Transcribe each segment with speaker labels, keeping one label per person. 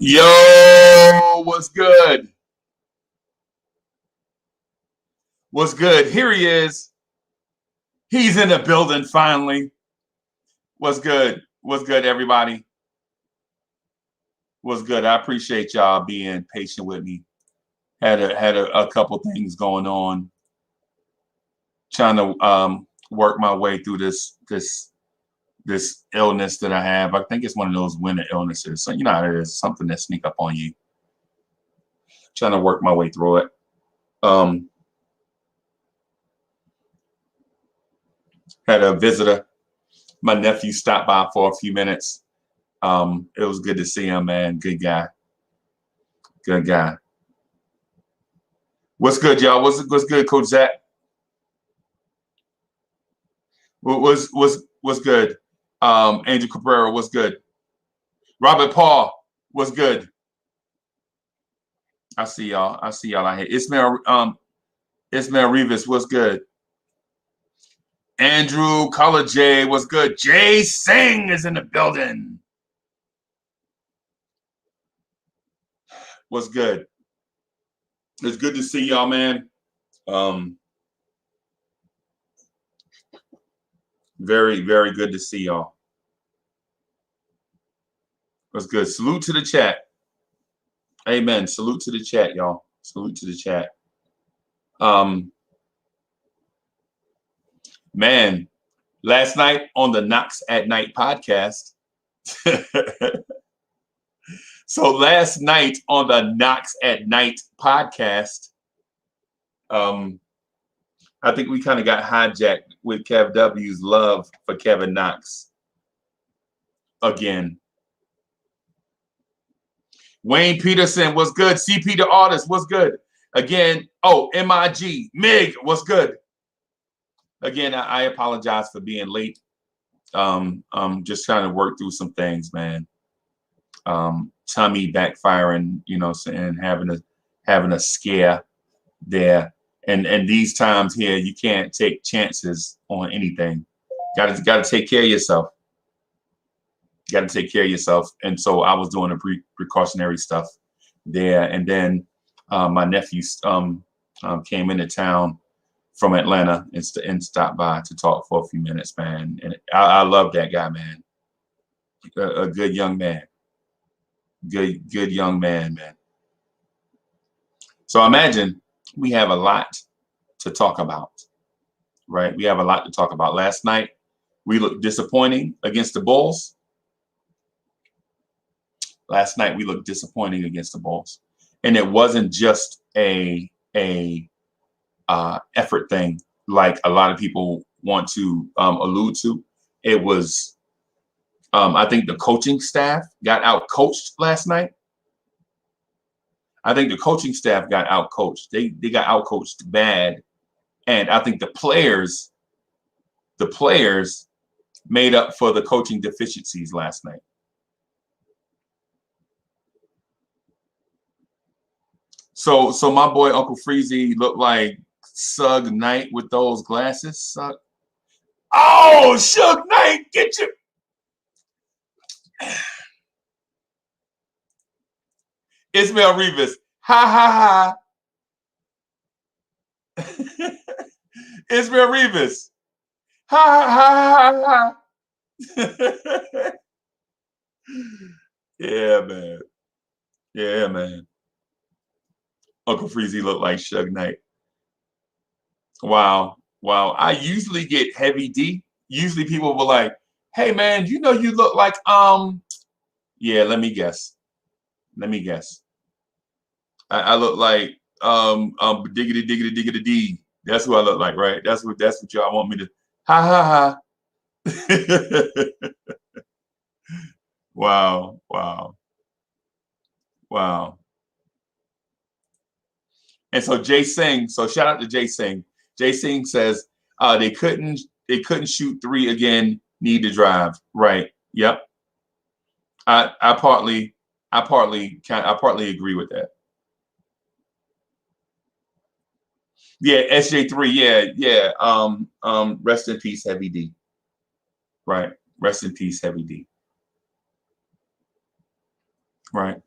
Speaker 1: Yo, what's good? What's good? Here he is. He's in the building finally. What's good? What's good, everybody? What's good? I appreciate y'all being patient with me. Had a couple things going on, trying to work my way through this illness that I have. I think it's one of those winter illnesses. So you know how it is, something that sneak up on you. Trying to work my way through it. Um, had a visitor. My nephew stopped by for a few minutes. It was good to see him, man. Good guy. Good guy. What's good, y'all? What's good, Coach Zach? What's good? Angel Cabrera, what's good? Robert Paul, what's good? I see y'all. I see y'all out here. Ismail Rivas, what's good? Andrew Color J, what's good? Jay Singh is in the building. What's good? It's good to see y'all, man. Very, very good to see y'all. What's good? Salute to the chat. Amen. Salute to the chat, y'all. Salute to the chat. Man, last night on the Knox at Night podcast. So last night on the Knox at Night podcast, I think we kind of got hijacked with Kev W's love for Kevin Knox again. Wayne Peterson, what's good? CP the artist, what's good? Again, MIG, Mig, what's good? Again, I apologize for being late. I'm just trying to work through some things, man. Tummy backfiring, and having a scare there. And these times here, you can't take chances on anything. Got to take care of yourself. Got to take care of yourself. And so I was doing the precautionary stuff there. And then my nephew came into town from Atlanta and stopped by to talk for a few minutes, man. And I love that guy, man. A good young man. Good young man. So imagine we have a lot to talk about, right? We have a lot to talk about. Last night, we looked disappointing against the Bulls. And it wasn't just a effort thing like a lot of people want to allude to. It was, I think the coaching staff got out-coached last night. I think the coaching staff got out-coached. They got out-coached bad. And I think the players made up for the coaching deficiencies last night. So my boy Uncle Freezy looked like Suge Knight with those glasses. Suge. Oh, Suge Knight, get you. Ismail Rivas. Ha ha ha. Ismail Rivas. Ha ha ha ha. Yeah, man. Uncle Freezy looked like Suge Knight. Wow. I usually get heavy D. Usually people were like, hey man, you look like yeah, let me guess. I look like diggity D. That's who I look like, right? That's what y'all want me to ha ha. Wow. And so Jay Singh, so shout out to Jay Singh. Jay Singh says they couldn't shoot three again, need to drive. Right. Yep. I partly agree with that. Yeah, SJ3, yeah. Rest in peace, Heavy D. Right. Rest in peace, Heavy D. Right.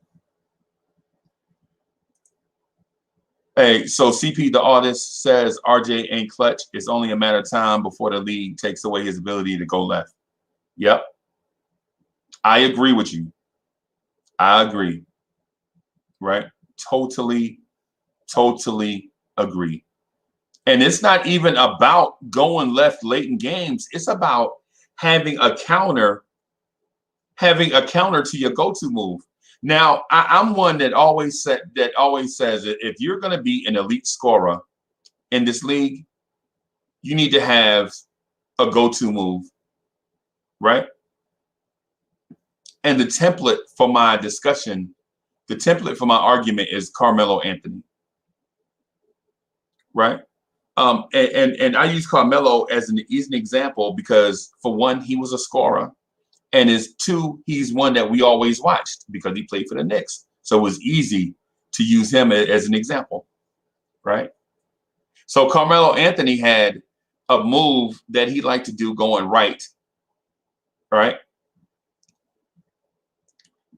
Speaker 1: Hey, so CP the artist says RJ ain't clutch. It's only a matter of time before the league takes away his ability to go left. Yep. I agree with you. I agree. Right? Totally, totally agree. And it's not even about going left late in games. It's about having a counter to your go-to move. Now, I'm one that always says that if you're going to be an elite scorer in this league, you need to have a go-to move, right? And the template for my discussion, the template for my argument is Carmelo Anthony, right? And I use Carmelo as an example because, for one, he was a scorer. And as two, he's one that we always watched because he played for the Knicks. So it was easy to use him as an example, right? So Carmelo Anthony had a move that he liked to do going right?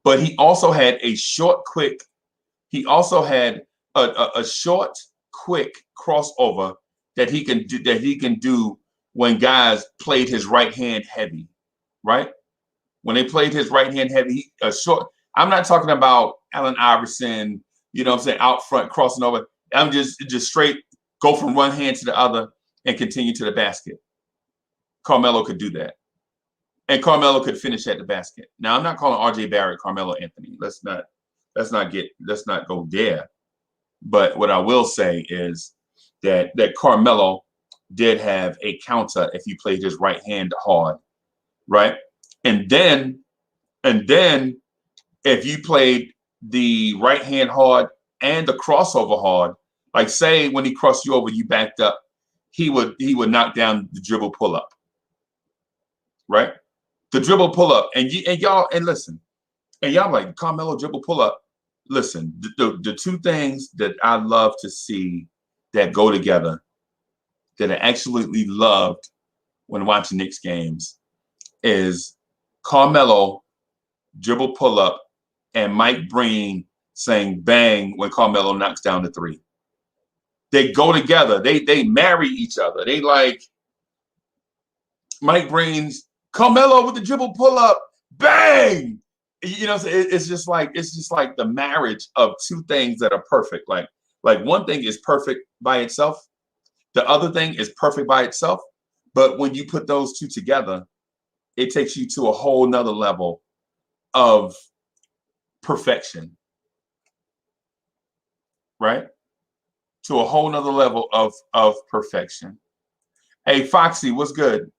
Speaker 1: But he also had a short, quick, he also had a short, quick crossover that he can do when guys played his right hand heavy, right? When they played his right hand heavy, a short. I'm not talking about Allen Iverson, you know what I'm saying, out front crossing over. I'm just straight go from one hand to the other and continue to the basket. Carmelo could do that. And Carmelo could finish at the basket. Now I'm not calling RJ Barrett Carmelo Anthony. Let's not go there. But what I will say is that Carmelo did have a counter if you played his right hand hard, right? And then if you played the right hand hard and the crossover hard, like say when he crossed you over, you backed up, he would knock down the dribble pull up, right? The dribble pull up, and y'all listen, and y'all like Carmelo dribble pull up. Listen, the two things that I love to see that go together, that I absolutely loved when watching Knicks games, is Carmelo dribble pull up and Mike Breen saying bang when Carmelo knocks down the three. They go together. They marry each other. They like Mike Breen's Carmelo with the dribble pull up, bang. You know, it's just like the marriage of two things that are perfect. Like one thing is perfect by itself, the other thing is perfect by itself. But when you put those two together, it takes you to a whole nother level of perfection, right? To a whole nother level of perfection. Hey, Foxy, what's good?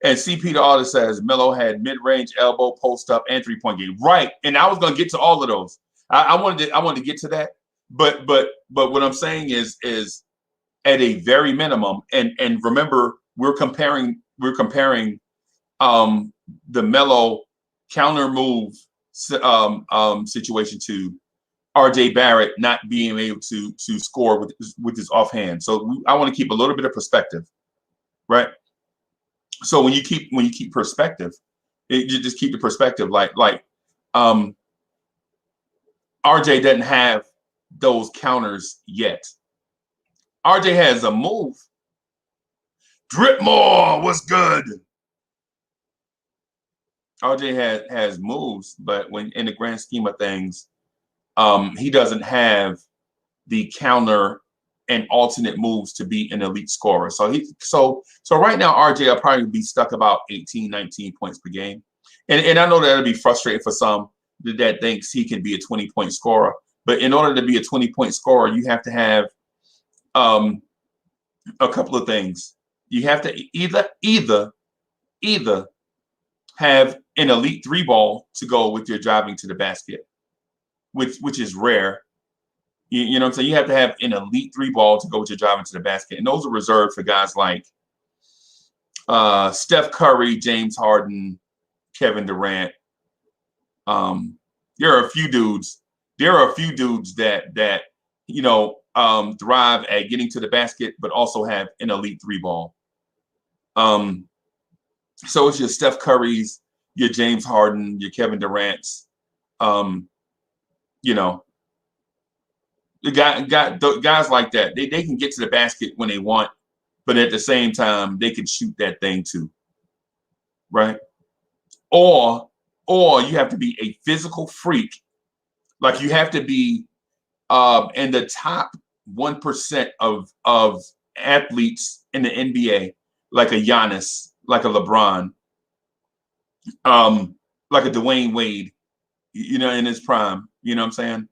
Speaker 1: And CP the artist says Melo had mid-range, elbow, post up, and three-point game. Right. And I was going to get to all of those. I wanted to get to that. But what I'm saying is at a very minimum, and remember, we're comparing the Melo counter move situation to RJ Barrett not being able to score with his offhand. So I want to keep a little bit of perspective, right? So when you keep perspective, you just keep the perspective. Like RJ doesn't have those counters yet. RJ has a move. Drip more. What's good? RJ has moves, but when in the grand scheme of things, he doesn't have the counter and alternate moves to be an elite scorer. So right now, RJ will probably be stuck about 18, 19 points per game. And I know that'll be frustrating for some that thinks he can be a 20-point scorer. But in order to be a 20-point scorer, you have to have a couple of things. You have to either have an elite three ball to go with your driving to the basket, which is rare. You know what I'm saying? You have to have an elite three ball to go with your driving to the basket. And those are reserved for guys like Steph Curry, James Harden, Kevin Durant. There are a few dudes that thrive at getting to the basket, but also have an elite three ball. So it's your Steph Curry's, your James Harden, your Kevin Durant's, The guys like that. They can get to the basket when they want, but at the same time, they can shoot that thing too, right? Or you have to be a physical freak. Like you have to be in the top 1% of athletes in the NBA, like a Giannis, like a LeBron, like a Dwayne Wade, in his prime. You know what I'm saying?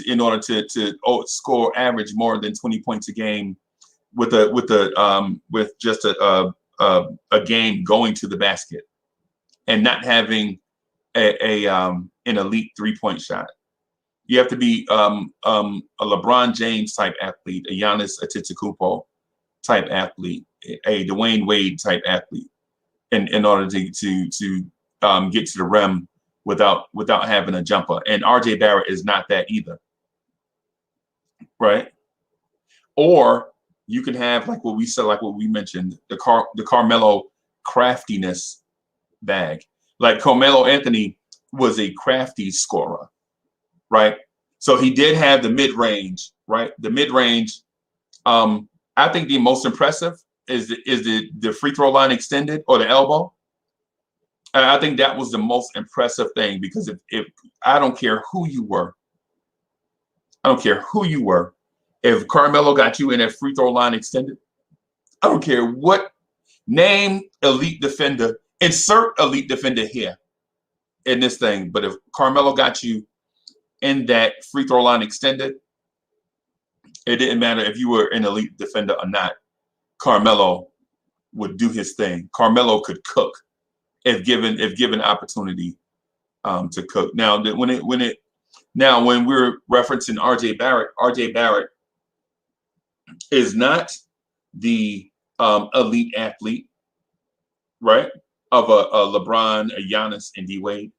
Speaker 1: In order to score average more than 20 points a game with just a game going to the basket and not having an elite 3-point shot. You have to be a LeBron James type athlete, a Giannis Antetokounmpo type athlete, a Dwayne Wade type athlete, in order to get to the rim without having a jumper. And RJ Barrett is not that either, right? Or you can have like what we mentioned, the Carmelo craftiness bag. Like Carmelo Anthony was a crafty scorer, right? So he did have the mid range, right? The mid range. I think the most impressive is the free throw line extended or the elbow. I think that was the most impressive thing because if I don't care who you were, if Carmelo got you in that free throw line extended, I don't care what name elite defender, insert elite defender here in this thing. But if Carmelo got you in that free throw line extended, it didn't matter if you were an elite defender or not. Carmelo would do his thing. Carmelo could cook if given opportunity to cook. Now when we're referencing RJ Barrett is not the elite athlete, right? Of a LeBron, a Giannis, and D Wade.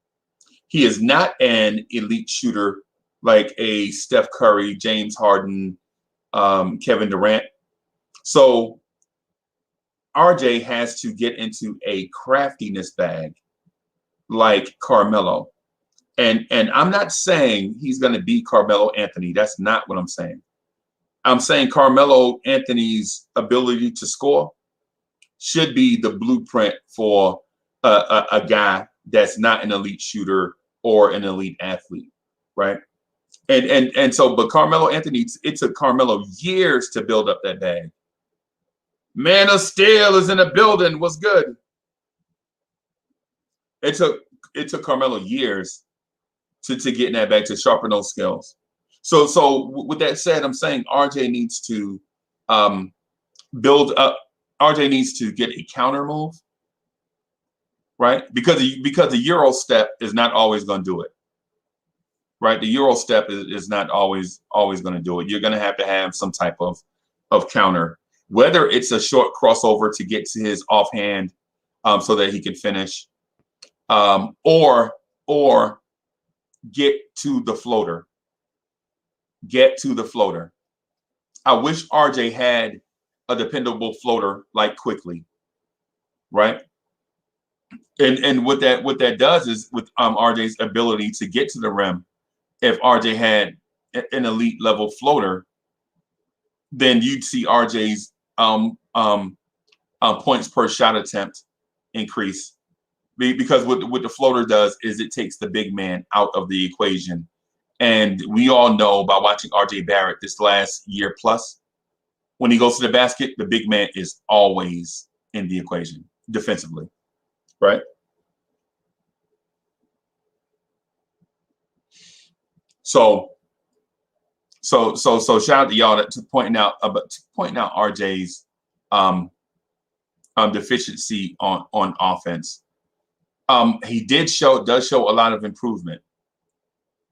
Speaker 1: He is not an elite shooter like a Steph Curry, James Harden, Kevin Durant. So RJ has to get into a craftiness bag like Carmelo. And I'm not saying he's going to be Carmelo Anthony. That's not what I'm saying. I'm saying Carmelo Anthony's ability to score should be the blueprint for a guy that's not an elite shooter or an elite athlete, right? And so, but Carmelo Anthony, it took Carmelo years to build up that bag. Man of Steel is in the building. What's good? It took Carmelo years to get in that bag, to sharpen those skills. So with that said, I'm saying RJ needs to build up. RJ needs to get a counter move, right? Because the Euro step is not always going to do it, right? The Euro step is not always going to do it. You're going to have some type of counter, whether it's a short crossover to get to his offhand so that he can finish, or get to the floater. I wish RJ had a dependable floater like Quickley, right? And what that does is with RJ's ability to get to the rim, if RJ had an elite level floater, then you'd see RJ's points per shot attempt increase. Because what the floater does is it takes the big man out of the equation. And we all know by watching RJ Barrett this last year plus, when he goes to the basket, the big man is always in the equation defensively, right? So shout out to y'all to pointing out RJ's deficiency on offense. He does show a lot of improvement,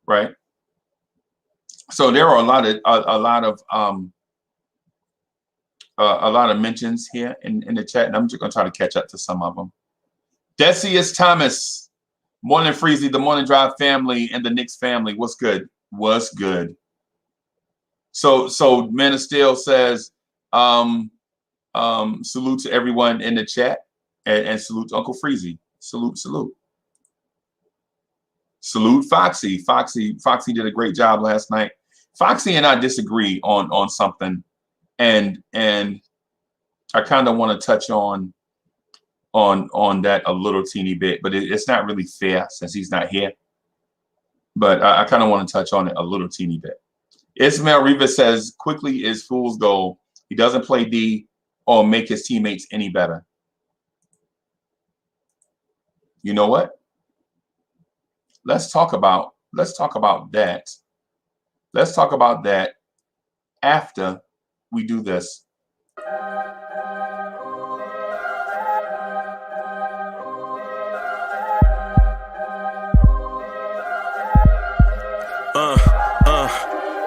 Speaker 1: right? So there are a lot of mentions here in the chat, and I'm just gonna try to catch up to some of them. Decius Thomas, Morning Freezy, the Morning Drive family, and the Knicks family. What's good? What's good? So Man of Steel says, salute to everyone in the chat, and salute to Uncle Freezy. Salute. Salute Foxy. Foxy did a great job last night. Foxy and I disagree on something, and I kind of want to touch on that a little teeny bit, but it's not really fair since he's not here. But I kind of want to touch on it a little teeny bit. Ismail Rivas says Quickley is fool's gold. He doesn't play D or make his teammates any better. You know what? Let's talk about that. Let's talk about that after we do this.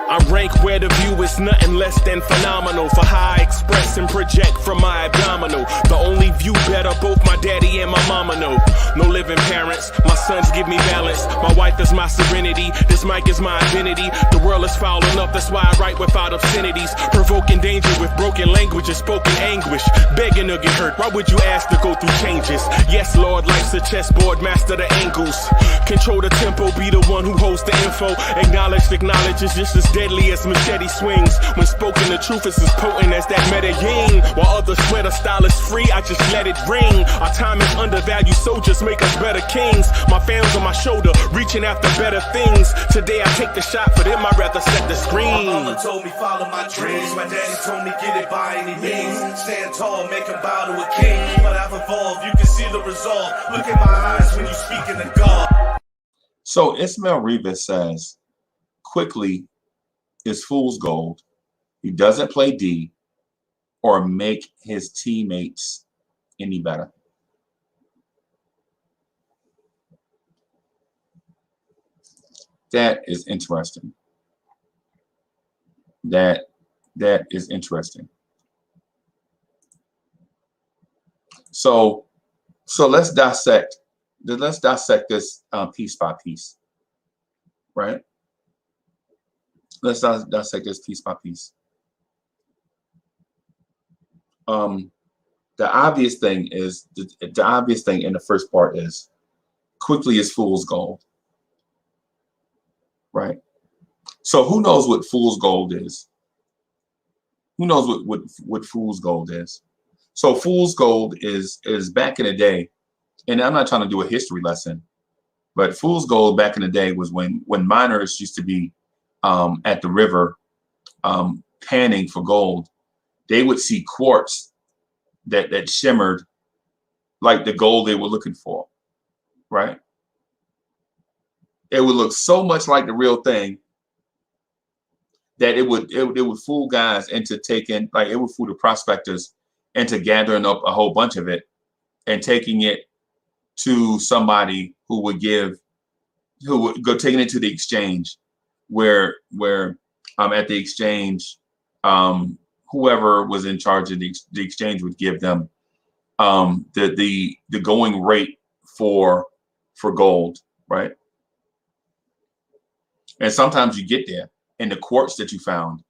Speaker 2: I rank where the view is nothing less than phenomenal. For how I express and project from my abdominal. The only view better, both my daddy and my mama know. No living parents, my sons give me balance. My wife is my serenity, this mic is my identity. The world is foul enough, that's why I write without obscenities. Provoking danger with broken language and spoken anguish. Begging to get hurt, why would you ask to go through changes? Yes, Lord, life's a chessboard, master the angles. Control the tempo, be the one who holds the info. Acknowledge is just as deadly as machete swings. When spoken, the truth is as potent as that Medellin. While others swear the style is free, I just let it ring. Our time is undervalued, soldiers make us better kings. My family's on my shoulder, reaching after better things. Today I take the shot, but it might rather set the screen.
Speaker 3: My mama told me follow my dreams. My daddy told me get it by any means. Stand tall, make a bow to a king. But I've evolved, you can see the resolve. Look in my eyes when you speaking to God.
Speaker 1: So Ismail Rivas says Quickley is fool's gold. He doesn't play D or make his teammates any better. That is interesting. That is interesting. So let's dissect this piece by piece, right? Let's dissect this piece by piece. The obvious thing is the obvious thing in the first part is Quickley is fool's gold, right? So who knows what fool's gold is? Who knows what fool's gold is? So fool's gold is back in the day, and I'm not trying to do a history lesson, but fool's gold back in the day was when miners used to be at the river panning for gold. They would see quartz that shimmered like the gold they were looking for, right? It would look so much like the real thing that it would fool guys into taking, like it would fool the prospectors into gathering up a whole bunch of it and taking it to somebody who would go taking it to the exchange where at the exchange, whoever was in charge of the exchange would give them the going rate for gold, right? And sometimes you get there and the quartz that you found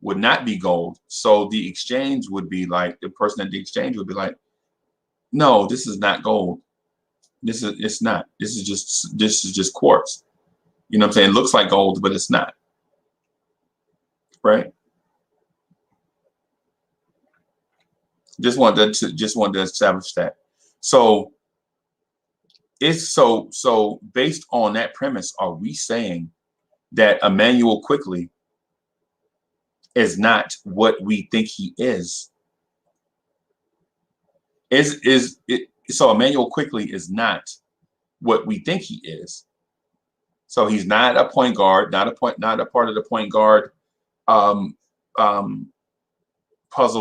Speaker 1: would not be gold. So the exchange would be like, the person at the exchange would be like, no, this is not gold. It's not. This is just quartz. You know what I'm saying? It looks like gold, but it's not. Right? Just wanted to establish that. So it's so based on that premise, are we saying that Emmanuel Quickley is not what we think he is? So Emmanuel Quickley is not what we think he is. So he's not a point guard, not a part of the point guard puzzle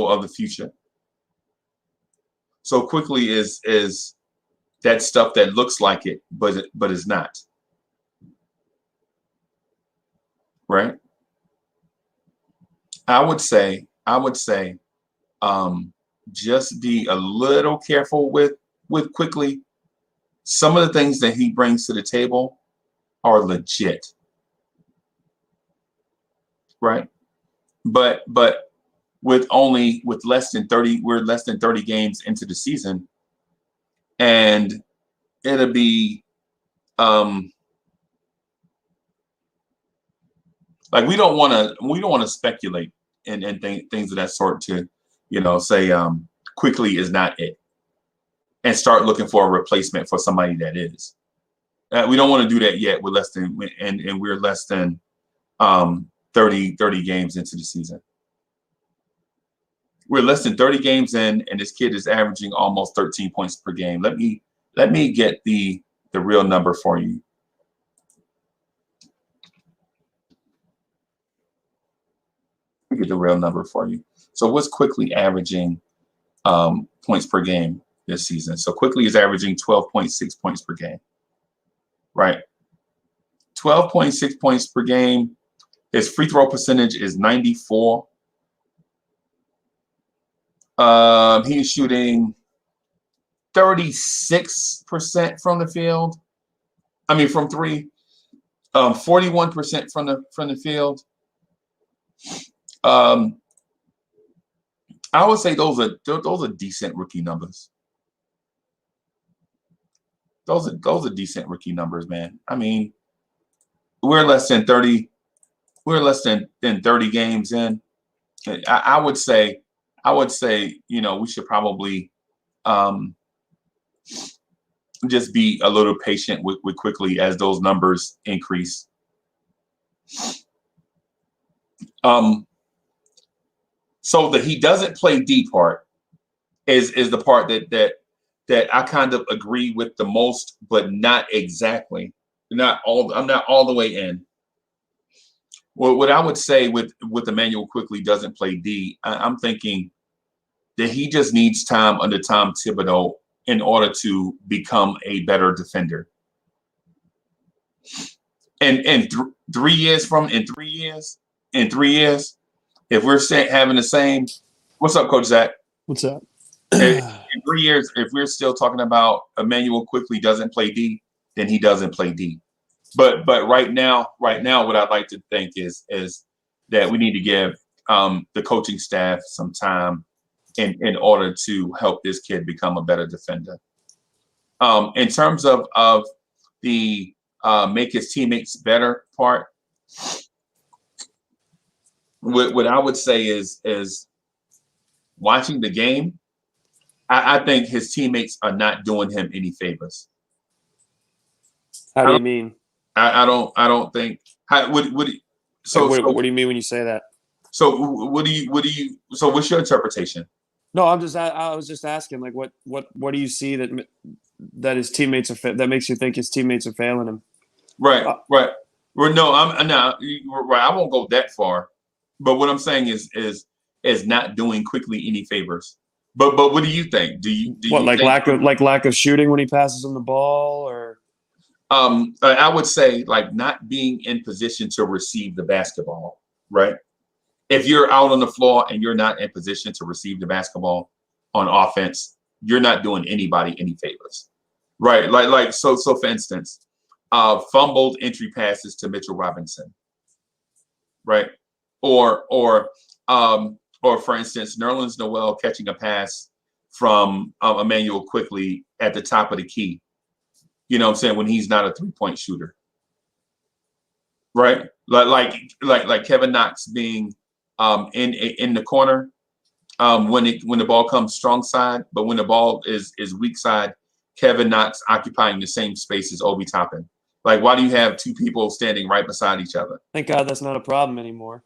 Speaker 1: of the future. So Quickley is that stuff that looks like it, but is not. Right? I would say just be a little careful with Quickley. Some of the things that he brings to the table are legit, right? But with less than 30, we're less than 30 games into the season, and it'll be Like we don't want to speculate and things of that sort to, say Quickley is not it, and start looking for a replacement for somebody that is. We don't want to do that yet. We're less than and we're less than 30 games into the season. We're less than 30 games in, and this kid is averaging almost 13 points per game. Let me get the real number for you. Let me get the real number for you. So what's Quickley averaging points per game this season? So Quickley is averaging 12.6 points per game. Right. 12.6 points per game. His free throw percentage is 94. He's shooting 36% from the field. I mean, from three. 41% from the field. I would say those are decent rookie numbers. Those are decent rookie numbers, man. I mean, we're less than 30. We're less than 30 games in. I would say, we should probably just be a little patient with Quickley as those numbers increase. So that he doesn't play D part is the part that I kind of agree with the most, but not exactly. I'm not all the way in. Well, what I would say with Emmanuel Quickley doesn't play D, I'm thinking that he just needs time under Tom Thibodeau in order to become a better defender. And in 3 years, if we're having the same, what's up, Coach Zach?
Speaker 4: What's up?
Speaker 1: In 3 years, if we're still talking about Emmanuel Quickley doesn't play D, then he doesn't play D. But right now, what I'd like to think is that we need to give the coaching staff some time in order to help this kid become a better defender. In terms of the make his teammates better part, what I would say is watching the game, I think his teammates are not doing him any favors.
Speaker 4: How do you mean?
Speaker 1: I don't think. What do
Speaker 4: you mean when you say that?
Speaker 1: So So what's your interpretation?
Speaker 4: No, I was just asking, like, what do you see that his teammates are that makes you think his teammates are failing him? Right.
Speaker 1: Well, no, I'm not. Right, I won't go that far. But what I'm saying is not doing Quickley any favors. But what do you think? Do you
Speaker 4: think lack of shooting when he passes him the ball, or?
Speaker 1: I would say like not being in position to receive the basketball, right? If you're out on the floor and you're not in position to receive the basketball on offense, you're not doing anybody any favors, right? Like so for instance, fumbled entry passes to Mitchell Robinson, right? Or for instance, Nerlens Noel catching a pass from Emmanuel Quickley at the top of the key. You know what I'm saying? When he's not a 3-point shooter, right? Like Kevin Knox being in the corner when the ball comes strong side, but when the ball is weak side, Kevin Knox occupying the same space as Obi Toppin. Like, why do you have two people standing right beside each other?
Speaker 4: Thank God that's not a problem anymore.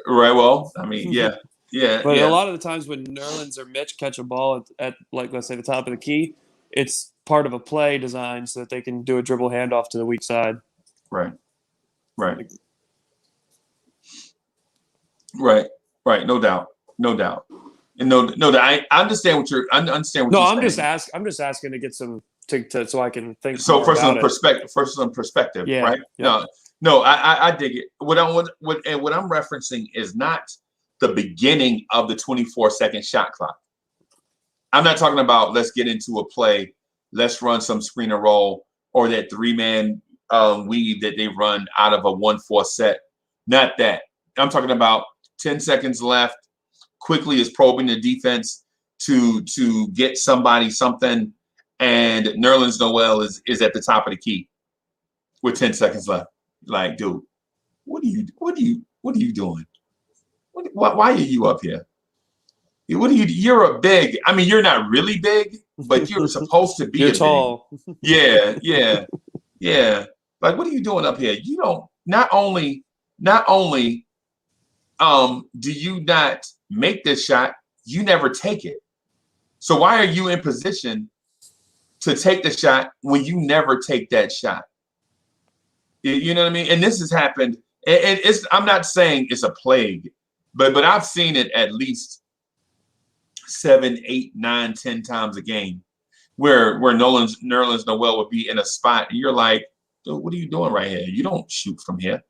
Speaker 1: Right. Well, I mean, yeah.
Speaker 4: But a lot of the times when Nerlens or Mitch catch a ball at like, let's say, the top of the key, it's part of a play design so that they can do a dribble handoff to the weak side.
Speaker 1: Right. Right. No doubt. And I understand what you're. I'm just
Speaker 4: asking to get some so I can think.
Speaker 1: So for some perspective,
Speaker 4: yeah,
Speaker 1: right?
Speaker 4: Yeah.
Speaker 1: No, I dig it. What I'm referencing is not the beginning of the 24-second shot clock. I'm not talking about let's get into a play, let's run some screen and roll, or that 3-man weave that they run out of a 1-4 set. Not that. I'm talking about 10 seconds left. Quickley is probing the defense to get somebody something, and Nerlens Noel is at the top of the key with 10 seconds left. Like, dude, what are you doing? Why are you up here? You're a big. I mean, you're not really big, but you're supposed to be
Speaker 4: You're
Speaker 1: a
Speaker 4: tall.
Speaker 1: big. Yeah. Like, what are you doing up here? You don't. Not only do you not make this shot, you never take it. So why are you in position to take the shot when you never take that shot? You know what I mean? And this has happened. And I'm not saying it's a plague, but I've seen it at least 7, 8, 9, 10 times a game where Nerlens Noel would be in a spot and you're like, dude, what are you doing right here? You don't shoot from here.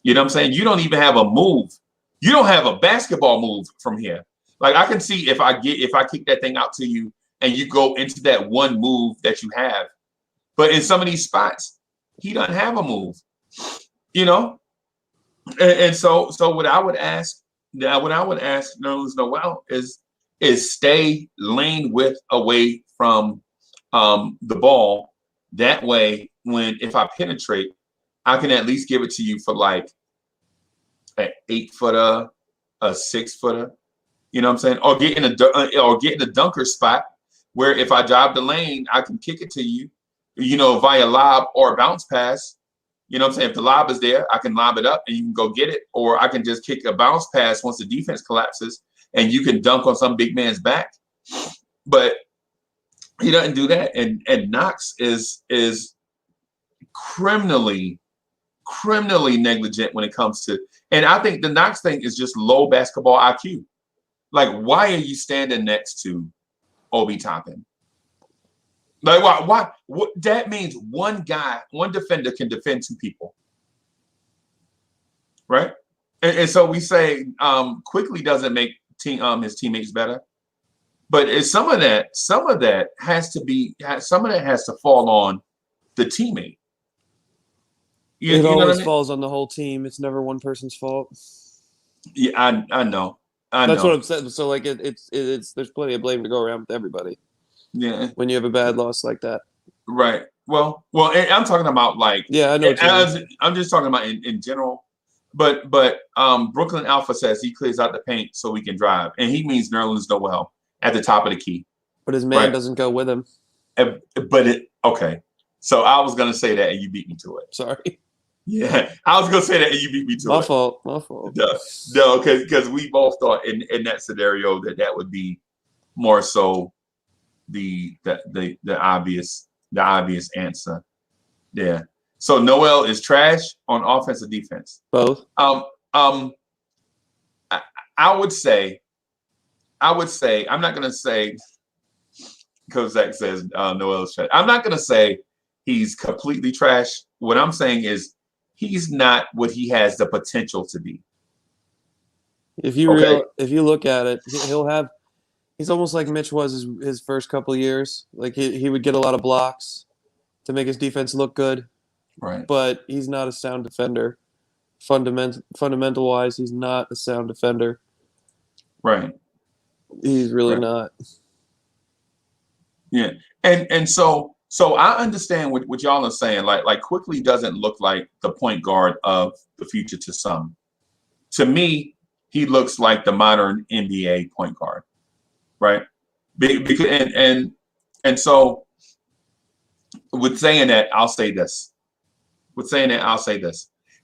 Speaker 1: You know what I'm saying? You don't even have a move. You don't have a basketball move from here. Like, I can see if I kick that thing out to you and you go into that one move that you have. But in some of these spots, he doesn't have a move. You know? And so what I would ask Nerlens Noel is stay lane width away from the ball. That way, if I penetrate, I can at least give it to you for like an 8-footer, a 6-footer. You know what I'm saying? Or get in a dunker spot where if I drive the lane, I can kick it to you, via lob or bounce pass. You know what I'm saying? If the lob is there, I can lob it up and you can go get it. Or I can just kick a bounce pass once the defense collapses and you can dunk on some big man's back. But he doesn't do that. And Knox is criminally negligent when it comes to, and I think the Knox thing is just low basketball IQ. Like, why are you standing next to Obi Toppin? Like, why? What, that means one defender can defend 2 people, right? And so we say Quickley doesn't make his teammates better, but some of that has to fall on the teammate.
Speaker 4: It always falls on the whole team. It's never one person's fault.
Speaker 1: Yeah, I know.
Speaker 4: That's what I'm saying. So like it's there's plenty of blame to go around with everybody.
Speaker 1: Yeah.
Speaker 4: When you have a bad loss like that.
Speaker 1: Right. Well, I'm talking about like.
Speaker 4: Yeah, I know.
Speaker 1: I'm just talking about in general. But Brooklyn Alpha says he clears out the paint so we can drive, and he means Nerlens Noel at the top of the key.
Speaker 4: But his man doesn't go with him.
Speaker 1: Okay. So I was gonna say that, and you beat me to it.
Speaker 4: Sorry.
Speaker 1: Yeah, I was gonna say that, and you beat me to it.
Speaker 4: My fault.
Speaker 1: No, because we both thought in that scenario that would be more so the obvious answer there. So Noel is trash on offense or defense?
Speaker 4: Both.
Speaker 1: I would say I'm not gonna say, because Zach says Noel is trash. I'm not gonna say he's completely trash. What I'm saying is he's not what he has the potential to be.
Speaker 4: If you look at it, he's almost like Mitch was his first couple of years. Like he would get a lot of blocks to make his defense look good.
Speaker 1: Right.
Speaker 4: But he's not a sound defender. Fundamental wise, he's not a sound defender.
Speaker 1: Right.
Speaker 4: He's really not.
Speaker 1: Yeah. And so I understand what y'all are saying. Like Quickley doesn't look like the point guard of the future to some. To me, he looks like the modern NBA point guard. Right? Because and so with saying that, I'll say this.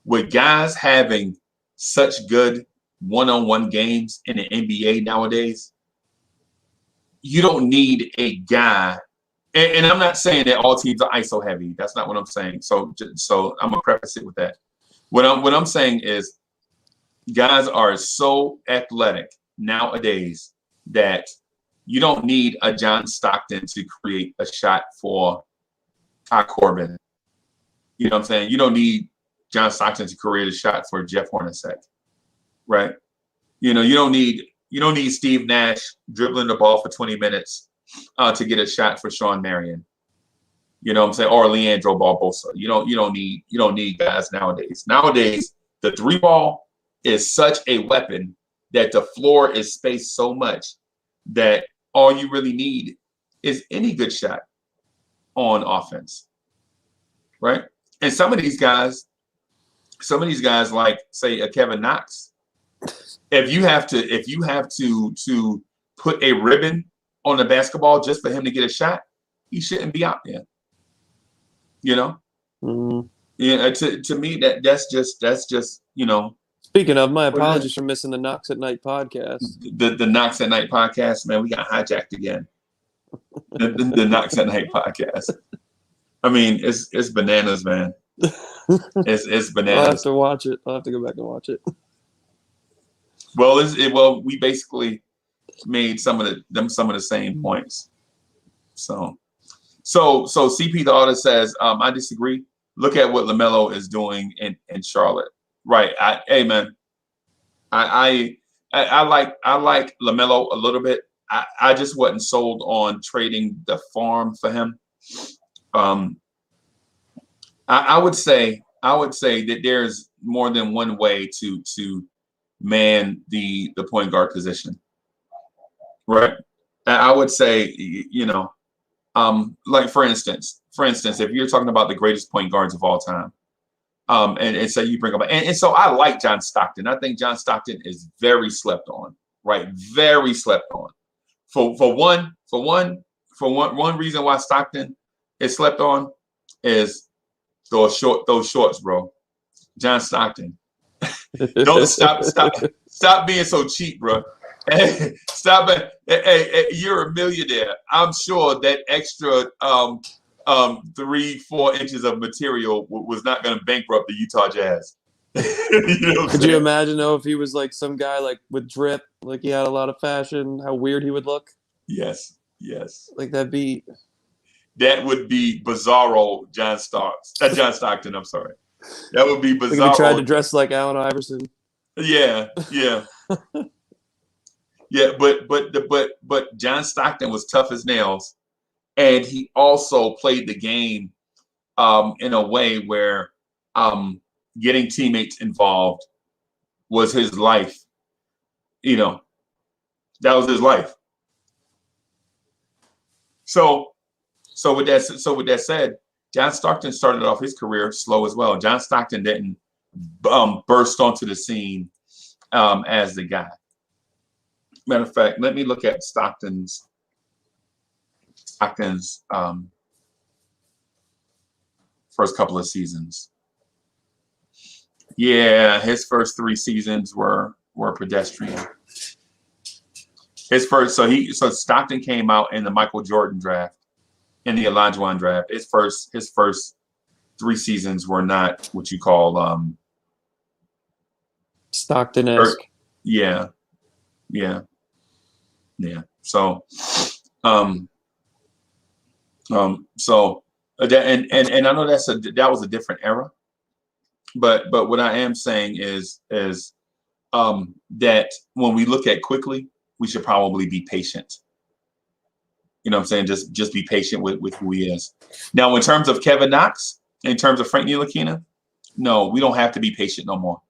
Speaker 1: With guys having such good one-on-one games in the NBA nowadays, you don't need a guy. And I'm not saying that all teams are ISO heavy. That's not what I'm saying. So I'm gonna preface it with that. What I'm saying is, guys are so athletic nowadays that you don't need a John Stockton to create a shot for Ty Corbin. You know what I'm saying? You don't need John Stockton to create a shot for Jeff Hornacek, right? You don't need Steve Nash dribbling the ball for 20 minutes to get a shot for Sean Marion. You know what I'm saying? Or Leandro Barbosa. You don't need guys nowadays. Nowadays, the 3-ball is such a weapon that the floor is spaced so much that all you really need is any good shot on offense, right? And some of these guys some of these guys, like say a Kevin Knox, if you have to put a ribbon on the basketball just for him to get a shot, he shouldn't be out there. You know?
Speaker 4: Mm.
Speaker 1: Yeah, to me that's just, you know.
Speaker 4: Speaking of, my apologies for missing the Knox at Night podcast.
Speaker 1: The Knox at Night podcast, man, we got hijacked again. The Knox at Night podcast. I mean, it's bananas, man. It's bananas.
Speaker 4: I'll have to watch it. I'll have to go back and watch it.
Speaker 1: Well, we basically made some of the same points. So CP the artist says, I disagree. Look at what LaMelo is doing in Charlotte. Right. Hey man, I like LaMelo a little bit. I just wasn't sold on trading the farm for him. I would say that there's more than one way to man the point guard position. Right. I would say, you know, like for instance, if you're talking about the greatest point guards of all time, and so you bring up, and so I like John Stockton. I think John Stockton is very slept on, right? Very slept on. For one reason why Stockton is slept on is those shorts, bro. John Stockton. Don't stop being so cheap, bro. Stop it. Hey, you're a millionaire. I'm sure that extra 3-4 inches of material was not going to bankrupt the Utah Jazz.
Speaker 4: Could you imagine though if he was like some guy like with drip, like he had a lot of fashion, how weird he would look?
Speaker 1: Yes.
Speaker 4: Like that
Speaker 1: would be bizarro John Stockton. I'm sorry. That would be bizarro.
Speaker 4: Like if he tried to dress like Allen Iverson.
Speaker 1: Yeah. Yeah, but John Stockton was tough as nails, and he also played the game in a way where getting teammates involved was his life. You know, that was his life. So with that said, John Stockton started off his career slow as well. John Stockton didn't burst onto the scene as the guy. Matter of fact, let me look at Stockton's first couple of seasons. Yeah, his first 3 seasons were pedestrian. So Stockton came out in the Michael Jordan draft, in the Olajuwon draft. His first 3 seasons were not what you call
Speaker 4: Stockton-esque.
Speaker 1: Yeah. So, so and I know that was a different era, but what I am saying is that when we look at Quickley, we should probably be patient. You know what I'm saying? Just be patient with who he is. Now, in terms of Kevin Knox, in terms of Frank Ntilikina, no, we don't have to be patient no more.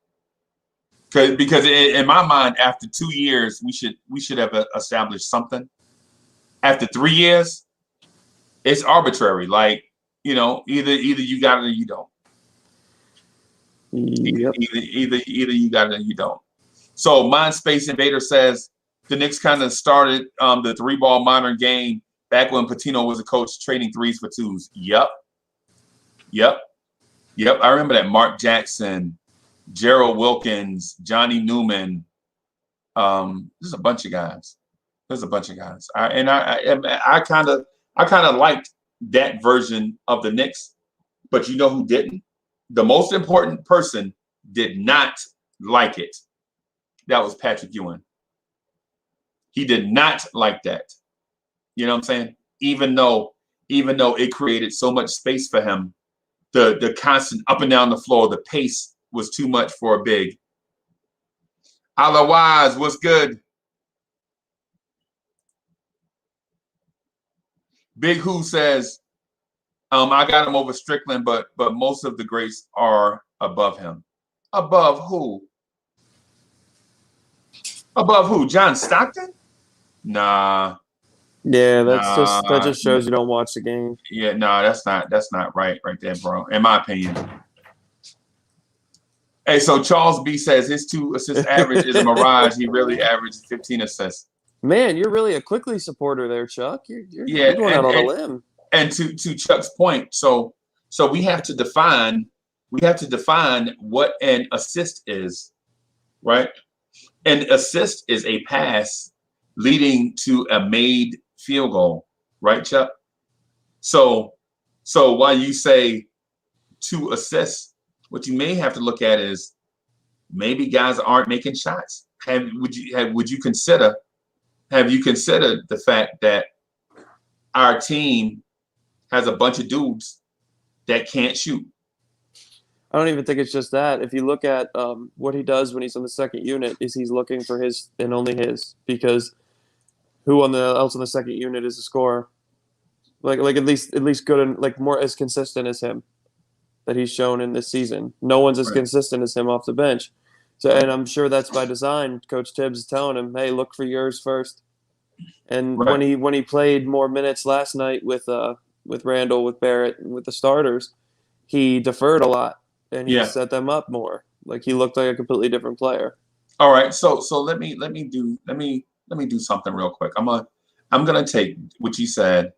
Speaker 1: Because in my mind, after 2 years, we should have established something. After 3 years, it's arbitrary. Like, you know, either you got it or you don't.
Speaker 4: Yep.
Speaker 1: Either you got it or you don't. So Mindspace Invader says the Knicks kind of started the 3-ball modern game back when Patino was a coach, trading 3s for 2s. Yep. I remember that. Mark Jackson, Gerald Wilkins, Johnny Newman. There's a bunch of guys. I kind of liked that version of the Knicks, but you know who didn't? The most important person did not like it. That was Patrick Ewing. He did not like that. You know what I'm saying? Even though it created so much space for him, the constant up and down the floor, the pace was too much for a big. Otherwise, what's good? Big Who says, I got him over Strickland, but most of the greats are above him. Above who? Above who? John Stockton? Nah.
Speaker 4: Yeah, that just shows you don't watch the game.
Speaker 1: Yeah, no, that's not right there, bro. In my opinion. Hey, so Charles B says his 2 assist average is a mirage. He really averaged 15 assists.
Speaker 4: Man, you're really a Quickley supporter there, Chuck. You're going out on a limb.
Speaker 1: And to Chuck's point, so we have to define what an assist is, right? An assist is a pass leading to a made field goal, right, Chuck? So while you say 2 assists, what you may have to look at is maybe guys aren't making shots. Have you considered the fact that our team has a bunch of dudes that can't shoot?
Speaker 4: I don't even think it's just that. If you look at what he does when he's on the second unit, is he's looking for his and only his, because who else on the second unit is a scorer? Like at least good and like more as consistent as him that he's shown in this season. No one's as consistent as him off the bench. So, and I'm sure that's by design. Coach Tibbs is telling him, "Hey, look for yours first." And when he played more minutes last night with Randall, with Barrett, and with the starters, he deferred a lot and he set them up more. Like he looked like a completely different player.
Speaker 1: All right, so let me do something real quick. I'm gonna take what you said,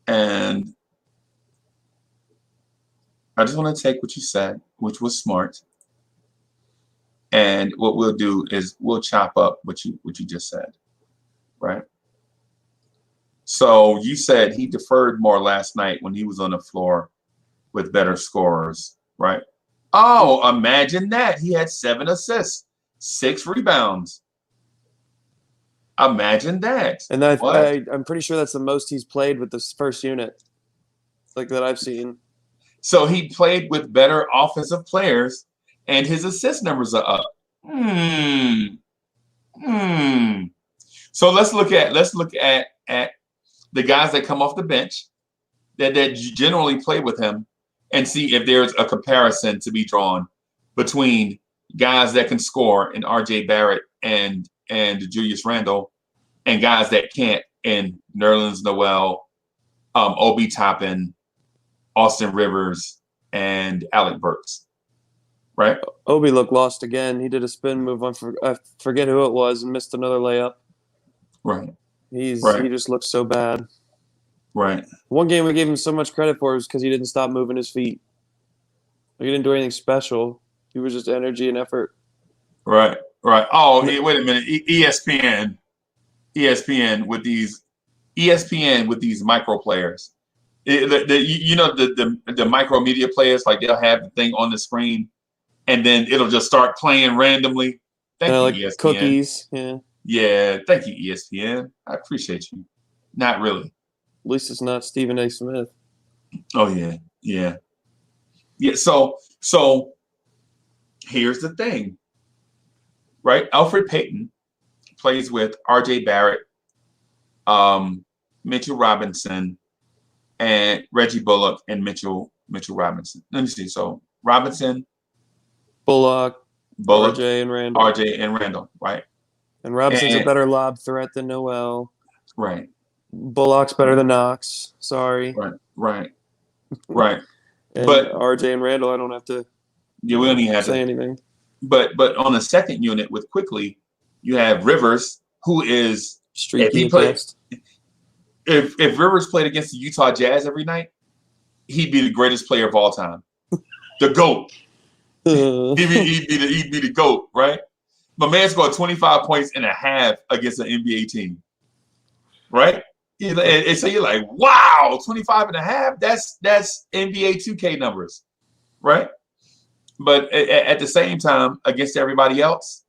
Speaker 1: and I just want to take what you said, which was smart. And what we'll do is we'll chop up what you just said, right? So you said he deferred more last night when he was on the floor with better scorers, right? Oh, imagine that. He had 7 assists, 6 rebounds. Imagine that.
Speaker 4: And I'm pretty sure that's the most he's played with this first unit, like that I've seen.
Speaker 1: So he played with better offensive players, and his assist numbers are up. So let's look at the guys that come off the bench that generally play with him, and see if there's a comparison to be drawn between guys that can score in RJ Barrett and Julius Randle, and guys that can't in Nerlens Noel, Obi Toppin, Austin Rivers, and Alec Burks, right?
Speaker 4: Obi looked lost again. He did a spin move on I forget who it was and missed another layup.
Speaker 1: Right.
Speaker 4: He just looked so bad.
Speaker 1: Right.
Speaker 4: One game we gave him so much credit for was because he didn't stop moving his feet. He didn't do anything special. He was just energy and effort.
Speaker 1: Right. Oh, wait a minute. ESPN with these micro players. The micro media players, like they'll have the thing on the screen, and then it'll just start playing randomly. Thank you,
Speaker 4: like
Speaker 1: ESPN.
Speaker 4: Cookies, yeah.
Speaker 1: Yeah, thank you, ESPN. I appreciate you. Not really.
Speaker 4: At least it's not Stephen A. Smith.
Speaker 1: Oh yeah. So here's the thing, right? Alfred Payton plays with RJ Barrett, Mitchell Robinson, and Reggie Bullock and Mitchell Robinson. Let me see. So Robinson,
Speaker 4: Bullock, RJ
Speaker 1: and Randall, right?
Speaker 4: And Robinson's a better lob threat than Noel.
Speaker 1: Right.
Speaker 4: Bullock's better than Knox. Sorry.
Speaker 1: Right.
Speaker 4: And
Speaker 1: but
Speaker 4: RJ and Randall, I don't have to.
Speaker 1: Yeah, we don't even have
Speaker 4: say anything.
Speaker 1: But on the second unit with Quickley, you have Rivers, who is
Speaker 4: streaky.
Speaker 1: If Rivers played against the Utah Jazz every night, he'd be the greatest player of all time, the GOAT. He'd be the GOAT, right? My man scored 25 points and a half against an NBA team, right? And so you're like, wow, 25 and a half? That's NBA 2K numbers, right? But at the same time, against everybody else,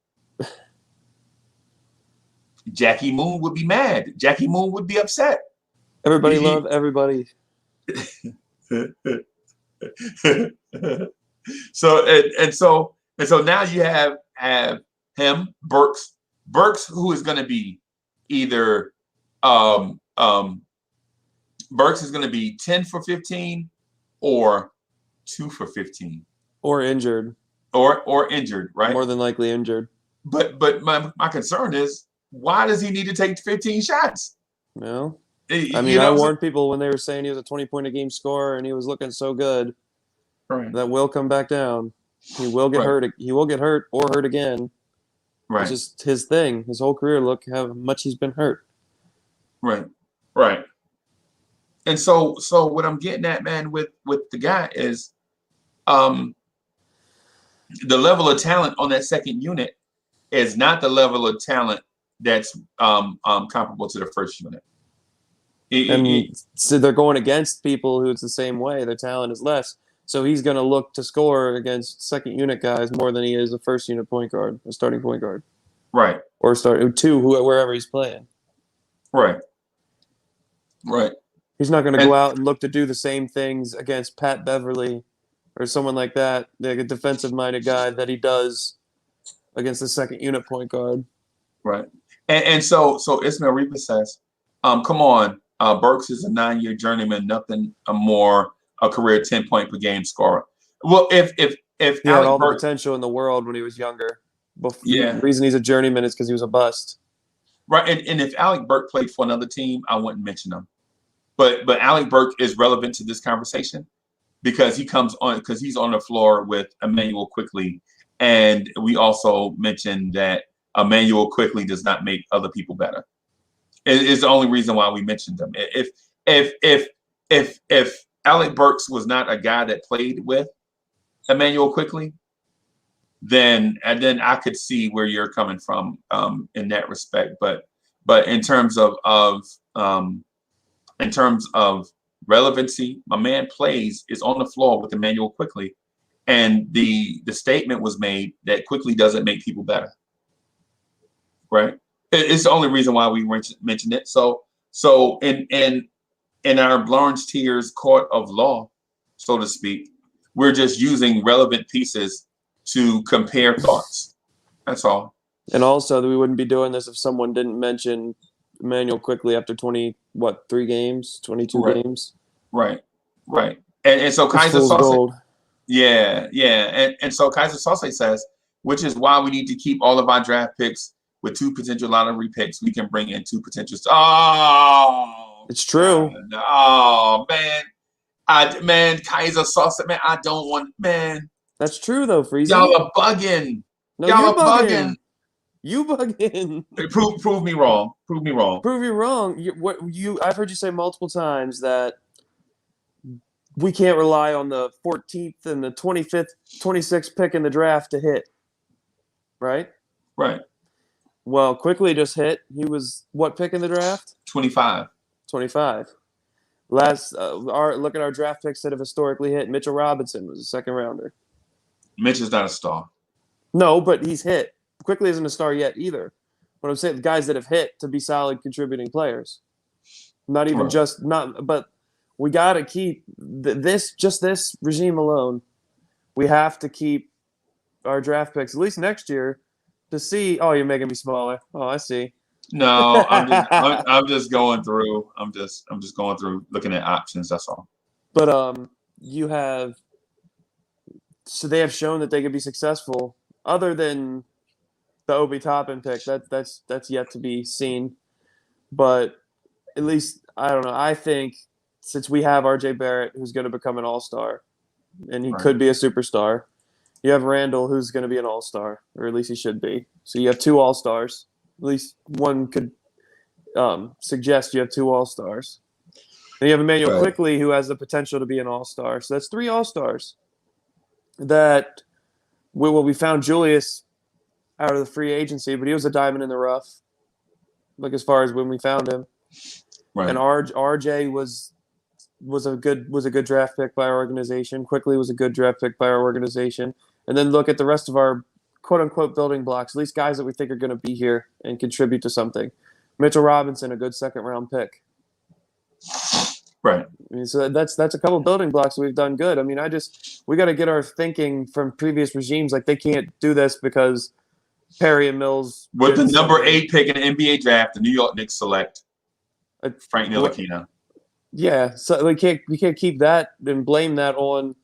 Speaker 1: Jackie Moon would be mad. Jackie Moon would be upset.
Speaker 4: Everybody love everybody.
Speaker 1: So now you have him, Burks, who is going to be either Burks is going to be 10 for 15 or 2 for 15.
Speaker 4: Or injured.
Speaker 1: Or injured, right?
Speaker 4: More than likely injured.
Speaker 1: But my concern is, why does he need to take 15 shots?
Speaker 4: No. I warned people when they were saying he was a 20-point-a-game scorer and he was looking so good.
Speaker 1: Right.
Speaker 4: That will come back down. He will get
Speaker 1: Right.
Speaker 4: hurt. He will get hurt or hurt again.
Speaker 1: Right.
Speaker 4: It's just his thing. His whole career. Look how much he's been hurt.
Speaker 1: Right. Right. And so what I'm getting at, man, with the guy is the level of talent on that second unit is not the level of talent that's comparable to the first unit.
Speaker 4: So they're going against people who it's the same way. Their talent is less. So he's going to look to score against second unit guys more than he is a first unit point guard, a starting point guard.
Speaker 1: Right.
Speaker 4: Or wherever he's playing.
Speaker 1: Right. Right.
Speaker 4: He's not going to go out and look to do the same things against Pat Beverly or someone like that, like a defensive-minded guy, that he does against the second unit point guard.
Speaker 1: Right. And so Ismail Reaper says, come on, Burks is a 9-year journeyman, nothing more, a career 10-point per game scorer. Well, if
Speaker 4: he had all the potential in the world when he was younger. The reason he's a journeyman is because he was a bust.
Speaker 1: Right. And if Alec Burke played for another team, I wouldn't mention him. But Alec Burke is relevant to this conversation because he's on the floor with Emmanuel Quickley. And we also mentioned that Emmanuel Quickley does not make other people better. It's the only reason why we mentioned him. If Alec Burks was not a guy that played with Emmanuel Quickley, then I could see where you're coming from in that respect. But in terms of relevancy, my man is on the floor with Emmanuel Quickley, and the statement was made that Quickley doesn't make people better. Right? It's the only reason why we mentioned it. So in our Lawrence Tier's court of law, so to speak, we're just using relevant pieces to compare thoughts. That's all.
Speaker 4: And also that we wouldn't be doing this if someone didn't mention Emmanuel Quickley after 3 games, 22 games. Right.
Speaker 1: And so Kaiser Sose, and so Kaiser Sose says, which is why we need to keep all of our draft picks with 2 potential lottery picks. We can bring in 2 potential.
Speaker 4: It's true.
Speaker 1: Oh man, Kaiser Sose, man, I don't want, man.
Speaker 4: That's true though, Freezy.
Speaker 1: Y'all are bugging.
Speaker 4: No,
Speaker 1: y'all
Speaker 4: are
Speaker 1: bugging.
Speaker 4: You bugging.
Speaker 1: Prove me wrong. Prove
Speaker 4: you wrong. I've heard you say multiple times that we can't rely on the 14th and the 25th, 26th pick in the draft to hit. Right?
Speaker 1: Right.
Speaker 4: Well, Quickley just hit. He was what pick in the draft?
Speaker 1: 25.
Speaker 4: Look at our draft picks that have historically hit. Mitchell Robinson was a second rounder.
Speaker 1: Mitch is not a star.
Speaker 4: No, but he's hit. Quickly isn't a star yet either. What I'm saying, the guys that have hit to be solid contributing players. Not even but we got to keep this regime alone. We have to keep our draft picks, at least next year, to see. Oh, you're making me smaller. Oh, I see.
Speaker 1: No, I'm just going through. I'm just going through looking at options. That's all.
Speaker 4: But so they have shown that they can be successful. Other than the Obi Toppin pick, that's yet to be seen. But at least I don't know. I think since we have RJ Barrett, who's going to become an all-star, and he could be a superstar, you have Randall, who's going to be an all-star, or at least he should be. So you have 2 all-stars. At least one could suggest you have 2 all-stars. And you have Emmanuel Quickley, who has the potential to be an all-star. So that's 3 all-stars. We found Julius out of the free agency, but he was a diamond in the rough. Like as far as when we found him. Right. And RJ was a good draft pick by our organization. Quickley was a good draft pick by our organization. And then look at the rest of our quote-unquote building blocks, at least guys that we think are going to be here and contribute to something. Mitchell Robinson, a good second-round pick.
Speaker 1: Right.
Speaker 4: I mean, so that's a couple building blocks that we've done good. I mean, we got to get our thinking from previous regimes. Like they can't do this because Perry and Mills.
Speaker 1: With the number 8 pick in the NBA draft, the New York Knicks select Frank Ntilikina.
Speaker 4: Yeah, so we can't keep that and blame that on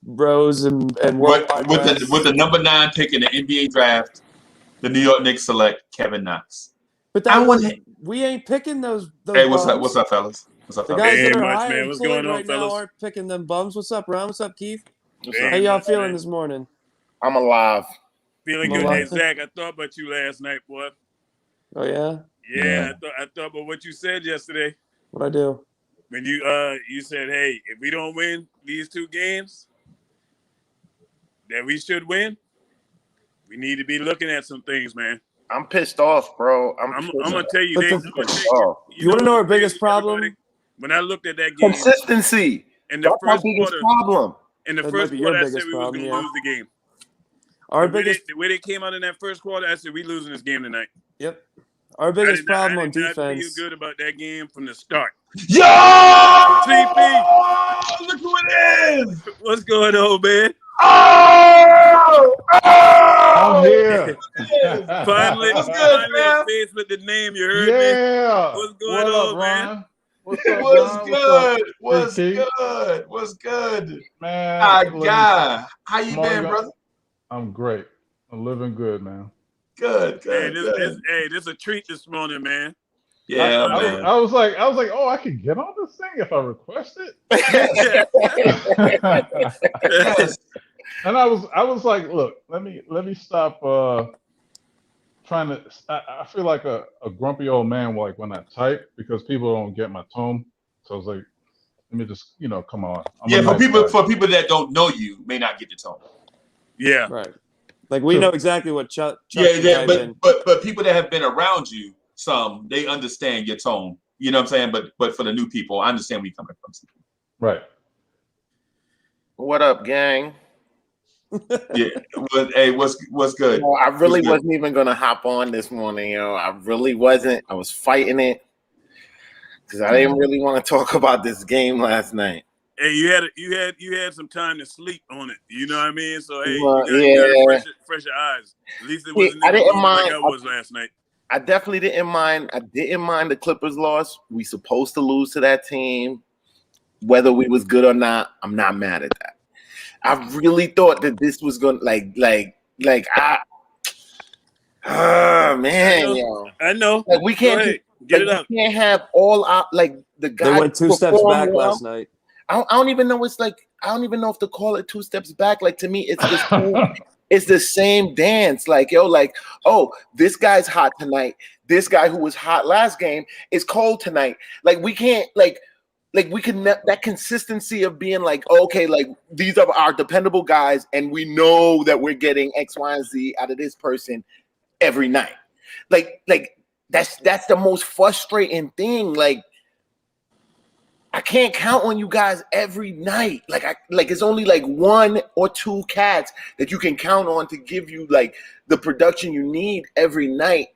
Speaker 4: Rose and
Speaker 1: with the number 9 pick in the NBA draft, the New York Knicks select Kevin Knox.
Speaker 4: But we ain't picking those.
Speaker 1: Hey, what's up, fellas? What's up,
Speaker 4: the
Speaker 1: fellas?
Speaker 4: guys that are
Speaker 5: man. What's going on,
Speaker 4: right
Speaker 5: fellas?
Speaker 4: now aren't picking them bums. What's up, Ron? What's up, Keith? How y'all feeling this morning?
Speaker 5: I'm alive.
Speaker 6: Feeling good. Hey, Zach, I thought about you last night, boy.
Speaker 4: Oh, yeah?
Speaker 6: Yeah. I thought about what you said yesterday.
Speaker 4: What'd I do?
Speaker 6: When you said, hey, if we don't win these 2 games that we should win, we need to be looking at some things, man.
Speaker 5: I'm pissed off, bro. I'm
Speaker 6: gonna tell you,
Speaker 4: you want to know our biggest problem?
Speaker 6: When I looked at that game,
Speaker 5: consistency.
Speaker 6: In the
Speaker 5: That's
Speaker 6: first
Speaker 5: my biggest
Speaker 6: quarter,
Speaker 5: problem.
Speaker 6: In the first quarter, I said we was gonna lose the game. The way they came out in that first quarter, I said we losing this game tonight.
Speaker 4: Yep. Our biggest problem on defense.
Speaker 6: I did not feel good about that game from the start.
Speaker 1: Yo!
Speaker 6: TP!
Speaker 1: Look who it is!
Speaker 6: What's going on, man?
Speaker 1: Oh!
Speaker 7: I'm here.
Speaker 6: Finally,
Speaker 1: what's good, man?
Speaker 6: Face with the name, you heard me? What's going on, man?
Speaker 7: What's up,
Speaker 1: What's good? What's good?
Speaker 7: Man,
Speaker 1: My God. How you been, brother?
Speaker 7: I'm great. I'm living good, man.
Speaker 1: Good.
Speaker 6: Hey, this is a treat this morning, man.
Speaker 1: Yeah,
Speaker 7: man. I was like, oh, I can get on this thing if I request it.
Speaker 1: Yes.
Speaker 7: And I was like, look, let me stop trying to. I feel like a grumpy old man like when I type because people don't get my tone. So I was like, let me just come on.
Speaker 1: For people that don't know you may not get the tone.
Speaker 6: Yeah,
Speaker 4: right. Like we know exactly what Chuck.
Speaker 1: But people that have been around you, they understand your tone. You know what I'm saying? But for the new people, I understand where you're coming from.
Speaker 7: Right.
Speaker 5: What up, gang?
Speaker 1: Yeah. Hey, what's good?
Speaker 5: I really wasn't even gonna hop on this morning, I really wasn't. I was fighting it because I didn't really want to talk about this game last night.
Speaker 6: Hey, you had some time to sleep on it. You know what I mean? So hey, you got fresher eyes. At least it wasn't.
Speaker 5: I didn't mind.
Speaker 6: Like I was last night.
Speaker 5: I definitely didn't mind. I didn't mind the Clippers loss. We supposed to lose to that team, whether we was good or not. I'm not mad at that. I really thought that this was gonna man,
Speaker 6: I know.
Speaker 5: Like we can't
Speaker 6: get it up.
Speaker 5: We can't have all our the guys.
Speaker 4: They went 2 steps back last night.
Speaker 5: I don't even know. I don't even know if to call it 2 steps back. Like to me, it's the same, it's the same dance. Oh, this guy's hot tonight. This guy who was hot last game is cold tonight. Like we can't we can that consistency of being okay, these are our dependable guys, and we know that we're getting X, Y, and Z out of this person every night. That's the most frustrating thing. I can't count on you guys every night. It's only 1 or 2 cats that you can count on to give you the production you need every night.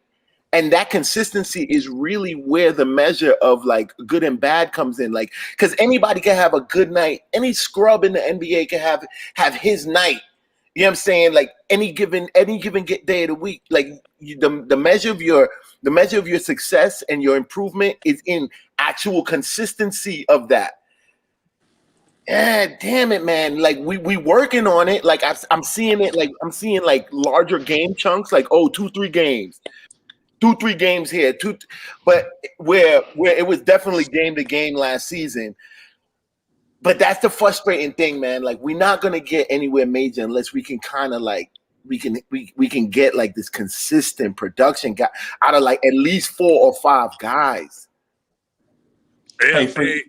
Speaker 5: And that consistency is really where the measure of good and bad comes in. Because anybody can have a good night. Any scrub in the NBA can have his night. You know what I'm saying? Any given day of the week. The measure of your success and your improvement is in actual consistency of that. Damn it, man. We working on it. I'm seeing it. I'm seeing larger game chunks. 2-3 games. 2-3 games here, but where it was definitely game to game last season. But that's the frustrating thing, man. We're not gonna get anywhere major unless we can kind of we can get this consistent production guy out of at least 4 or 5 guys.
Speaker 6: Hey,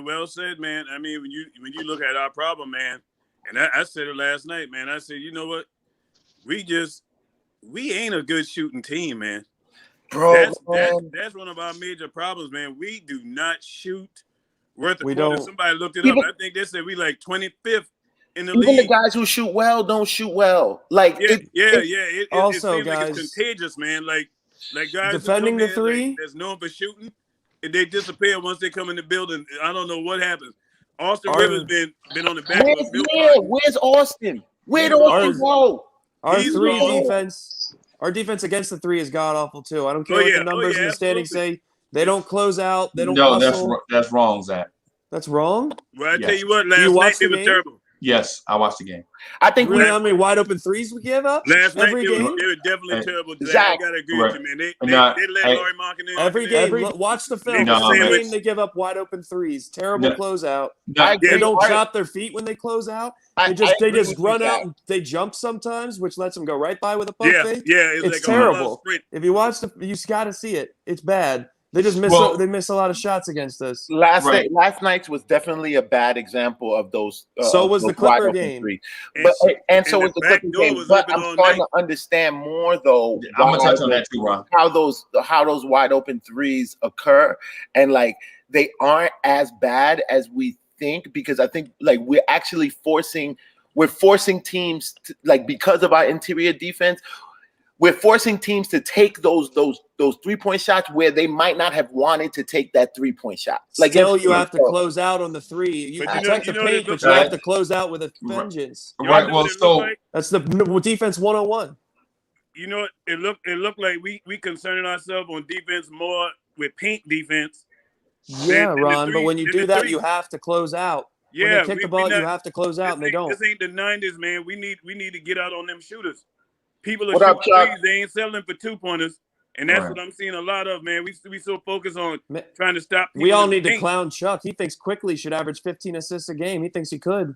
Speaker 6: well said, man. I mean, when you look at our problem, man, and I said it last night, man. I said, you know what, we ain't a good shooting team, man.
Speaker 5: Bro,
Speaker 6: that's one of our major problems, man. We do not shoot worth a quarter.
Speaker 4: Don't.
Speaker 6: Somebody looked it up. I think they said we 25th in the league.
Speaker 5: Even the guys who shoot well don't shoot well.
Speaker 6: It
Speaker 4: also,
Speaker 6: seems
Speaker 4: guys,
Speaker 6: like it's contagious, man. Like guys
Speaker 4: defending the three
Speaker 6: that's known for shooting, and they disappear once they come in the building. I don't know what happens. Austin Rivers been on the back of a milk carton.
Speaker 5: Where's Austin? Where'd Austin go?
Speaker 4: Our defense against the 3 is god awful too. I don't care what the numbers in the standings say. They don't close out. They don't.
Speaker 1: No, that's wrong, Zach.
Speaker 4: That's wrong.
Speaker 6: Well, I tell you what, last night they were terrible.
Speaker 1: Yes, I watched the game.
Speaker 5: I think
Speaker 4: Really, how many wide open threes we give up
Speaker 6: Last night
Speaker 4: every
Speaker 6: they
Speaker 4: game?
Speaker 6: were definitely terrible.
Speaker 5: Zach,
Speaker 6: I gotta agree with you, man. They
Speaker 1: Nah,
Speaker 6: let
Speaker 1: hey,
Speaker 6: Laurie Markkinen
Speaker 4: Every game. Look, watch the film.
Speaker 6: No,
Speaker 4: Every
Speaker 6: man.
Speaker 4: game they give up wide open threes. Terrible
Speaker 1: No.
Speaker 4: closeout.
Speaker 1: I
Speaker 4: They
Speaker 5: agree.
Speaker 4: don't
Speaker 5: I-
Speaker 4: chop their feet when they close out.
Speaker 5: I
Speaker 4: They just
Speaker 5: agree with you,
Speaker 4: run out
Speaker 5: Zach.
Speaker 4: and they jump sometimes, which lets them go right by with a pump
Speaker 6: Yeah,
Speaker 4: fake.
Speaker 6: yeah,
Speaker 4: It's
Speaker 6: like a
Speaker 4: terrible.
Speaker 6: sprint.
Speaker 4: If you watch you got to see it. It's bad. They just miss.
Speaker 1: Well-
Speaker 4: They miss a lot of shots against us.
Speaker 5: Last
Speaker 1: Right.
Speaker 5: night's was definitely a bad example of those.
Speaker 4: So was
Speaker 5: those
Speaker 4: the Clipper
Speaker 5: wide open
Speaker 4: game.
Speaker 5: threes.
Speaker 6: And-
Speaker 5: But and so
Speaker 6: and
Speaker 5: was
Speaker 6: the
Speaker 5: the
Speaker 6: back
Speaker 5: Clippers
Speaker 6: door
Speaker 5: game.
Speaker 6: was
Speaker 5: But
Speaker 6: open
Speaker 5: I'm
Speaker 6: all
Speaker 5: starting
Speaker 6: night.
Speaker 5: to understand more though.
Speaker 1: I'm gonna
Speaker 5: why
Speaker 1: touch on that too, Ron.
Speaker 5: how those wide open threes occur, and like they aren't as bad as we think, because I think like we're forcing teams to, like, because of our interior defense, we're forcing teams to take those 3-point shots where they might not have wanted to take that 3-point shot. Like,
Speaker 4: Still, you have to close out on the three. You
Speaker 6: But
Speaker 4: protect
Speaker 6: you
Speaker 4: the
Speaker 6: know
Speaker 4: paint,
Speaker 6: what
Speaker 4: but
Speaker 6: it
Speaker 4: you
Speaker 1: looks
Speaker 4: have to close out with a vengeance.
Speaker 6: Y'all
Speaker 1: Right.
Speaker 6: know
Speaker 1: Well,
Speaker 6: what it
Speaker 1: so
Speaker 6: looked like?
Speaker 4: That's the defense 101.
Speaker 6: You know, it looked like we concerning ourselves on defense more with paint defense.
Speaker 4: Yeah,
Speaker 6: than the
Speaker 4: Ron. But
Speaker 6: three-
Speaker 4: when you
Speaker 6: than
Speaker 4: do
Speaker 6: the
Speaker 4: that,
Speaker 6: three.
Speaker 4: you have to close out. When
Speaker 6: Yeah,
Speaker 4: they kick the ball, you have to close out, and they don't.
Speaker 6: This ain't the 90s, man. We need to get out on them shooters. People are
Speaker 5: What up,
Speaker 6: shooting
Speaker 5: Chuck?
Speaker 6: threes. They ain't settling for 2-pointers, and that's
Speaker 1: Right.
Speaker 6: what I'm seeing a lot of, man. We so focused on
Speaker 4: Ma-
Speaker 6: trying to stop.
Speaker 4: We
Speaker 6: people
Speaker 4: all
Speaker 6: in the
Speaker 4: need to
Speaker 6: paint.
Speaker 4: clown Chuck. He thinks Quickley should average 15 assists a game. He thinks he could.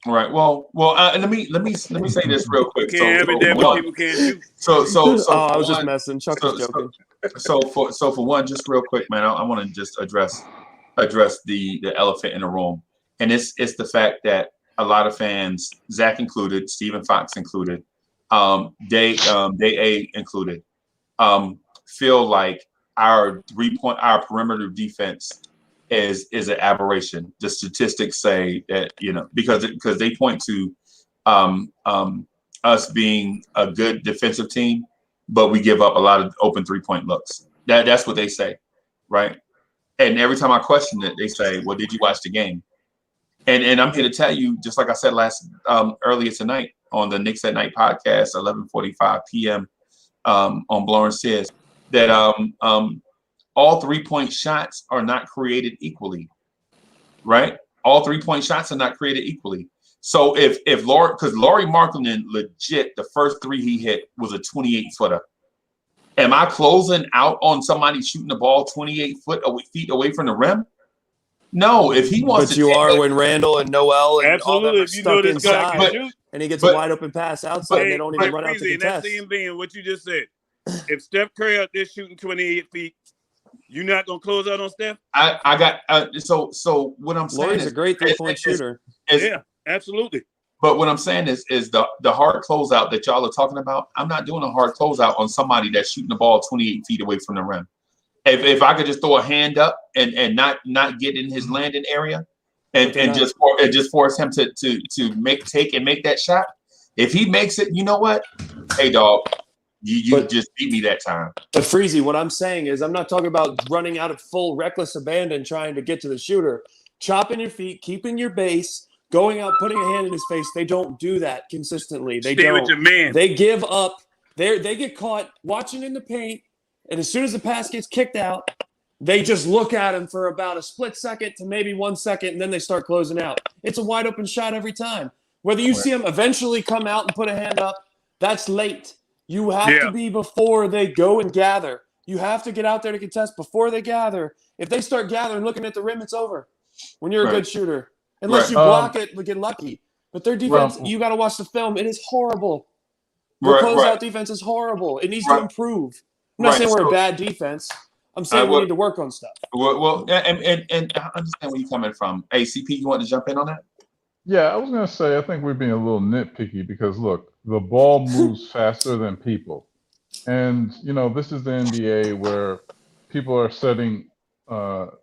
Speaker 1: Right. Well. Let me say this real quick.
Speaker 6: You can't average that, but
Speaker 1: one,
Speaker 6: people can't shoot.
Speaker 1: so
Speaker 4: Oh, I was
Speaker 1: for
Speaker 4: just
Speaker 1: one-
Speaker 4: messing. Chuck
Speaker 1: so-
Speaker 4: was joking.
Speaker 1: So for one, just real quick, man, I want to just address the elephant in the room, and it's the fact that a lot of fans, Zach included, Stephen Fox included, Day A included, feel like our perimeter defense is an aberration. The statistics say that, because they point to us being a good defensive team, but we give up a lot of open 3-point looks. That's what they say, right? And every time I question it, they say, "Well, did you watch the game?" And I'm here to tell you, just like I said earlier tonight on the Knicks at Night podcast, 11:45 p.m. On Blowing Sears, that all 3-point shots are not created equally, right? All 3-point shots are not created equally. So if Laurie Markkinen, legit, the first 3 he hit was a 28-footer. Am I closing out on somebody shooting the ball 28 feet away from the rim? No. If he wants
Speaker 4: But
Speaker 1: to,
Speaker 4: you are when Randall and Noel and all them
Speaker 6: Absolutely.
Speaker 4: are
Speaker 6: If you know
Speaker 4: stuck
Speaker 6: this guy
Speaker 4: inside,
Speaker 6: can shoot,
Speaker 4: and he gets a
Speaker 1: but-
Speaker 4: wide open pass outside, and they don't even run out to
Speaker 6: Breezy, in that
Speaker 4: contest.
Speaker 6: same vein, what you just said. If Steph Curry out there shooting 28 feet, you're not gonna close out on Steph?
Speaker 1: I got so what I'm saying
Speaker 4: Laurie's
Speaker 1: is
Speaker 4: a great 3-point shooter.
Speaker 6: Yeah, absolutely.
Speaker 1: But what I'm saying is the hard closeout that y'all are talking about. I'm not doing a hard closeout on somebody that's shooting the ball 28 feet away from the rim. If I could just throw a hand up and not get in his landing area, and just force him to make that shot. If he makes it, you know what? Hey, dog, you just beat me that time.
Speaker 4: But Freezy, what I'm saying is I'm not talking about running out of full reckless abandon trying to get to the shooter. Chopping your feet, keeping your base, going out, putting a hand in his face. They don't do that consistently. They
Speaker 6: Stay
Speaker 4: don't.
Speaker 6: with your man.
Speaker 4: They give up. They get caught watching in the paint, and as soon as the pass gets kicked out, they just look at him for about a split second to maybe 1 second, and then they start closing out. It's a wide open shot every time. Whether you see him eventually come out and put a hand up, that's late. You have to be before they go and gather. You have to get out there to contest before they gather. If they start gathering, looking at the rim, it's over. When you're a good shooter, unless you block it, get lucky. But their defense, you got to watch the film. It is horrible. Their closeout defense is horrible. It needs to improve. I'm not saying we're a bad defense. I'm saying we need to work on stuff.
Speaker 1: Well, and I understand where you're coming from. Hey, CP, you want to jump in on that?
Speaker 7: Yeah, I was going to say, I think we're being a little nitpicky because, look, the ball moves faster than people. And, this is the NBA where people are setting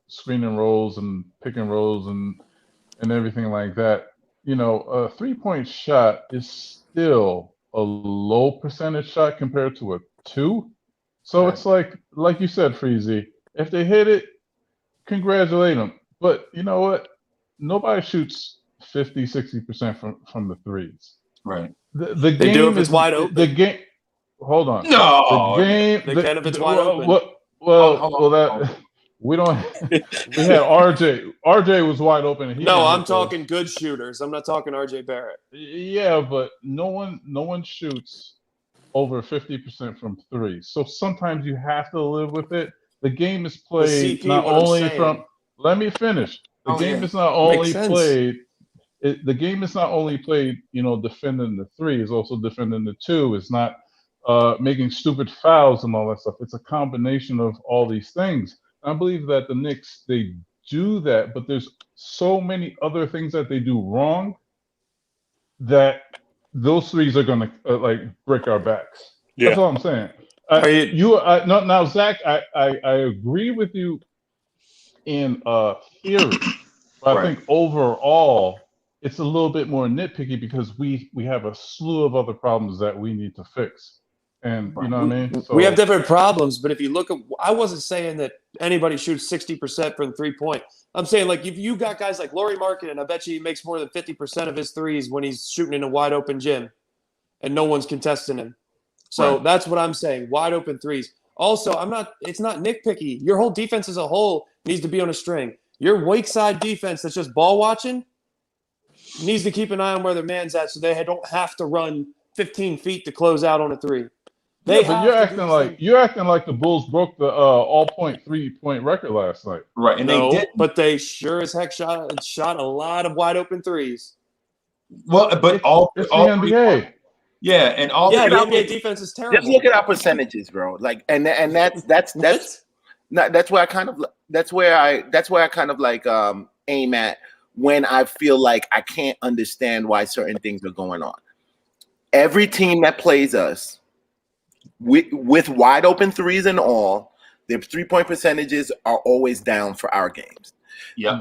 Speaker 7: screen and rolls and pick and rolls and everything like that. A 3-point shot is still a low percentage shot compared to a 2. So it's like you said, Freezy, if they hit it, congratulate them. But you know what? Nobody shoots 50, 60% from the threes.
Speaker 1: Right.
Speaker 7: The
Speaker 4: They
Speaker 7: game
Speaker 4: do if it's
Speaker 7: is
Speaker 4: wide open.
Speaker 7: The game. Hold on.
Speaker 1: No.
Speaker 7: The game.
Speaker 4: They can if it's wide open.
Speaker 7: We don't. We had RJ. RJ was wide open. And he
Speaker 4: No,
Speaker 7: didn't
Speaker 4: I'm
Speaker 7: hit those.
Speaker 4: talking good shooters. I'm not talking RJ Barrett.
Speaker 7: Yeah, but no one shoots over 50% from three. So sometimes you have to live with it. The game is played
Speaker 4: CP,
Speaker 7: not
Speaker 4: what I'm
Speaker 7: only
Speaker 4: saying-
Speaker 7: from. Let me finish. The
Speaker 1: Oh,
Speaker 7: game
Speaker 1: yeah.
Speaker 7: is not
Speaker 4: Makes
Speaker 7: only
Speaker 4: sense.
Speaker 7: played. The game is not only played, defending the three. It's also defending the two. It's not making stupid fouls and all that stuff. It's a combination of all these things. I believe that the Knicks, they do that, but there's so many other things that they do wrong that those threes are going to like break our backs. That's all I'm saying. Now, Zach, I agree with you in theory, but I think overall it's a little bit more nitpicky because we have a slew of other problems that we need to fix. And you know what I mean? So,
Speaker 4: We have different problems, but if you look at, I wasn't saying that anybody shoots 60% from 3-point. I'm saying, like, if you got guys like Lauri Markkanen, I bet you he makes more than 50% of his threes when he's shooting in a wide open gym and no one's contesting him. So that's what I'm saying, wide open threes. Also, it's not nitpicky. Your whole defense as a whole needs to be on a string. Your weak side defense that's just ball watching needs to keep an eye on where their man's at so they don't have to run 15 feet to close out on a three.
Speaker 7: But you're acting like the Bulls broke the all-point 3-point record last night.
Speaker 1: Right, and they did,
Speaker 4: but they sure as heck shot a lot of wide open threes.
Speaker 1: Well, but
Speaker 7: it's
Speaker 1: all
Speaker 7: the NBA.
Speaker 1: Yeah, and all
Speaker 4: the NBA defense is terrible.
Speaker 5: Just look at our percentages, bro. Like, and that's where I kind of like aim at when I feel like I can't understand why certain things are going on. Every team that plays us with wide open threes and all, their 3-point percentages are always down for our games.
Speaker 1: Yeah,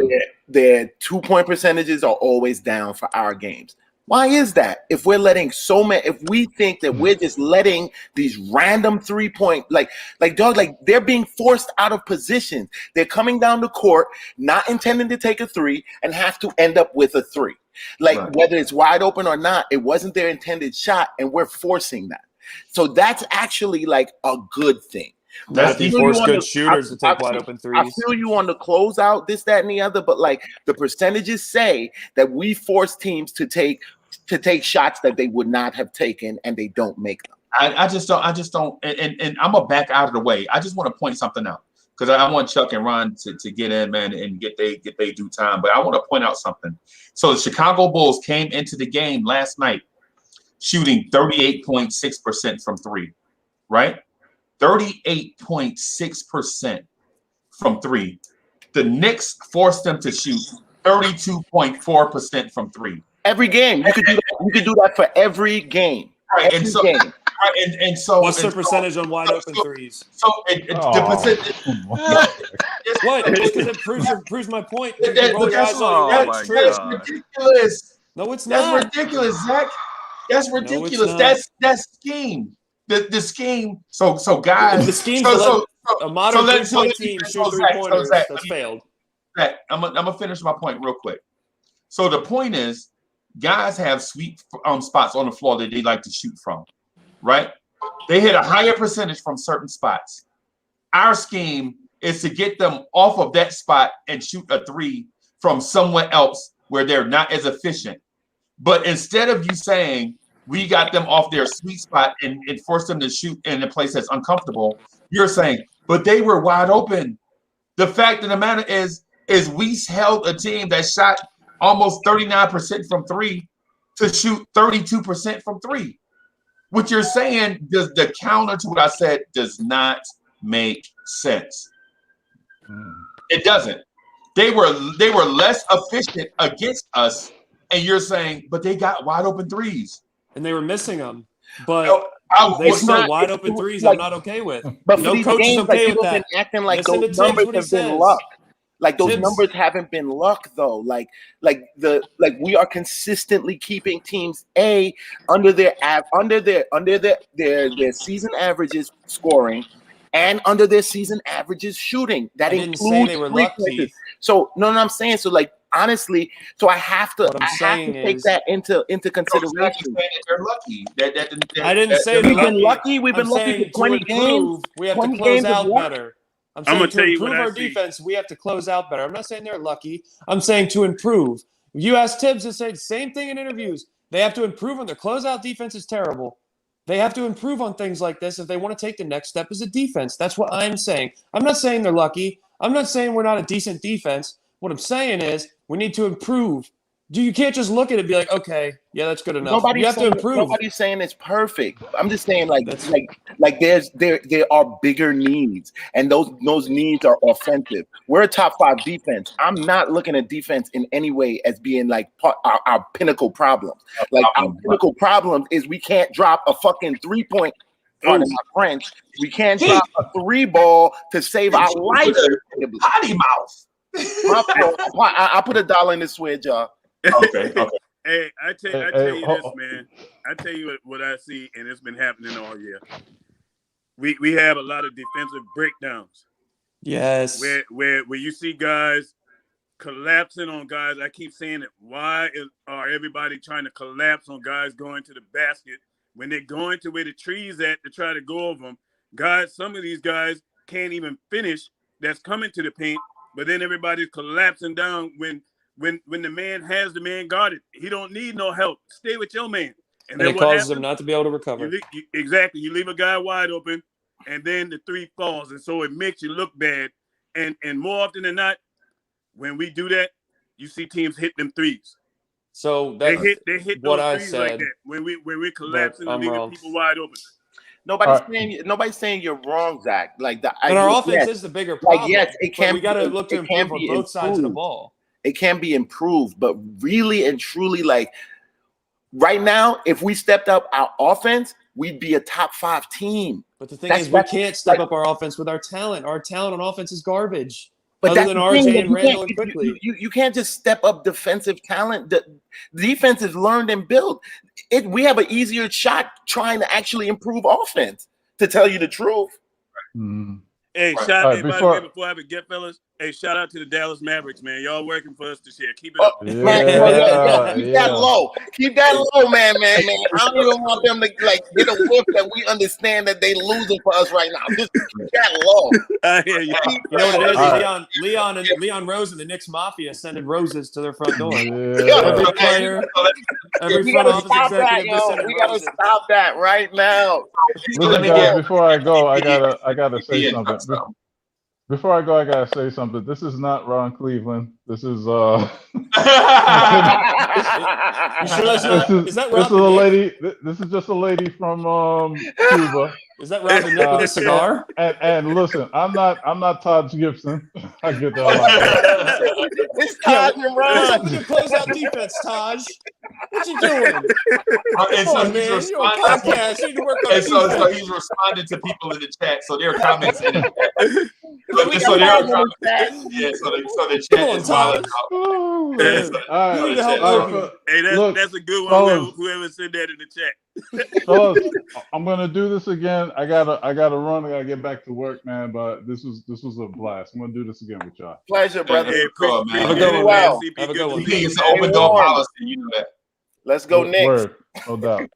Speaker 5: their 2-point percentages are always down for our games. Why is that? If we're letting if we think that we're just letting these random 3-point, like they're being forced out of position. They're coming down the court, not intending to take a three, and have to end up with a three. Whether it's wide open or not, it wasn't their intended shot, and we're forcing that. So that's actually like a good thing.
Speaker 4: That he forced good shooters to take wide open threes.
Speaker 5: I feel you on the closeout, this, that, and the other, but like the percentages say that we force teams to take shots that they would not have taken, and they don't make them.
Speaker 1: I just don't, and I'm gonna back out of the way. I just want to point something out because I want Chuck and Ron to get in, man, and get they due time. But I want to point out something. So the Chicago Bulls came into the game last night shooting 38.6% from three, right? 38.6% from three. The Knicks forced them to shoot 32.4% from three.
Speaker 5: Every game. You could do that for every game.
Speaker 1: Right.
Speaker 5: Every
Speaker 1: game. Right. And so
Speaker 4: what's their percentage on wide open threes?
Speaker 1: So the percentage.
Speaker 4: What? Just because it proves my point.
Speaker 1: That's ridiculous.
Speaker 4: No, it's not.
Speaker 1: That's ridiculous, Zach. That's ridiculous.
Speaker 4: No,
Speaker 1: that's scheme. The scheme. So guys.
Speaker 4: The scheme. A modern 3-point team shoot 3-pointers. That's failed.
Speaker 1: Zach, I'm gonna finish my point real quick. So the point is, guys have sweet spots on the floor that they like to shoot from, right? They hit a higher percentage from certain spots. Our scheme is to get them off of that spot and shoot a three from somewhere else where they're not as efficient. But instead of you saying we got them off their sweet spot and force them to shoot in a place that's uncomfortable, you're saying, but they were wide open. The fact of the matter is we held a team that shot almost 39% from three to shoot 32% from three. What you're saying, the counter to what I said, does not make sense. It doesn't. They were less efficient against us, and you're saying, but they got wide open threes.
Speaker 4: And they were missing them. But they still wide open threes I'm not okay with.
Speaker 5: But
Speaker 4: no coach is okay with that.
Speaker 5: Acting like those numbers have been luck. Like those numbers haven't been luck though. Like we are consistently keeping teams under their season averages scoring, and under their season averages shooting. That includes
Speaker 4: say they were lucky.
Speaker 5: So no, I'm saying so. Like honestly, so I have to take that into consideration.
Speaker 1: They're lucky.
Speaker 4: I didn't say
Speaker 5: we've been lucky. We've been lucky for 20 games.
Speaker 4: We have to close out better. I'm
Speaker 6: I'm
Speaker 4: saying
Speaker 6: gonna
Speaker 4: to
Speaker 6: tell you what
Speaker 4: improve
Speaker 6: I
Speaker 4: our
Speaker 6: see.
Speaker 4: defense, we have to close out better. I'm not saying they're lucky. I'm saying to improve. You ask Tibbs to say the same thing in interviews. They have to improve on their closeout defense is terrible. They have to improve on things like this if they want to take the next step as a defense. That's what I'm saying. I'm not saying they're lucky. I'm not saying we're not a decent defense. What I'm saying is we need to improve. You can't just look at it and be like, okay, yeah, that's good enough. You have to improve.
Speaker 5: Nobody's saying it's perfect. I'm just saying
Speaker 4: That's-
Speaker 5: like there are bigger needs, and those needs are offensive. We're a top 5 defense. I'm not looking at defense in any way as being like our pinnacle problems. Like our pinnacle problem is we can't drop a fucking 3-point. Pardon my French. We can't drop a 3 ball to save our life.
Speaker 1: Potty mouth.
Speaker 5: I put $1 in the switch, y'all.
Speaker 1: Okay.
Speaker 6: Hey, I tell you this, man. I tell you what I see, and it's been happening all year. We have a lot of defensive breakdowns.
Speaker 4: Yes.
Speaker 6: Where you see guys collapsing on guys. I keep saying it. Why are everybody trying to collapse on guys going to the basket when they're going to where the tree's at to try to go over them? Guys, some of these guys can't even finish that's coming to the paint, but then everybody's collapsing down when the man has the man guarded. He don't need no help. Stay with your man.
Speaker 4: And it causes him not to be able to recover.
Speaker 6: Exactly. You leave a guy wide open, and then the 3 falls, and so it makes you look bad. And more often than not, when we do that, you see teams hit them 3s.
Speaker 4: So
Speaker 6: they hit those 3s like that when we're collapsing and leaving people wide open.
Speaker 5: Nobody's saying you're wrong, Zach. Like that.
Speaker 4: And our offense is the bigger problem.
Speaker 5: Like yes, it can.
Speaker 4: We got to look to improve on both sides of the ball.
Speaker 5: It can be improved, but really and truly, like right now, if we stepped up our offense, we'd be a top 5 team.
Speaker 4: But the thing is, we can't step up our offense with our talent. Our talent on offense is garbage.
Speaker 5: But
Speaker 4: other than RJ and Randall and Quickley.
Speaker 5: You can't just step up defensive talent. The defense is learned and built. We have an easier shot trying to actually improve offense, to tell you the truth.
Speaker 6: Hey, shout out before I forget, fellas. Hey, shout out to the Dallas Mavericks, man. Y'all working for us this year. Keep it up.
Speaker 5: Keep that low. Keep that low, man. I don't even want them to like get a whiff that we understand that they losing for us right now. Just keep that low.
Speaker 6: I hear you.
Speaker 4: You know what it is? Leon Rose and the Knicks Mafia sending roses to their front door. Every player, every front office executive.
Speaker 5: We gotta stop that right now.
Speaker 7: Listen, guys, before I go, I gotta say something. Before I go, I gotta say something. This is not Ron Cleveland. This is
Speaker 4: Is that Rob?
Speaker 7: This is a lady. This is just a lady from Cuba.
Speaker 4: Is that Rob the Nick with a cigar?
Speaker 7: And listen, I'm not Todd Gibson. I get that a lot.
Speaker 5: It's Taj and Ron.
Speaker 4: We can close out defense, Taj. What you doing?
Speaker 1: And so he's responding. So he's responding to people in the chat. So there are comments in it. So there are comments. Yeah. So the chat is wild out.
Speaker 6: Hey, that's a good one. Whoever said that in the chat.
Speaker 7: Fellas, I'm gonna do this again. I gotta run. I gotta get back to work, man. But this was a blast. I'm gonna do this again with y'all.
Speaker 5: Pleasure, brother.
Speaker 6: Hey,
Speaker 1: man.
Speaker 4: Have a good one, man. Have a good one.
Speaker 1: It's an open door policy. You know that.
Speaker 5: Let's go, Knicks.
Speaker 7: Word. No doubt.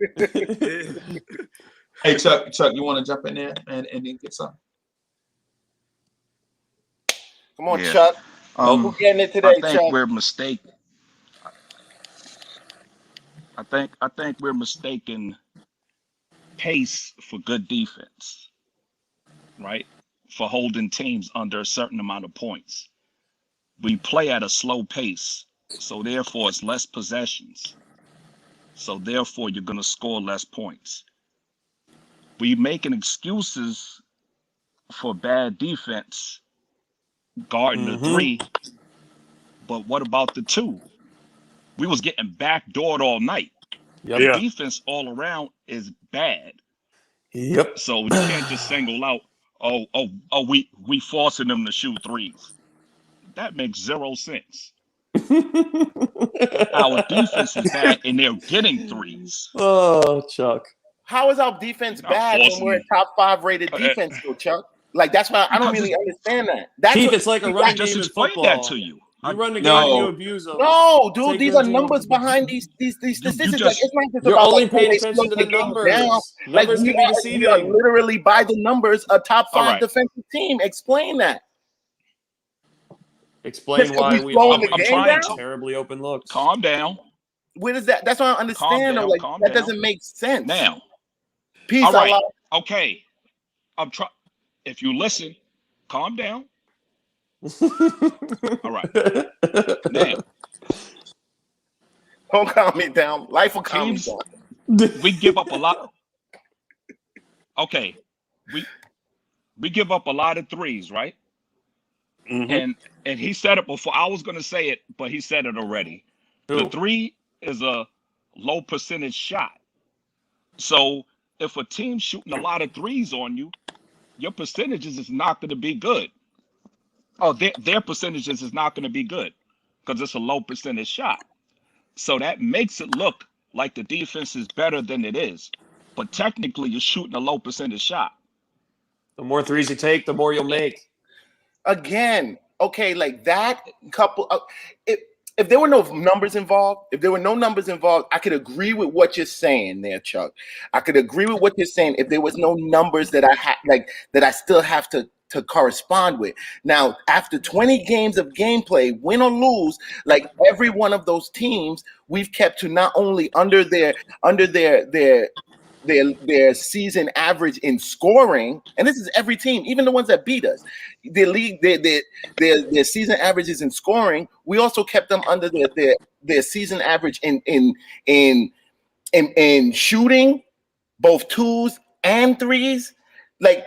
Speaker 1: Hey, Chuck, you want to jump in there and then get something?
Speaker 5: Come on, Chuck. Who's getting it today,
Speaker 8: I think
Speaker 5: Chuck?
Speaker 8: we're mistaken. I think we're mistaken pace for good defense, right? For holding teams under a certain amount of points. We play at a slow pace, so therefore it's less possessions. So therefore you're going to score less points. We making excuses for bad defense, guarding the 3, but what about the 2? We was getting backdoored all night.
Speaker 4: Yep.
Speaker 8: The defense all around is bad.
Speaker 4: Yep.
Speaker 8: So you can't just single out, we forcing them to shoot 3s. That makes 0 sense. Our defense is bad and they're getting 3s.
Speaker 4: Oh, Chuck.
Speaker 5: How is our defense bad when we're a top 5 rated defense, though, Chuck? Like that's why I don't really understand that.
Speaker 4: Keith, it's like a running
Speaker 8: just
Speaker 4: game in
Speaker 8: explained
Speaker 4: football.
Speaker 8: that to you.
Speaker 4: You run the
Speaker 1: No.
Speaker 4: game and you abuse them.
Speaker 5: No, dude,
Speaker 4: Take
Speaker 5: these
Speaker 4: their
Speaker 5: are
Speaker 4: team.
Speaker 5: numbers behind these statistics.
Speaker 8: just-
Speaker 5: Like, it's not just
Speaker 4: You're
Speaker 5: about
Speaker 4: only
Speaker 5: like,
Speaker 4: paying
Speaker 5: they
Speaker 4: attention
Speaker 5: slow
Speaker 4: to
Speaker 5: the
Speaker 4: the
Speaker 5: game
Speaker 4: numbers.
Speaker 5: down.
Speaker 4: Numbers
Speaker 5: Like,
Speaker 4: can be
Speaker 5: we are
Speaker 4: deceiving.
Speaker 5: literally by the numbers a top 5
Speaker 8: All right.
Speaker 5: defensive team. Explain that.
Speaker 4: Explain
Speaker 5: Just 'cause
Speaker 4: why
Speaker 5: we
Speaker 4: we
Speaker 5: slowing
Speaker 4: always
Speaker 5: the game
Speaker 8: trying
Speaker 4: have
Speaker 8: to.
Speaker 4: terribly open looks.
Speaker 8: Calm down.
Speaker 5: Where does that? That's what I don't understand.
Speaker 8: down,
Speaker 5: Like,
Speaker 8: calm
Speaker 5: that
Speaker 8: down.
Speaker 5: doesn't make sense.
Speaker 8: Now,
Speaker 5: Peace.
Speaker 8: all right.
Speaker 5: Allah.
Speaker 8: Okay. I'm trying. If you listen, calm down. All right. Now,
Speaker 5: Don't calm me down. Life will calm me
Speaker 8: teams,
Speaker 5: down.
Speaker 8: we give up a lot. Okay. We give up a lot of threes, right? And he said it before. I was going to say it, but he said it already.
Speaker 4: Who?
Speaker 8: The 3 is a low percentage shot. So if a team's shooting a lot of threes on you, your percentages is not going to be good. Oh, their percentages is not going to be good because it's a low percentage shot. So that makes it look like the defense is better than it is. But technically, you're shooting a low percentage shot.
Speaker 4: The more threes you take, the more you'll make.
Speaker 5: Again, okay, like that couple. If there were no numbers involved, I could agree with what you're saying there, Chuck. I could agree with what you're saying if there was no numbers that I still have to correspond with. Now, after 20 games of gameplay, win or lose, like every one of those teams, we've kept to not only under their season average in scoring, and this is every team, even the ones that beat us. Their season averages in scoring. We also kept them under their season average in shooting, both 2s and 3s. Like,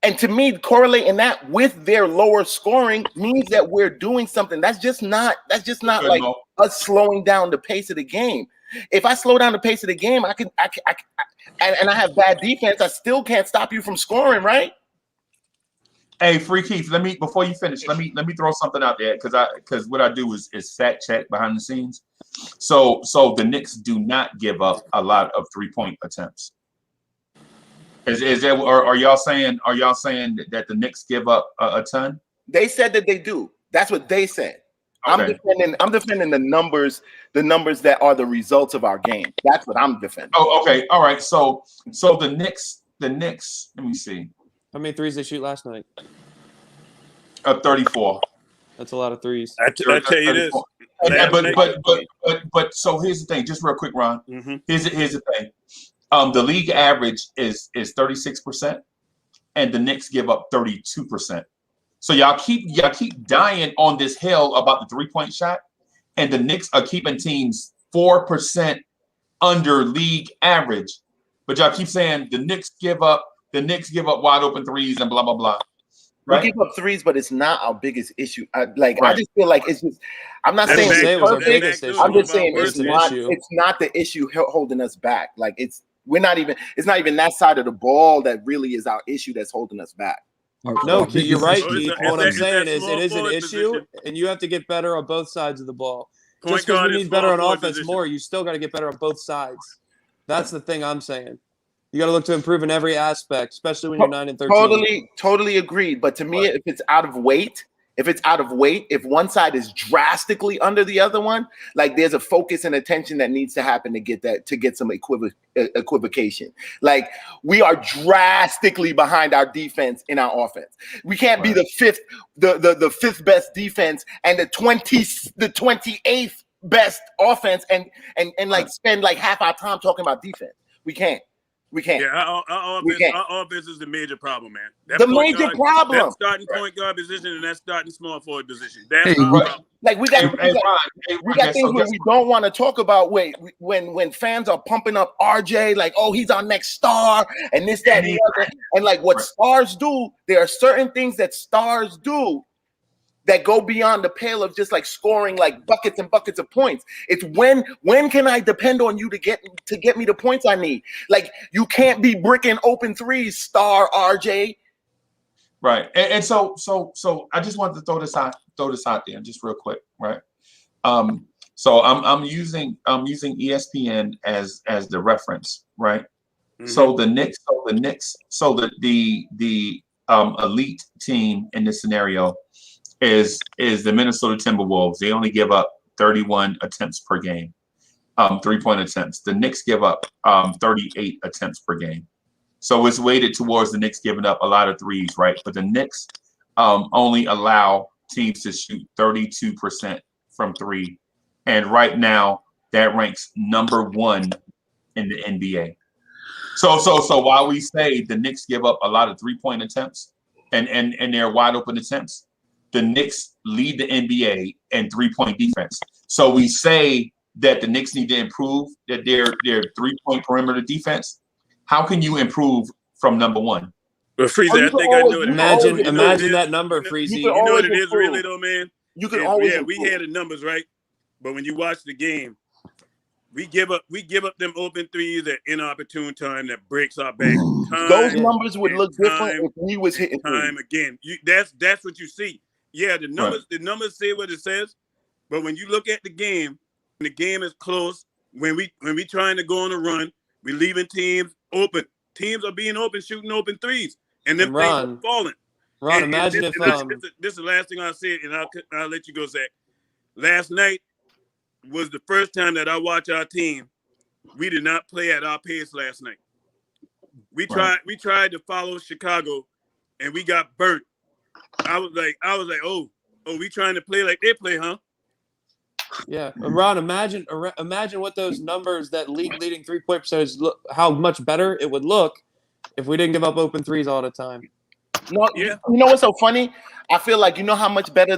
Speaker 5: and to me, correlating that with their lower scoring means that we're doing something. That's just not like us slowing down the pace of the game. If I slow down the pace of the game, I I have bad defense, I still can't stop you from scoring, right?
Speaker 1: Hey, Free Keith, before you finish, let me throw something out there because what I do is fact check behind the scenes. So the Knicks do not give up a lot of 3-point attempts. Is that, or are y'all saying that the Knicks give up a ton?
Speaker 5: They said that they do. That's what they said. Okay. I'm defending the numbers that are the results of our game. That's what I'm defending.
Speaker 1: Oh, okay. All right. So the Knicks, let me see.
Speaker 4: How many threes they shoot last night?
Speaker 1: 34.
Speaker 4: That's a lot of threes.
Speaker 6: I tell you this.
Speaker 1: But so here's the thing, just real quick, Ron.
Speaker 6: Mm-hmm.
Speaker 1: Here's the thing. The league average is 36%, and the Knicks give up 32%. So y'all keep dying on this hill about the 3-point shot, and the Knicks are keeping teams 4% under league average. But y'all keep saying the Knicks give up wide open threes and blah blah blah. Right?
Speaker 5: We give up threes, but it's not our biggest issue. I just feel like it's just. I'm not saying
Speaker 4: it was our biggest issue.
Speaker 5: I'm just saying
Speaker 4: it's
Speaker 5: not the issue holding us back. Like it's not even that side of the ball that really is our issue that's holding us back.
Speaker 4: No, you're right, Keith. What I'm saying is
Speaker 6: it
Speaker 4: is an issue,
Speaker 6: position.
Speaker 4: and you have to get better on both sides of the ball.
Speaker 6: Point
Speaker 4: Just because
Speaker 6: guard
Speaker 4: we
Speaker 6: is
Speaker 4: need better
Speaker 6: small
Speaker 4: on
Speaker 6: forward
Speaker 4: offense
Speaker 6: position.
Speaker 4: more, you still got to get better on both sides. That's the thing I'm saying. You got to look to improve in every aspect, especially when you're 9 and 13.
Speaker 5: Totally agreed. But to me, if it's out of weight, if one side is drastically under the other one, like there's a focus and attention that needs to happen to get some equivocation. Like we are drastically behind our defense in our offense. We can't be the fifth best defense and the 28th best offense and like spend like half our time talking about defense. We can't.
Speaker 6: Yeah, our offense is the major problem, man. That starting point guard position and that starting small forward position. That's our problem.
Speaker 5: Like we got things where we don't want to talk about. When fans are pumping up RJ, like, oh, he's our next star, and this, that, and the other, and like what stars do. There are certain things that stars do that go beyond the pale of just like scoring like buckets and buckets of points. It's when can I depend on you to get me the points I need? Like you can't be bricking open threes, star RJ.
Speaker 1: Right. And so I just wanted to throw this out there just real quick, right? So I'm using ESPN as the reference, right? Mm-hmm. So the Knicks, the elite team in this scenario is the Minnesota Timberwolves. They only give up 31 attempts per game, 3-point attempts. The Knicks give up 38 attempts per game. So it's weighted towards the Knicks giving up a lot of threes, right? But the Knicks only allow teams to shoot 32% from three. And right now, that ranks number 1 in the NBA. So while we say the Knicks give up a lot of 3-point attempts and they're wide open attempts, the Knicks lead the NBA in 3-point defense. So we say that the Knicks need to improve that their 3-point perimeter defense. How can you improve from number 1?
Speaker 6: But Freezy, I think I know it.
Speaker 4: Imagine that number, Freezy.
Speaker 6: You know what it is really though, man?
Speaker 5: You can always
Speaker 6: we had the numbers, right? But when you watch the game, we give up them open threes at inopportune time that breaks our back.
Speaker 5: Those numbers would look different if we was hitting
Speaker 6: time again. That's what you see. Yeah, the numbers say what it says, but when you look at the game is close. When we trying to go on a run, we leaving teams open. Teams are being open, shooting open threes, and then things are falling.
Speaker 4: Ron, imagine if
Speaker 6: this is the last thing I'll say, and I'll let you go, Zach. Last night was the first time that I watched our team. We did not play at our pace last night. We tried to follow Chicago, and we got burnt. I was like, oh, we trying to play like they play, huh?
Speaker 4: Yeah, Ron, imagine what those numbers, that leading 3-point percentage, how much better it would look if we didn't give up open threes all the time.
Speaker 5: No, yeah. You know what's so funny? I feel like you know how much better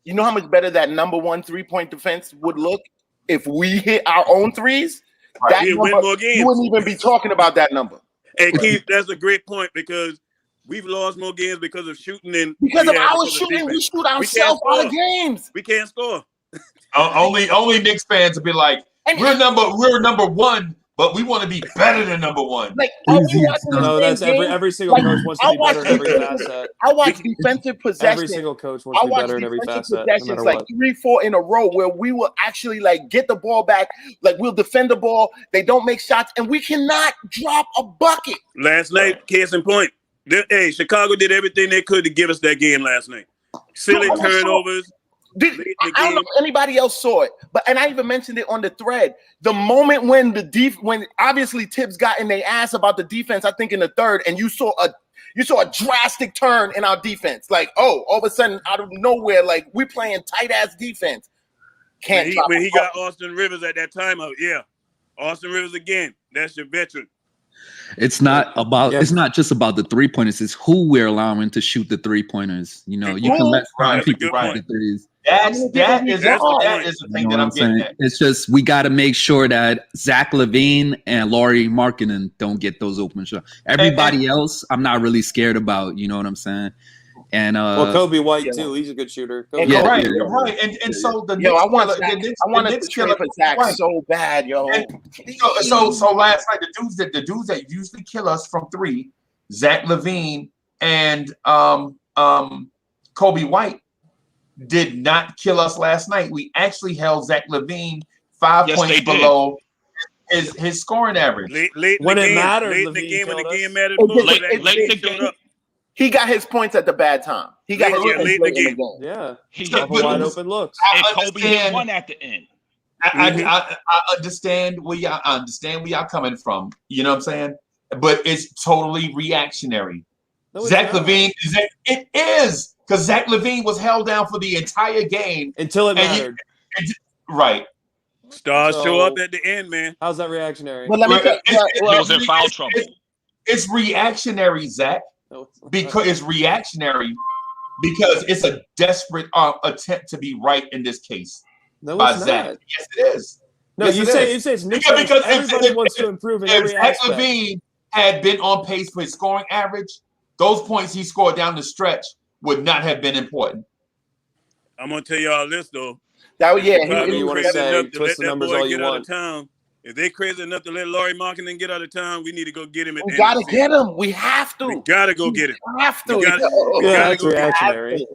Speaker 5: you know how much better that number 1 3-point defense would look if we hit our own threes. That number,
Speaker 6: win more games.
Speaker 5: You wouldn't even be talking about that number.
Speaker 6: Hey Keith, that's a great point because we've lost more games because of shooting than
Speaker 5: because of our shooting. We shoot ourselves out of games.
Speaker 6: We can't score.
Speaker 1: Only Knicks fans would be like, we're number 1, but we want to be better than number 1.
Speaker 5: Like,
Speaker 4: no, that's every single coach wants to be better in every facet.
Speaker 5: I watch defensive possession.
Speaker 4: Every single coach wants to be better in every facet. No matter
Speaker 5: like
Speaker 4: what.
Speaker 5: 3-4 in a row where we will actually like get the ball back, like we'll defend the ball. They don't make shots, and we cannot drop a bucket.
Speaker 6: Last night, case in point. Hey, Chicago did everything they could to give us that game last night. Silly turnovers.
Speaker 5: I don't know if anybody else saw it, and I even mentioned it on the thread. The moment when when obviously Tibbs got in their ass about the defense, I think in the third, and you saw a drastic turn in our defense. Like, all of a sudden, out of nowhere, like we playing tight ass defense.
Speaker 6: When he got Austin Rivers at that timeout, yeah, Austin Rivers again. That's your veteran.
Speaker 9: It's not just about the 3-pointers. It's who we're allowing to shoot the 3-pointers. You know, you can let people shoot the threes.
Speaker 1: That is the thing that I'm getting at.
Speaker 9: It's just we got to make sure that Zach LaVine and Lauri Markkanen don't get those open shots. Everybody else, I'm not really scared about. You know what I'm saying? And
Speaker 4: Kobe White too. He's a good shooter.
Speaker 1: Right. And so the Knicks,
Speaker 5: I want to trade for Zach so bad, yo.
Speaker 1: So last night the dudes that usually kill us from 3, Zach LaVine and Kobe White, did not kill us last night. We actually held Zach LaVine 5 points below his scoring average.
Speaker 6: Late
Speaker 4: when it mattered,
Speaker 6: late in the game, when the game mattered most. Late in the game.
Speaker 5: He got his points at the bad time. He got his points late in the game.
Speaker 4: Yeah, he got wide open looks.
Speaker 8: And Kobe hit one at the end.
Speaker 1: I understand where y'all coming from. You know what I'm saying? But it's totally reactionary. No, Zach LaVine, it is. Because Zach LaVine was held down for the entire game
Speaker 4: until it mattered.
Speaker 1: Right.
Speaker 6: Stars show up at the end, man.
Speaker 4: How's that reactionary?
Speaker 5: But let me
Speaker 8: he was in foul trouble.
Speaker 1: It's reactionary, Zach. Because it's reactionary because it's a desperate attempt to be right in this case.
Speaker 4: No,
Speaker 1: by
Speaker 4: it's
Speaker 1: Zach.
Speaker 4: not.
Speaker 1: Yes, it is.
Speaker 4: No,
Speaker 1: yes,
Speaker 4: you say it's Knicks. Because everybody wants to improve in every aspect.
Speaker 1: Zach LaVine had been on pace for his scoring average, those points he scored down the stretch would not have been important.
Speaker 6: I'm gonna tell y'all this though.
Speaker 4: You want to say twist the numbers all you want.
Speaker 6: If they crazy enough to let Lauri Markkanen get out of town, we need to go get him.
Speaker 5: We gotta get him. We have to.
Speaker 6: We gotta go get him.
Speaker 5: We have to.
Speaker 4: That's reactionary.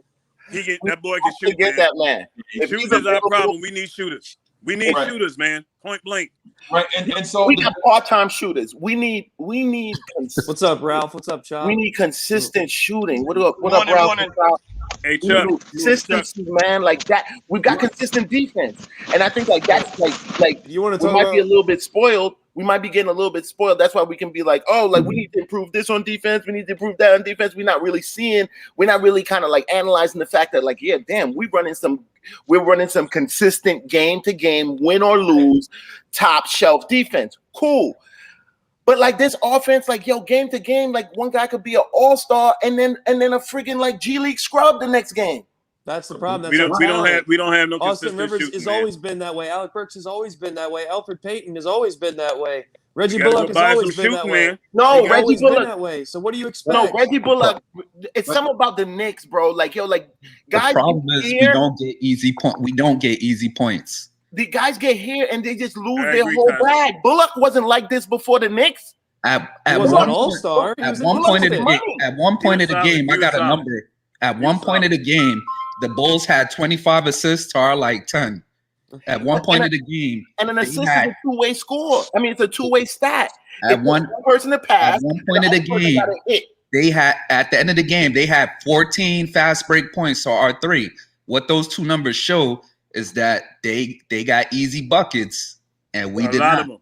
Speaker 6: That boy can shoot.
Speaker 5: Get that man.
Speaker 6: Shooters is our problem. We need shooters. We need shooters, man. Point blank.
Speaker 1: Right, and so
Speaker 5: we got part-time shooters. We need.
Speaker 4: What's up, Ralph? What's up, Chop?
Speaker 5: We need consistent shooting. What up, Ralph?
Speaker 6: Hey,
Speaker 5: We
Speaker 6: Chuck.
Speaker 5: need consistency, man. Like that, we've got consistent defense, and I think like that's like
Speaker 4: You want to
Speaker 5: we
Speaker 4: talk
Speaker 5: might be a
Speaker 4: about?
Speaker 5: little bit spoiled. We might be getting a little bit spoiled. That's why we can be like, oh, like we need to improve this on defense. We need to improve that on defense. We're not really kind of like analyzing the fact that like, yeah, damn, we're running some consistent game to game, win or lose, top shelf defense. Cool. But like this offense, like yo, game to game, like one guy could be an all-star and then a freaking like G League scrub the next game.
Speaker 4: That's the problem.
Speaker 6: We
Speaker 4: That's
Speaker 6: don't have no
Speaker 4: Austin
Speaker 6: consistent
Speaker 4: Rivers
Speaker 6: shooting,
Speaker 4: has
Speaker 6: man.
Speaker 4: always been that way. Alec Burks has always been that way. Alfred Payton has always been that way. Reggie
Speaker 6: You gotta
Speaker 4: Bullock
Speaker 6: go
Speaker 4: has
Speaker 6: buy
Speaker 4: always
Speaker 6: some
Speaker 4: been that
Speaker 6: shooting,
Speaker 4: way.
Speaker 6: man.
Speaker 5: No,
Speaker 4: They've
Speaker 5: Reggie
Speaker 4: always been
Speaker 5: Bullock.
Speaker 4: that way. So what do you expect?
Speaker 5: No, Reggie Bullock. It's something about the Knicks, bro. Like yo, like
Speaker 9: The
Speaker 5: guys
Speaker 9: problem
Speaker 5: get
Speaker 9: is
Speaker 5: here,
Speaker 9: we don't get easy points.
Speaker 5: the guys get here and they just lose
Speaker 6: I
Speaker 5: their
Speaker 6: agree,
Speaker 5: whole
Speaker 6: Kyle.
Speaker 5: bag. Bullock wasn't like this before the Knicks.
Speaker 9: At
Speaker 4: He
Speaker 9: at
Speaker 4: wasn't
Speaker 9: one
Speaker 4: an all-star. He
Speaker 9: at
Speaker 4: was
Speaker 9: one point of the
Speaker 5: money.
Speaker 9: game, at one point
Speaker 6: He
Speaker 9: of
Speaker 6: was
Speaker 9: the
Speaker 6: solid.
Speaker 9: game,
Speaker 6: He
Speaker 9: I
Speaker 6: was
Speaker 9: got a
Speaker 6: solid.
Speaker 9: number. At
Speaker 6: He
Speaker 9: one
Speaker 6: was
Speaker 9: point of
Speaker 6: solid.
Speaker 9: the game, the Bulls had 25 assists to our like 10. At one point of the game,
Speaker 5: And an
Speaker 9: they
Speaker 5: assist is
Speaker 9: had-
Speaker 5: a two-way score. I mean, it's a two-way stat.
Speaker 9: at
Speaker 5: It's
Speaker 9: one
Speaker 5: one person to pass.
Speaker 9: at one point of the
Speaker 5: other person
Speaker 9: game,
Speaker 5: gotta hit.
Speaker 9: they had at the end of the game, they had 14 fast break points to our 3. What those two numbers show is that they got easy buckets and we
Speaker 6: A
Speaker 9: did
Speaker 6: lot
Speaker 9: not.
Speaker 6: of them.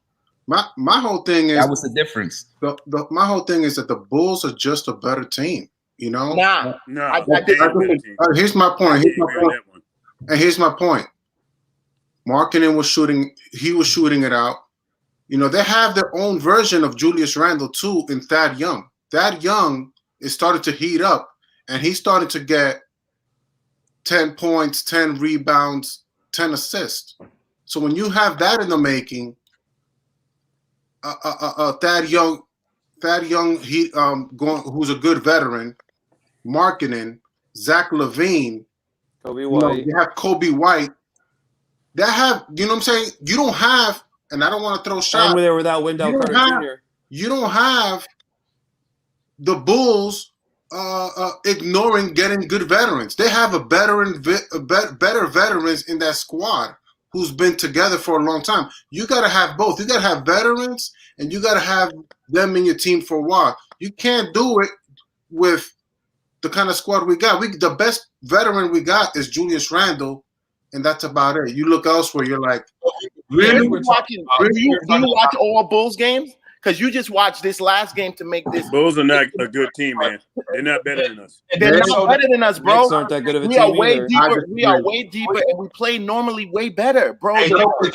Speaker 10: My whole thing is
Speaker 9: That was the difference.
Speaker 10: my whole thing is that the Bulls are just a better team. You know.
Speaker 5: Nah,
Speaker 6: No,
Speaker 5: I
Speaker 6: they
Speaker 5: did-
Speaker 6: ain't better team.
Speaker 10: Here's my
Speaker 6: I
Speaker 10: point.
Speaker 6: can't agree on that one.
Speaker 10: And here's my point. Markkanen was shooting. He was shooting it out. You know, they have their own version of Julius Randle too in Thad Young. Thad Young is starting to heat up, and he's starting to get 10 points, 10 rebounds, 10 assists. So when you have that in the making, Thad Young, who's a good veteran, Markkanen, Zach LaVine,
Speaker 4: Kobe
Speaker 10: you know,
Speaker 4: White.
Speaker 10: you have Kobe White. That have, you know what I'm saying? You don't have, and I don't want to throw shots.
Speaker 4: And they were without Wendell
Speaker 10: You don't
Speaker 4: Carter
Speaker 10: have-
Speaker 4: Jr.
Speaker 10: You don't have the Bulls ignoring getting good veterans. They have better veterans in that squad who's been together for a long time. You got to have both. You got to have veterans, and you got to have them in your team for a while. You can't do it with the kind of squad we got. The best veteran we got is Julius Randle, and that's about it. You look elsewhere, you're like, really?
Speaker 5: Do you watch all Bulls games? Because you just watched this last game to make this.
Speaker 6: Bulls are not a good team, man. They're not better than us.
Speaker 5: They're not better than us, bro.
Speaker 4: Knicks aren't that good of a
Speaker 5: We are
Speaker 4: team
Speaker 5: way
Speaker 4: either.
Speaker 5: deeper. We are way deeper, and we play normally way better, bro.
Speaker 1: Hey, that was a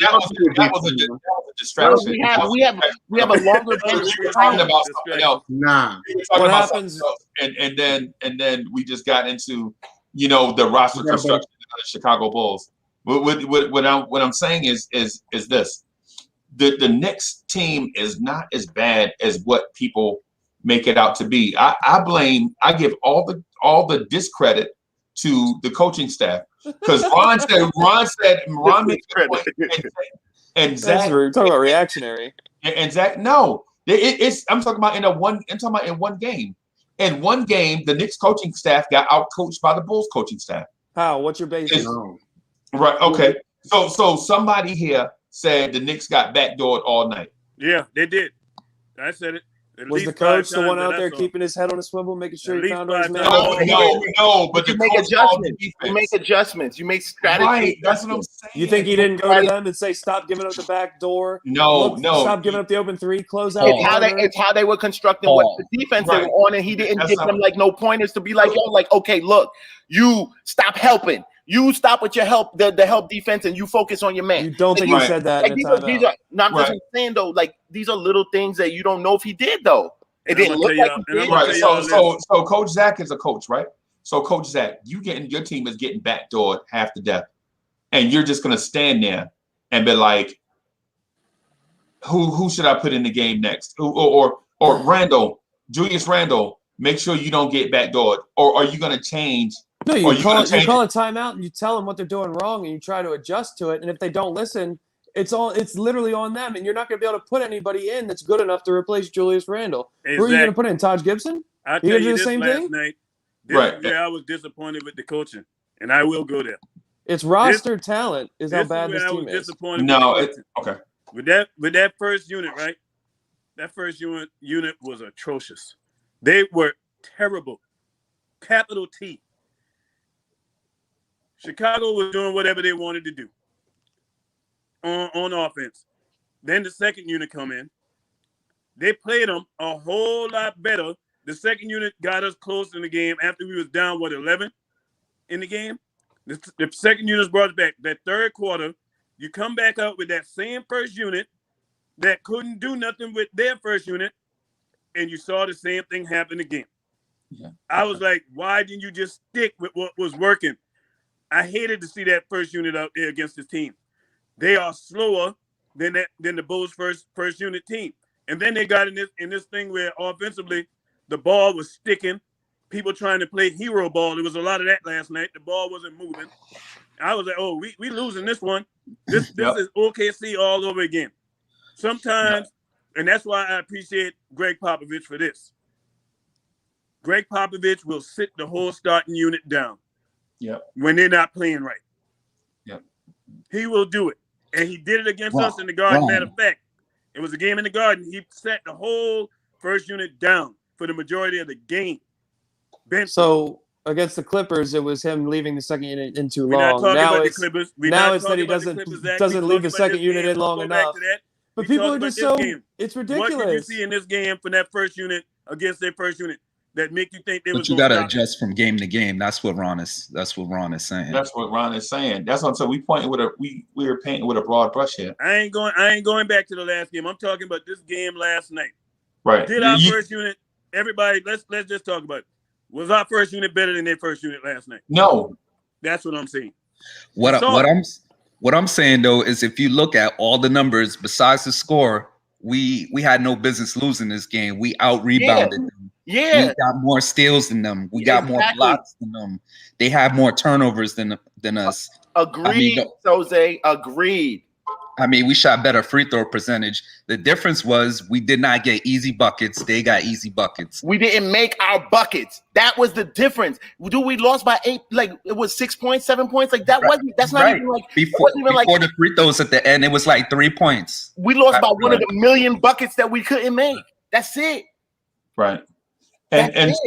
Speaker 5: Bro,
Speaker 1: distraction.
Speaker 5: we have a longer bench.
Speaker 1: We were talking about something else.
Speaker 10: Nah.
Speaker 1: We were talking
Speaker 4: What
Speaker 1: about
Speaker 4: happens-
Speaker 1: something else, and then we just got into, you know, the roster construction of the Chicago Bulls. What I'm saying is this: the Knicks team is not as bad as what people make it out to be. I give all the discredit to the coaching staff, because Ron makes a point, and Zach,
Speaker 4: We're talking about reactionary.
Speaker 1: and Zach, no, I'm talking about in one game. In one game, the Knicks coaching staff got outcoached by the Bulls coaching staff.
Speaker 4: How? What's your basis?
Speaker 10: No.
Speaker 1: Right. Okay. So somebody here said the Knicks got backdoored all night.
Speaker 6: Yeah, they did. I said it. At
Speaker 4: Was
Speaker 6: least
Speaker 4: the coach
Speaker 6: 5
Speaker 4: the one
Speaker 6: times
Speaker 4: out
Speaker 6: that
Speaker 4: there
Speaker 6: I saw.
Speaker 4: keeping his head on a swivel, making sure
Speaker 6: At
Speaker 4: he
Speaker 6: least
Speaker 4: found his
Speaker 6: 5
Speaker 4: man?
Speaker 6: times.
Speaker 1: No, but
Speaker 5: You
Speaker 1: the
Speaker 5: make
Speaker 1: coach called the
Speaker 5: adjustments. You
Speaker 1: defense.
Speaker 5: make adjustments. You make strategy.
Speaker 1: Right. That's what I'm saying.
Speaker 4: You think he didn't go to them and say, "Stop giving up the back door"?
Speaker 1: No.
Speaker 4: Stop giving up the open three. Close out.
Speaker 5: It's how they were constructing what the defense they were on, and he didn't give them like no pointers to be like, yo, like, okay, look, you stop helping. You stop with your help, the help defense, and you focus on your man.
Speaker 4: You don't think
Speaker 1: Right.
Speaker 4: he said that
Speaker 5: Like,
Speaker 4: in a
Speaker 5: these
Speaker 4: timeout?
Speaker 5: are no, I'm just saying though, like these are little things that you don't know if he did though. It
Speaker 6: And I'm
Speaker 5: didn't
Speaker 6: gonna
Speaker 5: look
Speaker 6: tell
Speaker 5: like
Speaker 6: y'all-
Speaker 5: he
Speaker 6: and
Speaker 5: did.
Speaker 6: I'm gonna
Speaker 1: Right.
Speaker 6: tell y'all
Speaker 1: So Coach Zach is a coach, right? So Coach Zach, your team is getting backdoored half to death, and you're just gonna stand there and be like, who should I put in the game next? Or Randall, Julius Randle, make sure you don't get backdoored, or are you gonna change?
Speaker 4: No,
Speaker 1: Or
Speaker 4: you
Speaker 1: you
Speaker 4: call
Speaker 1: gonna
Speaker 4: a
Speaker 1: change
Speaker 4: timeout and you tell them what they're doing wrong and you try to adjust to it. And if they don't listen, it's literally on them. And you're not going to be able to put anybody in that's good enough to replace Julius Randle.
Speaker 6: Hey,
Speaker 4: Who are you
Speaker 6: Zach,
Speaker 4: going to put in? Taj Gibson?
Speaker 6: I'll
Speaker 4: You
Speaker 6: tell
Speaker 4: gonna do
Speaker 6: you
Speaker 4: the
Speaker 6: this
Speaker 4: same
Speaker 6: last
Speaker 4: thing?
Speaker 6: night. This
Speaker 1: Right.
Speaker 6: is where I was disappointed with the coaching, and I will go there.
Speaker 4: It's roster talent is how
Speaker 6: This
Speaker 4: bad
Speaker 6: is
Speaker 4: this
Speaker 6: where I
Speaker 4: team
Speaker 6: was
Speaker 4: is.
Speaker 6: disappointed with
Speaker 1: No,
Speaker 6: the coaching.
Speaker 1: okay.
Speaker 6: With that first unit, right? That first unit was atrocious. They were terrible. Capital T. Chicago was doing whatever they wanted to do on offense. Then the second unit come in. They played them a whole lot better. The second unit got us close in the game after we was down, 11 in the game? The second unit brought us back. That third quarter, you come back out with that same first unit that couldn't do nothing with their first unit, and you saw the same thing happen again.
Speaker 1: Yeah.
Speaker 6: I was like, why didn't you just stick with what was working? I hated to see that first unit out there against this team. They are slower than the Bulls' first unit team. And then they got in this thing where offensively the ball was sticking. People trying to play hero ball. There was a lot of that last night. The ball wasn't moving. I was like, oh, we losing this one. This is OKC all over again. Sometimes, and that's why I appreciate Greg Popovich for this. Greg Popovich will sit the whole starting unit down when they're not playing right.
Speaker 1: Yep.
Speaker 6: He will do it. And he did it against us in the Garden. Matter of fact, it was a game in the Garden. He sat the whole first unit down for the majority of the game.
Speaker 4: So against the Clippers, it was him leaving the second unit in too
Speaker 6: We're
Speaker 4: long.
Speaker 6: not talking
Speaker 4: Now
Speaker 6: about the
Speaker 4: it's
Speaker 6: Clippers.
Speaker 4: now it's that he doesn't leave the second unit in long enough. But people are just so it's ridiculous.
Speaker 6: What did you see in this game from that first unit against their first unit that make you think they was?
Speaker 9: But you got to adjust from game to game. That's what Ron is saying.
Speaker 1: That's what Ron is saying. That's what I'm saying. We were painting with a broad brush here.
Speaker 6: I ain't going back to the last game. I'm talking about this game last night.
Speaker 1: Right.
Speaker 6: Did our first unit? Everybody, let's just talk about it. Was our first unit better than their first unit last night?
Speaker 1: No.
Speaker 6: That's what I'm saying.
Speaker 9: What I'm saying though is if you look at all the numbers besides the score, we had no business losing this game. We out rebounded them.
Speaker 5: Yeah.
Speaker 9: We got more steals than them. We got more blocks than them. They have more turnovers than us.
Speaker 5: Agreed, Jose. Agreed.
Speaker 9: I mean, we shot better free throw percentage. The difference was we did not get easy buckets. They got easy buckets.
Speaker 5: We didn't make our buckets. That was the difference. We lost by 8, like it was 6 points, 7 points. Like that wasn't. That's not even like
Speaker 9: before the free throws at the end. It was like 3 points.
Speaker 5: We lost by one of the million buckets that we couldn't make. That's it.
Speaker 1: Right.
Speaker 5: And so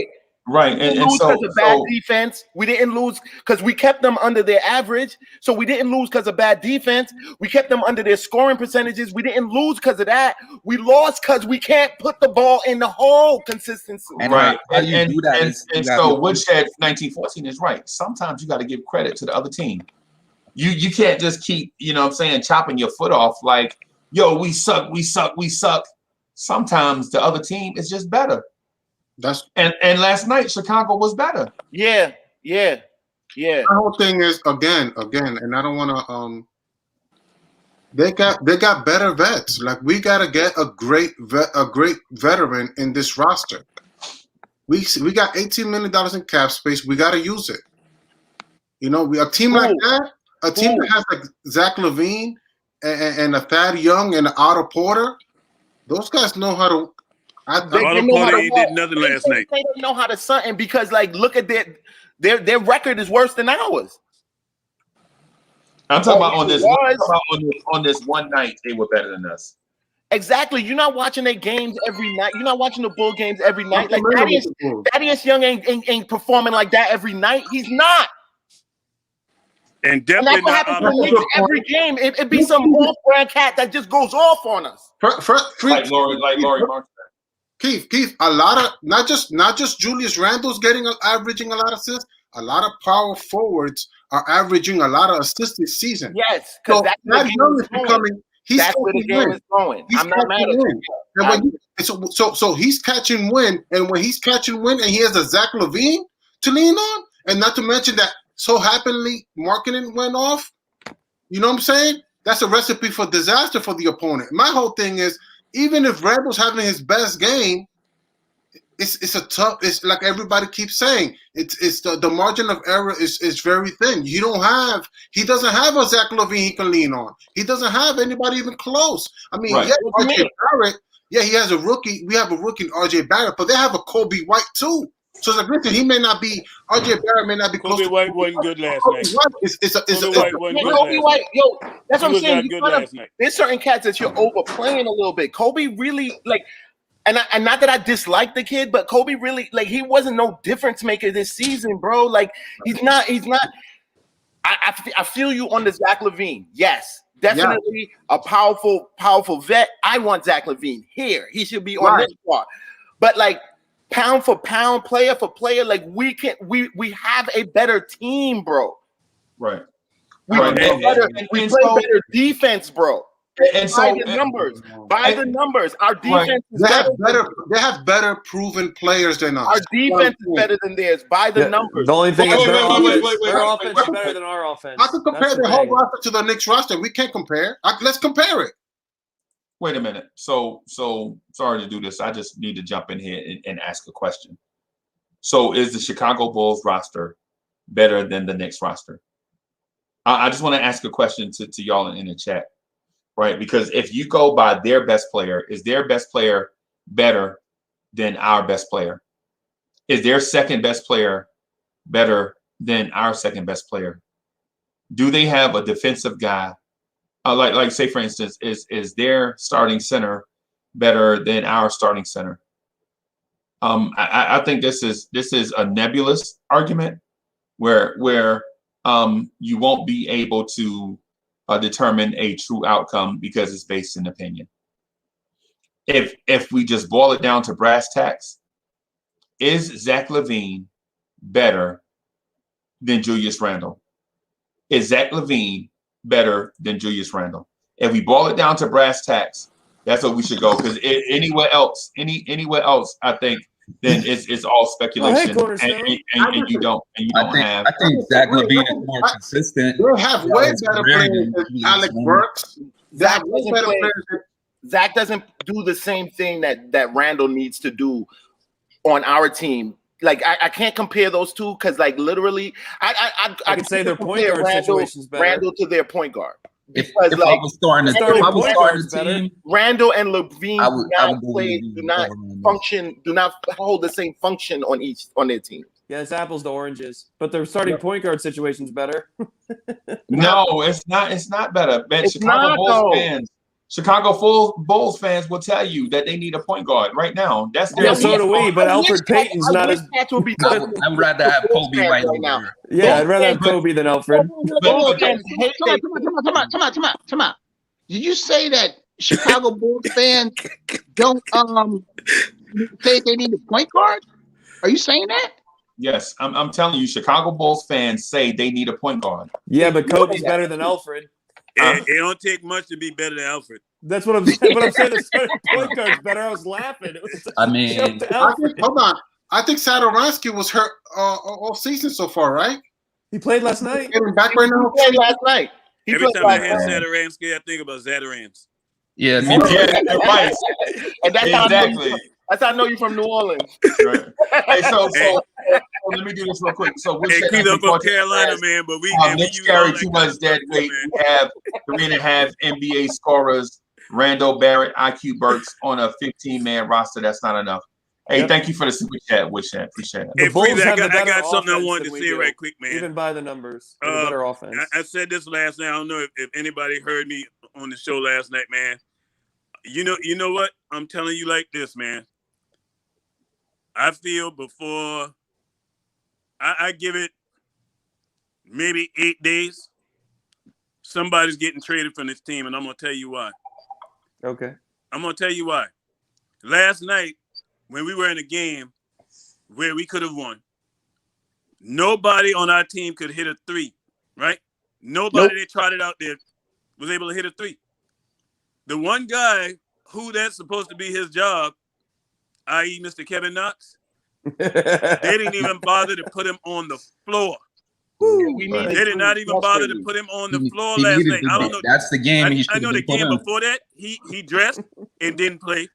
Speaker 5: because of bad defense. We didn't lose because we kept them under their average. So we didn't lose because of bad defense. We kept them under their scoring percentages. We didn't lose because of that. We lost because we can't put the ball in the hole consistently.
Speaker 1: And right. So Woodshed 1914 is right. Sometimes you got to give credit to the other team. You can't just keep, chopping your foot off like, yo, we suck. Sometimes the other team is just better. And last night Chicago was better.
Speaker 5: Yeah.
Speaker 10: The whole thing is again, and I don't want to. They got better vets. Like we gotta get a great veteran in this roster. We got $18 million in cap space. We gotta use it. A team like that, team that has like Zach LaVine and a Thad Young and an Otto Porter. Those guys know how to.
Speaker 6: They did nothing last night.
Speaker 5: They don't know how to something because, like, look at their record is worse than ours.
Speaker 1: I'm talking about on this one night they were better than us.
Speaker 5: Exactly. You're not watching their games every night. You're not watching the Bull games every night. Like Thaddeus Young ain't performing like that every night. He's not.
Speaker 6: And definitely
Speaker 5: that's what happens to Knicks every game. It be some off-brand cat that just goes off on us.
Speaker 1: Like Laurie Marks.
Speaker 10: Keith, a lot of not just Julius Randle's averaging a lot of assists. A lot of power forwards are averaging a lot of assists this season.
Speaker 5: Yes, because that's where the game is going. I'm not mad at you.
Speaker 10: So he's catching wind, and when he's catching wind, and he has a Zach LaVine to lean on, and not to mention that so happily marketing went off. You know what I'm saying? That's a recipe for disaster for the opponent. My whole thing is, even if Randle's having his best game, it's like everybody keeps saying, it's the margin of error is very thin. He doesn't have a Zach LaVine he can lean on. He doesn't have anybody even close. I mean, RJ Barrett, he has a rookie. We have a rookie in RJ Barrett, but they have a Kobe White too. So it's like, listen, RJ Barrett may not be close.
Speaker 6: Kobe White wasn't good last night.
Speaker 5: Kobe White, yo, that's what I'm saying. There's certain cats that you're overplaying a little bit. Kobe really, like, and not that I dislike the kid, but Kobe really, like, he wasn't no difference maker this season, bro. Like, he's not. I feel you on the Zach LaVine. Yes, definitely a powerful vet. I want Zach LaVine here. He should be on this squad. But like pound for pound, player for player, like we have a better team, bro.
Speaker 1: Right.
Speaker 5: We play better defense, bro.
Speaker 1: And
Speaker 5: by
Speaker 1: so
Speaker 5: the numbers, our defense is better.
Speaker 10: They have better proven players than us.
Speaker 5: Our defense is better than theirs by the numbers.
Speaker 4: The only thing is their
Speaker 10: wait,
Speaker 4: offense is better than our offense.
Speaker 10: I can compare the whole roster to the Knicks roster. We can't compare. Let's compare it.
Speaker 1: Wait a minute. So sorry to do this. I just need to jump in here and ask a question. So is the Chicago Bulls roster better than the Knicks roster? I just want to ask a question to y'all in the chat. Right, because if you go by their best player, is their best player better than our best player? Is their second best player better than our second best player? Do they have a defensive guy? Like say for instance, is their starting center better than our starting center? I think this is a nebulous argument where you won't be able to determine a true outcome because it's based in opinion. If we just boil it down to brass tacks, is Zach LaVine better than Julius Randle? Is Zach LaVine better than Julius Randle? If we boil it down to brass tacks, that's what we should go. Because anywhere else, I think then it's all speculation, and you don't have.
Speaker 9: I think Zach LaVine is more consistent.
Speaker 10: They have way better players than Alec Burks.
Speaker 5: Zach doesn't do the same thing that Randall needs to do on our team. Like I can't compare those two because like literally I can
Speaker 4: say their point guard situation's better.
Speaker 5: Randall to their point guard.
Speaker 9: If I was starting a team,
Speaker 5: Randall and LaVine do not hold the same function on their team.
Speaker 4: Yeah, it's apples to oranges, but their starting point guard situation's better.
Speaker 1: No, it's not. It's not better. Man, Chicago Bulls fans will tell you that they need a point guard right now. That's their
Speaker 4: so do we. But Alfred Payton's not as.
Speaker 9: I would rather have Kobe right now.
Speaker 4: Yeah, I'd rather have Kobe than Alfred.
Speaker 11: Come on. Did you say that Chicago Bulls fans don't say they need a point guard? Are you saying that?
Speaker 1: Yes, I'm telling you, Chicago Bulls fans say they need a point guard.
Speaker 4: Yeah, but Kobe's better than Alfred.
Speaker 6: It don't take much to be better than Alfred.
Speaker 4: That's what I'm saying. But I'm saying the starting point guard's better. I was laughing.
Speaker 10: Hold on. I think Satoransky was hurt all season so far, right?
Speaker 4: He played last night.
Speaker 5: He played last night.
Speaker 6: Every time I hear Satoransky, I think about Zatarans.
Speaker 9: Yeah,
Speaker 1: right.
Speaker 5: And that's exactly. That's how I know you from New Orleans.
Speaker 1: Right. Hey, so let me do this real quick. So we're
Speaker 6: keep up on Carolina, man, but we
Speaker 1: Knicks carry too much dead weight. We have 3.5 NBA scorers, Randall, Barrett, IQ Burks on a 15-man roster. That's not enough. Hey, thank you for the super chat, Wisham. Appreciate it.
Speaker 6: Hey, Freeze, I got something I wanted to say right quick, man.
Speaker 4: Even by the numbers, better offense.
Speaker 6: I said this last night. I don't know if anybody heard me on the show last night, man. You know what? I'm telling you like this, man. I feel before I give it maybe 8 days, somebody's getting traded from this team, and I'm going to tell you why.
Speaker 4: Okay.
Speaker 6: I'm going to tell you why. Last night, when we were in a game where we could have won, nobody on our team could hit a three, right? Nobody that tried it out there was able to hit a three. The one guy who that's supposed to be his job, i.e. Mr. Kevin Knox, they didn't even bother to put him on the floor. They did not even bother to put him on the floor last night. I don't know.
Speaker 9: That's the game.
Speaker 6: I know the game before that, he dressed and didn't play.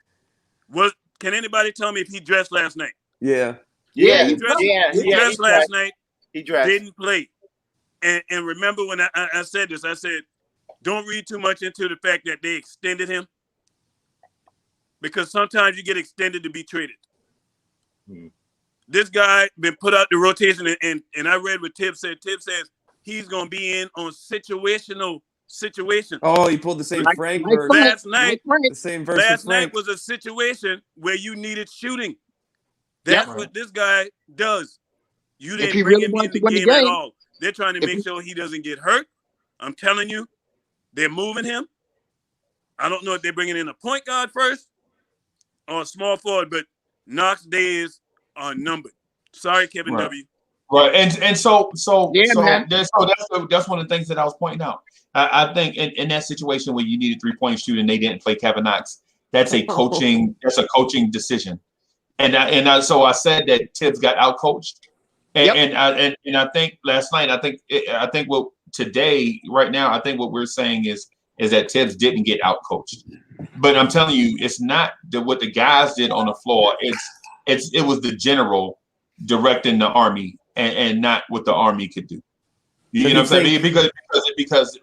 Speaker 6: Can anybody tell me if he dressed last night?
Speaker 4: Yeah.
Speaker 6: He dressed last night.
Speaker 5: He dressed.
Speaker 6: Didn't play. And remember when I said this, I said, don't read too much into the fact that they extended him. Because sometimes you get extended to be traded. This guy been put out the rotation, and I read what Tibbs said. Tibbs says he's going to be in on situational situation.
Speaker 4: Oh, he pulled the same Frank verse.
Speaker 6: Last night,
Speaker 4: the same verse.
Speaker 6: Last night was a situation where you needed shooting. That's what this guy does. You didn't bring him in the game at all. They're trying to make sure he doesn't get hurt. I'm telling you, they're moving him. I don't know if they're bringing in a point guard first or a small forward, but Knox days are numbered. Sorry, Kevin W.
Speaker 1: Right, and so
Speaker 11: man.
Speaker 1: that's one of the things that I was pointing out. I think in that situation where you need a 3-point shooter and they didn't play Kevin Knox, that's a coaching decision. And so I said that Tibbs got outcoached, and I think last night I think what today right now I think what we're saying is that Tibbs didn't get outcoached, but I'm telling you it's not what the guys did on the floor. It was the general directing the Army and not what the Army could do. You know what I'm saying? Because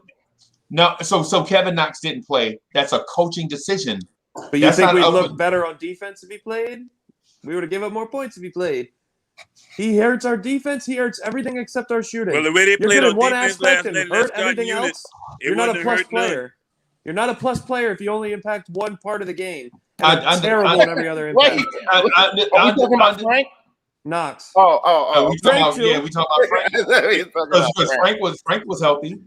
Speaker 1: no, so Kevin Knox didn't play. That's a coaching decision.
Speaker 4: But you think we'd look better on defense if he played? We would have given up more points if he played. He hurts our defense. He hurts everything except our shooting.
Speaker 6: Well, the way they played on
Speaker 4: one
Speaker 6: defense
Speaker 4: aspect
Speaker 6: last
Speaker 4: and
Speaker 6: night,
Speaker 4: hurt everything else. You're not a plus player. You're not a plus player if you only impact one part of the game. I'm terrible in every other impact.
Speaker 5: Wait, are we talking about Frank?
Speaker 4: Knox.
Speaker 5: Oh.
Speaker 1: We talking about Frank. Because Frank was healthy.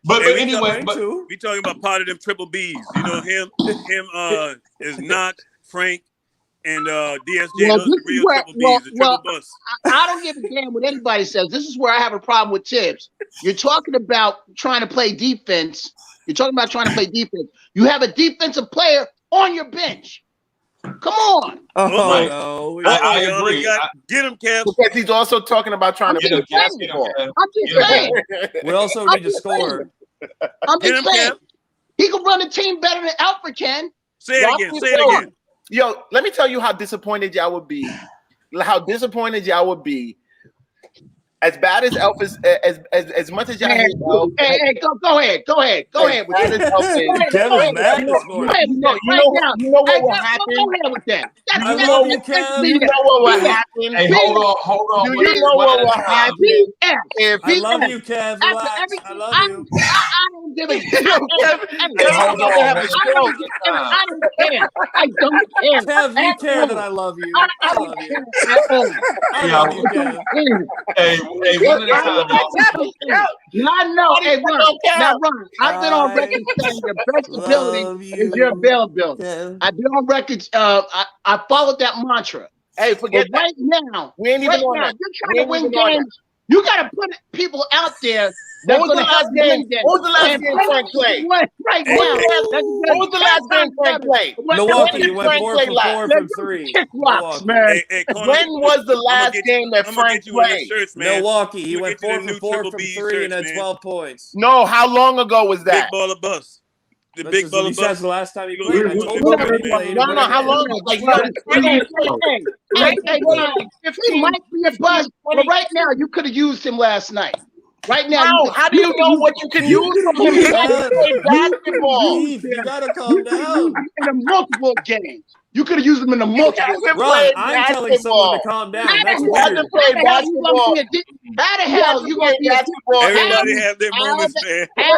Speaker 1: But anyway,
Speaker 6: we talking about part of them triple Bs. You know him is Knox, Frank, and DSJ. Those are the real triple Bs, the triple bus.
Speaker 11: I don't give a damn what anybody says. This is where I have a problem with Tibbs. You're talking about trying to play defense. You have a defensive player on your bench. Come on.
Speaker 4: No.
Speaker 1: I agree.
Speaker 6: Get him, Kev.
Speaker 5: Because he's also talking about trying to play basketball.
Speaker 11: I'm just saying.
Speaker 4: We also need to score.
Speaker 11: I'm just saying. He can run a team better than Alfred can.
Speaker 6: Say it again.
Speaker 5: Yo, let me tell you how disappointed y'all would be. As bad as Elf is, as much as y'all hate Elf.
Speaker 11: Hey, go ahead. Go ahead.
Speaker 4: Kevin's mad this morning.
Speaker 5: You know what will happen?
Speaker 11: Go ahead with that.
Speaker 4: I love you, Kev.
Speaker 5: You know what will happen?
Speaker 1: Hey, hold on.
Speaker 5: Do you know what will happen?
Speaker 4: I love you, Kev. Relax. I love you.
Speaker 11: I don't give a damn.
Speaker 5: I don't care.
Speaker 4: Kev, you care that I love you. I love you. I love you, Kev.
Speaker 1: Hey, one at a time.
Speaker 11: I know. Hey, Ron, I've been on record saying your best ability is your availability. I've been on record. I followed that mantra.
Speaker 5: Hey, forget that.
Speaker 11: Right now,
Speaker 5: we ain't even on that.
Speaker 11: You're trying to win games. You got to put people out there.
Speaker 5: What was the last game? What was the last game Frank played?
Speaker 11: Right now.
Speaker 5: What was the last game Frank played?
Speaker 4: Milwaukee, you went 4 for 4 from 3.
Speaker 11: Man.
Speaker 5: When was the last game that Frank played?
Speaker 4: Milwaukee, he went 4 for 4 from 3 and had 12 points.
Speaker 5: No, how long ago was that?
Speaker 6: Big baller bus. The big baller bus.
Speaker 4: That's the last time he played. I told you
Speaker 5: no, how long? Like,
Speaker 11: he might be a bust, but right now you could have used him last night. Right now,
Speaker 5: how do you know what you can use? You basketball.
Speaker 4: You gotta calm down.
Speaker 11: In the multiple games, you could have used him in the multiple.
Speaker 4: Ron, I'm telling someone to calm down. That's weird.
Speaker 11: How the hell you gonna be basketball?
Speaker 6: Everybody have their moments, man.
Speaker 11: How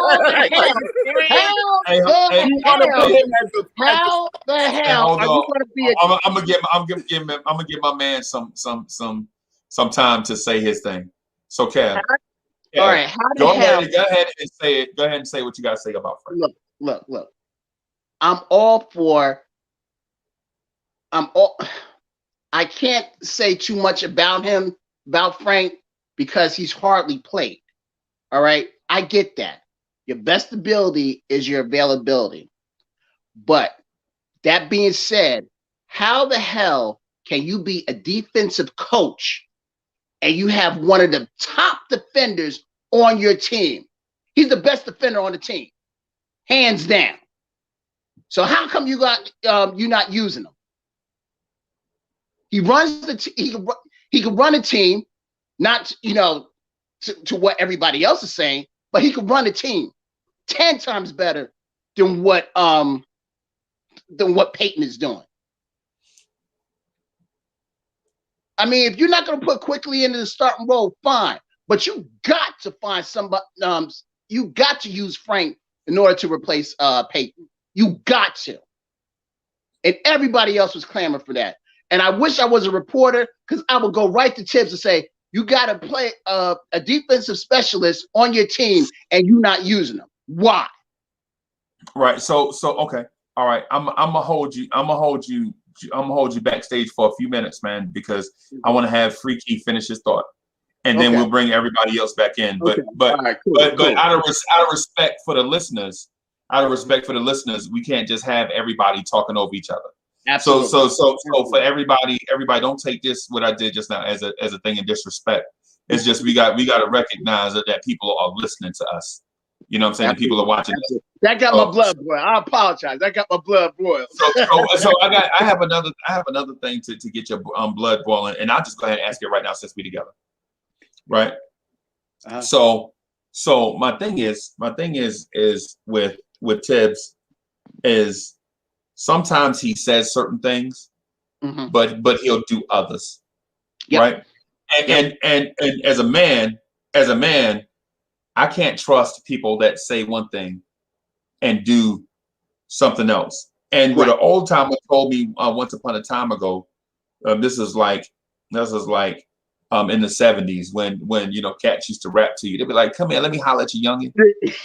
Speaker 11: the hell are you gonna be?
Speaker 1: I'm gonna give my man some time to say his thing. So, Kev.
Speaker 11: All right.
Speaker 1: Go ahead and say it. Go ahead and say what you got to say about Frank.
Speaker 11: Look. I can't say too much about Frank, because he's hardly played. All right. I get that. Your best ability is your availability. But that being said, how the hell can you be a defensive coach and you have one of the top defenders on your team? He's the best defender on the team, hands down. So how come you not using him? He runs he can run a team, not to what everybody else is saying, but he can run a team 10 times better than what Peyton is doing. I mean, if you're not going to put Quickley into the starting role, fine. But you got to find somebody. You got to use Frank in order to replace Peyton. You got to. And everybody else was clamoring for that. And I wish I was a reporter, because I would go right to Tibbs and say, you got to play a defensive specialist on your team and you not using them. Why?
Speaker 1: Right. So okay. All right. I'm gonna hold you backstage for a few minutes, man, because I want to have Free Key finish his thought, and then we'll bring everybody else back in. But out of respect for the listeners, we can't just have everybody talking over each other.
Speaker 11: Absolutely.
Speaker 1: So for everybody, don't take this what I did just now as a thing of disrespect. It's just we got to recognize that people are listening to us. You know what I'm saying? People are watching.
Speaker 11: That got my blood boiled. I apologize. That got my blood boiled.
Speaker 1: So I have another thing to get your blood boiling, and I'll just go ahead and ask it right now since we together. Right. So my thing is with Tibbs is sometimes he says certain things, but he'll do others. Right. And as a man, I can't trust people that say one thing and do something else. And what an old timer told me once upon a time ago, this is like in the 70s when cats used to rap to you. They'd be like, "Come here, let me holler at you, youngin,"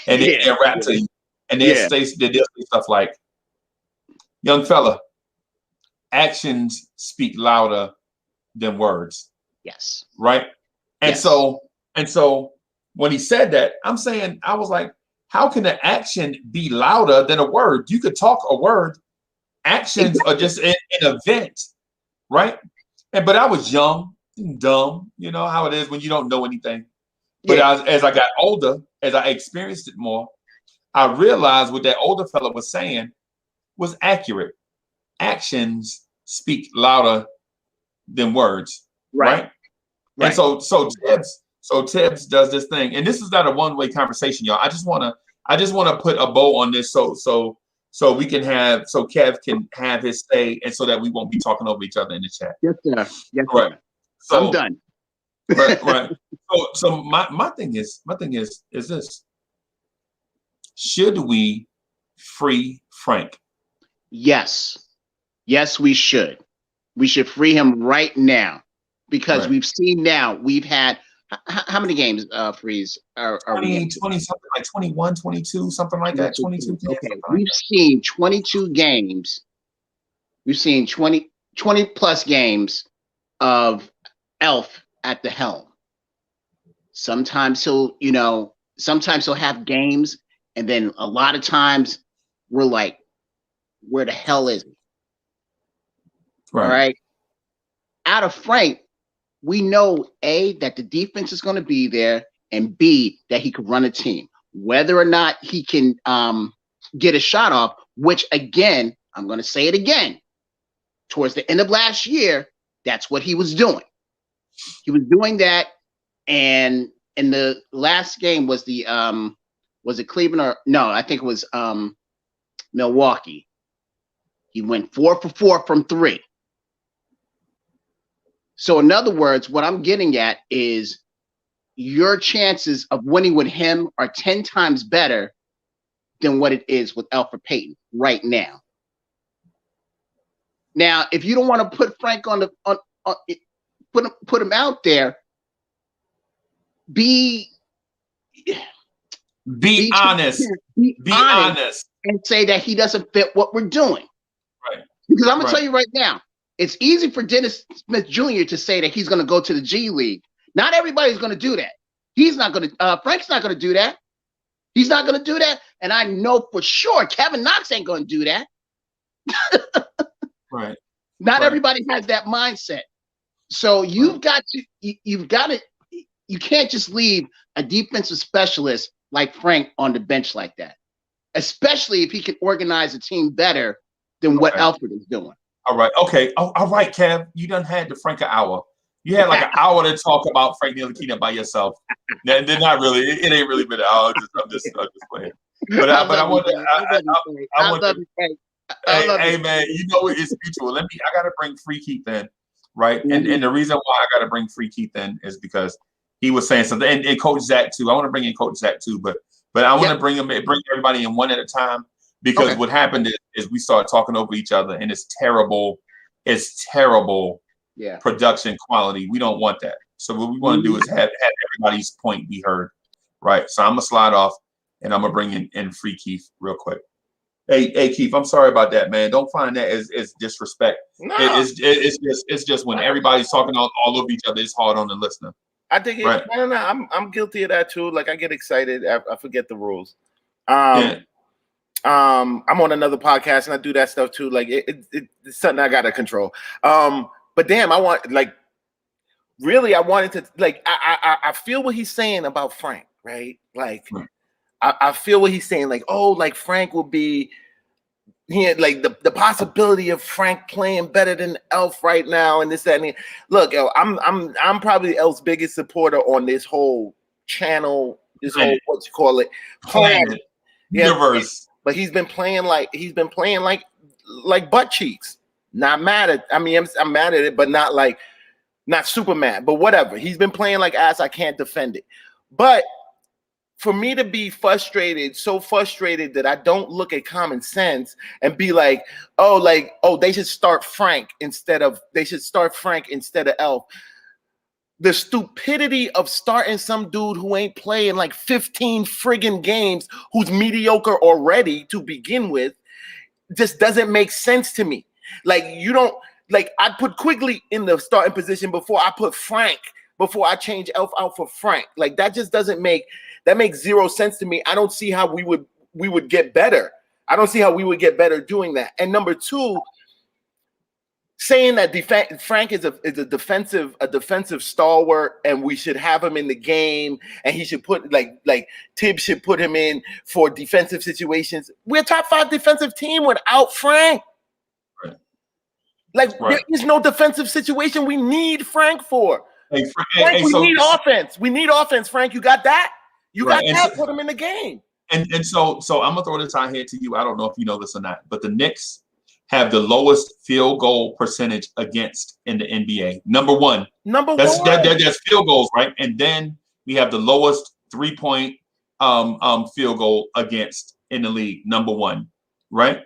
Speaker 1: and they'd rap to you, and they'd say stuff like, "Young fella, actions speak louder than words."
Speaker 11: Yes.
Speaker 1: Right. And so when he said that, I was like, how can an action be louder than a word? You could talk a word. Actions are just an event, right? But I was young and dumb. You know how it is when you don't know anything. But as I got older, as I experienced it more, I realized what that older fella was saying was accurate. Actions speak louder than words, right? And so Tibbs does this thing, and this is not a one-way conversation, y'all. I just want to put a bow on this, so we can have Kev can have his say, and so that we won't be talking over each other in the chat.
Speaker 11: Yes, sir. Yes,
Speaker 1: right.
Speaker 11: Sir.
Speaker 1: So,
Speaker 11: I'm done.
Speaker 1: right. So my thing is this: should we free Frank?
Speaker 11: Yes, we should. We should free him right now because we've seen now we've had. How many games freeze are
Speaker 1: 20 something, like 21, 22, something like that. 22 games.
Speaker 11: Okay, we've seen 22 games. We've seen 20 plus games of Elf at the helm. Sometimes he'll have games, and then a lot of times we're like, where the hell is he?
Speaker 1: Right.
Speaker 11: All right. Out of Frank, we know A, that the defense is going to be there, and B, that he could run a team. Whether or not he can get a shot off, which again, I'm going to say it again, towards the end of last year, that's what he was doing. He was doing that, and in the last game was it Cleveland or no? I think it was Milwaukee. He went 4 for 4 from 3. So in other words, what I'm getting at is your chances of winning with him are 10 times better than what it is with Elfrid Payton right now. Now, if you don't want to put Frank put him out there, be
Speaker 1: honest. Be honest
Speaker 11: and say that he doesn't fit what we're doing.
Speaker 1: Right.
Speaker 11: Because I'm gonna tell you right now, it's easy for Dennis Smith Jr. to say that he's going to go to the G League. Not everybody's going to do that. He's not going to. Frank's not going to do that. He's not going to do that. And I know for sure Kevin Knox ain't going to do that.
Speaker 1: Right.
Speaker 11: Not everybody has that mindset. So you've got to. You can't just leave a defensive specialist like Frank on the bench like that, especially if he can organize a team better than what Elfrid is doing.
Speaker 1: All right. Okay. Oh, all right, Kev. You done had the Frank an hour. You had like an hour to talk about Frank Ntilikina by yourself. They're not really. It ain't really been an hour. I'm just playing. But I want to. Hey, man. You know it's mutual. I gotta bring Free Keith in, right? Mm-hmm. And the reason why I gotta bring Free Keith in is because he was saying something, and Coach Zach too. I want to bring in Coach Zach too, but I want to bring everybody in one at a time. Because what happened is we started talking over each other, and it's terrible. It's terrible production quality. We don't want that. So what we want to do is have everybody's point be heard, right? So I'm gonna slide off, and I'm gonna bring in Free Keith real quick. Hey, Keith, I'm sorry about that, man. Don't find that as disrespect.
Speaker 5: No.
Speaker 1: It's just when everybody's talking all over each other, it's hard on the listener.
Speaker 5: I think
Speaker 1: Right.
Speaker 5: no, I'm guilty of that too. Like I get excited, I forget the rules.
Speaker 1: Yeah.
Speaker 5: I'm on another podcast and I do that stuff too. Like it's something I gotta control. But damn, I wanted to like I feel what he's saying about Frank, right? Like I feel what he's saying, like, oh, like Frank will be here, like the possibility of Frank playing better than Elf right now, and this, that, and the, look, yo, I'm probably Elf's biggest supporter on this whole channel, this whole what you call it, planet, universe. But he's been playing like butt cheeks. Not mad at, I mean, I'm mad at it, but not super mad, but whatever. He's been playing like ass. I can't defend it. But for me to be so frustrated that I don't look at common sense and be like, they should start Frank instead of Elf. The stupidity of starting some dude who ain't playing like 15 friggin' games, who's mediocre already to begin with, just doesn't make sense to me. Like, you don't, like, I put Quickley in the starting position before I put Frank, before I change Elf out for Frank. Like, that just that makes zero sense to me. I don't see how we would get better. I don't see how we would get better doing that. And number two, saying that Frank is a defensive stalwart and we should have him in the game and he should put like Tibbs should put him in for defensive situations. We're a top 5 defensive team without Frank.
Speaker 1: Right.
Speaker 5: Like there is no defensive situation we need Frank for.
Speaker 1: Hey,
Speaker 5: Frank, we need offense. We need offense, Frank. You got that? You got that? Put him in the game.
Speaker 1: And so I'm gonna throw this out here to you. I don't know if you know this or not, but the Knicks have the lowest field goal percentage against in the NBA. Number one. That's field goals, right? And then we have the lowest 3-point field goal against in the league. Number one, right?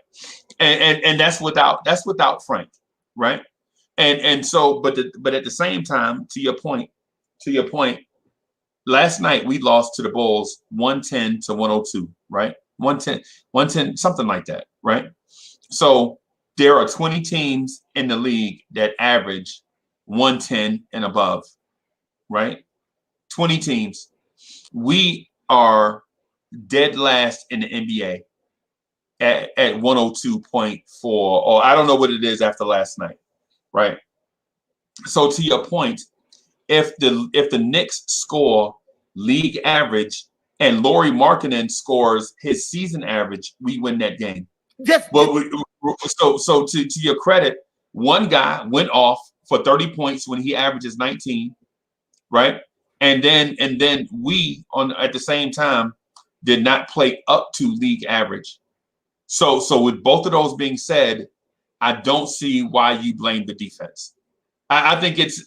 Speaker 1: And that's without Frank, right? And so, but at the same time, to your point, last night we lost to the Bulls 110-102, right? 110, something like that, right? So there are 20 teams in the league that average 110 and above, right? 20 teams. We are dead last in the NBA at 102.4, or I don't know what it is after last night, right? So to your point, if the Knicks score league average and Lauri Markkanen scores his season average, we win that game.
Speaker 5: Yes.
Speaker 1: Well, so to your credit, one guy went off for 30 points when he averages 19, right? And then we at the same time did not play up to league average. So with both of those being said, I don't see why you blame the defense. I think it's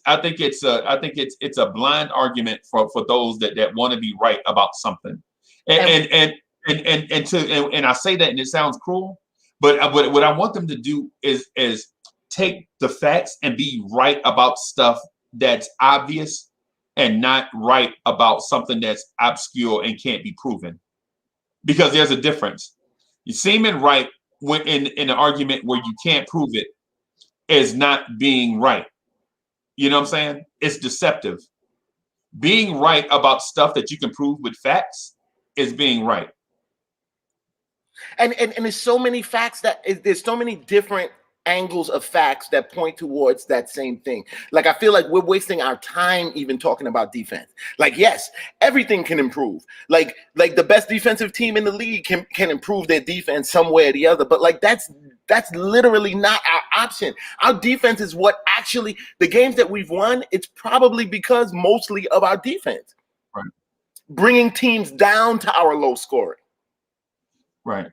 Speaker 1: a blind argument for those that want to be right about something. And I say that and it sounds cruel, but what I want them to do is take the facts and be right about stuff that's obvious and not right about something that's obscure and can't be proven. Because there's a difference. You seeming right when in an argument where you can't prove it is not being right. You know what I'm saying? It's deceptive. Being right about stuff that you can prove with facts is being right.
Speaker 5: And there's so many facts there's so many different angles of facts that point towards that same thing. Like, I feel like we're wasting our time even talking about defense. Like, yes, everything can improve. Like the best defensive team in the league can improve their defense some way or the other. But like that's literally not our option. Our defense is what actually the games that we've won. It's probably because mostly of our defense,
Speaker 1: right?
Speaker 5: Bringing teams down to our low scoring,
Speaker 1: right.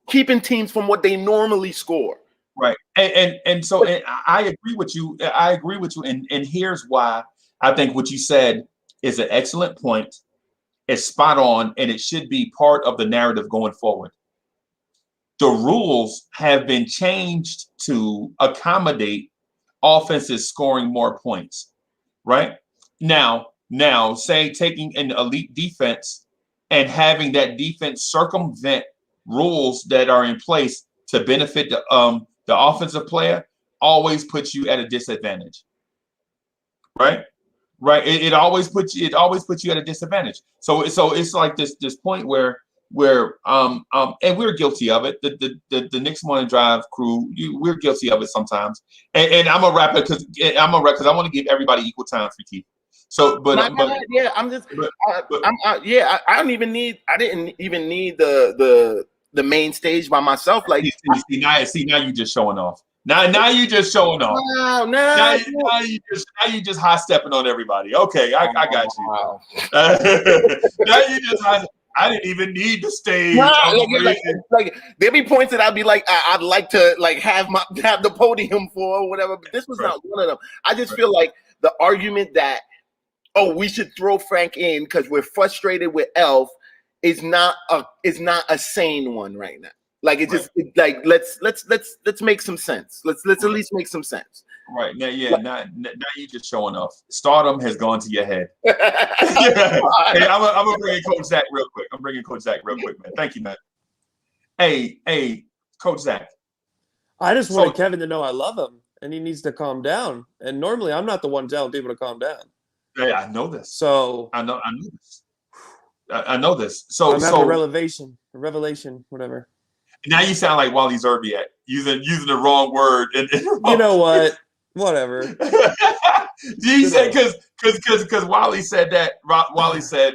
Speaker 5: Keeping teams from what they normally score.
Speaker 1: Right. And so I agree with you. And here's why I think what you said is an excellent point. It's spot on, and it should be part of the narrative going forward. The rules have been changed to accommodate offenses scoring more points. right? Now, say taking an elite defense and having that defense circumvent rules that are in place to benefit the offensive player always puts you at a disadvantage, right? Right. It always puts you at a disadvantage. So it's like this point where and we're guilty of it. The Knicks morning drive crew, we're guilty of it sometimes. And I'm a rapper because I want to give everybody equal time for Keith. So,
Speaker 5: yeah, I'm just, I don't even need. I didn't even need the main stage by myself. Like,
Speaker 1: now you just showing off. Now you just showing off.
Speaker 5: No.
Speaker 1: Now you just high stepping on everybody. Okay, I got you.
Speaker 5: Wow.
Speaker 1: Now you just I didn't even need the stage.
Speaker 5: Like there'd be points that I'd be like, I'd like to like have the podium for or whatever, but this was not one of them. I just feel like the argument that we should throw Frank in because we're frustrated with Elf is not a sane one right now. Like it just like let's make some sense. Let's at least make some sense.
Speaker 1: Right now, now you just showing off. Stardom has gone to your head. Hey, I'm gonna bring in Coach Zach real quick. Man. Thank you, man. Hey, Coach Zach.
Speaker 4: I just wanted Kevin to know I love him and he needs to calm down. And normally I'm not the one telling people to calm down.
Speaker 1: Hey, I know this.
Speaker 4: So
Speaker 1: I know this. I know this. So
Speaker 4: I'm having a revelation, whatever.
Speaker 1: Now you sound like Wally Zerbiak using the wrong word.
Speaker 4: You know what? Whatever.
Speaker 1: He said because Wally said that. Wally said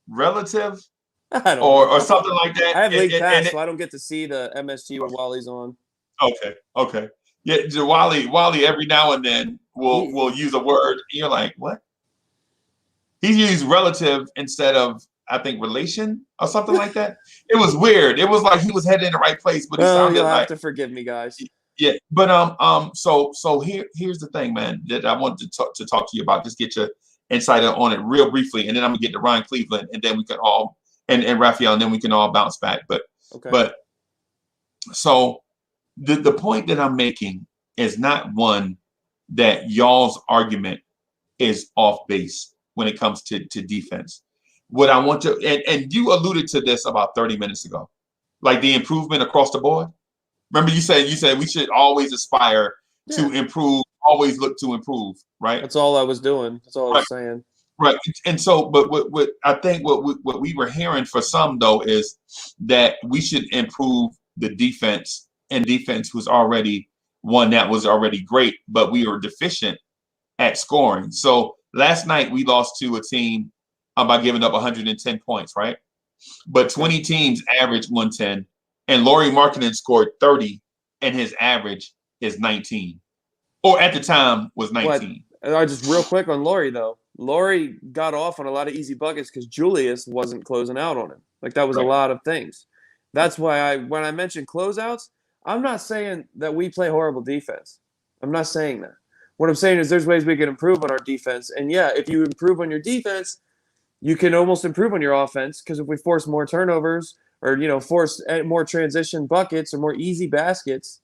Speaker 1: relative or something like that.
Speaker 4: I have league pass, so I don't get to see the MSG when Wally's on.
Speaker 1: Okay. Yeah, Wally every now and then will use a word. And you're like, what? He used relative instead of, I think, relation or something like that. It was weird. It was like he was headed in the right place, but he sounded
Speaker 4: you'll
Speaker 1: like.
Speaker 4: Have to forgive me, guys.
Speaker 1: Yeah, but so here's the thing, man, that I wanted to talk to you about. Just get your insight on it real briefly, and then I'm gonna get to Ryan Cleveland, and then we can all and Raphael, and then we can all bounce back. But so the point that I'm making is not one that y'all's argument is off base when it comes to defense. What I want to, and you alluded to this about 30 minutes ago, like the improvement across the board. Remember you said we should always aspire to improve, always look to improve, right?
Speaker 4: That's all I was doing. That's all I was saying.
Speaker 1: Right. And so, but what I think what we were hearing for some though is that we should improve the defense, and defense was already one that was already great, but we were deficient at scoring. So last night we lost to a team by giving up 110 points, right? But 20 teams average 110, and Lauri Markkanen scored 30, and his average is 19, or at the time was 19.
Speaker 4: Just real quick on Lauri though. Lauri got off on a lot of easy buckets because Julius wasn't closing out on him. Like that was a lot of things. That's why when I mentioned closeouts, I'm not saying that we play horrible defense. I'm not saying that. What I'm saying is there's ways we can improve on our defense. And yeah, if you improve on your defense, you can almost improve on your offense, because if we force more turnovers or, force more transition buckets or more easy baskets,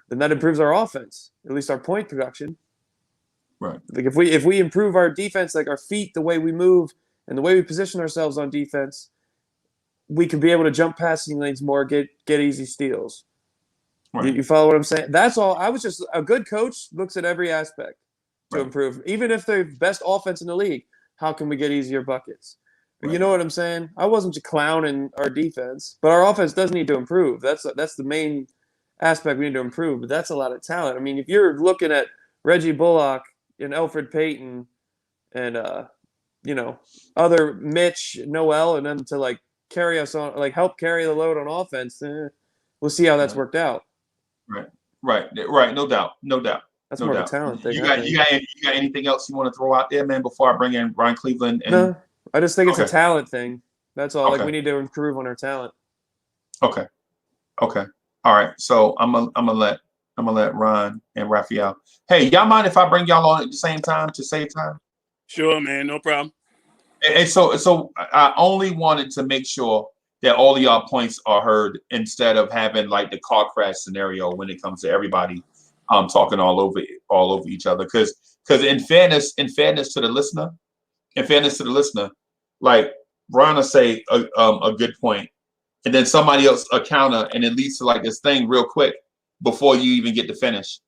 Speaker 4: then that improves our offense, at least our point production.
Speaker 1: Right.
Speaker 4: Like if we improve our defense, like our feet, the way we move and the way we position ourselves on defense, we could be able to jump passing lanes more, get easy steals. Right. You follow what I'm saying? That's all. I was just a good coach looks at every aspect to improve. Even if they're best offense in the league, how can we get easier buckets? Right. You know what I'm saying? I wasn't just clowning our defense, but our offense does need to improve. That's the main aspect we need to improve. But that's a lot of talent. I mean, if you're looking at Reggie Bullock and Elfrid Payton and other Mitch, Noel, and them to like carry us on, like help carry the load on offense, we'll see how that's worked out.
Speaker 1: Right. No doubt.
Speaker 4: That's more of a talent thing.
Speaker 1: You got anything else you want to throw out there, man, before I bring in Ryan Cleveland?
Speaker 4: No, I just think it's a talent thing. That's all. Like we need to improve on our talent.
Speaker 1: Okay. All right. So I'm gonna let Ron and Raphael. Hey, y'all mind if I bring y'all on at the same time to save time?
Speaker 6: Sure, man. No problem.
Speaker 1: And so I only wanted to make sure that all of y'all points are heard instead of having like the car crash scenario when it comes to everybody talking all over each other. Because in fairness to the listener, like Ron will say a good point, and then somebody else a counter, and it leads to like this thing real quick before you even get to finish.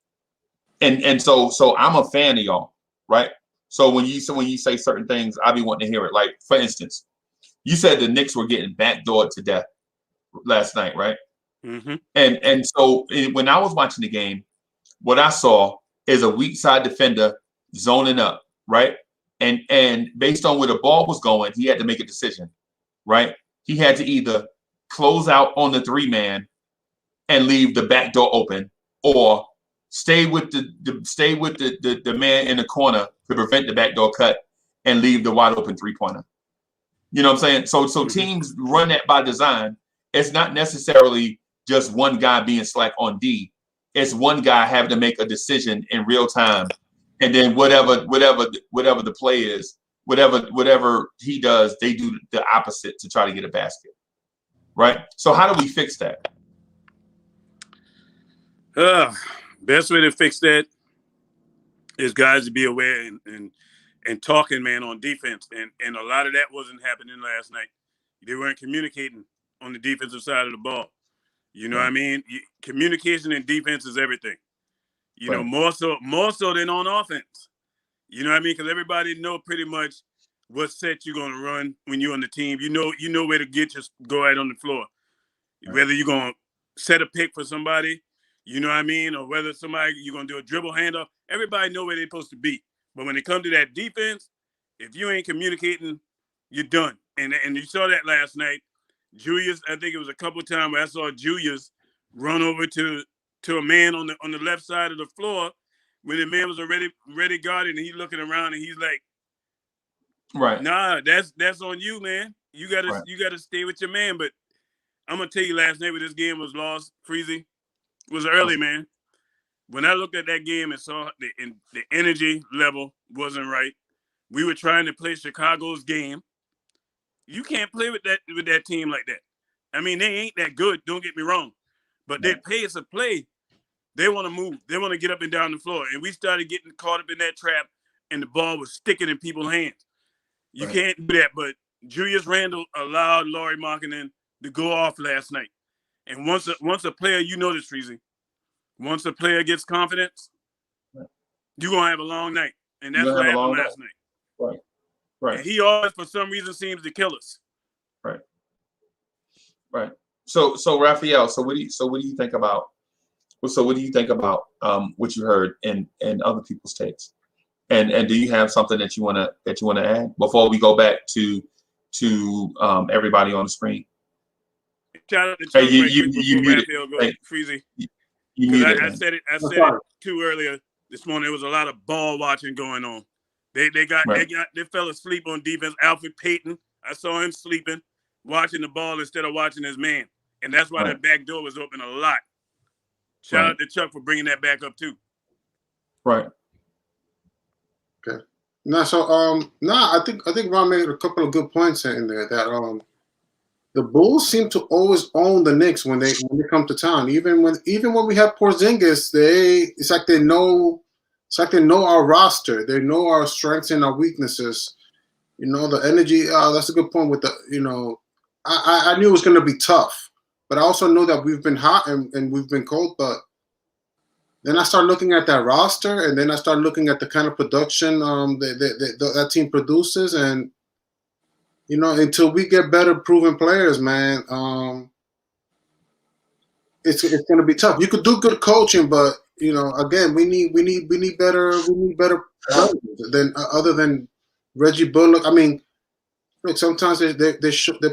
Speaker 1: And so I'm a fan of y'all, right? So when you say certain things, I be wanting to hear it. Like, for instance, you said the Knicks were getting backdoored to death last night, right?
Speaker 6: Mm-hmm.
Speaker 1: And so when I was watching the game, what I saw is a weak side defender zoning up, right? And based on where the ball was going, he had to make a decision, right? He had to either close out on the 3-man and leave the back door open, or stay with the man in the corner to prevent the backdoor cut and leave the wide open 3-pointer. You know what I'm saying? So teams run that by design. It's not necessarily just one guy being slack on D. It's one guy having to make a decision in real time, and then whatever the play is, whatever he does, they do the opposite to try to get a basket. Right? So how do we fix that?
Speaker 6: Best way to fix that is guys to be aware and talking, man, on defense. And a lot of that wasn't happening last night. They weren't communicating on the defensive side of the ball. You know what I mean? Communication and defense is everything. You know, more so than on offense. You know what I mean? Because everybody know pretty much what set you're going to run when you're on the team. You know where to get your go out on the floor. Right. Whether you're going to set a pick for somebody, you know what I mean, or whether you're going to do a dribble handoff. Everybody know where they're supposed to be. But when it comes to that defense, if you ain't communicating, you're done. And you saw that last night. Julius, I think it was a couple of times where I saw Julius run over to a man on the left side of the floor when the man was already guarded, and he's looking around and he's like,
Speaker 1: right,
Speaker 6: nah, that's on you, man. You gotta stay with your man. But I'm gonna tell you, last night when this game was lost, Freezy, was early, man. When I looked at that game and saw the energy level wasn't right, we were trying to play Chicago's game. You can't play with that team like that. I mean, they ain't that good. Don't get me wrong, but their pace of play, they want to move. They want to get up and down the floor, and we started getting caught up in that trap, and the ball was sticking in people's hands. You can't do that. But Julius Randle allowed Lauri Markkanen to go off last night, and once a player, you know this, Freezy, once a player gets confidence, you're gonna have a long night, and that's what happened last night.
Speaker 1: Right.
Speaker 6: And he always, for some reason, seems to kill us.
Speaker 1: Right. So Raphael, what do you think about? So what do you think about what you heard and other people's takes? And do you have something that you wanna add before we go back to everybody on the screen?
Speaker 6: Shout out to Chuck Raphael goes, Freezy. I said it too earlier this morning. There was a lot of ball watching going on. They fell asleep on defense. Alfred Payton, I saw him sleeping, watching the ball instead of watching his man. And that's why that back door was open a lot. Shout out to Chuck for bringing that back up too.
Speaker 1: Right.
Speaker 10: Okay. I think Ron made a couple of good points in there that the Bulls seem to always own the Knicks when they come to town. Even when we have Porzingis, it's like they know our roster. They know our strengths and our weaknesses. You know, the energy. That's a good point. With I knew it was going to be tough, but I also know that we've been hot and we've been cold. But then I start looking at that roster, and then I start looking at the kind of production that team produces, and you know, until we get better proven players, man, it's going to be tough. You could do good coaching, but you know, again, we need better players than other than Reggie Bullock. I mean, look, sometimes they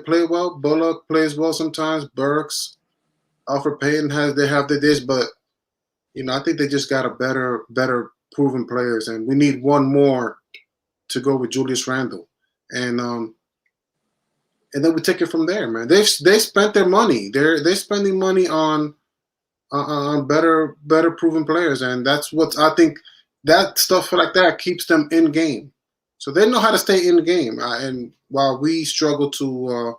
Speaker 10: play well. Bullock plays well sometimes. Burks, Alfred Payton they have their days, but you know, I think they just got a better proven players, and we need one more to go with Julius Randle, and then we take it from there, man. They spent their money. They're spending money on better proven players, and that's what I think. That stuff like that keeps them in game, so they know how to stay in game. And while we struggle to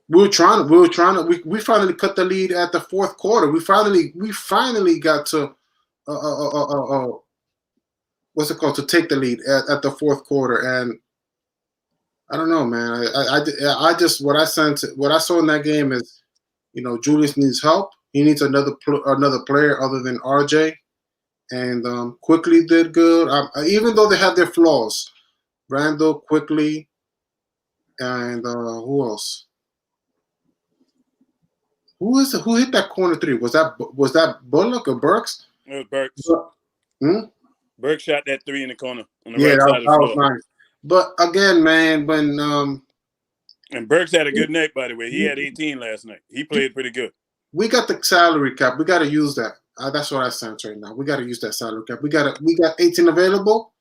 Speaker 10: We finally cut the lead at the fourth quarter. We finally got to what's it called, to take the lead at the fourth quarter. And I don't know, man. I just what I saw in that game is, Julius needs help. He needs another player other than RJ. And Quickley did good. Even though they had their flaws, Randall, Quickley, and who else? Who hit that corner three? Was that Bullock or Burks?
Speaker 6: It was Burks.
Speaker 10: Hmm?
Speaker 6: Burks shot that three in the corner on the
Speaker 10: Yeah,
Speaker 6: right side of the
Speaker 10: that was
Speaker 6: floor.
Speaker 10: nice. But again, man, when
Speaker 6: And Burks had a good night, by the way. He had 18 last night. He played pretty good.
Speaker 10: we got the salary cap, we got to use that. That's what I sense right now. We got to use that salary cap. We got 18 available.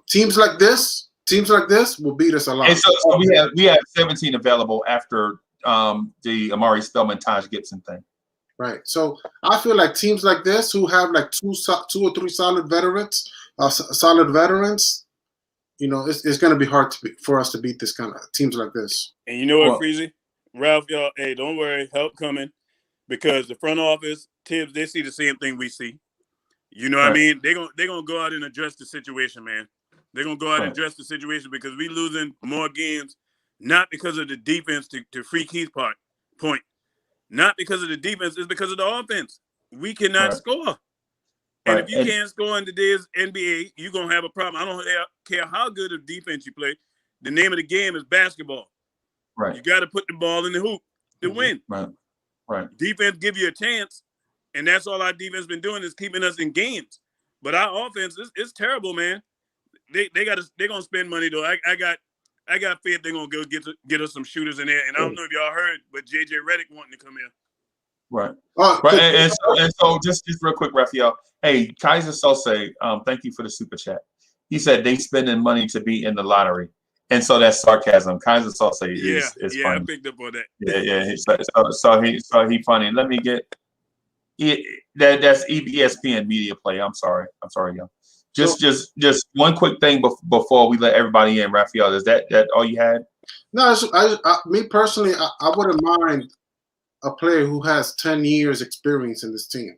Speaker 10: Teams like this will beat us a lot.
Speaker 1: And so we have 17 available after the Amari Spellman Taj Gibson thing.
Speaker 10: Right. So I feel like teams like this who have like two or three solid veterans, it's going to be hard for us to beat this kind of teams like this.
Speaker 6: And you know what, Freezy? Ralph, y'all, hey, don't worry, help coming, because the front office, Tibbs, they see the same thing we see. You know what I mean? They're gonna go out and address the situation, man. They're gonna go out and address the situation, because we losing more games, not because of the defense, to Free Keith's point. Not because of the defense, it's because of the offense. We cannot score. And if you can't score in today's NBA, you're going to have a problem. I don't care how good of defense you play. The name of the game is basketball.
Speaker 1: Right.
Speaker 6: You got to put the ball in the hoop to win.
Speaker 1: Right.
Speaker 6: Defense give you a chance, and that's all our defense been doing, is keeping us in games. But our offense, it's terrible, man. They're going to spend money, though. I got faith they're going to go get us some shooters in there. And I don't know if y'all heard, but JJ Redick wanting to come in.
Speaker 1: Right. And so just real quick, Raphael. Hey, Kaiser Sose, thank you for the super chat. He said they spending money to be in the lottery. And so that's sarcasm. Kaiser Sose is funny.
Speaker 6: I picked up on that.
Speaker 1: Yeah. So he funny. Let me get it. That's ESPN media play. I'm sorry, y'all. Just one quick thing before we let everybody in, Raphael. Is that all you had?
Speaker 10: No, me personally, I wouldn't mind a player who has 10 years experience in this team.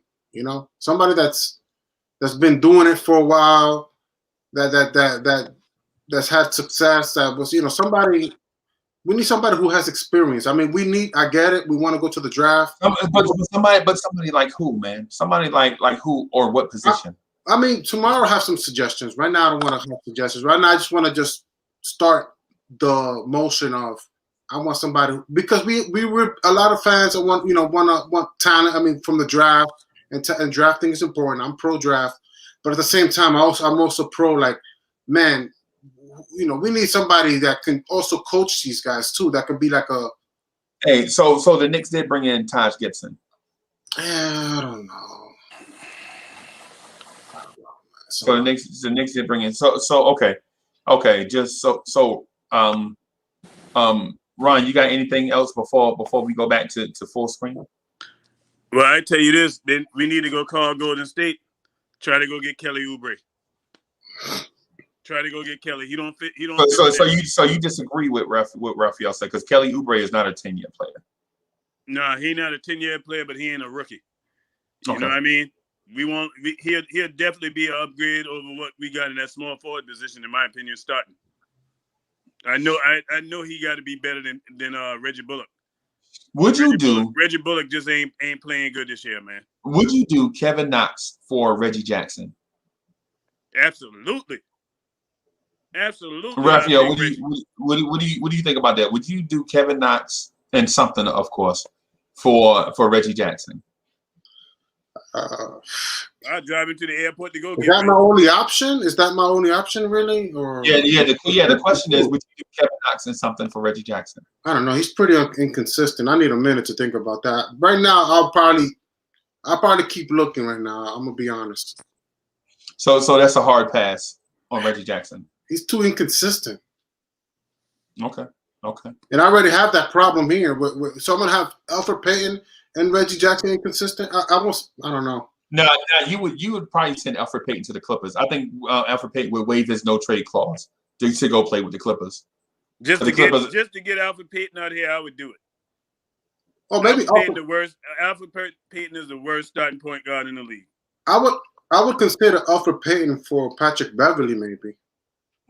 Speaker 10: Somebody that's been doing it for a while, that's had success. That was, somebody. We need somebody who has experience. I mean, I get it. We want to go to the draft.
Speaker 1: But somebody like who, man? Somebody like who or what position?
Speaker 10: I mean, tomorrow I have some suggestions. Right now, I don't want to have suggestions. Right now, I just want to start the motion of, I want somebody, because we were a lot of fans that want talent. I mean, from the draft, and drafting is important. I'm pro draft, but at the same time, I'm also pro, like, man, we need somebody that can also coach these guys too. That could be like a.
Speaker 1: Hey, so the Knicks did bring in Taj Gibson.
Speaker 10: I don't know.
Speaker 1: So the Knicks did bring in. So okay. Just so Ron, you got anything else before we go back to full screen?
Speaker 6: Well, I tell you this, then we need to go call Golden State. Try to go get Kelly Oubre. Try to go get Kelly. He don't fit.
Speaker 1: So you disagree with Raphael said, because Kelly Oubre is not a 10-year player.
Speaker 6: No, he not a 10-year player, but he ain't a rookie. You know what I mean? He'll definitely be an upgrade over what we got in that small forward position, in my opinion, starting. I know he got to be better than Reggie Bullock.
Speaker 1: Reggie
Speaker 6: Bullock just ain't playing good this year, man.
Speaker 1: Would you do Kevin Knox for Reggie Jackson?
Speaker 6: Absolutely.
Speaker 1: Raphael, what do you think about that? Would you do Kevin Knox and something, of course, for Reggie Jackson?
Speaker 6: I drive into the airport to go.
Speaker 10: Is that my only option? Is that my only option, really? Or
Speaker 1: The question is, would you do Kevin Knox and something for Reggie Jackson?
Speaker 10: I don't know. He's pretty inconsistent. I need a minute to think about that. Right now, I'll probably keep looking. Right now, I'm gonna be honest.
Speaker 1: So that's a hard pass on Reggie Jackson.
Speaker 10: He's too inconsistent.
Speaker 1: Okay.
Speaker 10: And I already have that problem here. So I'm gonna have Elfrid Payton and Reggie Jackson inconsistent. I don't know.
Speaker 1: No, you would probably send Elfrid Payton to the Clippers. I think Elfrid Payton would waive his no trade clause to go play with the Clippers.
Speaker 6: Just
Speaker 1: The
Speaker 6: to get
Speaker 1: Clippers-
Speaker 6: Alfred Payton out here, I would do it.
Speaker 10: Oh, maybe
Speaker 6: the worst. Alfred Payton is the worst starting point guard in the league.
Speaker 10: I would consider Alfred Payton for Patrick Beverly, maybe.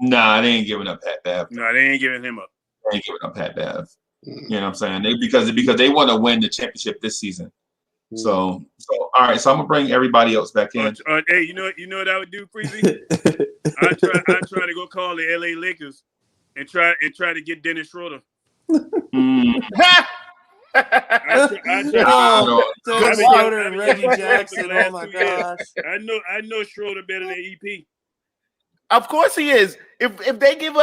Speaker 1: Nah, they ain't giving up Pat Bev.
Speaker 6: No, they ain't giving him up.
Speaker 1: They ain't giving up Pat Bev. You know what I'm saying? Because they want to win the championship this season. So all right. So I'm gonna bring everybody else back in.
Speaker 6: Hey, you know what I would do, Freezy? I try to go call the LA Lakers and try to get Dennis Schroeder.
Speaker 4: Dennis Schroeder and Reggie Jackson. Oh my gosh!
Speaker 6: I know Schroeder better than EP.
Speaker 5: Of course he is. If they gave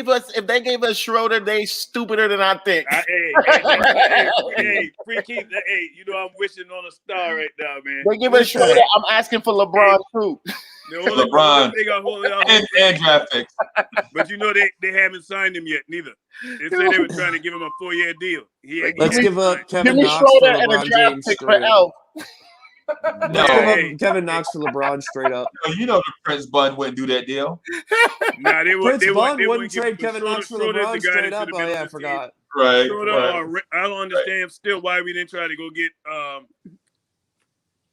Speaker 5: us Schroeder, they stupider than I think.
Speaker 6: Hey, Free Keith, hey, you know I'm wishing on a star right now, man.
Speaker 5: They give us Schroeder. I'm asking for LeBron too.
Speaker 1: LeBron and draft picks.
Speaker 6: But you know they haven't signed him yet, neither. They said they were trying to give him a 4-year deal.
Speaker 4: Let's give up Kevin Knox for LeBron James straight up. Kevin Knox for LeBron straight up.
Speaker 1: You know the Prince Bun wouldn't do that deal.
Speaker 6: Nah,
Speaker 4: Prince Bun wouldn't trade Kevin Knox for LeBron straight up. Oh yeah, I forgot.
Speaker 1: Right.
Speaker 6: I don't understand still why we didn't try to go get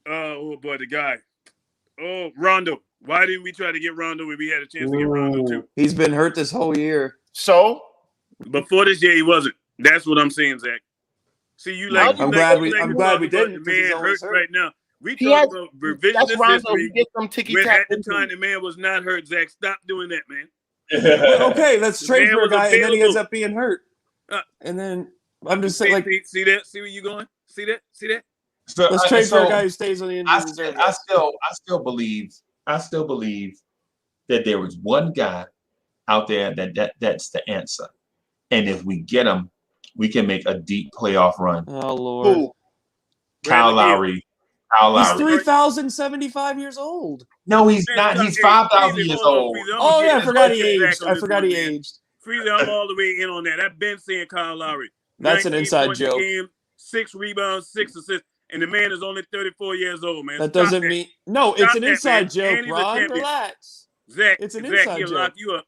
Speaker 6: the guy. Oh, Rondo. Why didn't we try to get Rondo when we had a chance to get Rondo too?
Speaker 4: He's been hurt this whole year.
Speaker 5: So
Speaker 6: before this year he wasn't. That's what I'm saying, Zach. See, you like.
Speaker 4: I'm glad we didn't.
Speaker 6: The man hurt right now. We
Speaker 5: he
Speaker 6: talk about revisionist history.
Speaker 5: Get some ticky
Speaker 6: When
Speaker 5: tack.
Speaker 6: at the time the man was not hurt, Zach. Stop doing that, man.
Speaker 4: Okay, let's trade for a guy, and then he ends up being hurt. And then I'm just saying, like,
Speaker 6: see that? See where you going? See that?
Speaker 1: So,
Speaker 4: let's trade for a guy who stays on the injury reserve.
Speaker 1: I still believe that there was one guy out there that's the answer, and if we get him, we can make a deep playoff run.
Speaker 4: Oh Lord,
Speaker 1: Kyle Lowry.
Speaker 4: He's 3,075 years old.
Speaker 1: No, he's not. He's 5,000 years old.
Speaker 4: Oh yeah, I forgot he aged.
Speaker 6: Freezer, I'm all the way in on that. I've been saying Kyle Lowry.
Speaker 4: That's an inside joke.
Speaker 6: Game, 6 rebounds, 6 assists, and the man is only 34 years old, man.
Speaker 4: That doesn't mean it's an inside joke, Ron. Relax.
Speaker 6: Zach,
Speaker 4: it's an inside joke.
Speaker 6: Lock you up.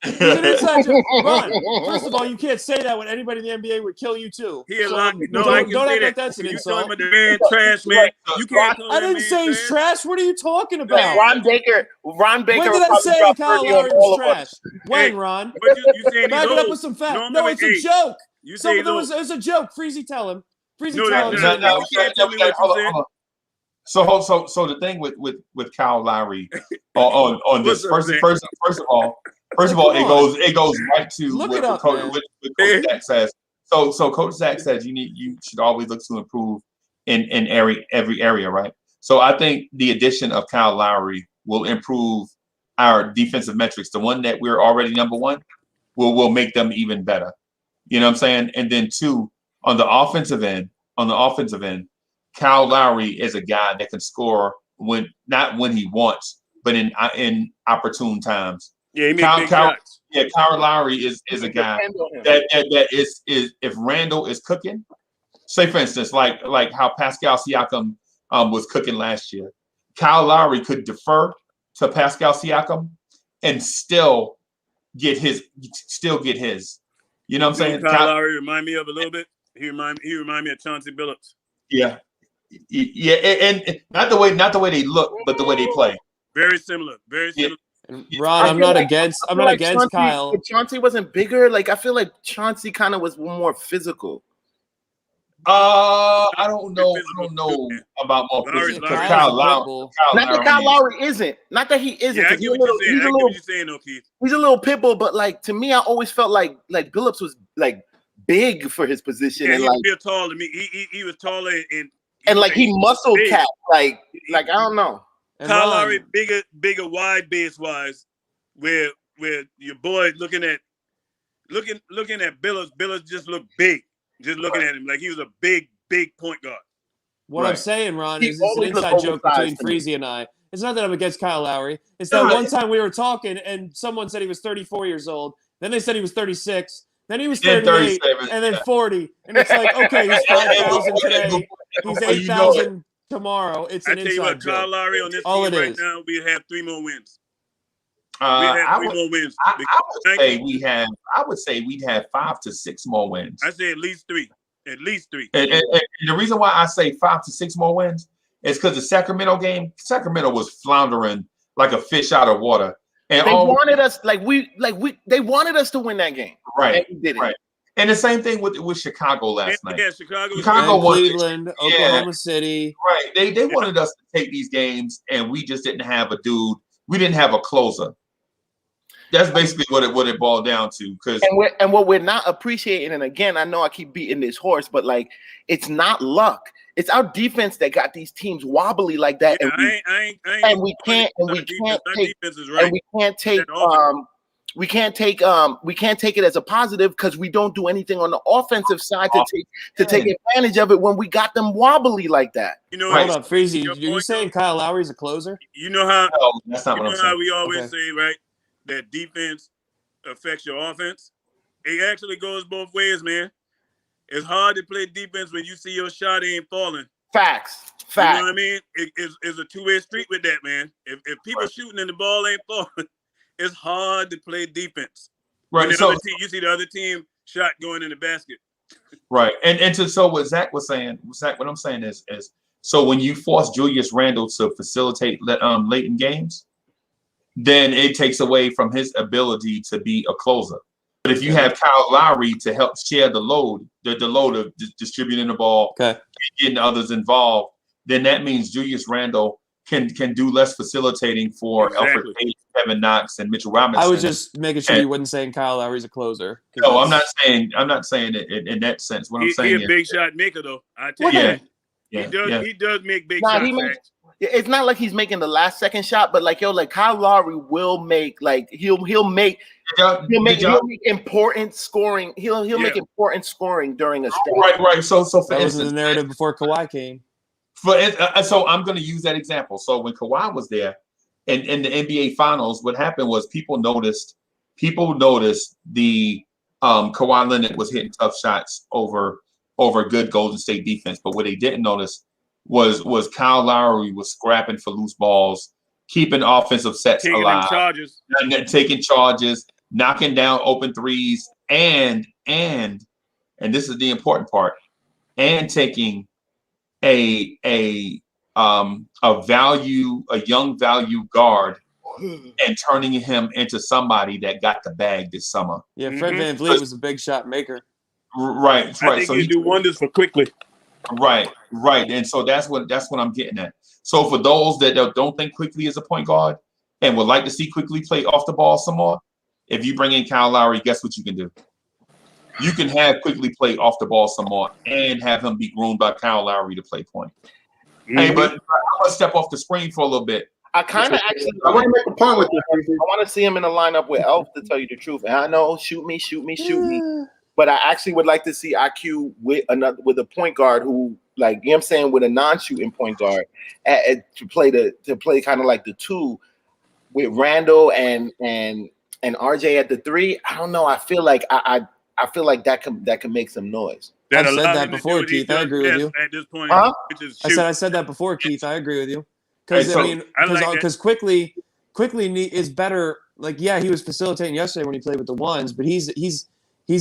Speaker 4: It's an inside joke. Ron, first of all, you can't say that when anybody in the NBA would kill you too.
Speaker 6: Don't
Speaker 4: act like that's an insult.
Speaker 6: You the man trash, man. You can't.
Speaker 4: I didn't say he's trash. What are you talking about?
Speaker 5: Ron Baker.
Speaker 4: When did I say Kyle Lowry was trash? When, Ron?
Speaker 6: You saying
Speaker 4: back it up with some facts. No, it's a joke. It's a joke. Freezy, tell him. Freezy, tell him.
Speaker 6: You can't tell me what you said.
Speaker 1: So the thing with Kyle Lowry on this first of all, it goes right to what Coach Zach says. So Coach Zach says you should always look to improve in every area, right? So I think the addition of Kyle Lowry will improve our defensive metrics. The one that we're already number one will make them even better. You know what I'm saying? And then two, on the offensive end, Kyle Lowry is a guy that can score not when he wants, but in opportune times.
Speaker 6: Yeah, he makes big shots.
Speaker 1: Yeah, Kyle Lowry is a guy that is if Randall is cooking, say for instance, like how Pascal Siakam was cooking last year. Kyle Lowry could defer to Pascal Siakam and still get his. You know what I'm saying?
Speaker 6: Kyle Lowry remind me of a little bit. He remind me of Chauncey Billups.
Speaker 1: Yeah, and not the way they look, but the way they play.
Speaker 6: Very similar.
Speaker 1: Yeah.
Speaker 4: Ron, I'm not against
Speaker 5: Chauncey,
Speaker 4: Kyle.
Speaker 5: If Chauncey wasn't bigger, like I feel like Chauncey kind of was more physical.
Speaker 1: I don't know about more physical. Kyle Lowry.
Speaker 5: Not that Kyle Lowry isn't. Not that he isn't.
Speaker 6: Yeah, I get what you're saying, though, Keith.
Speaker 5: He's a little pit bull, but like to me, I always felt like Billups was like big for his position.
Speaker 6: Yeah,
Speaker 5: and
Speaker 6: he
Speaker 5: like,
Speaker 6: was taller than me. He was taller
Speaker 5: and like he muscle cap. Like I don't know.
Speaker 6: Kyle Lowry bigger wide base wise, where your boy looking at Billups. Billups just looked big. Just looking at him like he was a big point guard.
Speaker 4: What I'm saying, Ron, is it's an inside joke between Freezy and I. It's not that I'm against Kyle Lowry. It's that one time we were talking and someone said he was 34 years old. Then they said he was 36. Then he was 38, and then 40. And it's like, okay, he's 5,000 today. He's 8,000 tomorrow. It's an inside joke.
Speaker 6: Kyle Lowry on this team right now, we have 3 more wins. We have
Speaker 1: I
Speaker 6: 3
Speaker 1: would
Speaker 6: more wins.
Speaker 1: I would say we have. I would say we'd have 5 to 6 more wins.
Speaker 6: I say at least 3. At least 3.
Speaker 1: And the reason why I say 5 to 6 more wins is because the Sacramento game, Sacramento was floundering like a fish out of water. And
Speaker 5: They wanted us they wanted us to win that game.
Speaker 1: right,
Speaker 5: And we did it.
Speaker 1: right. And the same thing with Chicago last night.
Speaker 6: Yeah, Chicago.
Speaker 1: Chicago
Speaker 4: And
Speaker 1: wanted,
Speaker 4: Cleveland, Oklahoma City.
Speaker 1: right. They wanted us to take these games, and we just didn't have a dude. We didn't have a closer. That's basically what it boiled down to. Because
Speaker 5: and what we're not appreciating, and again, I know I keep beating this horse, but like it's not luck. It's our defense that got these teams wobbly like that,
Speaker 6: Yeah,
Speaker 5: and we can't take it as a positive because we don't do anything on the offensive side to take advantage of it when we got them wobbly like that.
Speaker 6: You know,
Speaker 4: Hold up, Freezy. Are you saying Kyle Lowry's a closer?
Speaker 6: You know how?
Speaker 1: no, that's not
Speaker 6: You
Speaker 1: what
Speaker 6: know
Speaker 1: I'm saying.
Speaker 6: how we always
Speaker 4: Okay.
Speaker 6: say, right? That defense affects your offense. It actually goes both ways, man. It's hard to play defense when you see your shot ain't falling.
Speaker 5: Facts.
Speaker 6: You know what I mean? It's a two-way street with that, man. If people shooting and the ball ain't falling, it's hard to play defense.
Speaker 1: Right.
Speaker 6: When the
Speaker 1: So
Speaker 6: other team, you see the other team shot going in the basket.
Speaker 1: right. And so what Zach was saying, what I'm saying is so when you force Julius Randle to facilitate late in games, then it takes away from his ability to be a closer. But if you have Kyle Lowry to help share the load of distributing the ball, getting others involved, then that means Julius Randle can do less facilitating for Alfred Payton, Kevin Knox, and Mitchell Robinson.
Speaker 4: I was just making sure you wasn't saying Kyle Lowry's a closer.
Speaker 1: No, I'm not saying it in that sense. What I'm saying
Speaker 6: He's a big shot maker, though. I tell you that. He does make big shots.
Speaker 5: It's not like he's making the last second shot, but like Kyle Lowry will make he'll make important scoring. He'll make important scoring during a stretch.
Speaker 1: Right. So for
Speaker 4: that
Speaker 1: instance,
Speaker 4: was the narrative before Kawhi came.
Speaker 1: So I'm going to use that example. So when Kawhi was there in the NBA Finals, what happened was people noticed the Kawhi Leonard was hitting tough shots over good Golden State defense, but what they didn't notice was Kyle Lowry was scrapping for loose balls, keeping offensive sets alive, taking charges, knocking down open threes, and this is the important part, and taking a young value guard and turning him into somebody that got the bag this summer.
Speaker 4: Yeah, Fred VanVleet was a big shot maker.
Speaker 1: Right.
Speaker 6: I think he do wonders for Quickley.
Speaker 1: Right. And so that's what I'm getting at. So for those that don't think Quickley is a point guard and would like to see Quickley play off the ball some more, if you bring in Kyle Lowry, guess what you can do? You can have Quickley play off the ball some more and have him be groomed by Kyle Lowry to play point. Hey, but I'm gonna step off the screen for a little bit.
Speaker 5: I kind of actually
Speaker 10: I want to make a point with this.
Speaker 5: I want to see him in the lineup with Elf, to tell you the truth. And I know, shoot me. But I actually would like to see IQ with a point guard who, like, you know what I'm saying, with a non-shooting point guard to play kind of like the two with Randall and RJ at the three. I don't know. I feel like I feel like that can make some noise.
Speaker 4: I've said that before, Keith. I agree with you.
Speaker 6: At this point,
Speaker 5: huh?
Speaker 4: I said that before, Keith. I agree with you. Because Quickley is better. Like, yeah, he was facilitating yesterday when he played with the ones, but he's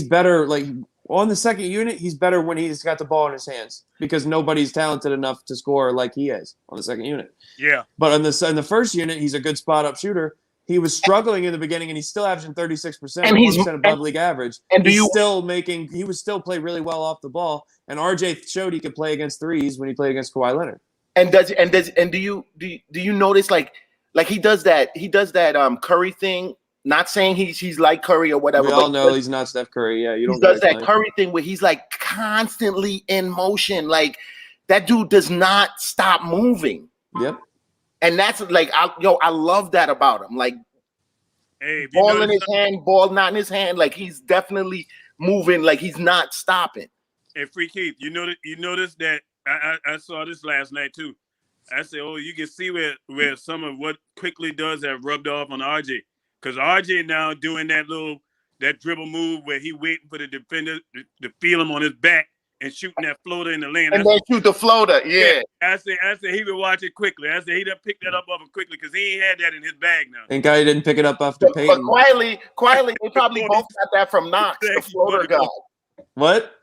Speaker 4: better. Like, on the second unit, he's better when he's got the ball in his hands because nobody's talented enough to score like he is on the second unit.
Speaker 6: Yeah.
Speaker 4: But in the first unit, he's a good spot up shooter. He was struggling in the beginning, and he's still averaging 36%, and he's 1% above league average. And he would still play really well off the ball. And RJ showed he could play against threes when he played against Kawhi Leonard.
Speaker 5: Do you notice like he does that Curry thing? Not saying he's like Curry or whatever.
Speaker 4: We all know he's not Steph Curry. Yeah,
Speaker 5: he does that Curry thing where he's like constantly in motion. Like that dude does not stop moving.
Speaker 4: Yep.
Speaker 5: And that's like I love that about him. Like,
Speaker 6: hey,
Speaker 5: ball in his hand, ball not in his hand. Like he's definitely moving. Like he's not stopping.
Speaker 6: Hey, Free Keith, you notice that I saw this last night too. I said, oh, you can see where some of what Quickley does have rubbed off on RJ. Because RJ now doing that dribble move where he waiting for the defender to feel him on his back and shooting that floater in the lane.
Speaker 5: And then shoot the floater. Yeah.
Speaker 6: I said he would watch it quickly. I said he done picked that up off him quickly because he ain't had that in his bag now.
Speaker 4: And guy didn't pick it up after
Speaker 5: But
Speaker 4: Peyton.
Speaker 5: quietly, they probably both got that from Knox, the floater god.
Speaker 4: What?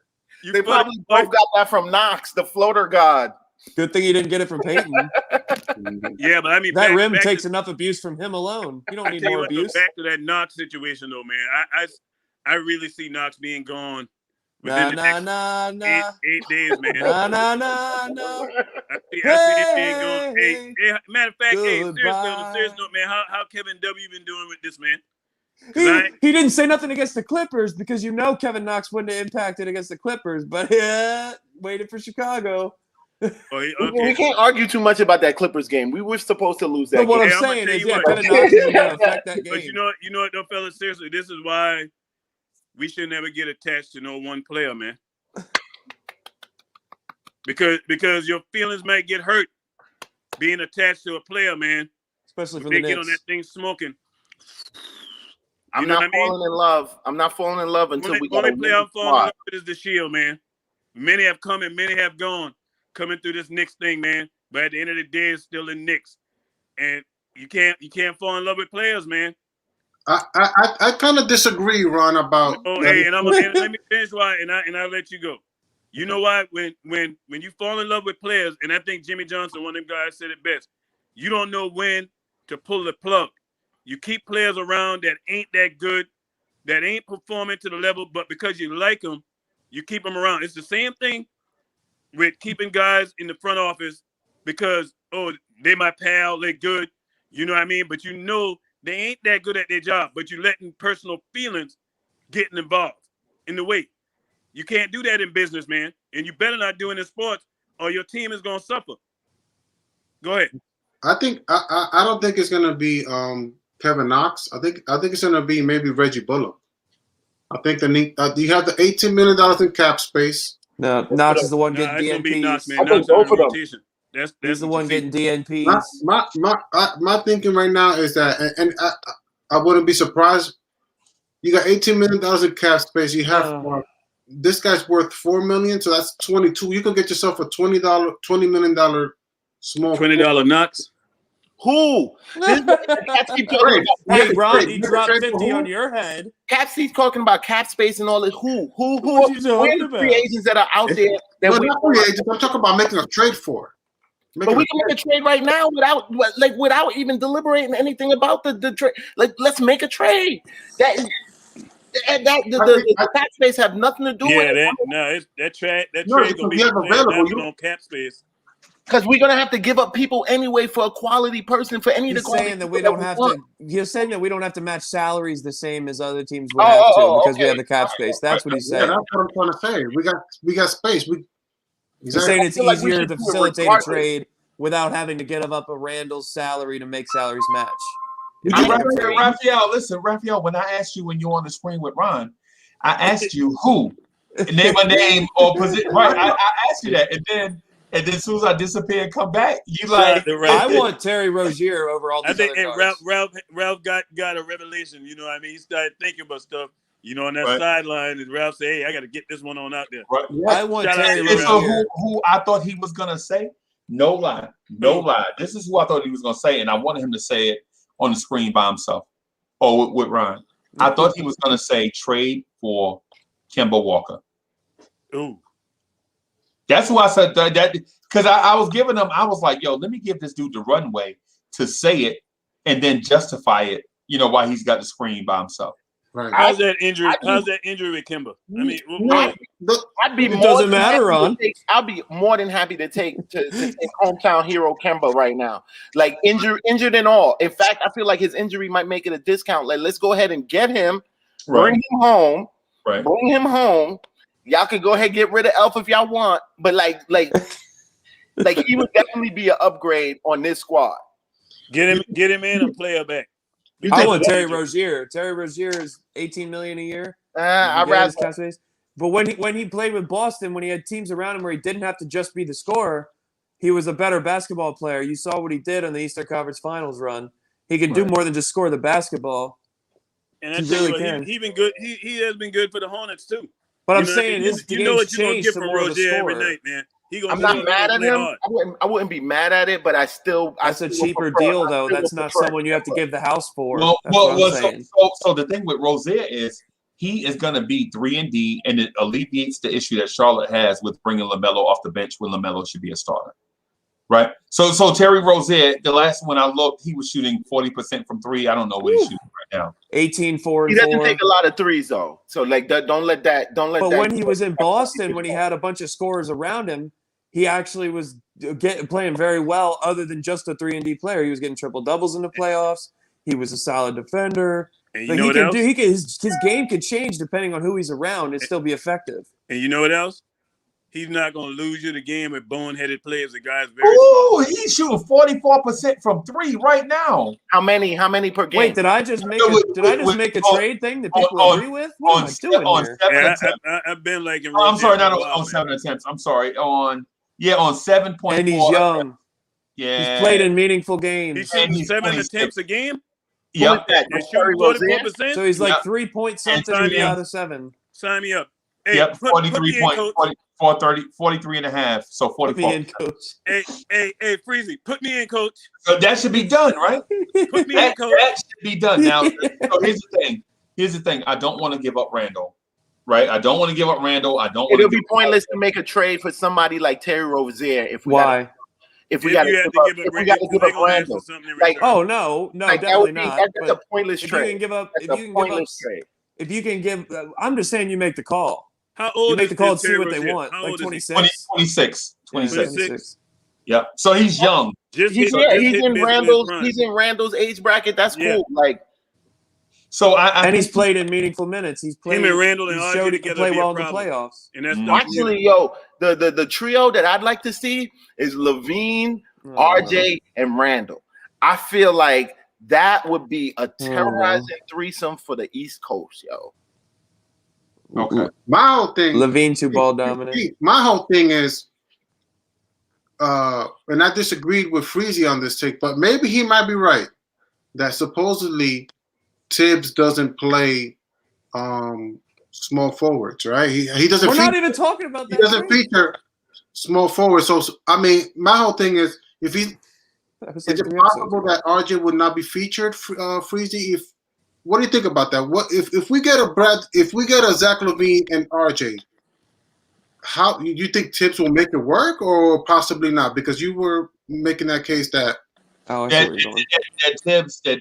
Speaker 5: They probably both got that from Knox, the floater god.
Speaker 4: Good thing you didn't get it from Peyton.
Speaker 6: Yeah, but I mean,
Speaker 4: that rim takes enough abuse from him alone. You don't need more abuse.
Speaker 6: Back to that Knox situation, though, man. I really see Knox being gone within the next 8 days, man.
Speaker 4: No.
Speaker 6: I see it being gone. Hey, matter of fact, seriously, on a serious note, man, how Kevin W. been doing with this, man?
Speaker 4: He didn't say nothing against the Clippers because Kevin Knox wouldn't have impacted against the Clippers, but waited for Chicago.
Speaker 5: We can't argue too much about that Clippers game. We were supposed to lose that game.
Speaker 4: What I'm saying is, Kevin Knox is going to affect that game.
Speaker 6: But you know what, though, fellas, seriously, this is why we should never get attached to no one player, man. Because your feelings might get hurt being attached to a player, man.
Speaker 4: Especially for
Speaker 6: they
Speaker 4: the
Speaker 6: get
Speaker 4: Knicks.
Speaker 6: on that thing smoking.
Speaker 5: I'm not falling in love. I'm not falling in love until we get a
Speaker 6: player I'm falling in love with is the Shield, man. Many have come and many have gone coming through this Knicks thing, man. But at the end of the day, it's still the Knicks. And you can't fall in love with players, man.
Speaker 10: I kind of disagree, Ron, about.
Speaker 6: Hey, and let me finish why, and I'll let you go. You know why? When you fall in love with players, and I think Jimmy Johnson, one of them guys, said it best. You don't know when to pull the plug. You keep players around that ain't that good, that ain't performing to the level, but because you like them, you keep them around. It's the same thing with keeping guys in the front office because, they my pal, they good, you know what I mean? But they ain't that good at their job, but you letting personal feelings getting involved in the way. You can't do that in business, man. And you better not do it in sports or your team is going to suffer. Go ahead.
Speaker 10: I don't think it's going to be Kevin Knox. I think it's going to be maybe Reggie Bullock. I think you have the $18 million in cap space.
Speaker 4: No, Knox is the one getting DNPs.
Speaker 6: Knox, man. Knox on rotation.
Speaker 4: He's the one getting DNPs.
Speaker 10: My thinking right now is that, and I wouldn't be surprised. You got $18 million in cap space. You have this guy's worth $4 million, so that's 22. You could get yourself a $20 million small
Speaker 6: $20 Knox.
Speaker 5: Who? Caps keep talking about
Speaker 4: hey, Ron, he dropped 50 on your head.
Speaker 5: Caps keep talking about cap space and all this. Who
Speaker 4: are you
Speaker 5: the free agents that are out there?
Speaker 10: That not free agents. I'm talking about making a trade for.
Speaker 5: But we can make a trade right now without even deliberating anything about the trade. Like, let's make a trade. The cap space have nothing to do with it.
Speaker 6: That trade gonna be available on cap space.
Speaker 5: Because we're gonna have to give up people anyway for a quality person for any of the quality.
Speaker 4: Saying that we don't have to. You're saying that we don't have to match salaries the same as other teams would have to because we have the cap space. That's what he's saying.
Speaker 10: Yeah, that's what I'm trying to say. We got space.
Speaker 4: He's saying it's easier to facilitate a trade without having to give up a Randall's salary to make salaries match.
Speaker 1: Raphael, when I asked you when you were on the screen with Ron, I asked you who, name a name or position. Right, I asked you that, and then as soon as I disappear and come back, you like.
Speaker 4: I want Terry Rozier over all these other guards.
Speaker 6: Ralph got a revelation. You know what I mean? He started thinking about stuff. On that sideline, and Ralph said, "Hey, I got to get this one on out there."
Speaker 1: Right.
Speaker 4: I want Terry Rozier.
Speaker 1: So who I thought he was gonna say? No lie. This is who I thought he was gonna say, and I wanted him to say it on the screen by himself or with Ryan. I thought he was gonna say trade for Kemba Walker.
Speaker 6: Ooh.
Speaker 1: That's who I said that because I was giving him. I was like, "Yo, let me give this dude the runway to say it and then justify it." While he's got the screen by himself.
Speaker 10: Right.
Speaker 6: How's that injury with Kemba? I mean,
Speaker 5: I'd be
Speaker 4: it doesn't matter, Ron.
Speaker 5: I'll be more than happy to take hometown hero Kemba right now. Like injured and all. In fact, I feel like his injury might make it a discount. Like, let's go ahead and get him, bring him home, bring him home. Y'all can go ahead and get rid of Elf if y'all want, but like he would definitely be an upgrade on this squad.
Speaker 6: Get him in and play her back.
Speaker 4: I want Terry Rozier. Terry Rozier is $18 million a year.
Speaker 5: I'd rather.
Speaker 4: But when he played with Boston, when he had teams around him where he didn't have to just be the scorer, he was a better basketball player. You saw what he did on the Eastern Conference Finals run. He can do more than just score the basketball.
Speaker 6: And he really can. He's been good. He has been good for the Hornets too.
Speaker 4: But I'm
Speaker 6: You know,
Speaker 4: saying his
Speaker 6: you know what
Speaker 4: game's
Speaker 6: you're gonna
Speaker 4: changed
Speaker 6: get
Speaker 4: to
Speaker 6: from
Speaker 4: more of a
Speaker 6: Rozier every
Speaker 4: scorer.
Speaker 6: night, man.
Speaker 5: I'm not mad at
Speaker 6: play
Speaker 5: him.
Speaker 6: hard.
Speaker 5: I wouldn't be mad at it, but I still
Speaker 4: That's a
Speaker 5: still would
Speaker 4: cheaper
Speaker 5: prefer-
Speaker 4: deal,
Speaker 5: I
Speaker 4: though.
Speaker 5: still
Speaker 4: That's
Speaker 5: would
Speaker 4: not
Speaker 5: prefer
Speaker 4: someone you have to give the house for.
Speaker 1: Well,
Speaker 4: That's what I'm
Speaker 1: so,
Speaker 4: saying.
Speaker 1: so the thing with Rozier is he is going to be 3-and-D, and it alleviates the issue that Charlotte has with bringing LaMelo off the bench when LaMelo should be a starter, right? So Terry Rozier, the last one I looked, he was shooting 40% from three. I don't know what he's shooting right now.
Speaker 4: 18, 4,
Speaker 5: He
Speaker 4: and
Speaker 5: doesn't
Speaker 4: 4.
Speaker 5: take a lot of threes though, so like that. Don't let that.
Speaker 4: But when he was in Boston, when he had a bunch of scorers around him, he actually was playing very well. Other than just a 3-and-D player, he was getting triple doubles in the playoffs. He was a solid defender.
Speaker 6: And you
Speaker 4: But
Speaker 6: know
Speaker 4: he
Speaker 6: what
Speaker 4: can
Speaker 6: else?
Speaker 4: do. His game could change depending on who he's around and still be effective.
Speaker 6: And you know what else? He's not gonna lose you the game with boneheaded players. The guy's very
Speaker 1: Ooh, he's shooting 44% from three right now.
Speaker 5: How many per game?
Speaker 4: Wait, did I just make a trade thing that people agree with? What am I doing here?
Speaker 6: I've been like in
Speaker 1: I'm sorry, not
Speaker 6: Rozier
Speaker 1: on 7 attempts. I'm sorry. On 7.4.
Speaker 4: And he's young.
Speaker 1: Yeah.
Speaker 4: He's played in meaningful games.
Speaker 6: He's shooting 7 attempts a game.
Speaker 1: Yep.
Speaker 6: And shooting 44%.
Speaker 4: So he's like 3 point something out of 7.
Speaker 6: Sign me up. Hey,
Speaker 1: Yep,
Speaker 6: put
Speaker 1: 43
Speaker 6: me in,
Speaker 1: points,
Speaker 6: coach.
Speaker 1: 43 and a half, so 44.
Speaker 4: Coach.
Speaker 6: Hey, Freezy, put me in, coach.
Speaker 1: So that should be done, right?
Speaker 6: Put me in, coach.
Speaker 1: That should be done. Now, so here's the thing. I don't want to give up Randall, right? I don't want to give up Randall. I don't want
Speaker 5: It'll be pointless to make a trade for somebody like Terry Rozier if we
Speaker 4: Why?
Speaker 5: If we got to give up Randall, like
Speaker 4: no,
Speaker 5: like
Speaker 4: definitely not.
Speaker 5: That's a pointless trade.
Speaker 4: You can give up,
Speaker 5: trade.
Speaker 4: If you can give, I'm just saying you make the call.
Speaker 6: How old
Speaker 4: you make
Speaker 6: is
Speaker 4: the call and
Speaker 6: Terry
Speaker 4: see what they
Speaker 6: Rozier?
Speaker 4: want.
Speaker 6: How
Speaker 4: Like
Speaker 6: old is he?
Speaker 4: 26.
Speaker 1: 26. Yeah. So he's young.
Speaker 5: He's in Randall's age bracket. That's cool. Like,
Speaker 1: so
Speaker 4: and he's played in meaningful minutes. He's played.
Speaker 6: Him and Randall and RJ
Speaker 4: showed he can play well in the playoffs.
Speaker 6: And that's
Speaker 5: actually, the trio that I'd like to see is Levine, RJ, and Randall. I feel like that would be a terrorizing threesome for the East Coast, yo.
Speaker 10: Okay. My whole thing,
Speaker 4: Levine 2-ball dominant.
Speaker 10: My whole thing is, and I disagreed with Freezy on this take, but maybe he might be right that supposedly Tibbs doesn't play small forwards, right? He doesn't.
Speaker 4: We're not even talking about that.
Speaker 10: He doesn't feature small forwards. So I mean, my whole thing is, if he is it possible that RJ would not be featured, Freezy? What do you think about that? What if we get a Zach LaVine and RJ? How you think Tibbs will make it work, or possibly not? Because you were making that case that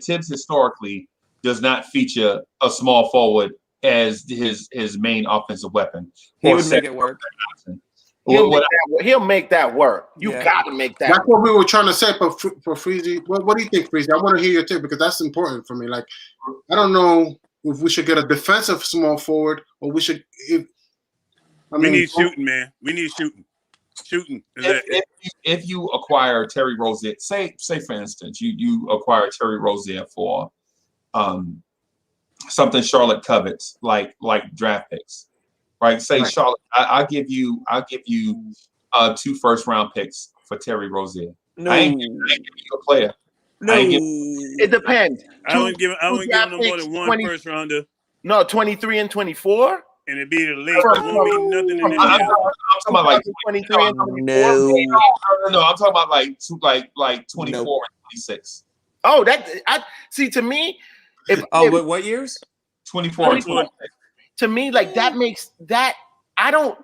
Speaker 1: Tibbs historically does not feature a small forward as his main offensive weapon.
Speaker 4: He would make it work.
Speaker 5: He'll make that work. You got to make that.
Speaker 10: That's what we were trying to say. But for Freezy, what do you think, Freezy? I want to hear your take because that's important for me. Like, I don't know if we should get a defensive small forward or we should.
Speaker 6: We need shooting, man. We need shooting. Shooting.
Speaker 1: If you acquire Terry Rozier, say for instance, you acquire Terry Rozier for something Charlotte covets, like draft picks. Right, say right. Charlotte, I'll give you 2 first-round picks for Terry Rozier.
Speaker 4: No.
Speaker 1: I ain't giving you a player.
Speaker 5: No, it depends.
Speaker 6: I wouldn't give him no more than 1 first rounder.
Speaker 5: No, 23 and 24.
Speaker 6: And it'd be the late. It won't be nothing in
Speaker 1: I'm talking about like
Speaker 5: 23 and 24.
Speaker 1: No, I'm talking about like 24 and 26.
Speaker 5: Oh, I see. To me,
Speaker 4: what years?
Speaker 1: 24 and 26.
Speaker 5: To me, like that makes that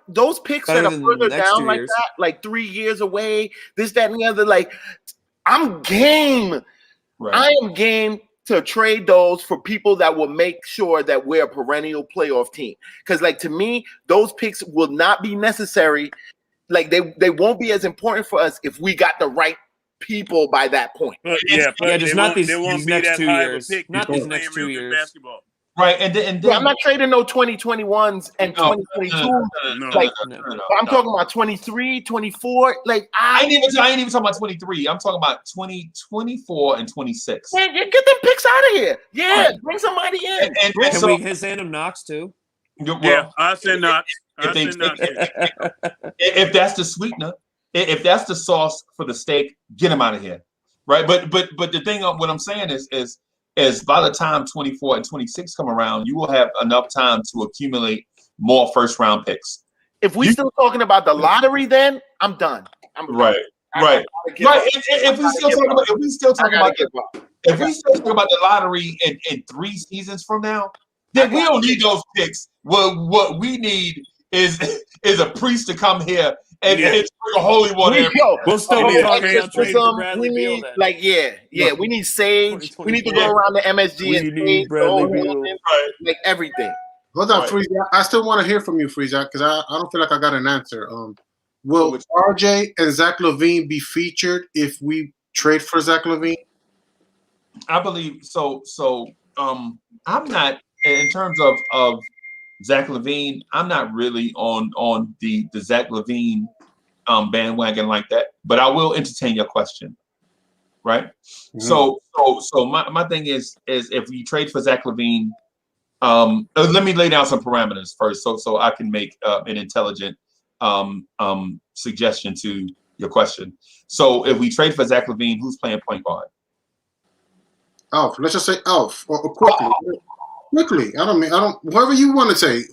Speaker 5: those picks that are further down like that, like 3 years away, this, that, and the other, like I'm game. Right. I am game to trade those for people that will make sure that we're a perennial playoff team. Because like to me, those picks will not be necessary. Like they won't be as important for us if we got the right people by that point.
Speaker 4: Just not these next 2 years. Not these next 2 years.
Speaker 6: Basketball.
Speaker 1: Right, and then
Speaker 5: I'm not trading no 2021s and 2022s. I'm talking about 23, 24. Like
Speaker 1: I ain't even talking about 23. I'm talking about 24 and 26.
Speaker 5: Man, get them picks out of here. Yeah, right. Bring somebody in.
Speaker 4: Can we send him Knox too?
Speaker 6: Well, I send Knox.
Speaker 1: If that's the sweetener, if that's the sauce for the steak, get him out of here. Right, but the thing, what I'm saying is by the time 24 and 26 come around, you will have enough time to accumulate more first round picks.
Speaker 5: If we still talking about the lottery, then I'm done. I'm done.
Speaker 1: Right. If we still talking about the lottery in 3 seasons from now, then we don't need those picks. What we need is a priest to come here and bring a holy water.
Speaker 4: We'll still be talking about trading for Bradley Beal then.
Speaker 5: Like, we need sage. We need to go around the MSG and sage the whole building, like everything.
Speaker 10: Hold on, Freeze. I still want to hear from you, Freeze, because I don't feel like I got an answer. Will RJ and Zach LaVine be featured if we trade for Zach LaVine?
Speaker 1: I believe so. I'm not, in terms of Zach LaVine, I'm not really on the Zach LaVine bandwagon like that. But I will entertain your question, right? Mm-hmm. So my thing is if you trade for Zach LaVine, let me lay down some parameters first, so I can make an intelligent suggestion to your question. So if we trade for Zach LaVine, who's playing point guard?
Speaker 10: Let's just say Elf or Quickley. Quickley. Whoever you want to say.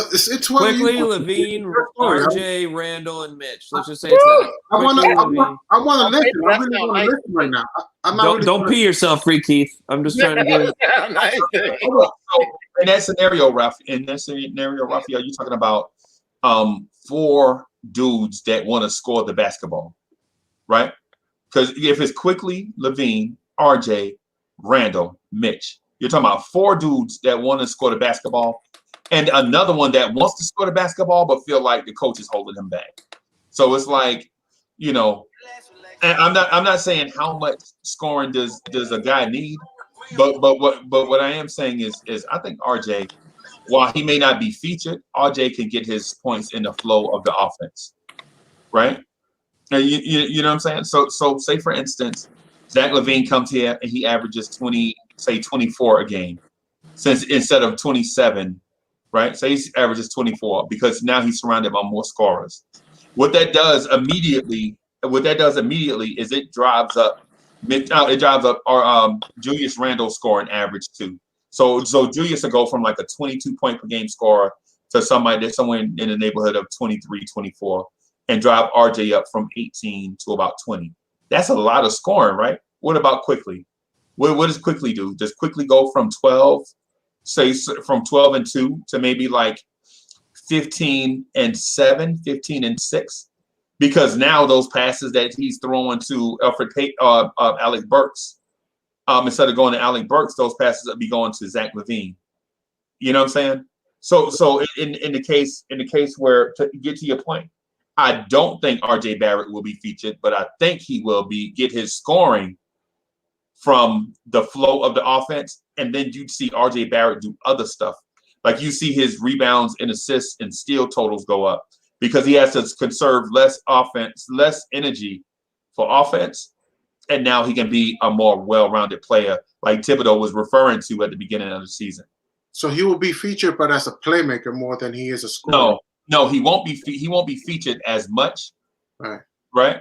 Speaker 10: It's
Speaker 4: Quickly, LaVine, RJ, Randall, and Mitch. Let's just say it's that.
Speaker 10: I want to listen. I really want to listen right now.
Speaker 4: Don't pee yourself, Free Keith. I'm just trying to give you.
Speaker 1: In that scenario, Raphael, you're talking about 4 dudes that want to score the basketball, right? Because if it's Quickley, LaVine, RJ, Randall, Mitch, you're talking about 4 dudes that want to score the basketball, and another one that wants to score the basketball but feel like the coach is holding him back. So it's like, and I'm not saying how much scoring does a guy need, but what I am saying is I think RJ, while he may not be featured, RJ can get his points in the flow of the offense, right? And you know what I'm saying? So say for instance, Zach LaVine comes here and he averages 24 a game, since instead of 27, right? So he averages 24 because now he's surrounded by more scorers. What that does immediately is it drives up our Julius Randle scoring average too. So Julius will go from like a 22 point per game scorer to somebody that's somewhere in the neighborhood of 23, 24, and drive RJ up from 18 to about 20. That's a lot of scoring, right? What about Quickley? What does Quickley do? Does Quickley go from 12 and 2 to maybe like 15 and 7, 15 and 6? Because now those passes that he's throwing to Alec Burks, instead of going to Alec Burks, those passes will be going to Zach LaVine. You know what I'm saying? So in the case where, to get to your point, I don't think RJ Barrett will be featured, but I think he will get his scoring from the flow of the offense, and then you see RJ Barrett do other stuff. Like you see his rebounds and assists and steal totals go up because he has to conserve less energy for offense, and now he can be a more well-rounded player, like Thibodeau was referring to at the beginning of the season.
Speaker 10: So he will be featured, but as a playmaker more than he is a scorer.
Speaker 1: No, he won't be. He won't be featured as much, right?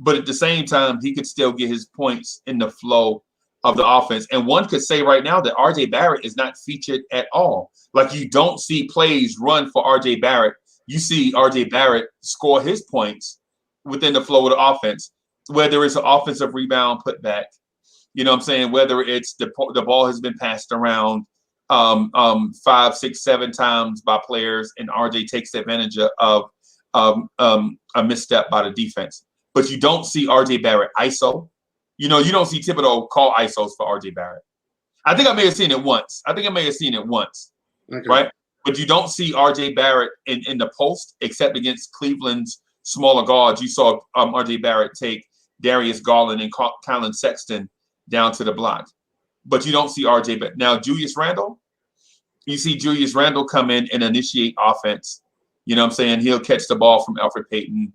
Speaker 1: But at the same time, he could still get his points in the flow of the offense. And one could say right now that RJ Barrett is not featured at all. Like you don't see plays run for RJ Barrett. You see RJ Barrett score his points within the flow of the offense, whether it's an offensive rebound putback, you know what I'm saying? Whether it's the ball has been passed around 5, 6, 7 times by players, and RJ takes advantage of a misstep by the defense. But you don't see RJ Barrett ISO. You don't see Thibodeau call ISOs for RJ Barrett. I think I may have seen it once.
Speaker 10: Okay.
Speaker 1: Right? But you don't see RJ Barrett in the post, except against Cleveland's smaller guards. You saw RJ Barrett take Darius Garland and Colin Sexton down to the block. But you don't see RJ Barrett. Now, Julius Randle, you see Julius Randle come in and initiate offense. You know what I'm saying? He'll catch the ball from Alfred Payton,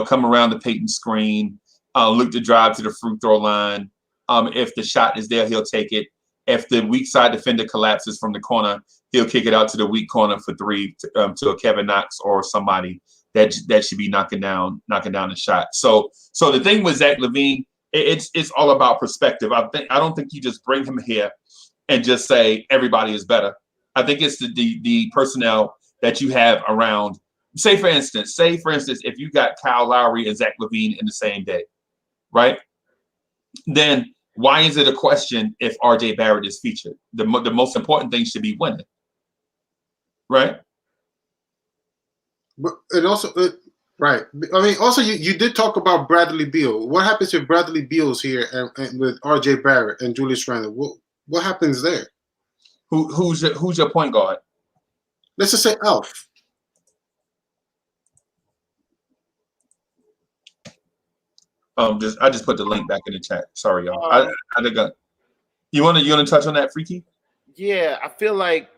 Speaker 1: come around the Payton screen, look to drive to the free throw line. If the shot is there, he'll take it. If the weak side defender collapses from the corner, he'll kick it out to the weak corner for 3 to a Kevin Knox or somebody that should be knocking down the shot. So the thing with Zach LaVine, it's all about perspective. I don't think you just bring him here and just say everybody is better. I think it's the personnel that you have around. Say for instance, if you got Kyle Lowry and Zach LaVine in the same day, right? Then why is it a question if RJ Barrett is featured? The most important thing should be winning, right?
Speaker 10: But and also, right. I mean, also you did talk about Bradley Beal. What happens if Bradley Beal's here and with RJ Barrett and Julius Randle? What happens there?
Speaker 1: Who's your point guard?
Speaker 10: Let's just say Elf.
Speaker 1: I just put the link back in the chat. Sorry, y'all. I think you wanna touch on that, Freaky?
Speaker 5: Yeah, I feel like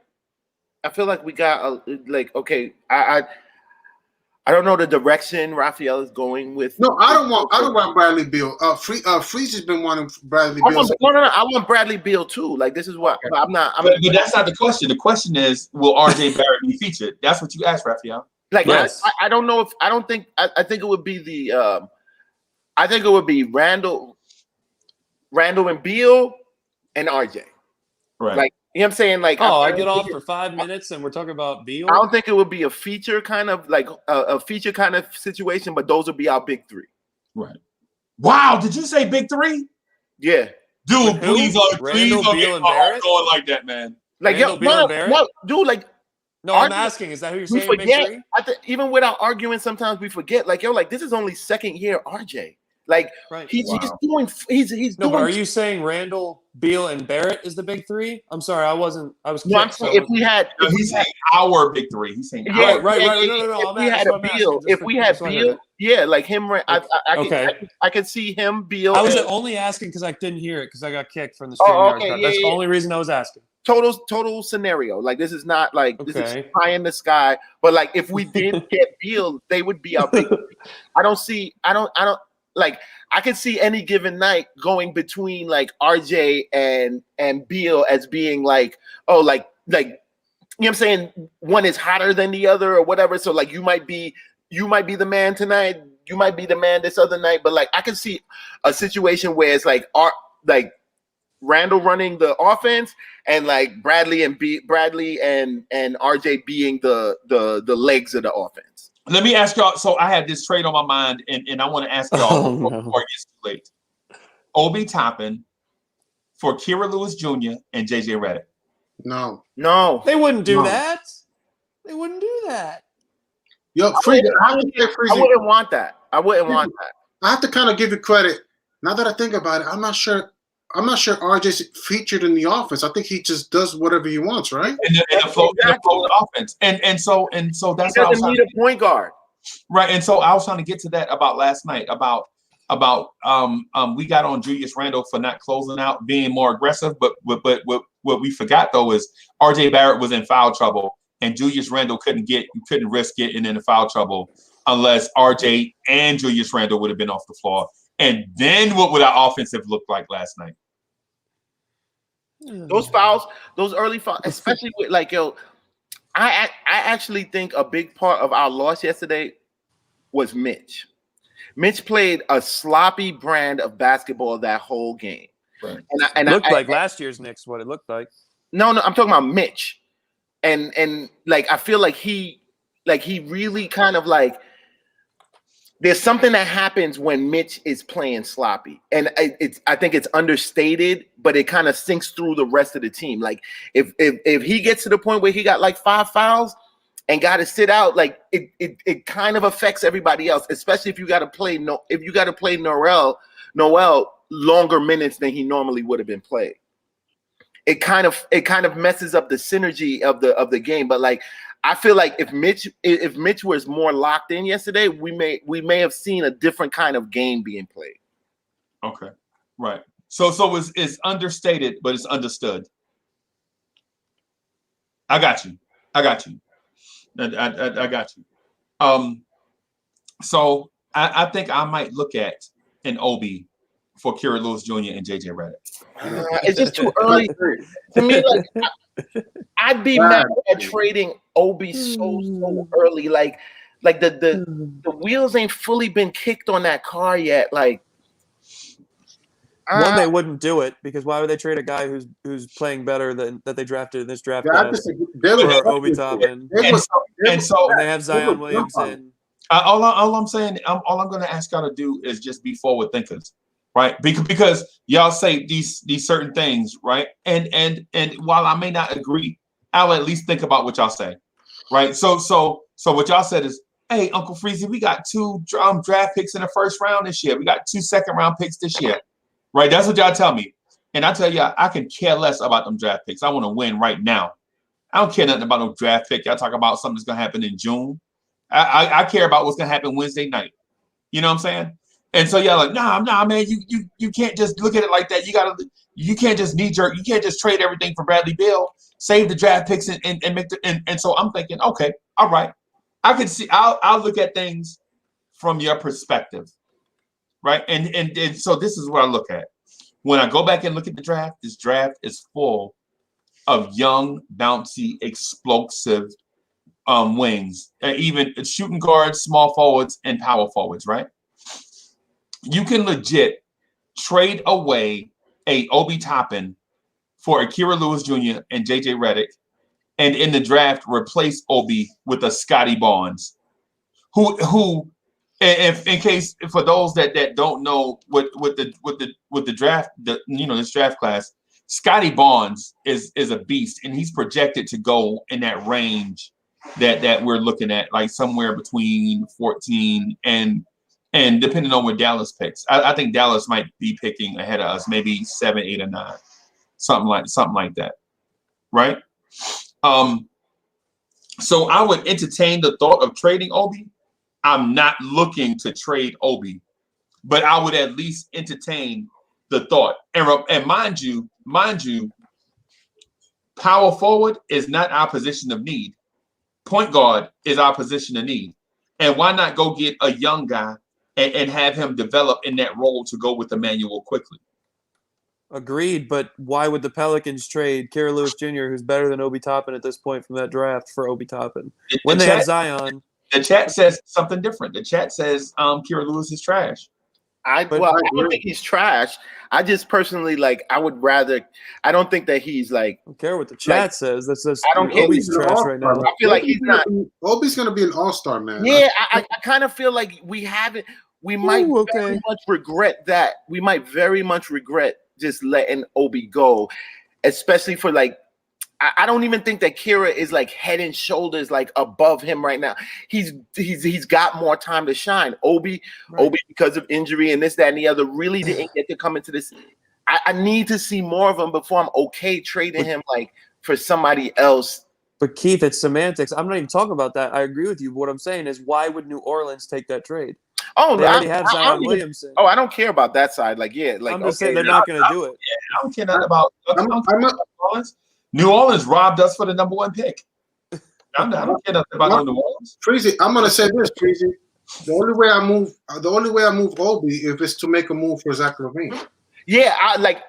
Speaker 5: we got okay. I don't know the direction Raphael is going with.
Speaker 10: No, I don't want Bradley Beal. Freeze has been wanting Bradley Beal.
Speaker 5: No. I want Bradley Beal too. Like this is what I'm not.
Speaker 1: But that's not the question. The question is, will RJ Barrett be featured? That's what you asked, Raphael.
Speaker 5: Like
Speaker 4: Yes.
Speaker 5: I don't know if I don't think I think it would be the I think it would be Randall and Beal and RJ.
Speaker 1: Right.
Speaker 5: Like you know what I'm saying? Like
Speaker 4: I get off for 5 minutes and we're talking about Beal.
Speaker 5: I don't think it would be a feature kind of like a feature kind of situation, but those would be our big three.
Speaker 1: Right. Wow, did you say big three?
Speaker 5: Yeah.
Speaker 1: Dude, please don't
Speaker 4: Randall,
Speaker 1: get
Speaker 4: Beal, and Barrett?
Speaker 1: going like that, man.
Speaker 5: Like
Speaker 4: Randall, Beal, and Barrett?
Speaker 5: no, dude, like
Speaker 4: No, I'm asking. Is that who you're
Speaker 5: we
Speaker 4: saying? Big
Speaker 5: forget.
Speaker 4: three?
Speaker 5: Even without arguing, sometimes we forget. Like like this is only second year RJ. Like
Speaker 4: Right.
Speaker 5: he's doing. He's
Speaker 4: No,
Speaker 5: doing.
Speaker 4: but are you saying Randall, Beal, and Barrett is the big three? I'm sorry, I was.
Speaker 5: No,
Speaker 4: kicked,
Speaker 5: I'm saying if we had.
Speaker 1: No, he's saying our big three. He's saying
Speaker 5: Yeah,
Speaker 4: right.
Speaker 5: yeah,
Speaker 4: No.
Speaker 5: If we had a Beal, yeah, like him. I could see him. Beal.
Speaker 4: I was only asking because I didn't hear it because I got kicked from the
Speaker 5: Oh,
Speaker 4: StreamYard
Speaker 5: okay,
Speaker 4: crowd.
Speaker 5: yeah,
Speaker 4: That's the
Speaker 5: yeah.
Speaker 4: only reason I was asking.
Speaker 5: Total scenario. Like this is not like this is
Speaker 4: Okay.
Speaker 5: pie in the sky. But like if we didn't get Beal, they would be our big. I don't like. I could see any given night going between like RJ and Beal as being like, oh, like you know what I'm saying? One is hotter than the other or whatever. So like you might be the man tonight. You might be the man this other night. But like I can see a situation where it's like Randall running the offense and like Bradley and RJ being the legs of the offense.
Speaker 1: Let me ask y'all. So I had this trade on my mind, and I want to ask y'all before it gets too late. Obi Toppin for Kira Lewis Jr. and JJ Redick.
Speaker 10: No.
Speaker 4: They wouldn't do
Speaker 10: No.
Speaker 4: that. They wouldn't do that.
Speaker 10: Yo,
Speaker 5: I wouldn't want that. I wouldn't want that.
Speaker 10: I have to kind of give you credit. Now that I think about it, I'm not sure RJ's featured in the offense. I think he just does whatever he wants, right?
Speaker 1: In the floating offense. And so that's
Speaker 5: He
Speaker 1: what I was
Speaker 5: doesn't need a point guard.
Speaker 1: right. And so I was trying to get to that about last night about we got on Julius Randle for not closing out, being more aggressive, but what we forgot though is RJ Barrett was in foul trouble and Julius Randle couldn't risk getting into foul trouble unless RJ and Julius Randle would have been off the floor. And then what would our offensive look like last night?
Speaker 5: Those fouls, those early fouls, especially with like I actually think a big part of our loss yesterday was Mitch. Mitch played a sloppy brand of basketball that whole game.
Speaker 1: Right.
Speaker 5: And
Speaker 4: Looked like last year's Knicks. What it looked like.
Speaker 5: No, I'm talking about Mitch. And like I feel like he really kind of like there's something that happens when Mitch is playing sloppy, and I think it's understated, but it kind of sinks through the rest of the team. Like if he gets to the point where he got like 5 fouls and got to sit out, like it kind of affects everybody else, especially if you got to play Noel longer minutes than he normally would have been played. It kind of messes up the synergy of the game, but like. I feel like if Mitch was more locked in yesterday, we may have seen a different kind of game being played.
Speaker 1: Okay, right. So it's understated, but it's understood. I got you. I got you. So I think I might look at an Obi for Kira Lewis Jr. and JJ Redick.
Speaker 5: It's just too early to me. Like I'd be mad at trading Obi so early. Like the wheels ain't fully been kicked on that car yet. Like
Speaker 4: One, they wouldn't do it because why would they trade a guy who's playing better than that they drafted in this draft
Speaker 10: Yeah, I
Speaker 4: class
Speaker 10: think they would
Speaker 4: for Obi Toppin?
Speaker 1: And so
Speaker 4: And they have Zion Williamson.
Speaker 1: all I'm saying, all I'm going to ask y'all to do is just be forward thinkers, right? Because y'all say these certain things, right? And while I may not agree, I'll at least think about what y'all say, right? So what y'all said is, hey, Uncle Freezy, we got 2 draft picks in the first round this year. We got 2 second-round picks this year, right? That's what y'all tell me. And I tell y'all, I can care less about them draft picks. I want to win right now. I don't care nothing about no draft pick. Y'all talk about something that's going to happen in June. I care about what's going to happen Wednesday night. You know what I'm saying? And so y'all like, nah, man, you can't just look at it like that. You can't just knee-jerk. You can't just trade everything for Bradley Beal, save the draft picks and make and so I'm thinking, okay, all right. I can see. I'll look at things from your perspective, right? And so this is what I look at when I go back and look at the draft. This draft is full of young, bouncy, explosive wings, even shooting guards, small forwards, and power forwards. Right? You can legit trade away a Obi Toppin for Akira Lewis Jr. and JJ Redick. And in the draft, replace Obi with a Scotty Barnes, who, if in case for those that don't know what the draft, this draft class, Scotty Barnes is a beast, and he's projected to go in that range that we're looking at, like somewhere between 14 and depending on where Dallas picks. I think Dallas might be picking ahead of us, maybe 7, 8, or 9, something like that, right? So I would entertain the thought of trading Obi. I'm not looking to trade Obi, but I would at least entertain the thought. And mind you, power forward is not our position of need. Point guard is our position of need. And why not go get a young guy and have him develop in that role to go with Emmanuel Quickley?
Speaker 4: Agreed, but why would the Pelicans trade Kira Lewis Jr., who's better than Obi Toppin at this point from that draft, for Obi Toppin when they have Zion?
Speaker 1: The chat says something different. The chat says Kira Lewis is trash.
Speaker 5: I don't think he's trash. I just personally I would rather. I don't think that he's like.
Speaker 4: I don't care what the chat says. That says
Speaker 5: I don't care.
Speaker 4: Obi's trash right now.
Speaker 10: I feel like he's not. Obi's gonna be an all-star, man.
Speaker 5: Yeah, I kind of feel like we haven't. We might very much regret that. We might very much regret just letting Obi go, especially for I don't even think that Kira is head and shoulders above him right now. He's got more time to shine. Obi because of injury and this, that, and the other really didn't get to come into this. I need to see more of him before I'm okay trading him for somebody else.
Speaker 4: But Keith, it's semantics. I'm not even talking about that. I agree with you. What I'm saying is, why would New Orleans take that trade?
Speaker 5: Oh,
Speaker 4: they already have Zion Williamson.
Speaker 5: I don't care about that side. I'm
Speaker 4: just saying they're not going to do it.
Speaker 1: I don't care nothing about New Orleans. New Orleans robbed us for the number 1 pick. I don't care nothing about New Orleans.
Speaker 10: Freezy, I'm gonna say this, Freezy. The only way I move Obi if it's to make a move for Zach LaVine.
Speaker 5: Yeah,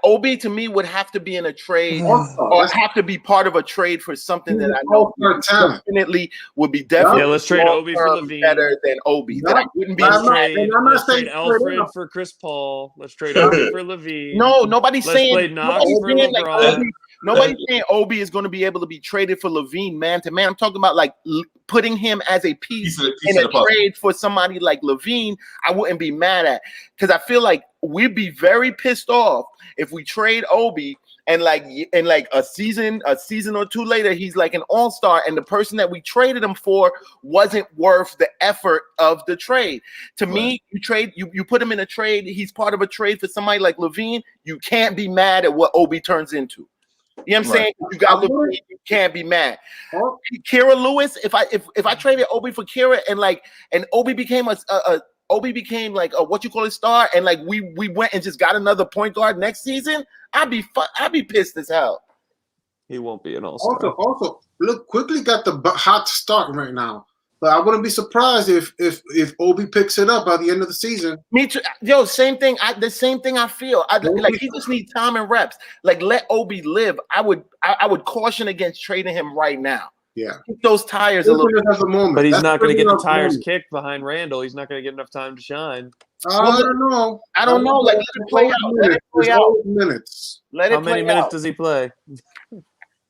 Speaker 5: Obi to me would have to be in a trade or have to be part of a trade for something that I know definitely would be definitely.
Speaker 4: Yeah, let's trade Obi for LaVine.
Speaker 5: Better than Obi.
Speaker 10: No,
Speaker 5: That wouldn't be
Speaker 4: let's trade Alfred for Chris Paul. Let's trade Obi for LaVine.
Speaker 5: No, nobody's saying
Speaker 4: play Knox for LeBron.
Speaker 5: Nobody's saying Obi is going to be able to be traded for LaVine man to man. I'm talking about putting him as a piece in a trade for somebody like LaVine. I wouldn't be mad at, because I feel like we'd be very pissed off if we trade Obi and a season or two later he's an all-star and the person that we traded him for wasn't worth the effort of the trade. To me, you put him in a trade, he's part of a trade for somebody like LaVine, you can't be mad at what Obi turns into. You know what I'm saying? You got LaVine, you can't be mad. Kira Lewis, if I traded Obi for Kira and Obi became a what you call a star, and we went and just got another point guard next season, I'd be pissed as hell.
Speaker 4: He won't be an all-star.
Speaker 10: Also, look, Quickley got the hot start right now. But I wouldn't be surprised if Obi picks it up by the end of the season.
Speaker 5: Me too. Yo, same thing. The same thing I feel. He just needs time and reps. Let Obi live. I would caution against trading him right now.
Speaker 10: Yeah.
Speaker 5: Keep those tires a little
Speaker 10: Infinite
Speaker 5: bit.
Speaker 10: has a moment.
Speaker 4: But he's
Speaker 10: That's
Speaker 4: not going to get the
Speaker 10: Infinite's
Speaker 4: tires
Speaker 10: moment.
Speaker 4: kicked behind Randall. He's not going to get enough time to shine.
Speaker 10: I don't know.
Speaker 5: I don't know. Like, let it play out. Let it play out.
Speaker 10: Minutes.
Speaker 5: Let
Speaker 4: How
Speaker 5: it play
Speaker 4: many minutes
Speaker 5: out.
Speaker 4: does he play?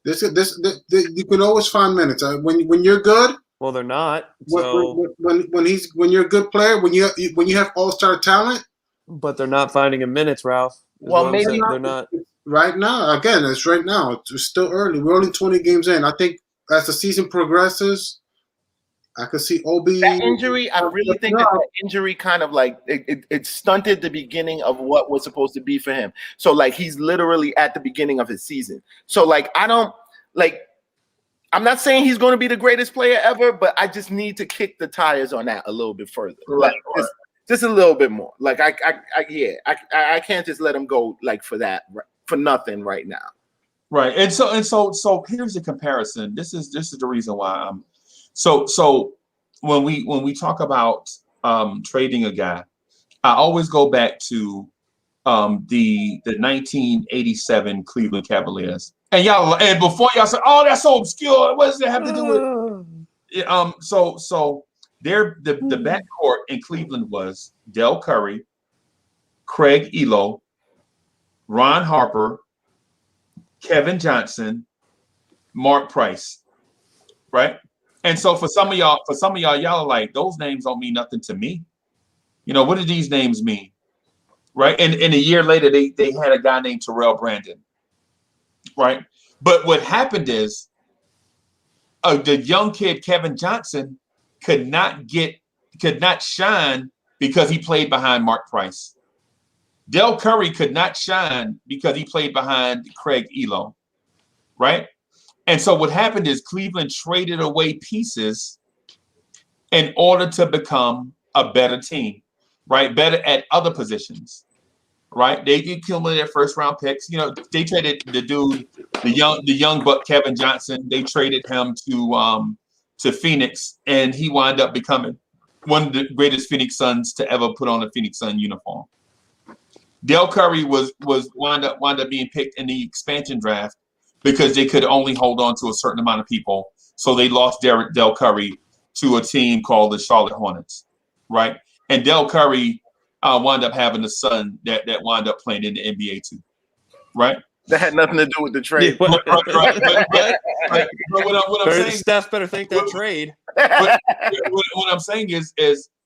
Speaker 10: This you can always find minutes. When you're good.
Speaker 4: Well, they're not. So,
Speaker 10: when you're a good player, when you have all-star talent.
Speaker 4: but they're not finding him minutes, Ralph.
Speaker 5: Well, maybe
Speaker 4: they're not.
Speaker 10: Right now, again, it's right now. It's still early. We're only 20 games in. I think as the season progresses, I could see Obi.
Speaker 5: That injury, I really think that injury kind of like it stunted the beginning of what was supposed to be for him. So like he's literally at the beginning of his season. So like I'm not saying he's going to be the greatest player ever, but I just need to kick the tires on that a little bit further. Like just a little bit more. Like I can't just let him go like for nothing right now.
Speaker 1: Right. And so here's the comparison. This is the reason why I'm so when we talk about trading a guy, I always go back to the 1987 Cleveland Cavaliers. And before y'all say, "Oh, that's so obscure," what does it have to do with? So the backcourt in Cleveland was Del Curry, Craig Elo, Ron Harper, Kevin Johnson, Mark Price, right? And so for some of y'all, y'all are like, those names don't mean nothing to me. You know, what do these names mean? Right? And a year later, they had a guy named Terrell Brandon. Right? But what happened is the young kid, Kevin Johnson, could not shine because he played behind Mark Price. Del Curry could not shine because he played behind Craig Elo. Right? And so what happened is Cleveland traded away pieces in order to become a better team, right? Better at other positions, right? They accumulated first round picks. You know, they traded the dude, the young buck Kevin Johnson. They traded him to Phoenix, and he wound up becoming one of the greatest Phoenix Suns to ever put on a Phoenix Sun uniform. Del Curry was wound up being picked in the expansion draft because they could only hold on to a certain amount of people. So they lost Del Curry to a team called the Charlotte Hornets, right? And Del Curry wound up having a son that wound up playing in the NBA too, right?
Speaker 5: That had nothing to do with the trade.
Speaker 1: Right. But what I'm saying,
Speaker 4: Steph better think that trade.
Speaker 1: What I'm saying is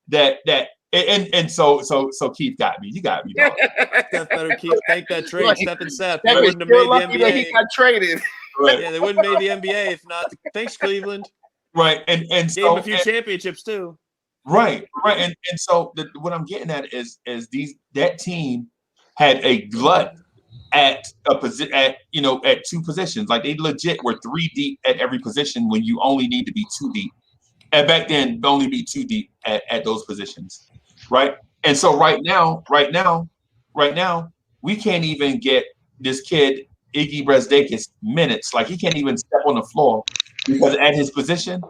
Speaker 1: that and so Keith got me. You got me, dog.
Speaker 4: Steph better thank that trade.
Speaker 5: Like,
Speaker 4: Steph and Seth.
Speaker 5: That
Speaker 4: They
Speaker 5: was
Speaker 4: wouldn't have
Speaker 5: still
Speaker 4: made the
Speaker 5: lucky that he
Speaker 4: NBA.
Speaker 5: got traded.
Speaker 1: Right.
Speaker 4: Yeah, they wouldn't have made the NBA if not. Thanks, Cleveland.
Speaker 1: Right. And
Speaker 4: Gave
Speaker 1: so
Speaker 4: him a few championships too.
Speaker 1: Right. And so what I'm getting at is that team had a glut at two positions. Like they legit were 3 deep at every position when you only need to be 2 deep. And back then, only be 2 deep at those positions, right? And so right now, we can't even get this kid Iggy Brasdeikis minutes. Like he can't even step on the floor because at his position,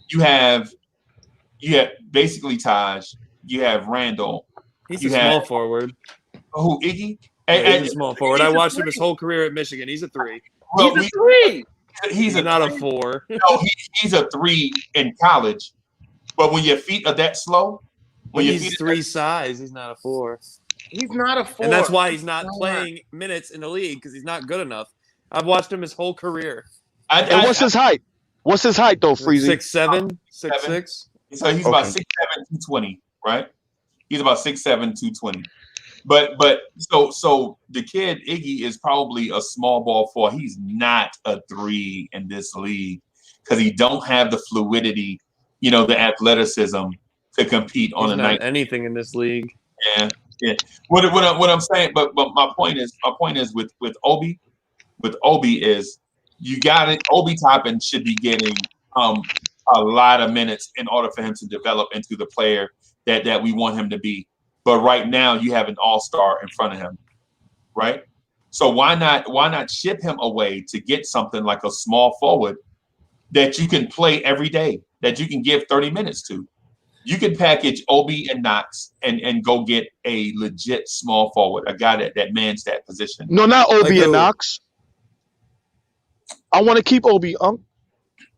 Speaker 1: you have basically Taj, you have Randall.
Speaker 4: He's a small forward.
Speaker 1: Who, Iggy?
Speaker 4: He's a small forward. I watched him his whole career at Michigan. He's a 3.
Speaker 1: Well,
Speaker 5: He's a 3.
Speaker 1: He's
Speaker 4: not a 4.
Speaker 1: No, he's a 3 in college. But when your feet are that slow,
Speaker 4: he's 3 size, he's not a 4.
Speaker 5: He's not a 4.
Speaker 4: And that's why he's not playing minutes in the league because he's not good enough. I've watched him his whole career.
Speaker 12: And what's his height? What's his height though, Freezy?
Speaker 4: 6'7", 6'6".
Speaker 1: So he's about 6'7", 220, right? He's about 6'7", 220. But so the kid Iggy is probably a small ball 4. He's not a 3 in this league because he don't have the fluidity, the athleticism to compete on a night.
Speaker 4: Anything in this league.
Speaker 1: Yeah. What I'm saying, but my point is with Obi is you got it. Obi Toppin should be getting a lot of minutes in order for him to develop into the player that we want him to be. But right now you have an all-star in front of him, right? So why not ship him away to get something like a small forward that you can play every day, that you can give 30 minutes to? You can package Obi and Knox and go get a legit small forward, a guy that mans that position.
Speaker 12: No, not Obi and Knox. I want to keep Obi.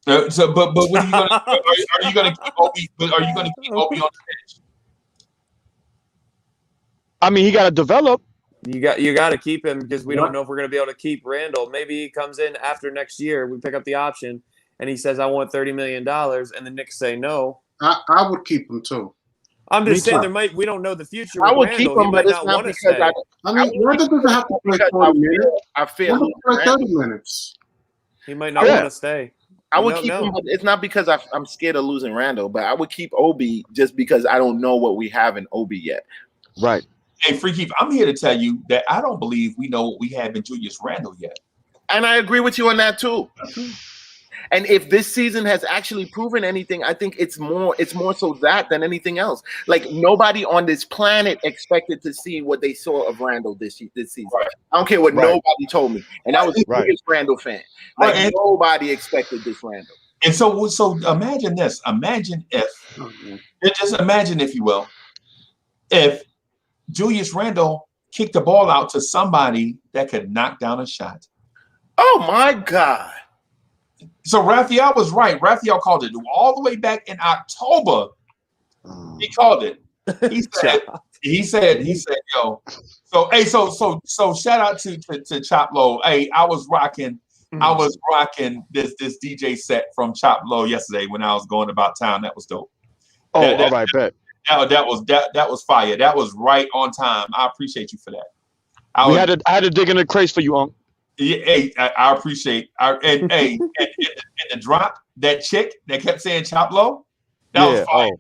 Speaker 1: But what are you gonna? Are you gonna keep Obi? But are you gonna keep Obi on the bench?
Speaker 12: I mean, he got to develop.
Speaker 4: You got to keep him because we don't know if we're going to be able to keep Randall. Maybe he comes in after next year. We pick up the option, and he says, "I want $30 million," and the Knicks say no.
Speaker 10: I would keep him too.
Speaker 4: I'm just saying we don't know the future.
Speaker 5: I would
Speaker 4: Randall.
Speaker 5: keep him,
Speaker 4: he might
Speaker 5: but it's
Speaker 4: not
Speaker 5: not
Speaker 4: want to
Speaker 5: because
Speaker 4: stay.
Speaker 10: I mean, Randall doesn't have to play 40 minutes.
Speaker 5: I feel
Speaker 10: Randall can play 30 minutes.
Speaker 4: He might not want to stay.
Speaker 5: I would keep him, but it's not because I'm scared of losing Randall, but I would keep Obi just because I don't know what we have in Obi yet.
Speaker 12: Right.
Speaker 1: Hey, Freaky, I'm here to tell you that I don't believe we know what we have in Julius Randle yet.
Speaker 5: And I agree with you on that too. And if this season has actually proven anything, I think it's more so that than anything else. Like nobody on this planet expected to see what they saw of Randall this season. Right. I don't care what nobody told me, and I was the biggest Randall fan. Like nobody expected this Randall.
Speaker 1: And so imagine this. Imagine if you will, if Julius Randle kicked the ball out to somebody that could knock down a shot.
Speaker 5: Oh my God.
Speaker 1: So Raphael was right. Raphael called it all the way back in October. He called it. He said, yo. So hey, so shout out to Chop Low. Hey, I was rocking this DJ set from Chop Low yesterday when I was going about town. That was dope.
Speaker 12: Oh, all right, bet.
Speaker 1: That was fire. That was right on time. I appreciate you for that. I
Speaker 12: had to dig in the crates for you, Unc.
Speaker 1: Yeah, hey, I appreciate. And the drop, that chick that kept saying "chop low," that was fire.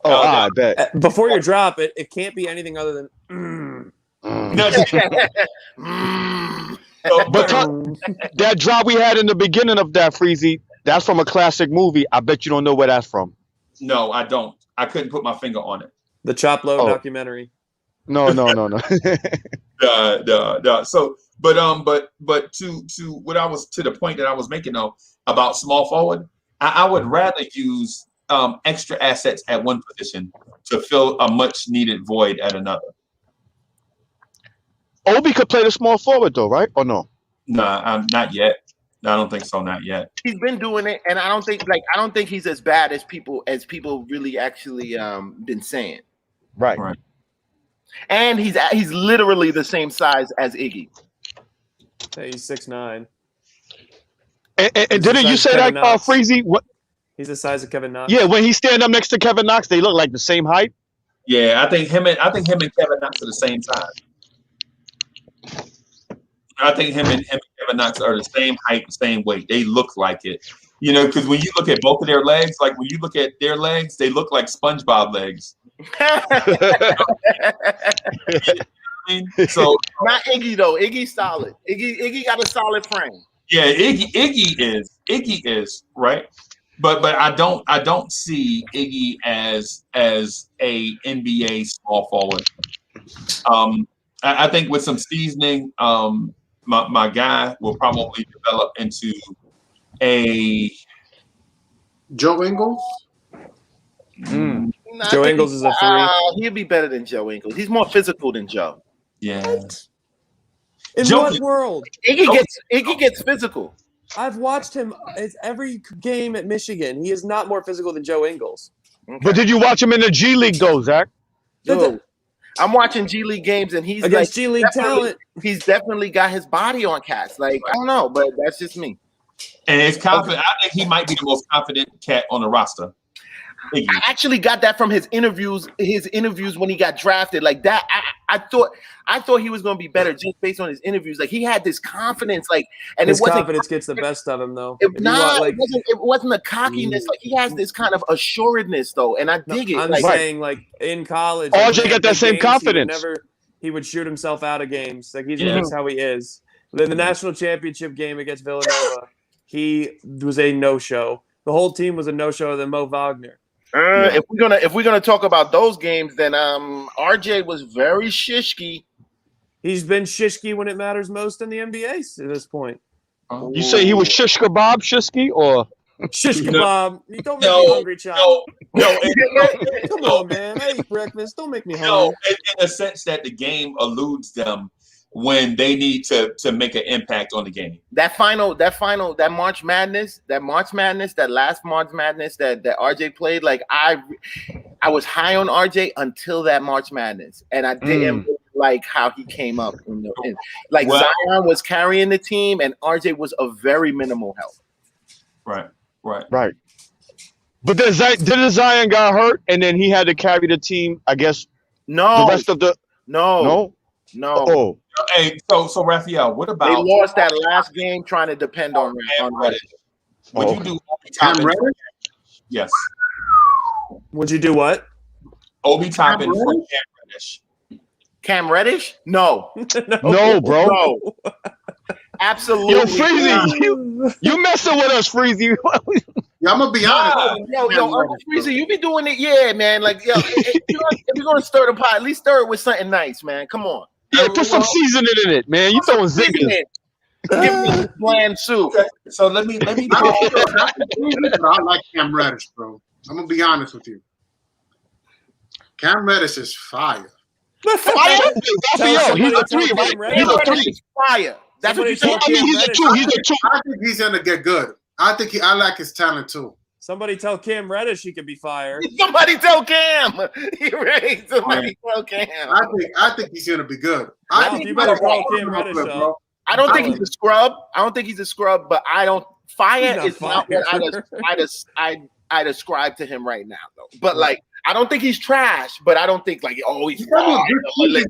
Speaker 12: I bet.
Speaker 4: Before you drop it, it can't be anything other than.
Speaker 12: But that drop we had in the beginning of that, Freezy, that's from a classic movie. I bet you don't know where that's from.
Speaker 1: No, I don't. I couldn't put my finger on it.
Speaker 4: The Chop Low documentary.
Speaker 12: No.
Speaker 1: So, but to what I was to the point that I was making though about small forward, I would rather use extra assets at one position to fill a much needed void at another.
Speaker 12: Obi could play the small forward though, right? Or no?
Speaker 1: Nah, not yet. I don't think so. Not yet.
Speaker 5: He's been doing it, and I don't think he's as bad as people really actually been saying.
Speaker 12: Right.
Speaker 5: And he's literally the same size as Iggy.
Speaker 4: Hey, he's 6'9".
Speaker 12: And didn't you say that, Freezy? What?
Speaker 4: He's the size of Kevin Knox.
Speaker 12: Yeah, when he stand up next to Kevin Knox, they look like the same height.
Speaker 1: Yeah, I think him and Kevin Knox are the same size. I think him and Kevin Knox are the same height, the same weight. They look like it, because when you look at both of their legs, like when you look at their legs, they look like SpongeBob legs. So
Speaker 5: not Iggy though. Iggy's solid. Iggy got a solid frame.
Speaker 1: Yeah, Iggy is right, but I don't see Iggy as a NBA small forward. I think with some seasoning, my guy will probably develop into a
Speaker 10: Joe Ingles.
Speaker 4: Joe Ingles is a 3.
Speaker 5: He'll be better than Joe Ingles. He's more physical than Joe.
Speaker 1: Yeah.
Speaker 4: In what world?
Speaker 5: Iggy gets physical.
Speaker 4: I've watched him every game at Michigan. He is not more physical than Joe Ingles.
Speaker 5: Okay.
Speaker 12: But did you watch him in the G League though, Zach?
Speaker 5: Dude, I'm watching G League games and he's
Speaker 4: against G League talent.
Speaker 5: He's definitely got his body on cats. Like I don't know, but that's just me.
Speaker 1: And it's confident. I think he might be the most confident cat on the roster.
Speaker 5: I actually got that from his interviews when he got drafted. Like that, I thought he was going to be better just based on his interviews. Like he had this confidence, and
Speaker 4: his confidence gets the best of him, though.
Speaker 5: It wasn't a cockiness. Like he has this kind of assuredness, though, and I dig it.
Speaker 4: I'm saying, in college,
Speaker 12: RJ got that same confidence.
Speaker 4: He would shoot himself out of games. Like that's how he is. Then the national championship game against Villanova, he was a no-show. The whole team was a no-show other than Mo Wagner.
Speaker 5: If we're gonna talk about those games, then RJ was very shishky.
Speaker 4: He's been shishky when it matters most in the NBA at this point.
Speaker 12: You say he was shish kebab shishky or
Speaker 4: shish kebab? You don't make me hungry, child.
Speaker 1: No.
Speaker 4: Come on, man. I ate breakfast. Don't make me hungry.
Speaker 1: In the sense that the game eludes them when they need to make an impact on the game.
Speaker 5: That March Madness, that last March Madness that RJ played, like I was high on RJ until that March Madness, and I didn't like how he came up. Zion was carrying the team, and RJ was a very minimal help.
Speaker 12: Right. But then Zion got hurt, and then he had to carry the team. I guess
Speaker 5: no,
Speaker 12: the rest of the
Speaker 5: no.
Speaker 12: Oh,
Speaker 1: hey, so Raphael, what about
Speaker 5: they lost that last game trying to depend on Reddish?
Speaker 1: Would you do Obi Toppin? Yes.
Speaker 4: Would you do what?
Speaker 1: Obi Toppin for Cam Reddish.
Speaker 5: Cam Reddish? No.
Speaker 12: No, bro.
Speaker 5: No. Absolutely.
Speaker 12: Yo, Freezy, you messing with us, Freezy.
Speaker 10: Yeah, I'm gonna be honest.
Speaker 5: Yo, Freezy, you be doing it, yeah, man. Like, yo, if you're gonna stir the pot, at least stir it with something nice, man. Come on.
Speaker 12: Yeah, put some seasoning in it, man. You throwing zingers.
Speaker 5: Give me bland soup.
Speaker 1: Okay. So let me.
Speaker 10: I like Cam Reddish, bro. I'm gonna be honest with you. Cam Reddish is fire.
Speaker 5: Fire?
Speaker 12: He's a 3, right? He's a 3.
Speaker 5: Fire. That's what you said.
Speaker 12: He's a 2. He's a 2.
Speaker 10: I think he's gonna get good. I like his talent too.
Speaker 4: Somebody tell Cam Reddish he could be fired.
Speaker 5: Somebody tell Cam. You're right. Somebody tell Cam.
Speaker 10: I think he's gonna be good.
Speaker 4: I think you better call Cam Reddish up.
Speaker 5: I don't think he's a scrub. But fire is not what I'd ascribe to him right now, though. But like, I don't think he's trash, but I don't think like, he's
Speaker 10: having a good season.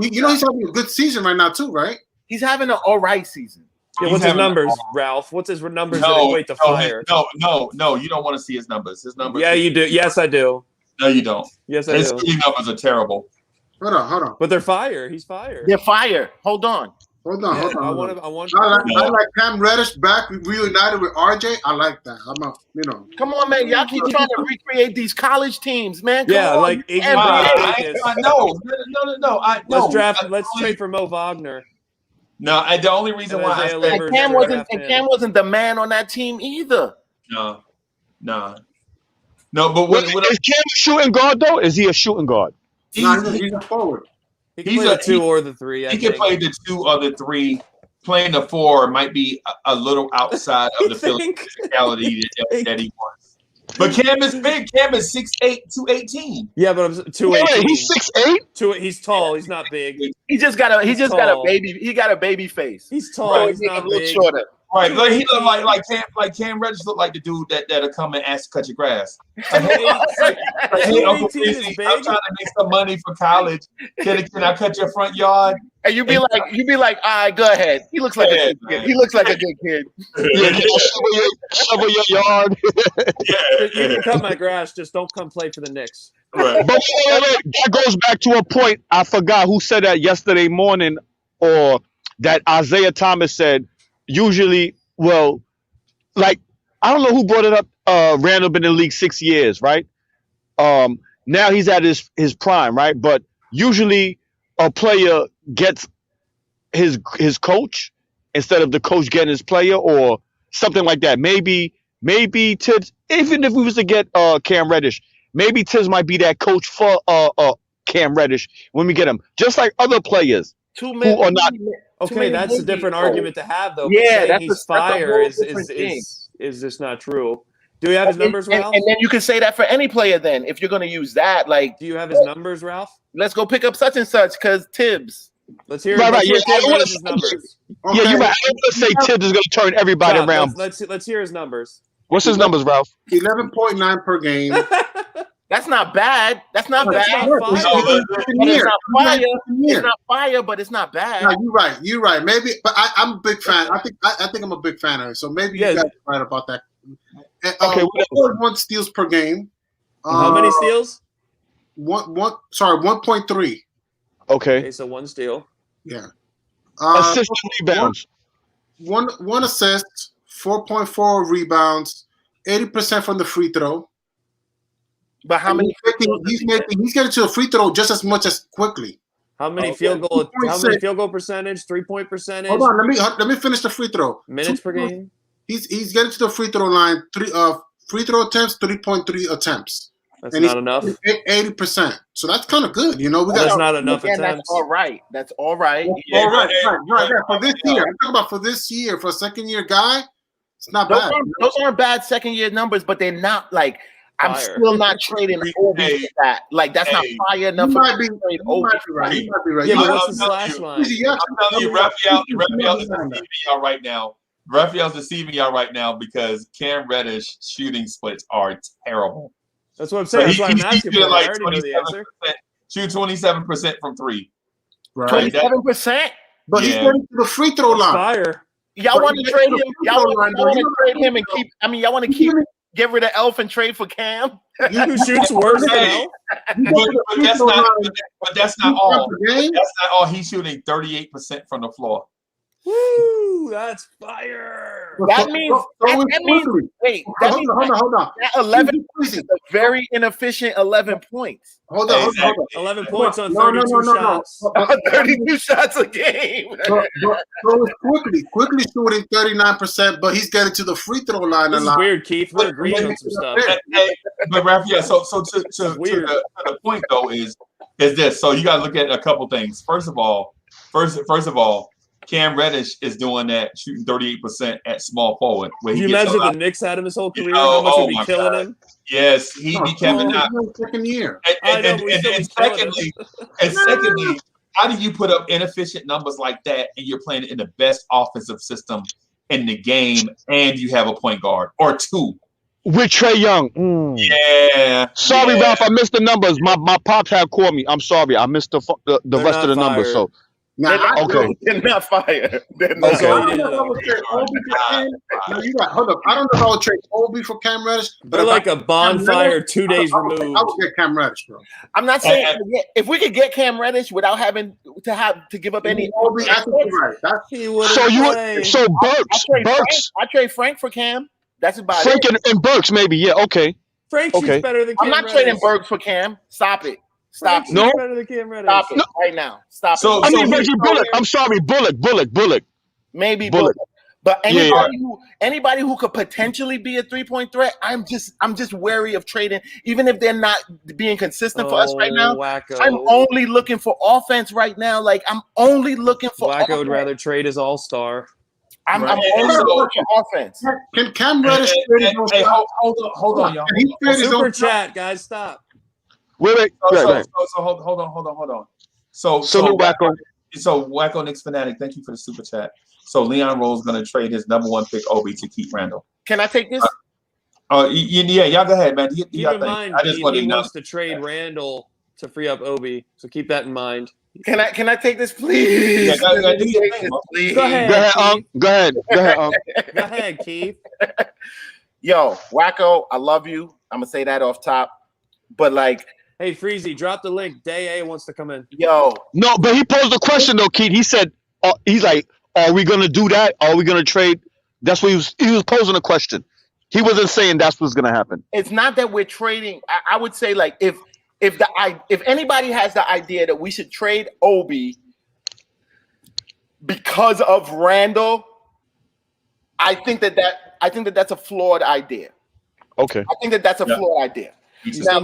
Speaker 10: He's having a good season right now too, right?
Speaker 5: He's having an all right season.
Speaker 4: Yeah, what's his numbers, Ralph? What's his numbers that equate to fire?
Speaker 1: No, you don't want to see his numbers. His numbers.
Speaker 4: Yeah, you do. Yes, I do.
Speaker 1: No, you don't.
Speaker 4: Yes, I do.
Speaker 1: His numbers are terrible.
Speaker 10: Hold on.
Speaker 4: But they're fire. He's fire.
Speaker 5: They're fire. Hold on.
Speaker 4: I
Speaker 10: like Cam Reddish back reunited with RJ. I like that.
Speaker 5: Come on, man. Y'all keep trying to recreate these college teams, man.
Speaker 4: Come on.
Speaker 5: No.
Speaker 4: Let's trade for Mo Wagner.
Speaker 1: No, the only reason why
Speaker 5: Cam wasn't the man on that team either.
Speaker 1: No. But what
Speaker 12: is Cam a shooting guard though? Is he a shooting guard?
Speaker 10: He's a forward.
Speaker 4: He can play the 2 or the 3.
Speaker 1: He can play the 2 or the 3. Playing the 4 might be a little outside of the physicality that he wants. But Cam is big. Cam is 6'8", 218.
Speaker 4: Yeah, but I'm 218.
Speaker 12: He's 6'8".
Speaker 4: He's tall. He's not big.
Speaker 5: He just got a baby. He got a baby face.
Speaker 4: He's tall. He's not
Speaker 5: a little
Speaker 4: big.
Speaker 5: shorter.
Speaker 1: Right, like he look like Cam Reddish look like the dude that'll come and ask to cut your grass. Hey, Uncle Fizzy, I'm trying to make some money for college. Can I cut your front yard?
Speaker 5: And you be like, all right, go ahead. He looks like a good kid. He looks like a good kid.
Speaker 12: Shovel your yard.
Speaker 4: You can cut my grass, just don't come play for the Knicks.
Speaker 1: Right.
Speaker 12: But that goes back to a point. I forgot who said that yesterday morning, or that Isaiah Thomas said. Usually, well, like, I don't know who brought it up. Randall been in the league 6 years, right? Now he's at his prime, right? But usually a player gets his coach instead of the coach getting his player, or something like that. Maybe Tibbs, even if we was to get Cam Reddish, maybe Tibbs might be that coach for Cam Reddish when we get him. Just like other players who are not.
Speaker 4: Okay, that's a different argument to have, though.
Speaker 5: Yeah,
Speaker 4: he's fire is just not true. Do you have his numbers, Ralph?
Speaker 5: And then you can say that for any player. Then, if you're going to use that, like,
Speaker 4: do you have his numbers, Ralph?
Speaker 5: Let's go pick up such and such because Tibbs.
Speaker 4: Let's hear.
Speaker 12: Right.
Speaker 4: His numbers.
Speaker 12: Yeah, you're right. I want to say Tibbs is going to turn everybody around.
Speaker 4: Let's hear his numbers.
Speaker 12: What's his numbers, Ralph?
Speaker 10: 11.9 per game.
Speaker 5: That's not bad. That's not bad. It's not fire, but it's not bad.
Speaker 10: No, you're right. Maybe, but I'm a big fan. I think I'm a big fan of it. So maybe you guys are right about that.
Speaker 12: Okay,
Speaker 10: 1 steals per game.
Speaker 4: How many steals?
Speaker 10: 1.3.
Speaker 12: Okay,
Speaker 4: so 1 steal.
Speaker 10: Yeah.
Speaker 12: Assists and rebounds.
Speaker 10: One assist, 4.4 rebounds, 80% from the free throw.
Speaker 5: But how many?
Speaker 10: He's getting to the free throw just as much as Quickley.
Speaker 4: How many field goal? How many field goal percentage? 3-point percentage?
Speaker 10: Hold on, let me finish the free throw.
Speaker 4: Minutes per game.
Speaker 10: He's getting to the free throw line. Free throw attempts, 3.3 attempts.
Speaker 4: That's
Speaker 10: and
Speaker 4: not enough.
Speaker 10: 80%. So that's kind of good. You know, we
Speaker 4: Well,
Speaker 10: got
Speaker 4: that's not enough
Speaker 5: Again, that's
Speaker 4: attempts.
Speaker 5: all right. That's all right.
Speaker 10: all right. For this year, I'm talking about for this year, for a second-year guy, it's not bad.
Speaker 5: Those aren't bad second-year numbers, but they're not like I'm
Speaker 4: Fire.
Speaker 5: still not trading Obi for that. Like that's not fire enough.
Speaker 10: You
Speaker 5: for
Speaker 10: might
Speaker 5: me
Speaker 10: be
Speaker 5: to trade Obi.
Speaker 10: right. You might be right.
Speaker 4: Yeah,
Speaker 10: You
Speaker 4: but
Speaker 10: know,
Speaker 4: what's the slash line?
Speaker 1: I'm telling you, Raphael is deceiving y'all right now. Raphael's deceiving y'all right now because Cam Reddish shooting splits are terrible.
Speaker 4: That's what I'm saying. That's why I'm asking for it. I already know the
Speaker 1: 27%,
Speaker 4: answer.
Speaker 1: shoot 27% from three.
Speaker 10: right.
Speaker 5: 27%.
Speaker 10: But he's
Speaker 1: Yeah.
Speaker 10: getting to the free throw line.
Speaker 4: Fire.
Speaker 5: Y'all want to trade him? Y'all want to trade him and
Speaker 10: keep?
Speaker 5: keep? I mean, y'all want to keep get rid of Elf and trade for Cam?
Speaker 4: Who shoots worse than
Speaker 1: Hey.
Speaker 4: Elf?
Speaker 1: But that's not all. That's not all. He's shooting 38% from the floor.
Speaker 4: Woo! That's fire.
Speaker 5: That means wait. That means
Speaker 10: Hold on.
Speaker 5: that 11 points is a very inefficient 11 points.
Speaker 10: Hold on.
Speaker 4: 11 points on
Speaker 10: No,
Speaker 4: 32 shots.
Speaker 5: 32 shots a game.
Speaker 10: But it's quickly shooting 39%, but he's getting to the free throw line
Speaker 4: This
Speaker 10: a
Speaker 4: is
Speaker 10: lot.
Speaker 4: weird, Keith. We're agreeing on some stuff.
Speaker 1: But Raphael, so to the point though is this. So you got to look at a couple things. First of all, Cam Reddish is doing that, shooting 38% at small forward.
Speaker 4: Can you imagine if the Knicks had him his whole career? How much would be killing him?
Speaker 1: Yes, he'd be Kevin.
Speaker 10: Second year.
Speaker 1: And secondly, how do you put up inefficient numbers like that and you're playing in the best offensive system in the game and you have a point guard or two?
Speaker 12: With Trae Young.
Speaker 1: Yeah.
Speaker 12: Sorry, Ralph, I missed the numbers. My pops had called me. I'm sorry, I missed the rest of the numbers. So
Speaker 5: They're not fire. They're not
Speaker 10: I don't know if I would trade Obi for Cam Reddish.
Speaker 4: They're like a bonfire 2 days removed.
Speaker 10: I would get Cam Reddish, bro.
Speaker 5: I'm not saying if we could get Cam Reddish without having to give up any.
Speaker 10: Obi, I think you're right.
Speaker 12: So Burks.
Speaker 5: I trade Frank for Cam. That's about
Speaker 12: Frank
Speaker 5: it.
Speaker 12: and Burks, maybe. Yeah, okay.
Speaker 4: Frank shoots better than Cam
Speaker 5: I'm not
Speaker 4: Reddish.
Speaker 5: trading Burks for Cam. Stop it. Stop it.
Speaker 12: No.
Speaker 4: Better than Cam Reddish.
Speaker 5: Stop it right now. Stop it.
Speaker 12: I mean, Reggie Bullock. I'm sorry, Bullock.
Speaker 5: Maybe
Speaker 12: Bullock.
Speaker 5: But anybody who could potentially be a 3-point threat, I'm just wary of trading, even if they're not being consistent for us right now.
Speaker 4: Wacko.
Speaker 5: I'm only looking for offense right now. Like I'm only looking for
Speaker 4: Wacko
Speaker 5: offense.
Speaker 4: would rather trade his all-star.
Speaker 5: I'm only looking for offense.
Speaker 10: Can Cam Reddish?
Speaker 1: Hey, hold on, y'all.
Speaker 4: Super chat, guys, stop.
Speaker 12: Wait.
Speaker 1: So hold on. So
Speaker 12: Wacko.
Speaker 1: So Wacko Knicks fanatic, thank you for the super chat. So Leon Rose going to trade his number 1 pick Obi to keep Randall.
Speaker 5: Can I take this?
Speaker 1: Yeah, y'all go ahead, man.
Speaker 4: Keep in mind, he wants to trade Randall to free up Obi, so keep that in mind.
Speaker 5: Can I take this, please?
Speaker 1: Yeah, go ahead.
Speaker 4: Go ahead.
Speaker 12: Go ahead.
Speaker 4: Go ahead, Keith.
Speaker 5: Yo, Wacko, I love you. I'm gonna say that off top, but like.
Speaker 4: Hey, Freezy, drop the link. Day A wants to come in.
Speaker 5: Yo.
Speaker 12: No, but he posed a question, though, Keith. He said, he's like, are we going to do that? Are we going to trade? That's what he was posing a question. He wasn't saying that's what's going to happen.
Speaker 5: It's not that we're trading. I would say, like, if anybody has the idea that we should trade Obi because of Randall, I think that's a flawed idea.
Speaker 12: Okay.
Speaker 5: I think that's a flawed idea. Now,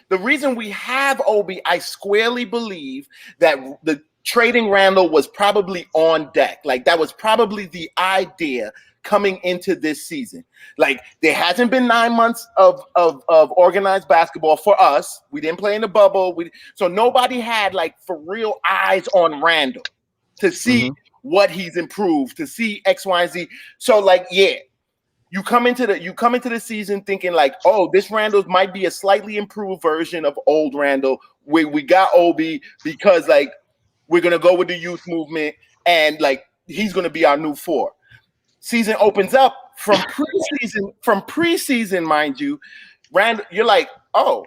Speaker 5: the reason we have Obi, I squarely believe that the trading Randall was probably on deck. Like that was probably the idea coming into this season. Like there hasn't been 9 months of organized basketball for us. We didn't play in the bubble. So nobody had like for real eyes on Randall to see what he's improved, to see X, Y, and Z. So like, yeah. You come into the season thinking like, oh, this Randall might be a slightly improved version of old Randall. We got Obi because like we're gonna go with the youth movement and like he's gonna be our new 4. Season opens up from preseason, mind you. Randall, you're like, oh,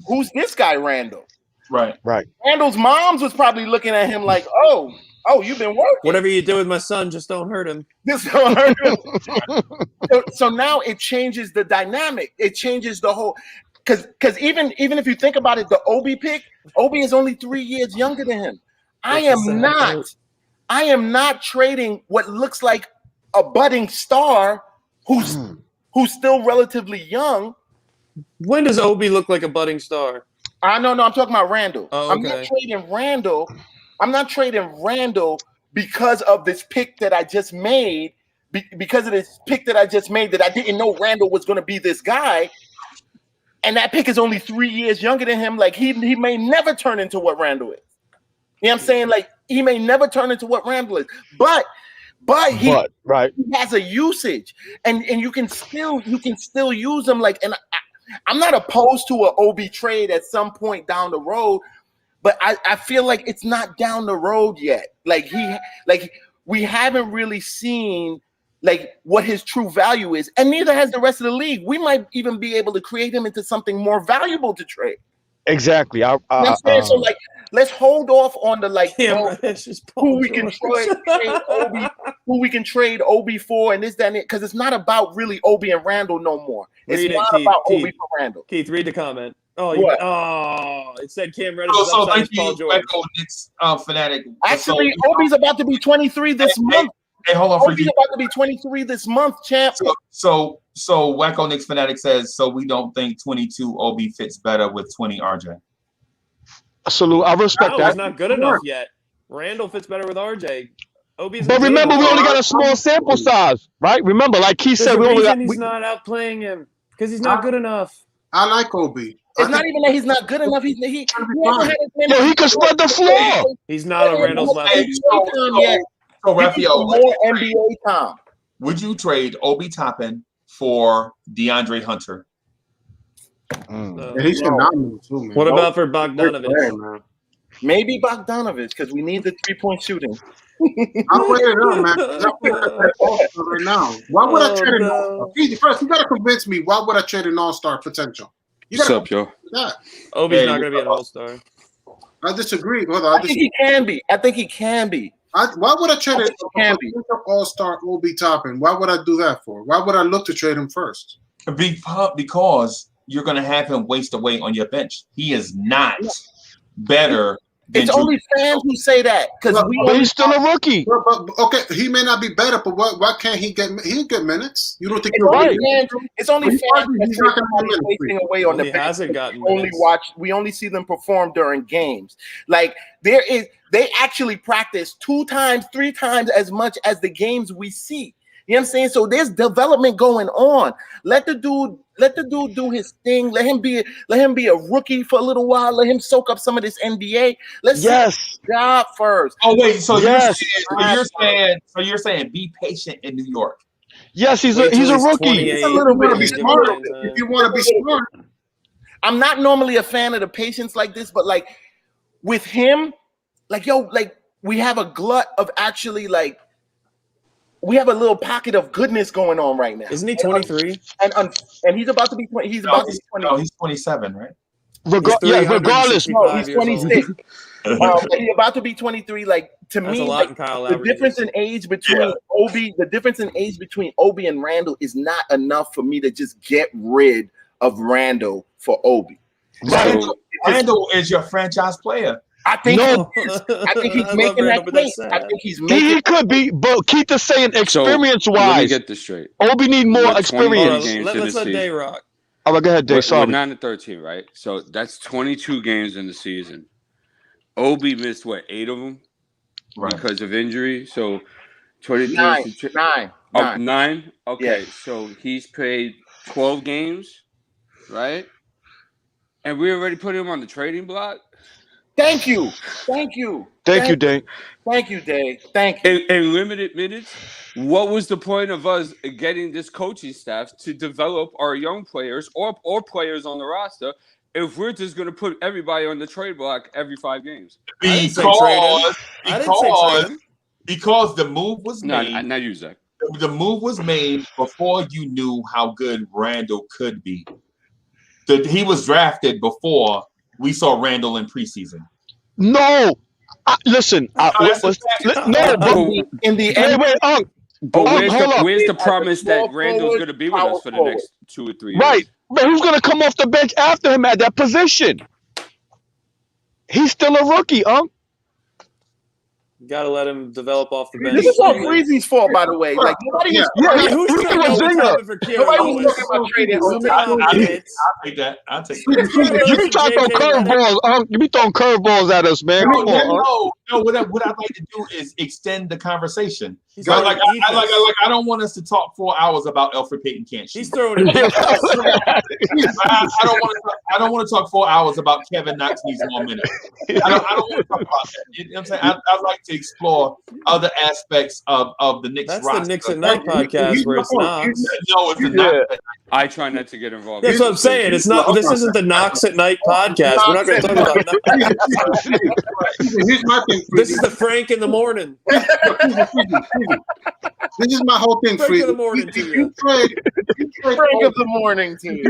Speaker 5: who's this guy, Randall?
Speaker 1: Right.
Speaker 5: Randall's moms was probably looking at him like, oh, you've been working.
Speaker 4: Whatever you do with my son, just don't hurt him.
Speaker 5: So now it changes the dynamic. It changes the whole because even if you think about it, the Obi pick, Obi is only 3 years younger than him. I am not trading what looks like a budding star who's still relatively young
Speaker 4: When does Obi look like a budding star?
Speaker 5: No, I'm talking about Randall.
Speaker 4: Oh,
Speaker 5: I'm not
Speaker 4: okay.
Speaker 5: trading Randall. I'm not trading Randall because of this pick that I just made. Because of this pick that I just made, that I didn't know Randall was going to be this guy, and that pick is only 3 years younger than him. Like he may never turn into what Randall is. You know what I'm saying? Like he may never turn into what Randall is, but he has a usage, and you can still use him. Like, and I'm not opposed to an OB trade at some point down the road, but I feel like it's not down the road yet. Like we haven't really seen like what his true value is, and neither has the rest of the league. We might even be able to create him into something more valuable to trade.
Speaker 12: Exactly.
Speaker 5: You know what I'm saying? So like, let's hold off on the like who we can trade Obi, who we can trade Obi for, and this, that, and it, because it's not about really Obi and Randall no more. It's not about Obi for Randall.
Speaker 4: Keith, read the comment. Oh, it said Cam Reddish.
Speaker 1: So thank you, Echo Knicks fanatic.
Speaker 5: Actually, Obi's about to be 23 this month.
Speaker 1: Hey, hold on,
Speaker 5: Obi's about to be 23 this month, champ.
Speaker 1: So Wacko Knicks fanatic says, so we don't think 22 Obi fits better with 20 RJ.
Speaker 12: Salute. I respect that.
Speaker 4: It's not good enough yet. Randall fits better with RJ. Obi's
Speaker 12: but remember, we only got a small sample size, right? Remember, like he said, we only got.
Speaker 4: He's not outplaying him because he's not good enough.
Speaker 10: I like Obi.
Speaker 5: It's not even that he's not good enough. He
Speaker 12: can spread the floor.
Speaker 4: He's not on Randall's level.
Speaker 1: So Raphael,
Speaker 5: more NBA time.
Speaker 1: Would you trade Obi Toppin for DeAndre Hunter?
Speaker 10: He's phenomenal too, man.
Speaker 4: What about for Bogdanovich?
Speaker 5: Maybe Bogdanovich, because we need the 3-point shooting.
Speaker 10: I'll put it up, man. I'll put it up right now. Why would I trade an All-Star? First, you got to convince me. Why would I trade an All-Star potential?
Speaker 13: What's up, yo?
Speaker 4: Obi's not going to be an All-Star.
Speaker 10: I disagree. Hold on.
Speaker 5: I think he can be.
Speaker 10: Why would I trade an All-Star Obi Toppin? Why would I do that for? Why would I look to trade him first?
Speaker 1: Because you're going to have him waste away on your bench. He is not better.
Speaker 5: It's only fans who say that because
Speaker 12: he's still a rookie.
Speaker 10: But okay, he may not be better, but why can't he get? He'll get minutes. You don't think
Speaker 5: it's
Speaker 10: you're
Speaker 5: right?
Speaker 10: Fans,
Speaker 5: it's only fans
Speaker 10: he's not going to
Speaker 5: wasting away on the bench.
Speaker 4: Hasn't gotten
Speaker 5: We only see them perform during games. Like they actually practice 2 times, 3 times as much as the games we see. You know what I'm saying? So there's development going on. Let the dude do his thing. Let him be a rookie for a little while. Let him soak up some of this NBA. Let's see his job first.
Speaker 1: Oh wait, so you're saying be patient in New York.
Speaker 12: Yes, he's a rookie.
Speaker 10: It's a little bit of be smart if you want to be smart.
Speaker 5: I'm not normally a fan of the patience like this, but like with him, like we have a glut of actually like. We have a little pocket of goodness going on right now.
Speaker 4: Isn't he 23?
Speaker 5: And he's about to be 20. He's about to be 20.
Speaker 1: No, he's 27, right?
Speaker 12: Regardless.
Speaker 5: No, he's 26. He's about to be 23. Like to me, like, the difference in age between Obi and Randall is not enough for me to just get rid of Randall for Obi.
Speaker 1: Randall is your franchise player.
Speaker 5: I think he's making that case. I think he's making.
Speaker 12: He could be, but Keith is saying experience-wise.
Speaker 13: Let me get this straight.
Speaker 12: Obi need more experience.
Speaker 4: Let's let Day rock.
Speaker 12: All right, go ahead, Day. Sorry.
Speaker 13: We're 9-13, right? So that's 22 games in the season. Obi missed 8 of them because of injury. So 22.
Speaker 5: 9.
Speaker 13: Oh, 9? Okay,
Speaker 5: yeah.
Speaker 13: So he's played 12 games, right? And we already put him on the trading block.
Speaker 5: Thank you,
Speaker 12: Day.
Speaker 5: Thank you, Day. Thank you.
Speaker 13: In limited minutes, what was the point of us getting this coaching staff to develop our young players or players on the roster if we're just going to put everybody on the trade block every 5 games?
Speaker 1: Because the move was made.
Speaker 13: No, not you, Zach.
Speaker 1: The move was made before you knew how good Randall could be. He was drafted before we saw Randall in preseason.
Speaker 12: No, listen.
Speaker 5: In the end,
Speaker 13: where's the promise that Randall's going to be with us for the next 2 or 3 years?
Speaker 12: Right, but who's going to come off the bench after him at that position? He's still a rookie,
Speaker 4: You gotta let him develop off the bench.
Speaker 5: This is all Breezy's fault, by the way. Like nobody was.
Speaker 4: Who's trading Obi Toppin for Kira
Speaker 5: Nobody was
Speaker 4: Lewis?
Speaker 5: talking about trading Obi.
Speaker 1: I'll take that. I'll take that.
Speaker 12: You be trying to throw curveballs. You be throwing curveballs at us, man. Come on.
Speaker 1: No. What I'd like to do is extend the conversation. I don't want us to talk 4 hours about Elfrid Payton can't shoot.
Speaker 4: He's throwing it.
Speaker 1: I don't want to talk 4 hours about Kevin Knox needs more minutes. I don't want to talk about that. You know what I'm saying? I'd like to explore other aspects of the Knicks roster.
Speaker 4: That's the Knicks at Night podcast where it's Knox.
Speaker 1: No, it's not.
Speaker 13: I try not to get involved.
Speaker 4: That's what I'm saying. It's not. This isn't the Knox at Night podcast. We're not going to talk about Knox.
Speaker 10: Here's my thing.
Speaker 4: This is the Frank in the morning.
Speaker 10: This is my whole thing,
Speaker 4: Frank in the morning to you.
Speaker 5: Frank of the morning team.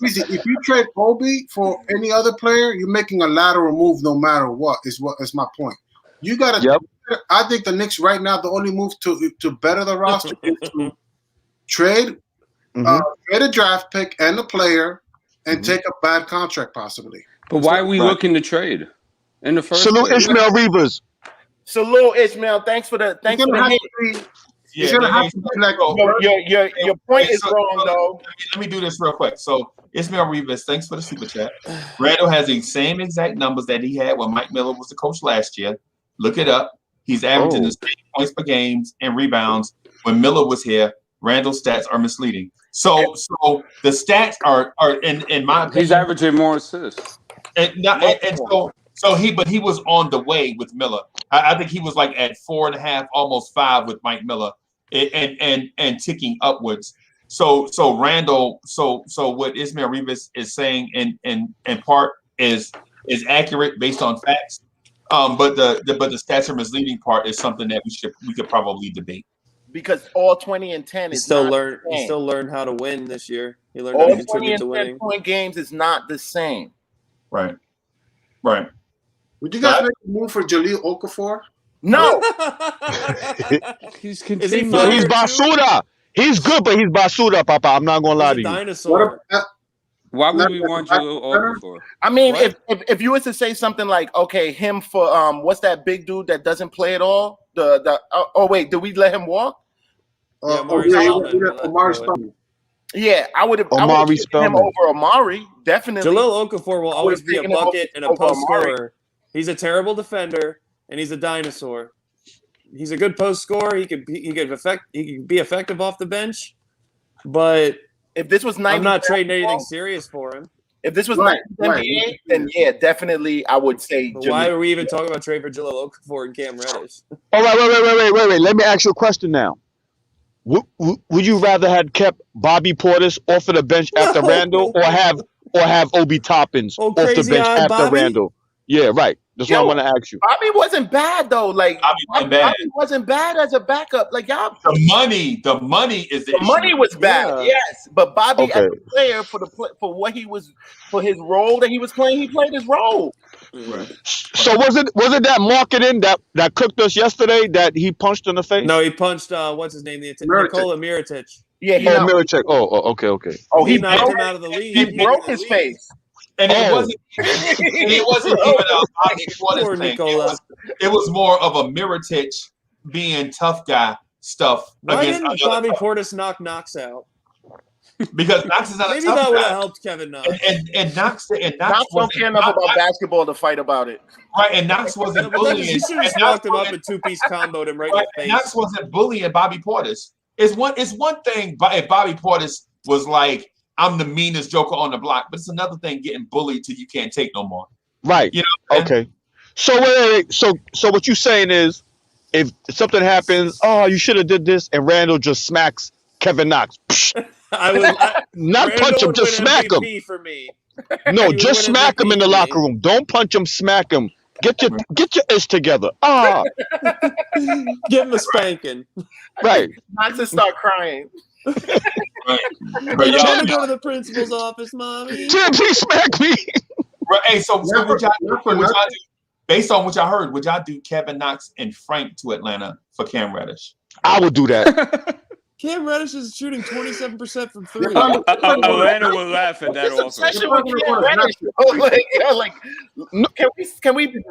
Speaker 10: If you trade Obi for any other player, you're making a lateral move no matter what. Is my point. You got to. Yep. I think the Knicks right now, the only move to better the roster is to trade a draft pick and a player and take a bad contract possibly.
Speaker 13: But why are we looking to trade in the first
Speaker 12: Salute
Speaker 13: place?
Speaker 12: Ishmael Rivas.
Speaker 5: Salute Ishmael. Thanks for the hit. Your point is wrong though.
Speaker 1: Let me do this real quick. So Ismail Rivas, thanks for the super chat. Randall has the same exact numbers that he had when Mike Miller was the coach last year. Look it up. He's averaging the same points per game and rebounds. When Miller was here, Randall's stats are misleading. So the stats are in my opinion.
Speaker 13: He's averaging more assists.
Speaker 1: So he was on the way with Miller. I think he was like at 4.5, almost 5 with Mike Miller, and ticking upwards. So Randall, so what Ismail Rivas is saying in part is accurate based on facts. But the stats are misleading part is something that we could probably debate.
Speaker 5: Because all 20 and 10 is
Speaker 4: He still learned how to win this year. He learned
Speaker 5: all
Speaker 4: how to
Speaker 5: 20
Speaker 4: contribute
Speaker 5: and
Speaker 4: to
Speaker 5: 10
Speaker 4: winning.
Speaker 5: point games is not the same.
Speaker 1: Right.
Speaker 10: Would you guys make a move for Jahlil Okafor?
Speaker 5: No.
Speaker 13: He's
Speaker 12: basura. He's good, but he's basura, Papa. I'm not gonna lie to you.
Speaker 4: Dinosaur.
Speaker 13: Why would we want Jahlil Okafor?
Speaker 5: I mean, if you were to say something like, okay, him for what's that big dude that doesn't play at all? Wait, did we let him walk?
Speaker 10: Omari Spellman.
Speaker 5: Yeah, I would have him over Amari. Definitely.
Speaker 4: Jahlil Okafor will always be a bucket and a post scorer. He's a terrible defender and he's a dinosaur. He's a good post scorer. He could be effective off the bench, but
Speaker 5: if this was 90,
Speaker 4: I'm not trading anything serious for him.
Speaker 5: If this was NBA, then yeah, definitely I would say.
Speaker 4: Why are we even talking about trade for Jahlil Okafor and Cam Reddish?
Speaker 12: All right, wait. Let me ask you a question now. Would you rather have kept Bobby Portis off of the bench after Randall, or have Obi Toppins off the bench after Randall? Yeah, right. That's what I want to ask you.
Speaker 5: Bobby wasn't bad though. Like Bobby wasn't bad as a backup. Like y'all,
Speaker 1: the money is the issue.
Speaker 5: Money was bad, yes. But Bobby as a player for what he was, for his role that he was playing, he played his role.
Speaker 1: Right.
Speaker 12: So was it that marketing that cooked us yesterday that he punched in the face?
Speaker 4: No, he punched what's his name? Nikola Mirotic.
Speaker 5: Yeah,
Speaker 12: Mirotic. Oh, okay.
Speaker 5: Oh,
Speaker 4: he knocked him out of the league.
Speaker 5: He broke his face.
Speaker 1: And it wasn't even a Bobby Portis thing. It was more of a Mirotic being tough guy stuff.
Speaker 4: Why didn't Bobby Portis knock Knox out?
Speaker 1: Because Knox is not a tough guy.
Speaker 4: Maybe that would have helped Kevin Knox.
Speaker 1: And Knox
Speaker 5: don't care enough about basketball to fight about it.
Speaker 1: Right, and Knox wasn't bullying.
Speaker 4: You should have just locked him up and two-piece comboed him right in the face.
Speaker 1: Knox wasn't bullying Bobby Portis. It's one thing if Bobby Portis was like, I'm the meanest joker on the block, but it's another thing getting bullied till you can't take no more.
Speaker 12: Right. You know. Okay. So wait. So what you saying is, if something happens, you should have did this, and Randall just smacks Kevin Knox. Not punch him, just smack him.
Speaker 4: For me.
Speaker 12: No, just smack him in the locker room. Don't punch him, smack him. Get your ish together.
Speaker 4: Give him a spanking.
Speaker 12: Right.
Speaker 5: Not to start crying.
Speaker 1: Right.
Speaker 4: But you want to go to the principal's office, mommy?
Speaker 12: Tim, please smack me.
Speaker 1: Right. Hey, so would y'all do, based on what y'all heard, would y'all do Kevin Knox and Frank to Atlanta for Cam Reddish?
Speaker 12: I would do that.
Speaker 4: Cam Reddish is shooting 27% from three.
Speaker 13: Atlanta will laugh at that offer.
Speaker 11: Obsession with Cam Reddish. Can we be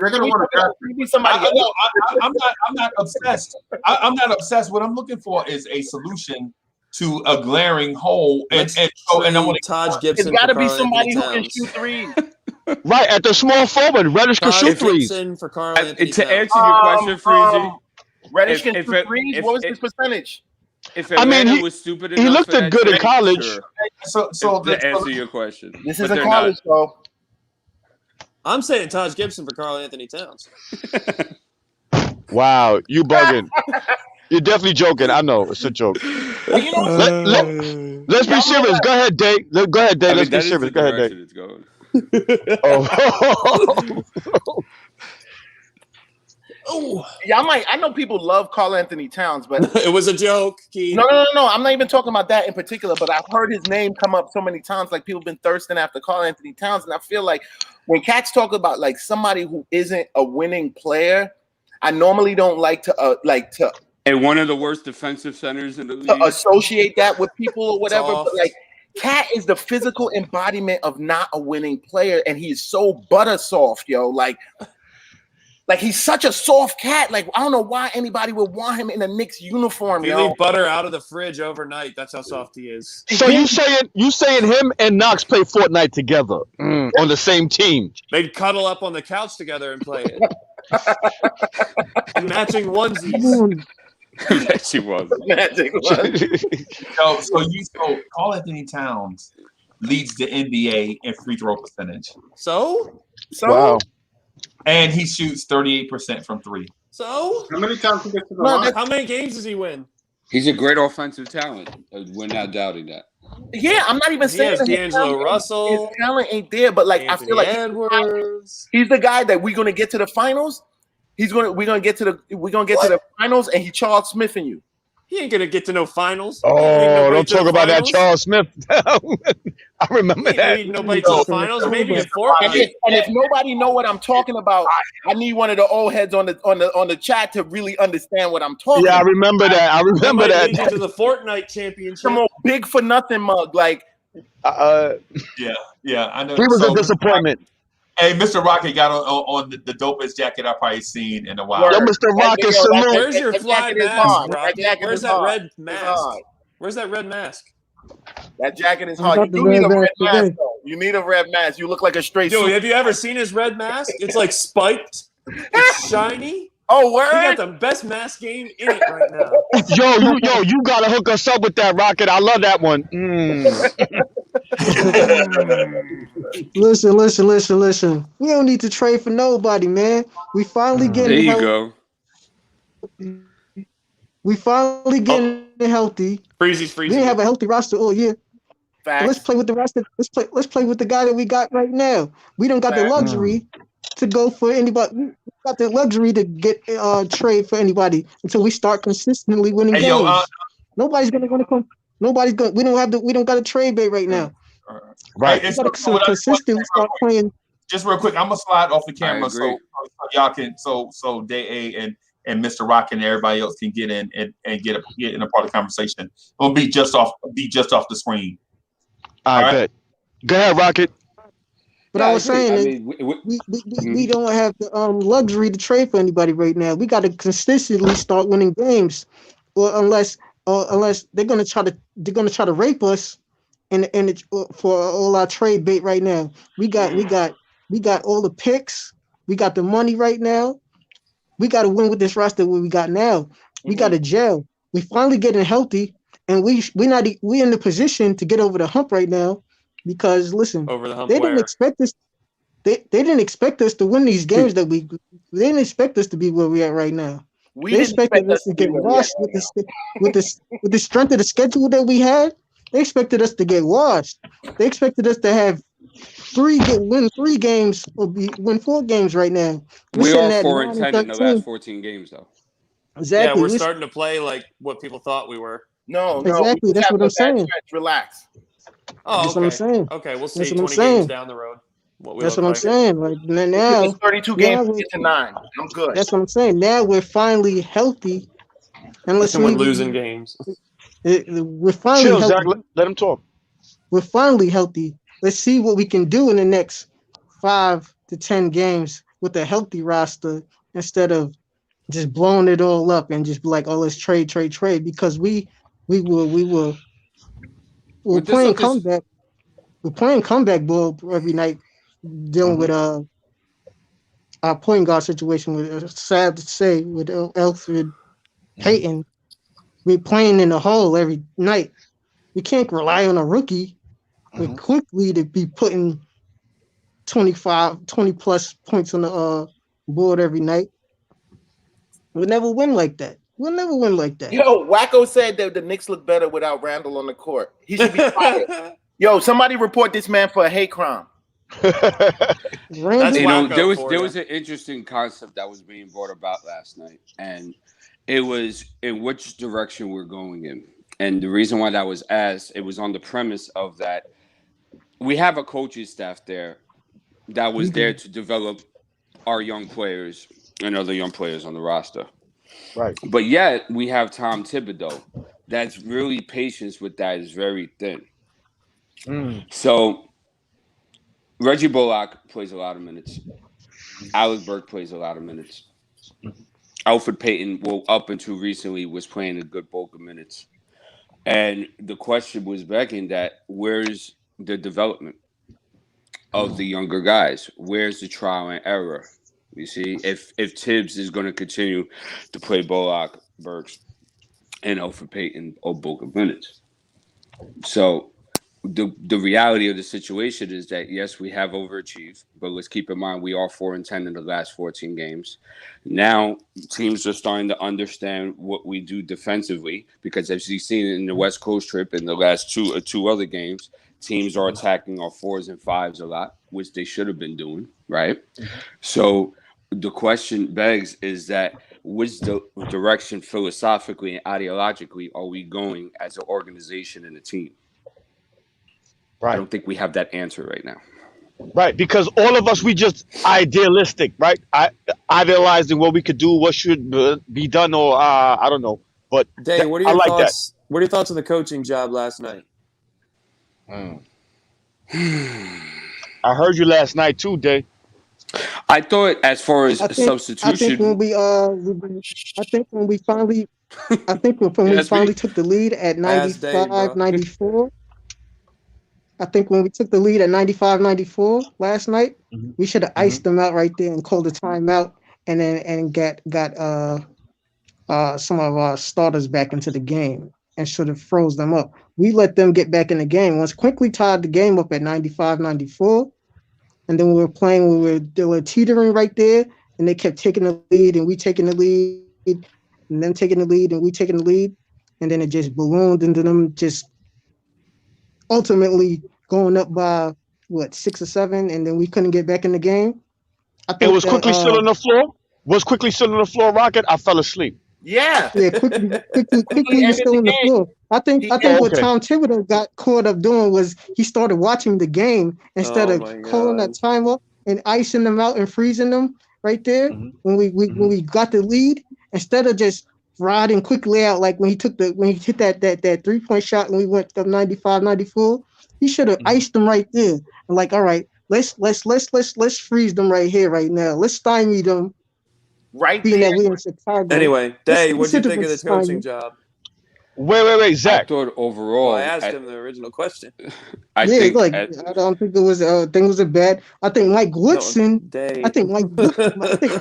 Speaker 11: somebody else?
Speaker 1: I'm not obsessed. I'm not obsessed. What I'm looking for is a solution to a glaring hole. And I want
Speaker 4: Taj Gibson.
Speaker 11: It's got to be somebody who can shoot threes.
Speaker 12: Right, at the small forward, Reddish can shoot threes.
Speaker 4: For Karl Anthony
Speaker 13: To answer your question, Freezy,
Speaker 11: Reddish can shoot threes. What was his percentage?
Speaker 13: If Atlanta was stupid enough,
Speaker 12: he looked
Speaker 13: for that
Speaker 12: good in
Speaker 13: trade,
Speaker 12: college.
Speaker 13: sure.
Speaker 1: So
Speaker 13: to answer your question,
Speaker 11: this isn't college, though.
Speaker 4: I'm saying Taj Gibson for Karl Anthony Towns.
Speaker 12: Wow, you bugging. You're definitely joking. I know. It's a joke.
Speaker 11: Well, you know,
Speaker 12: let's be serious. Go ahead, Dave. Go ahead, Dave. Let's be serious. Go ahead, Dave.
Speaker 11: Oh, yeah, I know people love Karl Anthony Towns, but
Speaker 4: it was a joke, Keith.
Speaker 11: No. I'm not even talking about that in particular, but I've heard his name come up so many times. Like, people have been thirsting after Karl Anthony Towns, and I feel like when cats talk about like somebody who isn't a winning player, I normally don't like to
Speaker 13: and one of the worst defensive centers in the league,
Speaker 11: to associate that with people or whatever. But like, Cat is the physical embodiment of not a winning player, and he's so butter soft, yo. Like he's such a soft cat. Like, I don't know why anybody would want him in a Knicks uniform,
Speaker 4: He leave butter out of the fridge overnight. That's how soft he is.
Speaker 12: So you saying him and Knox play Fortnite together on the same team?
Speaker 4: They'd cuddle up on the couch together and play it. Matching onesies.
Speaker 13: Matching onesies.
Speaker 1: So Karl Anthony Towns leads the NBA in free throw percentage.
Speaker 4: So
Speaker 12: wow.
Speaker 1: And he shoots 38% from three.
Speaker 4: So
Speaker 10: how many times he gets to the line?
Speaker 4: How many games does he win?
Speaker 13: He's a great offensive talent. We're not doubting that.
Speaker 11: Yeah, I'm not even saying that
Speaker 4: D'Angelo Russell.
Speaker 11: His talent ain't there, but like
Speaker 4: Anthony
Speaker 11: I feel like
Speaker 4: Edwards.
Speaker 11: he's the guy that we're gonna get to the finals. We're gonna get to the finals, and he Charles Smith and you.
Speaker 4: He ain't gonna get to no finals.
Speaker 12: Oh, don't talk about that Charles Smith. I remember that.
Speaker 4: Ain't nobody to the finals. Maybe in Fortnite.
Speaker 11: And if nobody know what I'm talking about, I need one of the old heads on the chat to really understand what I'm talking.
Speaker 12: Yeah,
Speaker 11: about.
Speaker 12: I remember that. I remember that.
Speaker 4: Lead you to the Fortnite championship.
Speaker 11: Some old big for nothing mug, like.
Speaker 1: Yeah, I know.
Speaker 12: He was a disappointment.
Speaker 1: Hey, Mr. Rocket got on the dopest jacket I've probably seen in a while.
Speaker 12: Yo, Mr. Rocket, salute.
Speaker 4: Where's your fly mask, Rocket? Where's that
Speaker 11: hard.
Speaker 4: red mask? Where's that red mask?
Speaker 11: That jacket is hard. You do need a red mask, though. You need a red mask. You look like a straight
Speaker 4: Dude,
Speaker 11: suit.
Speaker 4: have you ever seen his red mask? It's like spiked. It's shiny.
Speaker 11: Oh, word?
Speaker 4: He got the best mask game in it right now.
Speaker 12: You gotta hook us up with that, Rocket. I love that one.
Speaker 14: Listen. We don't need to trade for nobody, man. We finally getting
Speaker 13: there you go.
Speaker 14: We finally getting healthy.
Speaker 4: Freezy's.
Speaker 14: We didn't have a healthy roster all year. So let's play with the roster. Let's play with the guy that we got right now. We don't got the luxury to go for anybody. We got the luxury to get trade for anybody until we start consistently winning games. Nobody's gonna come. Nobody's gonna. We don't got a trade bait right now.
Speaker 12: Right.
Speaker 14: We gotta consistently start playing.
Speaker 1: Just real quick, I'm gonna slide off the camera so y'all can so Day A and Mr. Rock and everybody else can get in and get in a part of the conversation. It'll be just off the screen.
Speaker 12: All right. Bet. Go ahead, Rocket.
Speaker 14: But I was saying we don't have the luxury to trade for anybody right now. We got to consistently start winning games, or unless they're gonna try to rape us, and for all our trade bait right now. We got all the picks. We got the money right now. We got to win with this roster. What we got now, we got to gel. We finally getting healthy, and we in the position to get over the hump right now. Because listen, they didn't expect us. They didn't expect us to win these games They didn't expect us to be where we're at right now. They expected us to get washed with the strength of the schedule that we had. They expected us to get washed. They expected us to have win 3 games or win 4 games right now.
Speaker 13: We are 4-10 in the last 14 games, though.
Speaker 14: Exactly.
Speaker 4: Yeah, we're starting to play like what people thought we were.
Speaker 11: No,
Speaker 14: exactly. That's what I'm saying.
Speaker 11: Relax.
Speaker 4: Oh,
Speaker 14: that's what I'm saying.
Speaker 4: Okay, we'll see 20 games down the road.
Speaker 14: That's what I'm saying. Like now,
Speaker 11: 32 games to get to 9. I'm good.
Speaker 14: That's what I'm saying. Now we're finally healthy,
Speaker 4: and we're losing games.
Speaker 14: We're finally
Speaker 12: Chill,
Speaker 14: healthy.
Speaker 12: Zach. Let him talk.
Speaker 14: We're finally healthy. Let's see what we can do in the next 5 to 10 games with a healthy roster instead of just blowing it all up and just be like, oh, let's trade. Because we're
Speaker 13: With this
Speaker 14: playing
Speaker 13: up is
Speaker 14: comeback. We're playing comeback ball every night, dealing with our point guard situation. With sad to say, with Alfred Payton, we're playing in the hole every night. We can't rely on a rookie with Quickley to be putting 20 plus points on the board every night. We'll never win like that.
Speaker 5: Yo, Wacko said that the Knicks look better without Randall on the court. He should be fired. Yo, somebody report this man for a hate crime.
Speaker 13: You know, there was an interesting concept that was being brought about last night, and it was in which direction we're going in. And the reason why that was asked, it was on the premise of that we have a coaching staff there that was there to develop our young players and other young players on the roster.
Speaker 12: Right.
Speaker 13: But yet we have Tom Thibodeau. That's really patience with that is very thin. So Reggie Bullock plays a lot of minutes. Alec Burke plays a lot of minutes. Alfred Payton, well, up until recently, was playing a good bulk of minutes. And the question was begging that where's the development of the younger guys? Where's the trial and error? You see, if Tibbs is going to continue to play Bullock, Burks, and Alfred Payton or bulk of minutes. So the reality of the situation is that, yes, we have overachieved, but let's keep in mind we are 4-10 in the last 14 games. Now teams are starting to understand what we do defensively because, as you've seen in the West Coast trip in the last two other games, teams are attacking our 4s and 5s a lot, which they should have been doing, right? So the question begs is that which direction philosophically and ideologically are we going as an organization and a team?
Speaker 12: Right.
Speaker 13: I don't think we have that answer right now.
Speaker 12: Right, because all of us, we just idealistic, right? Idealizing what we could do, what should be done, or I don't know. But
Speaker 4: Dave, what are your thoughts? What are your thoughts on the coaching job last night?
Speaker 12: I heard you last night too, Dave.
Speaker 13: I thought, as far as substitution,
Speaker 14: I think when we finally took the lead at 95-94. I think when we took the lead at 95-94 last night, we should have iced them out right there and called a timeout, and got some of our starters back into the game and should have froze them up. We let them get back in the game. Once Quickley tied the game up at 95-94, and then they were teetering right there, and they kept taking the lead, and we taking the lead, and them taking the lead, and we taking the lead, and then it just ballooned into them just ultimately going up by 6 or 7, and then we couldn't get back in the game.
Speaker 12: It was Quickley still on the floor. Was Quickley still on the floor, Rocket? I fell asleep.
Speaker 5: Yeah.
Speaker 14: Quickly was still on the floor. I think what Tom Thibodeau got caught up doing was he started watching the game instead of calling that time up and icing them out and freezing them right there when we got the lead, instead of just riding quickly out like when he hit that 3-point shot and we went up 95-94. He should have iced them right there. And like, all right, let's freeze them right here, right now. Let's stymie them.
Speaker 5: Right
Speaker 14: being
Speaker 5: there.
Speaker 14: that we're in Chicago.
Speaker 4: Anyway, Dave, what do you think of the coaching job?
Speaker 12: Wait, Zach.
Speaker 13: I thought overall,
Speaker 4: I asked him the original question.
Speaker 14: I don't think it was. Thing was a bad. I think Mike Woodson. I think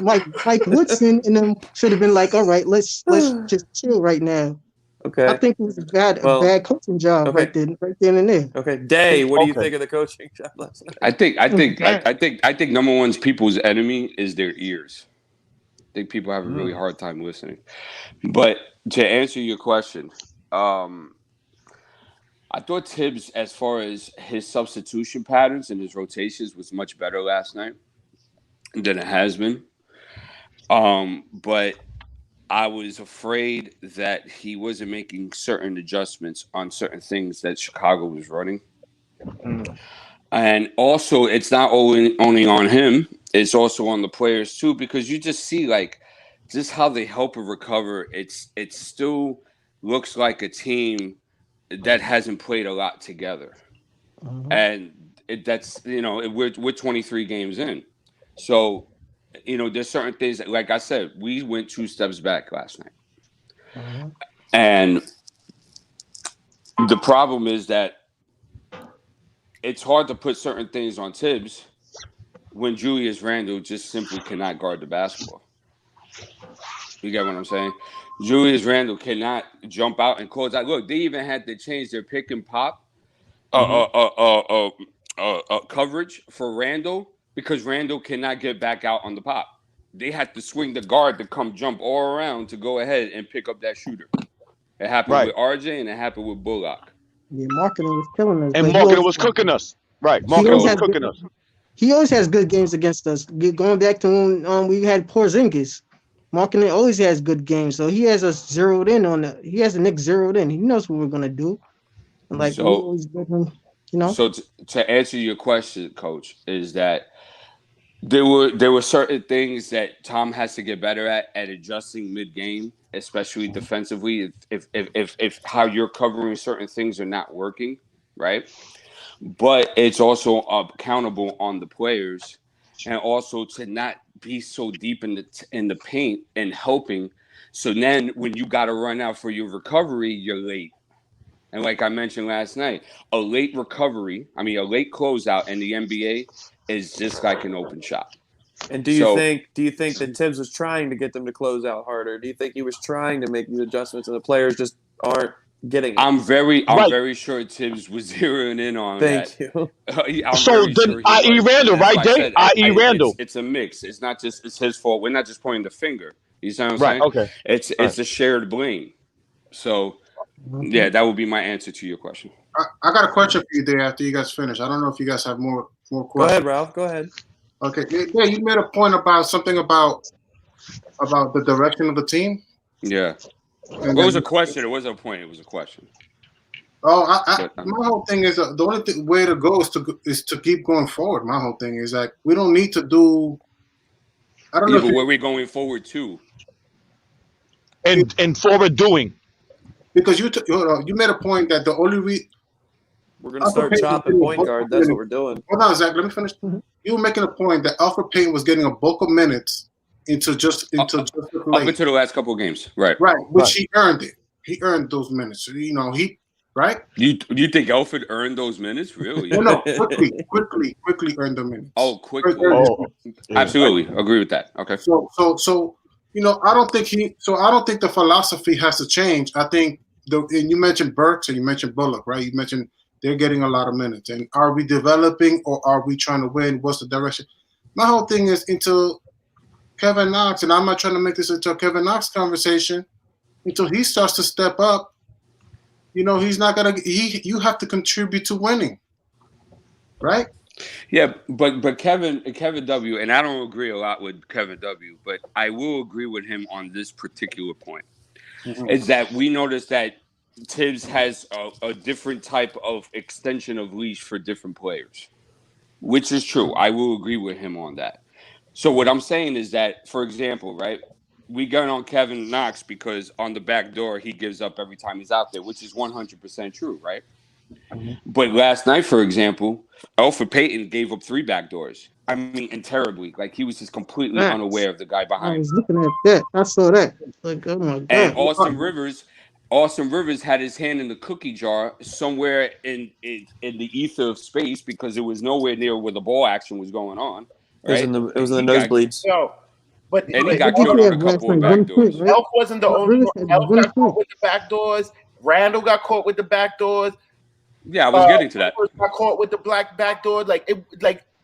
Speaker 14: Mike Woodson and them should have been like, all right, let's just chill right now.
Speaker 4: Okay.
Speaker 14: I think it was a bad coaching job right then and there.
Speaker 4: Okay, Dave, what do you think of the coaching job last night?
Speaker 13: I think number one's people's enemy is their ears. I think people have a really hard time listening. But to answer your question, I thought Tibbs, as far as his substitution patterns and his rotations, was much better last night than it has been. But I was afraid that he wasn't making certain adjustments on certain things that Chicago was running. And also, it's not only on him, it's also on the players too, because you just see like just how they help and recover. It's still looks like a team that hasn't played a lot together. And that's, we're 23 games in. So, there's certain things that, like I said, we went 2 steps back last night. And the problem is that it's hard to put certain things on Tibbs when Julius Randle just simply cannot guard the basketball. You get what I'm saying? Julius Randle cannot jump out and close out. Look, they even had to change their pick and pop coverage for Randle because Randle cannot get back out on the pop. They had to swing the guard to come jump all around to go ahead and pick up that shooter. It happened with RJ and it happened with Bullock.
Speaker 14: Yeah, marketing was killing us.
Speaker 12: And marketing was cooking us. Right. Marketing was cooking us.
Speaker 14: He always has good games against us. Going back to when we had Porzingis, marketing always has good games. So he has us zeroed in on that. He has the Knicks zeroed in. He knows what we're gonna do. And we always get him,
Speaker 13: So to answer your question, Coach, is that there were certain things that Tom has to get better at adjusting mid-game, especially defensively. If how you're covering certain things are not working, right? But it's also accountable on the players, and also to not be so deep in the paint and helping. So then when you got to run out for your recovery, you're late. And like I mentioned last night, a late closeout in the NBA is just like an open shot.
Speaker 4: And do you think that Tibbs was trying to get them to close out harder? Do you think he was trying to make these adjustments and the players just aren't getting it?
Speaker 13: I'm very sure Tibbs was zeroing in on that.
Speaker 4: Thank you.
Speaker 12: So then, I.E. Randall, right, Dave? I.E. Randall.
Speaker 13: It's a mix. It's not just it's his fault. We're not just pointing the finger. You see what I'm
Speaker 12: Right,
Speaker 13: saying?
Speaker 12: okay.
Speaker 13: It's a shared blame. So, yeah, that would be my answer to your question.
Speaker 10: I got a question for you there after you guys finish. I don't know if you guys have more questions.
Speaker 4: Go ahead, Ralph. Go ahead.
Speaker 10: Okay. Yeah, you made a point about something about the direction of the team.
Speaker 13: Yeah. It was a question. It wasn't a point. It was a question.
Speaker 10: Oh, my whole thing is the only way to go is to keep going forward. My whole thing is like we don't need to do. I don't know.
Speaker 13: But where are we going forward to?
Speaker 12: And forward doing.
Speaker 10: Because you made a point that the only
Speaker 4: we're going to start chopping point guard. That's what we're doing.
Speaker 10: Hold on, Zach. Let me finish. You were making a point that Alfred Payton was getting a bulk of minutes into the
Speaker 13: up into the last couple of games, right?
Speaker 10: Right, which he earned it. He earned those minutes. He right.
Speaker 13: You think Alfred earned those minutes? Really?
Speaker 10: No, quickly earned the minutes.
Speaker 13: Oh, quickly. Absolutely, agree with that. Okay.
Speaker 10: So I don't think the philosophy has to change. I think and you mentioned Burks and you mentioned Bullock, right? You mentioned they're getting a lot of minutes. And are we developing or are we trying to win? What's the direction? My whole thing is into Kevin Knox, and I'm not trying to make this into a Kevin Knox conversation. Until he starts to step up, he's not gonna. You have to contribute to winning, right?
Speaker 13: Yeah, but Kevin W, and I don't agree a lot with Kevin W, but I will agree with him on this particular point. Is that we noticed that Tibbs has a different type of extension of leash for different players, which is true. I will agree with him on that. So what I'm saying is that, for example, right, we got on Kevin Knox because on the back door he gives up every time he's out there, which is 100% true, right? But last night, for example, Alfred Payton gave up 3 back doors. I mean, and terribly. Like, he was just completely unaware of the guy behind him.
Speaker 14: I was looking at that. I saw that. Like, oh my God.
Speaker 13: And Austin Rivers had his hand in the cookie jar somewhere in the ether of space because it was nowhere near where the ball action was going on. Right?
Speaker 4: It was in the nosebleeds.
Speaker 13: And he got killed on a couple of back doors.
Speaker 5: Elf wasn't the only one. Elf got caught with the back doors. Randall got caught with the back doors.
Speaker 13: Yeah, I was getting to that.
Speaker 5: Got caught with the black back door.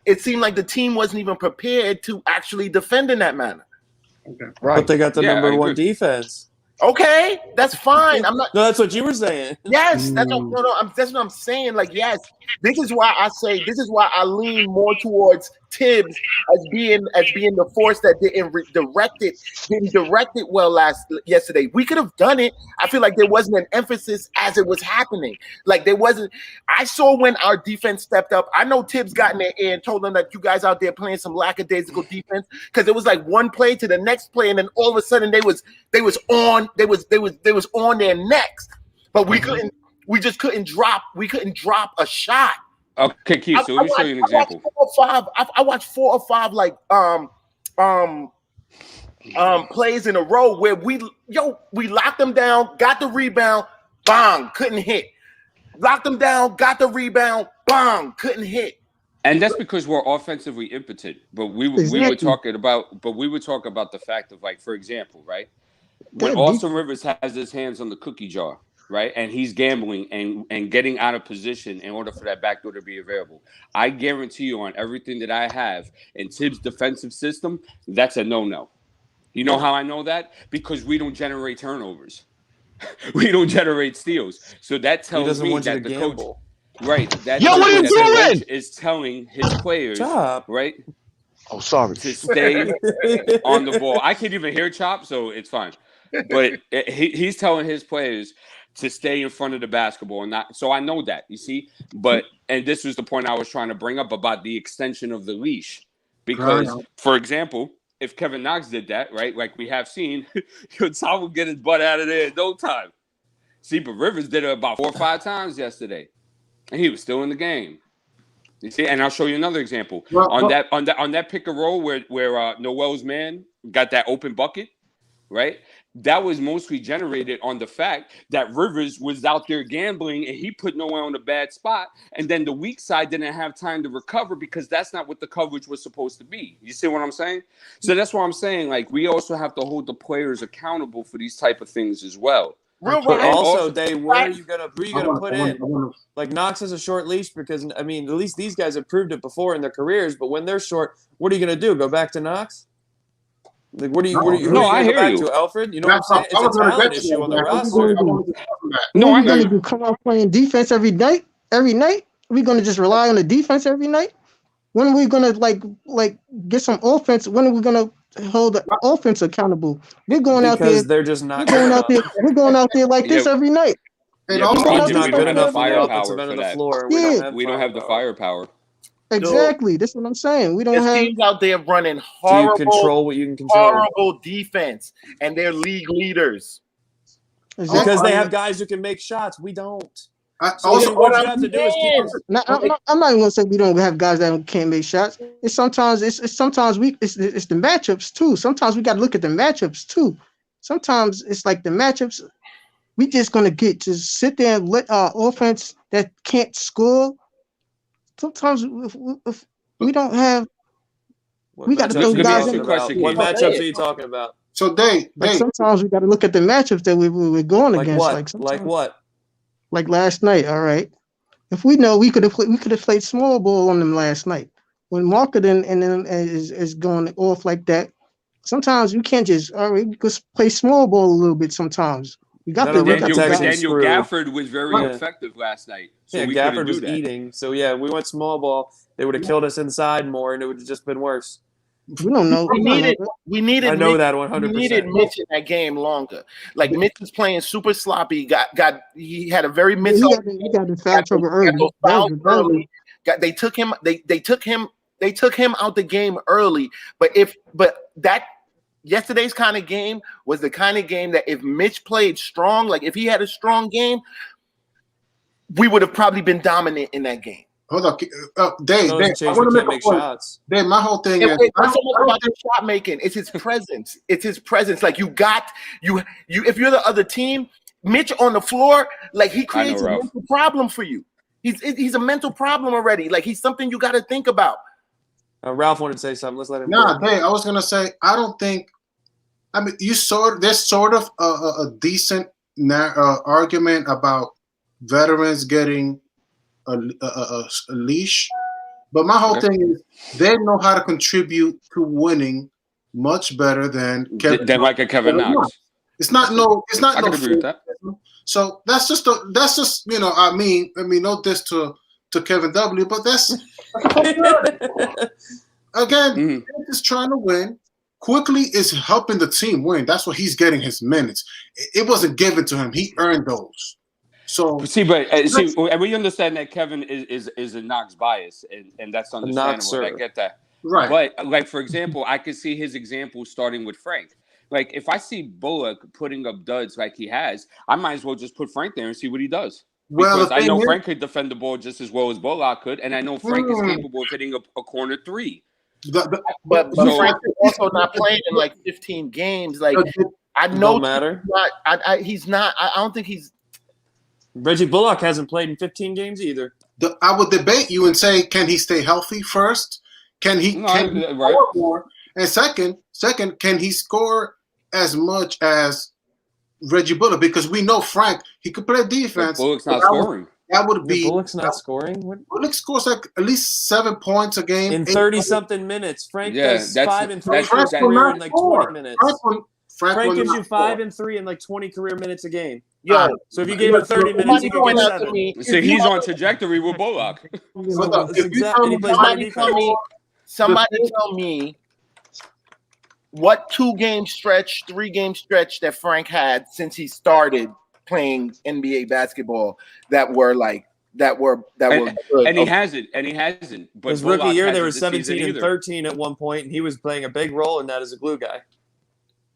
Speaker 5: It seemed like the team wasn't even prepared to actually defend in that manner.
Speaker 10: Okay.
Speaker 4: Right. But they got the number 1 defense.
Speaker 5: Okay, that's fine. I'm not.
Speaker 4: No, that's what you were saying.
Speaker 5: Yes, that's what I'm saying. Like, yes, this is why I lean more towards Tibbs as being the force that didn't direct it well yesterday. We could have done it. I feel like there wasn't an emphasis as it was happening. Like there wasn't. I saw when our defense stepped up. I know Tibbs got in their ear and told them that you guys out there playing some lackadaisical defense, because it was like one play to the next play, and then all of a sudden they was on their necks. But we couldn't. We just couldn't drop. We couldn't drop a shot.
Speaker 13: Okay, Keith. So let me show you an example.
Speaker 5: I watched 4 or 5 like plays in a row where we locked them down, got the rebound, bang, couldn't hit. Locked them down, got the rebound, bang, couldn't hit.
Speaker 13: And that's because we're offensively impotent. But we were talking about the fact of, like, for example, right? When Austin Rivers has his hands on the cookie jar, right, and he's gambling and getting out of position in order for that backdoor to be available, I guarantee you on everything that I have in Tibbs' defensive system, that's a no-no. You know how I know that? Because we don't generate turnovers. We don't generate steals. So that tells me that the coach, right? That
Speaker 12: Yo, what are you doing?
Speaker 13: Coach is telling his players, right?
Speaker 12: Oh, sorry.
Speaker 13: To stay on the ball. I can't even hear Chop, so it's fine. But he's telling his players to stay in front of the basketball, and not. So I know that, you see. And this was the point I was trying to bring up about the extension of the leash, for example, if Kevin Knox did that, right, like we have seen, Tom would get his butt out of there in no time. See, but Rivers did it about 4 or 5 times yesterday, and he was still in the game. You see, and I'll show you another example on that pick and roll where Noel's man got that open bucket, right? That was mostly generated on the fact that Rivers was out there gambling and he put Noel in a bad spot, and then the weak side didn't have time to recover because that's not what the coverage was supposed to be. You see what I'm saying? So that's why I'm saying, like, we also have to hold the players accountable for these type of things as well.
Speaker 4: But also, Dave, where are you gonna put in? Like, Knox is a short leash because, I mean, at least these guys have proved it before in their careers. But when they're short, what are you gonna do? Go back to Knox? Like, who are you gonna go back to, Alfred? You know what I'm saying? It's a talent issue on the roster.
Speaker 14: No, I hear you. Come out playing defense every night? Every night? Are we gonna just rely on the defense every night? When are we gonna like get some offense? When are we gonna hold the offense accountable? We're going out there.
Speaker 4: Because they're just not.
Speaker 14: We're going out there like this every night.
Speaker 13: Yeah,
Speaker 4: not good enough
Speaker 13: for
Speaker 4: on the
Speaker 13: firepower
Speaker 4: offensive end of the
Speaker 13: that.
Speaker 4: floor.
Speaker 13: We don't have the firepower.
Speaker 14: Exactly. That's what I'm saying. We don't have
Speaker 5: teams out there running
Speaker 4: to
Speaker 5: horrible,
Speaker 4: control what you can control.
Speaker 5: horrible defense, and they're league leaders.
Speaker 4: Because they have guys who can make shots. We don't.
Speaker 5: Also,
Speaker 4: what you have to do is keep us.
Speaker 14: I'm not even gonna say we don't have guys that can't make shots. It's sometimes it's the matchups too. Sometimes we got to look at the matchups too. Sometimes it's like the matchups. We just gonna sit there and let our offense that can't score. Sometimes if we don't have, we got to throw guys in.
Speaker 4: What matchups are you talking about?
Speaker 10: So Dave,
Speaker 14: sometimes we got to look at the matchups that we're going against.
Speaker 4: Like what?
Speaker 14: Like last night, all right. If we know we could have played small ball on them last night. When Marketing and then is going off like that, sometimes we can't just just play small ball a little bit. Sometimes we got
Speaker 13: Daniel Gafford was very effective last night. So
Speaker 4: Gafford was eating. So we went small ball. They would have killed us inside more, and it would have just been worse.
Speaker 14: We don't know.
Speaker 5: We needed.
Speaker 4: I know that 100%.
Speaker 5: We needed Mitch in that game longer. Like, Mitch was playing super sloppy. He had a very missed.
Speaker 14: He got in foul trouble early.
Speaker 5: They took him. They took him out the game early. But that yesterday's kind of game was the kind of game that if Mitch played strong, like if he had a strong game, we would have probably been dominant in that game.
Speaker 10: Hold on, Dave. I want to make shots. Dave, my whole thing is
Speaker 5: not so much about his shot making. It's his presence. It's his presence. Like you. If you're the other team, Mitch on the floor, like he creates a mental problem for you. He's a mental problem already. Like he's something you got to think about.
Speaker 4: Ralph wanted to say something. Let's let him.
Speaker 10: Dave. I was gonna say I don't think. I mean, there's sort of a decent argument about veterans getting a leash, but my whole thing is they know how to contribute to winning much better than Kevin
Speaker 13: Knox.
Speaker 10: It's not no.
Speaker 13: I can agree with that.
Speaker 10: So that's just I mean no diss to to Kevin W. But that's good. Again, is trying to win. Quickley is helping the team win. That's what he's getting his minutes. It wasn't given to him. He earned those. So
Speaker 13: and we understand that Kevin is a Knox bias, and that's understandable. I get that.
Speaker 10: Right.
Speaker 13: But like, for example, I could see his example starting with Frank. Like, if I see Bullock putting up duds like he has, I might as well just put Frank there and see what he does. Because I know Frank could defend the ball just as well as Bullock could, and I know Frank is capable of hitting a corner three.
Speaker 5: But Frank is also not playing in like 15 games. Like, I know
Speaker 4: don't matter.
Speaker 5: He's not. I don't think he's.
Speaker 4: Reggie Bullock hasn't played in 15 games either.
Speaker 10: I would debate you and say, can he stay healthy first? Can he score more? And second, can he score as much as Reggie Bullock? Because we know Frank, he could play defense.
Speaker 13: But Bullock's not scoring.
Speaker 10: That would be
Speaker 4: Bullock's not scoring.
Speaker 10: Bullock scores like at least 7 points a game
Speaker 4: in 30-something minutes. Frank does 5 and 3 career in like 20 minutes. Frank gives you 5 and 3 in like 20 career minutes a game. So if you gave him 30 minutes, he could get 7.
Speaker 13: So he's on trajectory with Bullock.
Speaker 5: Somebody tell me what 2-game stretch, 3-game stretch that Frank had since he started playing NBA basketball that were good.
Speaker 13: And he hasn't. But
Speaker 4: his rookie year, they were 17 and 13 at one point, and he was playing a big role in that as a glue guy.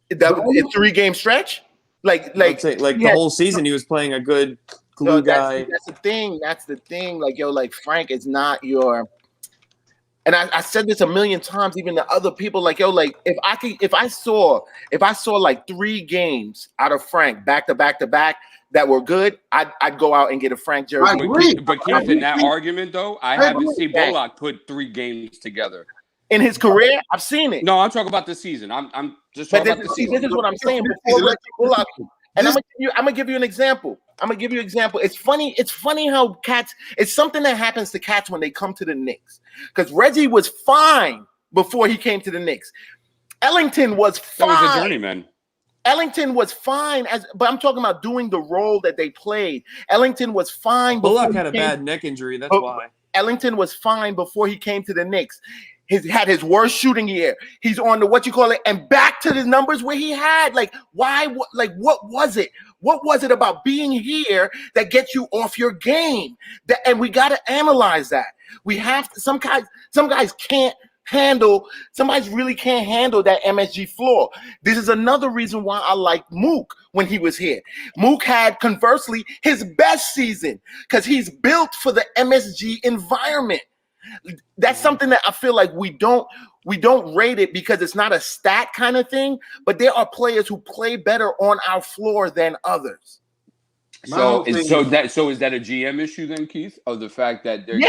Speaker 5: That was a 3-game stretch, like
Speaker 4: the whole season he was playing a good glue guy.
Speaker 5: That's the thing. That's the thing. Like, yo, like Frank is not your. And I said this a million times, even to other people. Like, yo, like if I saw like 3 games out of Frank back to back that were good, I'd go out and get a Frank jersey.
Speaker 13: But Keith, in that argument though, I haven't seen Bullock put 3 games together
Speaker 5: in his career. I've seen it.
Speaker 13: No, I'm talking about the season. I'm just talking about the season.
Speaker 5: This is what I'm saying. Before Reggie Bullock, and I'm gonna give you an example. It's funny how cats. It's something that happens to cats when they come to the Knicks. Because Reggie was fine before he came to the Knicks. Ellington was fine.
Speaker 13: That was a journeyman.
Speaker 5: Ellington was fine, but I'm talking about doing the role that they played. Ellington was fine.
Speaker 4: Bullock had a bad neck injury. That's why.
Speaker 5: Ellington was fine before he came to the Knicks. He had his worst shooting year. He's on the and back to the numbers where he had. Like, why? What was it? What was it about being here that gets you off your game? And we got to analyze that. We have to. Some guys can't handle. Some guys really can't handle that MSG floor. This is another reason why I like Mook when he was here. Mook had, conversely, his best season because he's built for the MSG environment. That's something that I feel like we don't rate it because it's not a stat kind of thing, but there are players who play better on our floor than others.
Speaker 13: So is that a GM issue then, Keith, of the fact that they're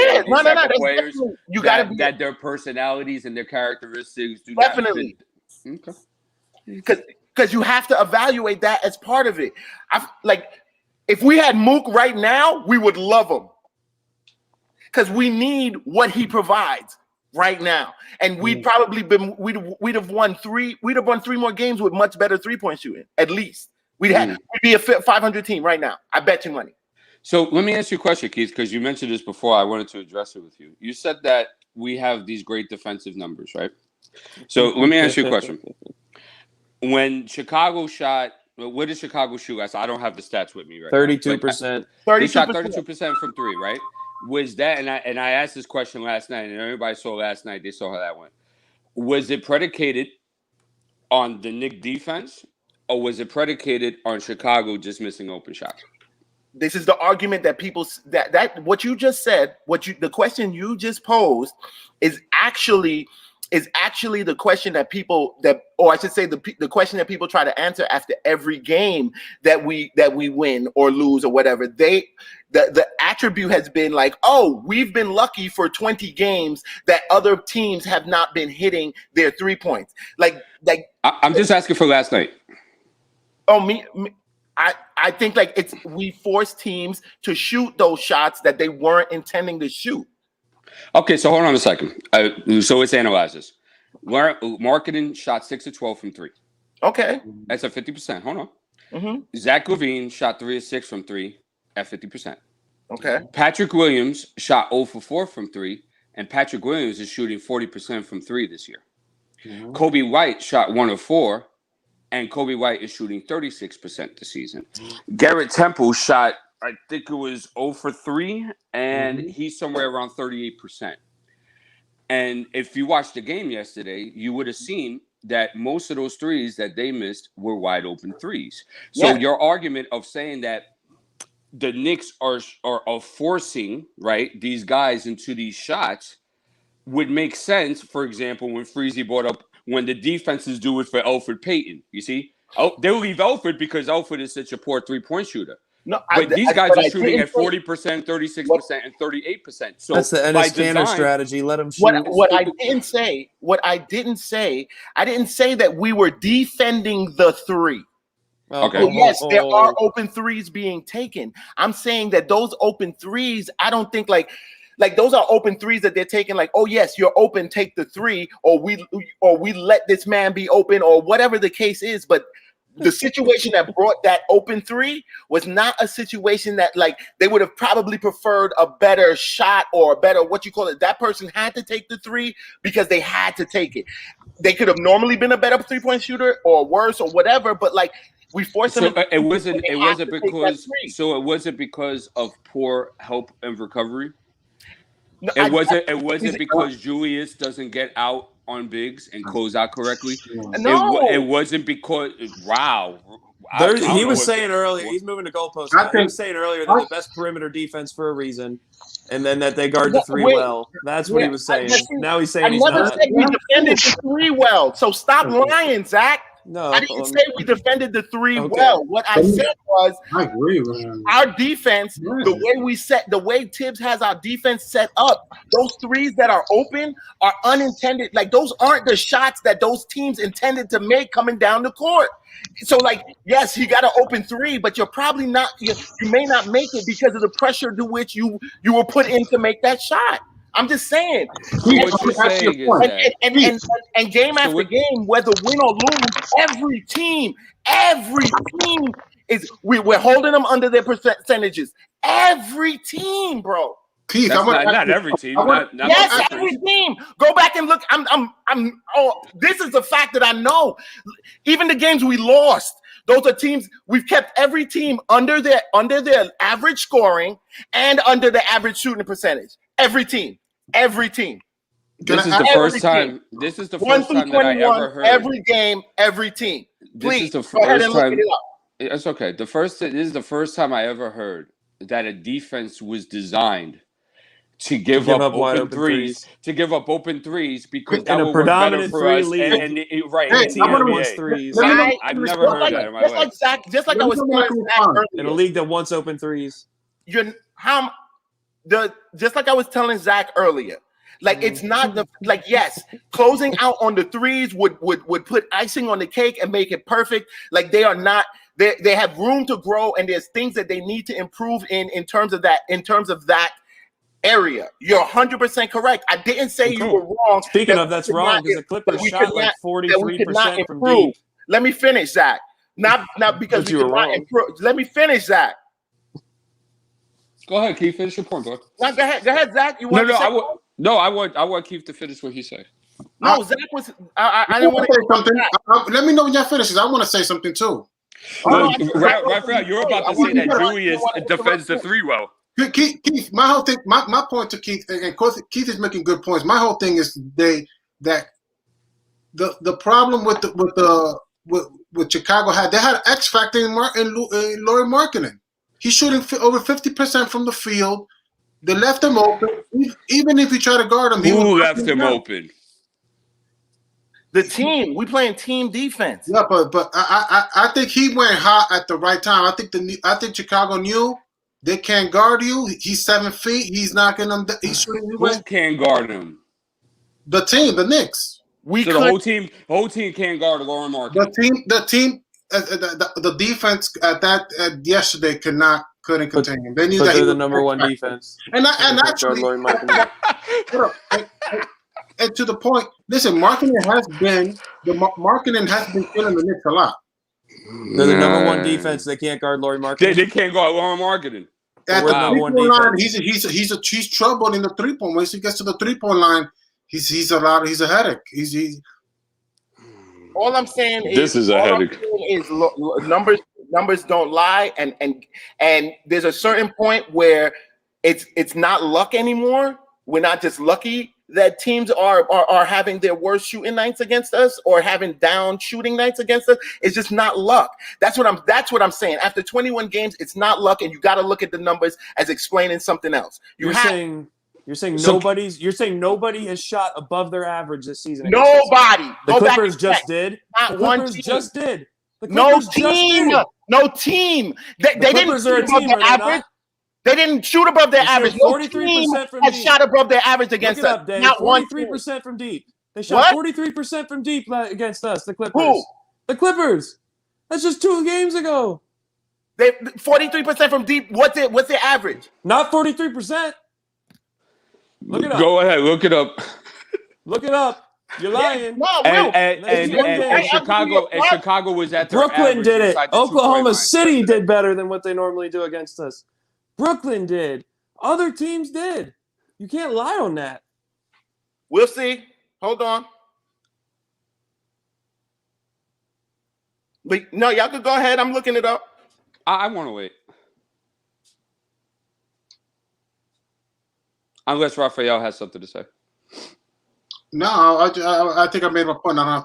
Speaker 13: players
Speaker 5: you got to
Speaker 13: that their personalities and their characteristics do
Speaker 5: definitely
Speaker 13: not fit.
Speaker 5: Okay. Because you have to evaluate that as part of it. If we had Mook right now, we would love him. Because we need what he provides right now, and we'd have won 3 more games with much better 3-point shooting. At least we'd be a 500 team right now. I bet you money.
Speaker 13: So let me ask you a question, Keith, because you mentioned this before. I wanted to address it with you. You said that we have these great defensive numbers, right? So let me ask you a question. When Chicago shot, what did Chicago shoot last? I don't have the stats with me right
Speaker 4: 32%.
Speaker 13: They shot 32% from 3, right? Was that, and I asked this question last night, and everybody saw last night, they saw how that went. Was it predicated on the Knicks defense, or was it predicated on Chicago just missing open shots?
Speaker 5: This is the argument that people that what you just said, the question you just posed is actually the question that the question that people try to answer after every game that we win or lose or whatever. The attribute has been like, oh, we've been lucky for 20 games that other teams have not been hitting their 3 points.
Speaker 13: I'm just asking for last night.
Speaker 5: Oh, I think we force teams to shoot those shots that they weren't intending to shoot.
Speaker 13: Okay, so hold on a second. So let's analyze this. Marketing shot 6 of 12 from 3.
Speaker 5: Okay.
Speaker 13: That's at 50%. Hold on.
Speaker 5: Mm-hmm.
Speaker 13: Zach LaVine shot 3 of 6 from 3 at 50%.
Speaker 5: Okay.
Speaker 13: Patrick Williams shot 0 for 4 from 3, and Patrick Williams is shooting 40% from 3 this year. Kobe White shot 1 of 4, and Kobe White is shooting 36% this season. Garrett Temple shot, I think it was 0 for 3, and he's somewhere around 38%. And if you watched the game yesterday, you would have seen that most of those threes that they missed were wide open threes. So your argument of saying that the Knicks are forcing, right, these guys into these shots would make sense, for example, when Freezy brought up when the defenses do it for Elfrid Payton. You see? Oh, they'll leave Elfrid because Elfrid is such a poor three-point shooter.
Speaker 5: No,
Speaker 13: but these guys are shooting at 40%, 36%, and 38%. So
Speaker 4: that's the Ennis Canner strategy. Let them shoot.
Speaker 5: What I didn't say, I didn't say that we were defending the three.
Speaker 13: Okay.
Speaker 5: So yes, there are open threes being taken. I'm saying that those open threes, I don't think like those are open threes that they're taking. Like, oh yes, you're open, take the three, or we let this man be open, or whatever the case is. But the situation that brought that open three was not a situation that like they would have probably preferred a better shot or a better that person had to take the three because they had to take it. They could have normally been a better 3-point shooter or worse or whatever, but like we forced them.
Speaker 13: It wasn't because of poor help and recovery.
Speaker 5: No,
Speaker 13: it wasn't because Julius doesn't get out on bigs and close out correctly.
Speaker 5: No,
Speaker 13: it wasn't because
Speaker 4: he was saying earlier. He's moving to goalposts. He was saying earlier that the best perimeter defense for a reason, and then that they guard the three well. That's what he was saying. Now he's saying
Speaker 5: I never said we defended the three well. So stop lying, Zach.
Speaker 4: No,
Speaker 5: I didn't say we defended the three well. What I said was
Speaker 10: I agree with him.
Speaker 5: Our defense, the way Tibbs has our defense set up, those threes that are open are unintended. Like those aren't the shots that those teams intended to make coming down the court. So like, yes, you got an open three, but you're probably not. You may not make it because of the pressure to which you were put in to make that shot. I'm just saying. And game after game, whether win or lose, every team is we're holding them under their percentages. Every team, bro.
Speaker 10: Keith,
Speaker 13: not every team.
Speaker 5: Yes, every team. Go back and look. This is the fact that I know. Even the games we lost, those are teams we've kept every team under their average scoring and under the average shooting percentage. Every team.
Speaker 13: This is the first time that I ever heard.
Speaker 5: Every game, every team. Please
Speaker 13: this is the
Speaker 5: go ahead
Speaker 13: first
Speaker 5: and look
Speaker 13: time.
Speaker 5: it up.
Speaker 13: It's okay. This is the first time I ever heard that a defense was designed to give up open threes. To give up open threes because that would work better for us. And
Speaker 5: Hey,
Speaker 13: team wants threes. I've never heard that in my life.
Speaker 5: Just like I was telling Zach earlier.
Speaker 4: In a league that wants open threes.
Speaker 5: Just like I was telling Zach earlier, like it's not yes, closing out on the threes would put icing on the cake and make it perfect. Like they are not, they have room to grow and there's things that they need to improve in terms of that area. You're 100% correct. I didn't say you were wrong.
Speaker 4: Speaking of, that's wrong because the Clippers shot like 43% from deep.
Speaker 5: Let me finish, Zach. Not because you were wrong. Let me finish, Zach.
Speaker 13: Go ahead, Keith. Finish your point, bro.
Speaker 5: No, go ahead, Zach. You want
Speaker 13: I want Keith to finish what he said.
Speaker 5: No, Zach was. I didn't want to
Speaker 10: say something. Let me know when y'all finishes. I want to say something too.
Speaker 13: Right, you're about to say that Julius defends the three well.
Speaker 10: Keith, my whole thing, my point to Keith, and Keith is making good points. My whole thing is that the problem with Chicago they had an X factor in Lauri Markkanen. He's shooting over 50% from the field. They left him open. Even if you try to guard him,
Speaker 13: who left him open?
Speaker 5: The team. We playing team defense.
Speaker 10: Yeah, but I think he went hot at the right time. I think Chicago knew they can't guard you. He's 7 feet. He's knocking them.
Speaker 13: Who can't guard him?
Speaker 10: The team, the Knicks.
Speaker 13: The whole team can't guard Lauri Markkanen.
Speaker 10: The team. The defense yesterday couldn't contain him. They knew that
Speaker 4: they're the number one defense.
Speaker 10: And actually, and to the point, listen, Markkanen has been killing the Knicks a lot.
Speaker 4: They're the number one defense. They can't guard Lauri Markkanen.
Speaker 13: They can't guard Lauri Markkanen.
Speaker 10: at
Speaker 4: We're
Speaker 10: the
Speaker 4: the number one
Speaker 10: 3-point line,
Speaker 4: defense.
Speaker 10: he's trouble in the 3-point. Once he gets to the 3-point line, he's a headache.
Speaker 5: All I'm saying
Speaker 13: This is a headache.
Speaker 5: numbers don't lie, and there's a certain point where it's not luck anymore. We're not just lucky that teams are having their worst shooting nights against us or having down shooting nights against us. It's just not luck. That's what I'm saying. After 21 games, it's not luck, and you got to look at the numbers as explaining something else. You're saying nobody has shot above their average this season. Nobody. The Clippers just did. The Clippers just did. No team. They didn't shoot above their average. They didn't shoot above their average. 43% from deep. Has shot above their average against us. Not 43% from deep. They shot 43% from deep against us. The Clippers. Who? The Clippers. That's just 2 games ago. They 43% from deep. What's their average? Not 43%. Look it up.
Speaker 13: Go ahead, look it up.
Speaker 4: Look it up. You're lying.
Speaker 13: And Chicago was at their
Speaker 4: Brooklyn
Speaker 13: average
Speaker 4: did it.
Speaker 13: inside the
Speaker 4: Oklahoma
Speaker 13: 2-point
Speaker 4: City did better than what they normally do against us. Brooklyn did. Other teams did. You can't lie on that. We'll see. Hold on. But no, y'all could go ahead. I'm looking it up.
Speaker 13: I want to wait. Unless Raphael has something to say.
Speaker 10: No, I think I made my point. I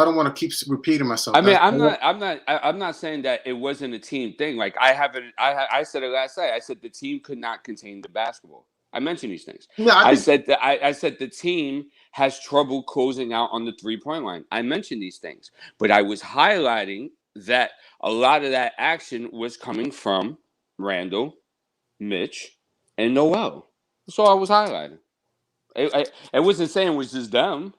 Speaker 10: don't want to keep repeating myself.
Speaker 13: I mean, I'm not saying that it wasn't a team thing. Like I said it last night. I said the team could not contain the basketball. I mentioned these things. Yeah, I said the team has trouble closing out on the 3-point line. I mentioned these things, but I was highlighting that a lot of that action was coming from Randall, Mitch, and Noel. That's all I was highlighting. I wasn't saying it was just them.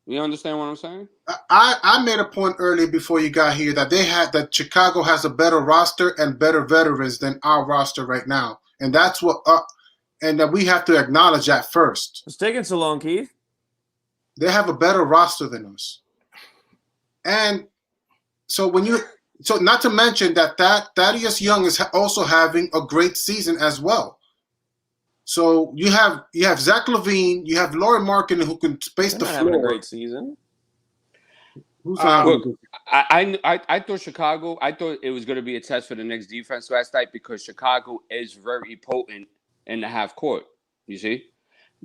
Speaker 13: You understand what I'm saying?
Speaker 10: I made a point earlier before you got here that Chicago has a better roster and better veterans than our roster right now, and that's what and that we have to acknowledge that first.
Speaker 4: It's taking so long, Keith.
Speaker 10: They have a better roster than us, and so not to mention that Thaddeus Young is also having a great season as well. So you have Zach LaVine, you have Lauri Markkanen who can space the floor.
Speaker 4: Having a great season.
Speaker 13: Look, I thought Chicago. I thought it was going to be a test for the Knicks defense last night because Chicago is very potent in the half court. You see,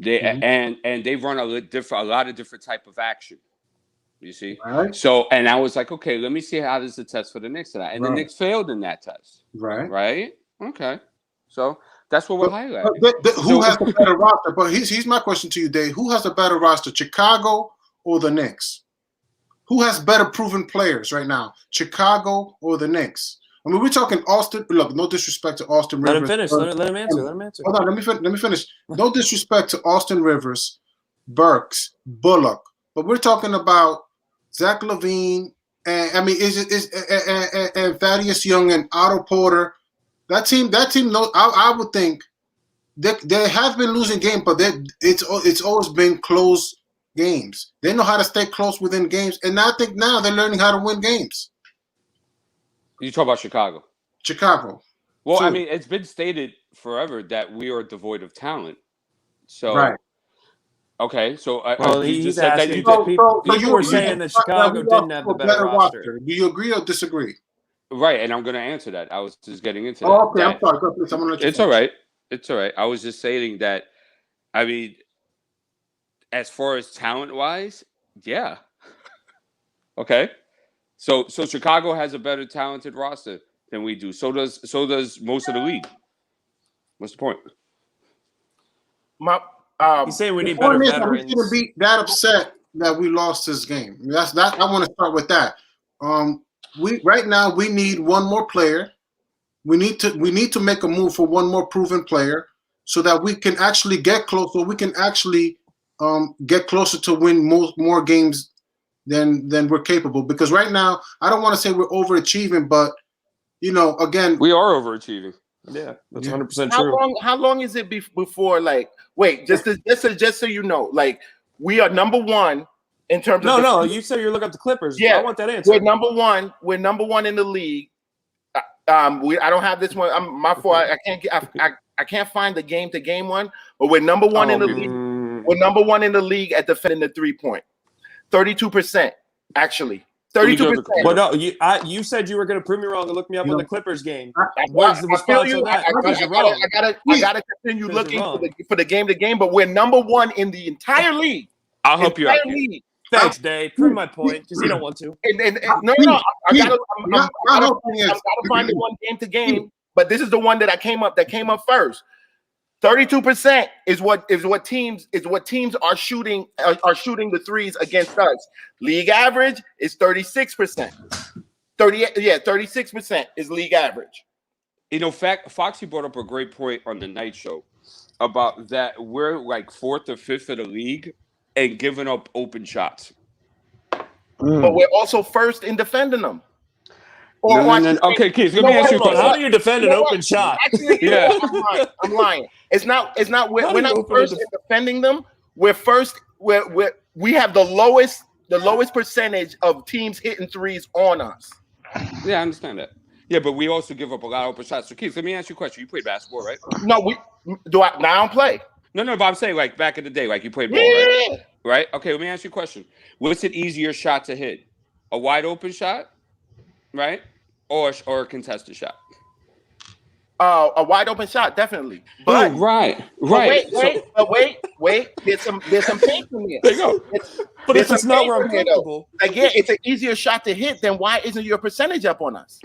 Speaker 13: and they run a lot of different type of action. You see,
Speaker 10: right.
Speaker 13: So and I was like, okay, let me see how this is a test for the Knicks tonight, and the Knicks failed in that test. Right. Okay. So. That's what we're highlighting.
Speaker 10: Who has the better roster? But here's my question to you, Dave. Who has the better roster, Chicago or the Knicks? Who has better proven players right now, Chicago or the Knicks? I mean, we're talking Austin. Look, no disrespect to Austin Rivers.
Speaker 4: Let him finish. Let him answer.
Speaker 10: Hold on, let me finish. No disrespect to Austin Rivers, Burks, Bullock, but we're talking about Zach LaVine, and I mean, and Thaddeus Young and Otto Porter. That team. No, I would think they have been losing games, but it's always been close games. They know how to stay close within games, and I think now they're learning how to win games.
Speaker 13: You talk about Chicago.
Speaker 10: Chicago.
Speaker 13: Well, I mean, it's been stated forever that we are devoid of talent. So,
Speaker 10: right.
Speaker 13: Okay, so
Speaker 4: you just said that you were saying that Chicago didn't have the better roster.
Speaker 10: Do you agree or disagree?
Speaker 13: Right, and I'm going to answer that. I was just getting into that.
Speaker 10: Okay, I'm sorry. I'm gonna let you
Speaker 13: it's all right. It's all right. I was just saying that, I mean, as far as talent-wise, yeah. Okay. So Chicago has a better talented roster than we do. So does most of the league. What's the point?
Speaker 4: He's saying we need better veterans.
Speaker 10: We shouldn't be that upset that we lost this game. That's that. I want to start with that. Right now we need one more player. We need to make a move for one more proven player so that we can actually get close. So we can actually get closer to win more games than we're capable. Because right now, I don't want to say we're overachieving, but again,
Speaker 13: we are overachieving.
Speaker 4: Yeah, that's 100% true.
Speaker 5: How long is it before? Like, wait, just so you know, like we are number one. In terms of
Speaker 4: no, you said you're looking at the Clippers.
Speaker 5: Yeah,
Speaker 4: I want that answer.
Speaker 5: We're number one in the league. I don't have this one. My fault. I can't find the game to game one, but we're number one in the league. We're number one in the league at defending the 3-point. 32%, actually. 32%.
Speaker 4: But no, you said you were going to prove me wrong and look me up on the Clippers game. What's the response on that?
Speaker 5: I gotta continue looking for the game to game, but we're number one in the entire league.
Speaker 13: I'll help you out.
Speaker 4: Thanks, Dave. Prove my point because you don't want to.
Speaker 5: No. I gotta find the one game to game, but this is the one that came up first. 32% is what teams are shooting the threes against us. League average is 36%. 36% is league average.
Speaker 13: You know, Foxy brought up a great point on the night show about that we're like 4th or 5th of the league and giving up open shots.
Speaker 5: But we're also first in defending them.
Speaker 13: Okay, Keith, let me ask you a question.
Speaker 4: How do you defend an open shot?
Speaker 5: Actually, I'm lying. It's not. We're not first in defending them. We're first. We have the lowest percentage of teams hitting threes on us.
Speaker 13: Yeah, I understand that. Yeah, but we also give up a lot of open shots. So, Keith, let me ask you a question. You played basketball, right?
Speaker 5: No, now I don't play.
Speaker 13: No, but I'm saying like back in the day, like you played ball, right? Right? Okay, let me ask you a question. What's an easier shot to hit? A wide open shot? Right? Or a contested shot?
Speaker 5: A wide open shot, definitely. But
Speaker 13: right.
Speaker 5: Wait. There's some pain in there.
Speaker 13: There you go.
Speaker 4: But if it's not where I'm comfortable.
Speaker 5: Again, it's an easier shot to hit. Then why isn't your percentage up on us?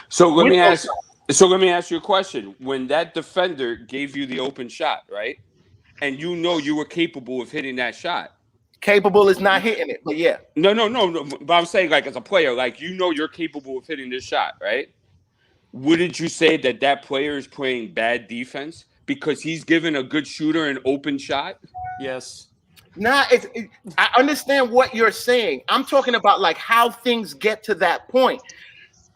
Speaker 13: So let me ask you a question. When that defender gave you the open shot, right? And you know you were capable of hitting that shot.
Speaker 5: Capable is not hitting it, but yeah.
Speaker 13: No. But I'm saying, like, as a player, like, you know you're capable of hitting this shot, right? Wouldn't you say that player is playing bad defense because he's giving a good shooter an open shot?
Speaker 4: Yes.
Speaker 5: Nah, I understand what you're saying. I'm talking about, like, how things get to that point.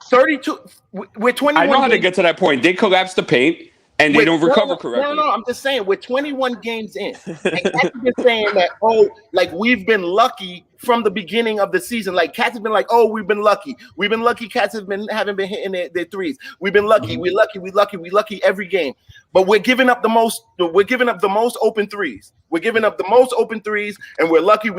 Speaker 5: 32, we're 21.
Speaker 13: I know how to get to that point. They collapse the paint. And they don't recover correctly.
Speaker 5: No, I'm just saying we're 21 games in. And Cats has been saying that, like we've been lucky from the beginning of the season. Like Cats have been like, we've been lucky. We've been lucky. Cats haven't been hitting their threes. We've been lucky. We're lucky every game. But we're giving up the most. We're giving up the most open threes. We're giving up the most open threes, and we're lucky.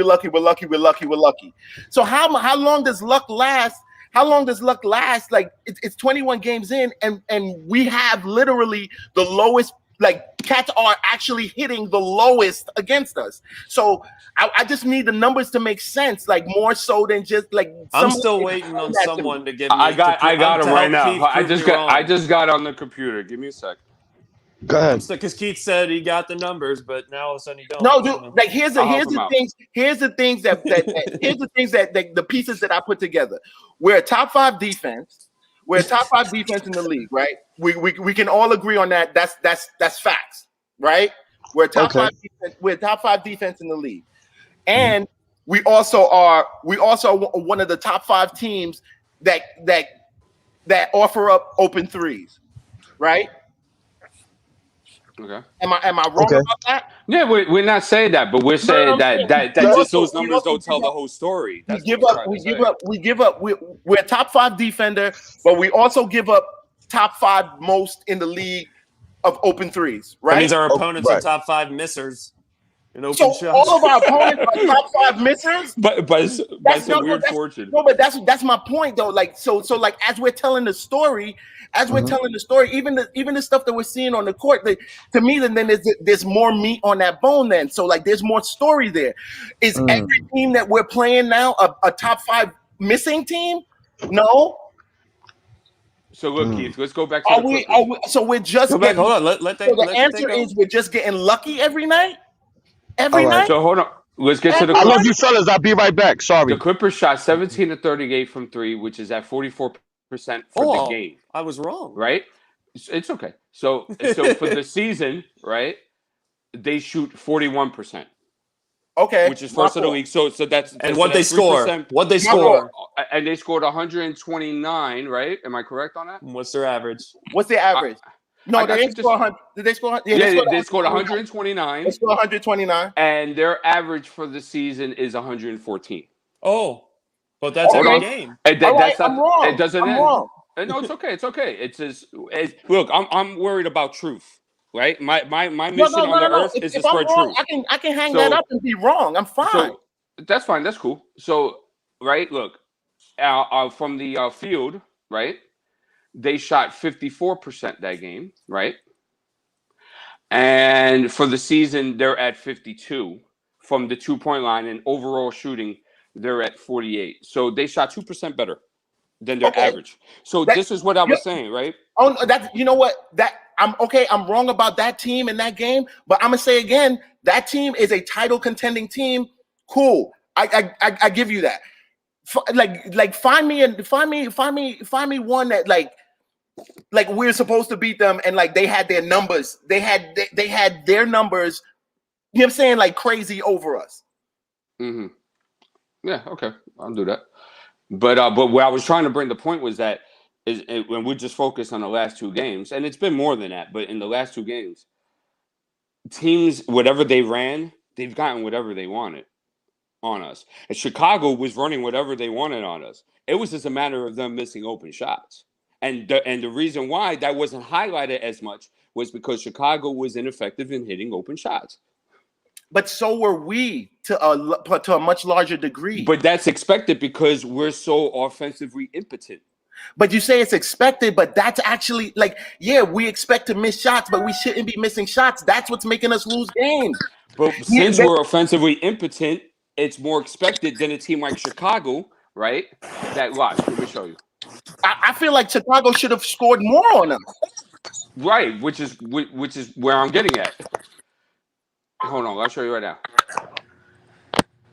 Speaker 5: So how long does luck last? How long does luck last? Like it's 21 games in, and we have literally the lowest. Like Cats are actually hitting the lowest against us. So I just need the numbers to make sense, like more so than just like.
Speaker 4: I'm still waiting on someone to give me.
Speaker 13: I got him right now. I just got on the computer. Give me a sec.
Speaker 12: Go ahead.
Speaker 4: Because Keith said he got the numbers, but now all of a sudden he don't.
Speaker 5: No, dude. Like here's the things that the pieces that I put together. We're a top 5 defense. We're a top 5 defense in the league, right? We can all agree on that. That's facts, right? We're a top 5 defense. We're a top 5 defense in the league, and we also are one of the top 5 teams that offer up open threes, right?
Speaker 13: Okay.
Speaker 5: Am I wrong about that?
Speaker 13: Yeah, we're not saying that, but we're saying that just those numbers don't tell the whole story.
Speaker 5: We give up. We're a top 5 defender, but we also give up top 5 most in the league of open threes, right?
Speaker 4: That means our opponents are top 5 missers in open shots.
Speaker 5: All of our opponents are top 5 missers.
Speaker 13: But that's a weird fortune.
Speaker 5: No, but that's my point though. Like so like as we're telling the story, even the stuff that we're seeing on the court, to me, then there's more meat on that bone. Then so like there's more story there. Is every team that we're playing now a top 5 missing team? No.
Speaker 13: So look, Keith, let's go back to
Speaker 5: so we're just
Speaker 4: hold on.
Speaker 5: The answer is we're just getting lucky every night. Every night.
Speaker 13: So hold on. Let's get to the.
Speaker 12: I love you fellas. I'll be right back. Sorry.
Speaker 13: The Clippers shot 17 to 38 from 3, which is at 44% for the game.
Speaker 4: I was wrong.
Speaker 13: Right? It's okay. So for the season, right? They shoot 41%.
Speaker 5: Okay.
Speaker 13: Which is first of the league. So that's
Speaker 4: and what they score. What they score.
Speaker 13: And they scored 129, right? Am I correct on that?
Speaker 4: What's their average?
Speaker 5: What's their average? No, they didn't score 100. Did they score 100?
Speaker 13: Yeah, they scored 129.
Speaker 5: They scored 129.
Speaker 13: And their average for the season is 114.
Speaker 4: Oh, but that's every game.
Speaker 5: I'm wrong.
Speaker 13: It doesn't end.
Speaker 5: Wrong.
Speaker 13: No, it's okay. It's okay. It's just look. I'm worried about truth, right? My mission on the earth is to
Speaker 5: If I'm
Speaker 13: spread
Speaker 5: wrong,
Speaker 13: truth.
Speaker 5: I can hang that up and be wrong. I'm fine.
Speaker 13: So that's fine. That's cool. So right, look, from the field, right? They shot 54% that game, right? And for the season, they're at 52 from the 2-point line, and overall shooting, they're at 48. So they shot 2% better than their average. So this is what I was saying, right?
Speaker 5: Oh, that's you know what I'm okay. I'm wrong about that team in that game, but I'm gonna say again, that team is a title contending team. Cool, I give you that. Find me one that like we're supposed to beat them, and like they had their numbers. They had their numbers. You know what I'm saying? Like crazy over us.
Speaker 13: Mm-hmm. Yeah. Okay. I'll do that. But what I was trying to bring the point was that when we just focus on the last 2 games, and it's been more than that, but in the last 2 games, teams, whatever they ran, they've gotten whatever they wanted on us. And Chicago was running whatever they wanted on us. It was just a matter of them missing open shots. And the reason why that wasn't highlighted as much was because Chicago was ineffective in hitting open shots.
Speaker 5: But so were we to a much larger degree.
Speaker 13: But that's expected because we're so offensively impotent.
Speaker 5: But you say it's expected, but that's actually we expect to miss shots, but we shouldn't be missing shots. That's what's making us lose games.
Speaker 13: But since we're offensively impotent, it's more expected than a team like Chicago, right? That watch, let me show you.
Speaker 5: I feel like Chicago should have scored more on us.
Speaker 13: Right, which is where I'm getting at. Hold on, I'll show you right now.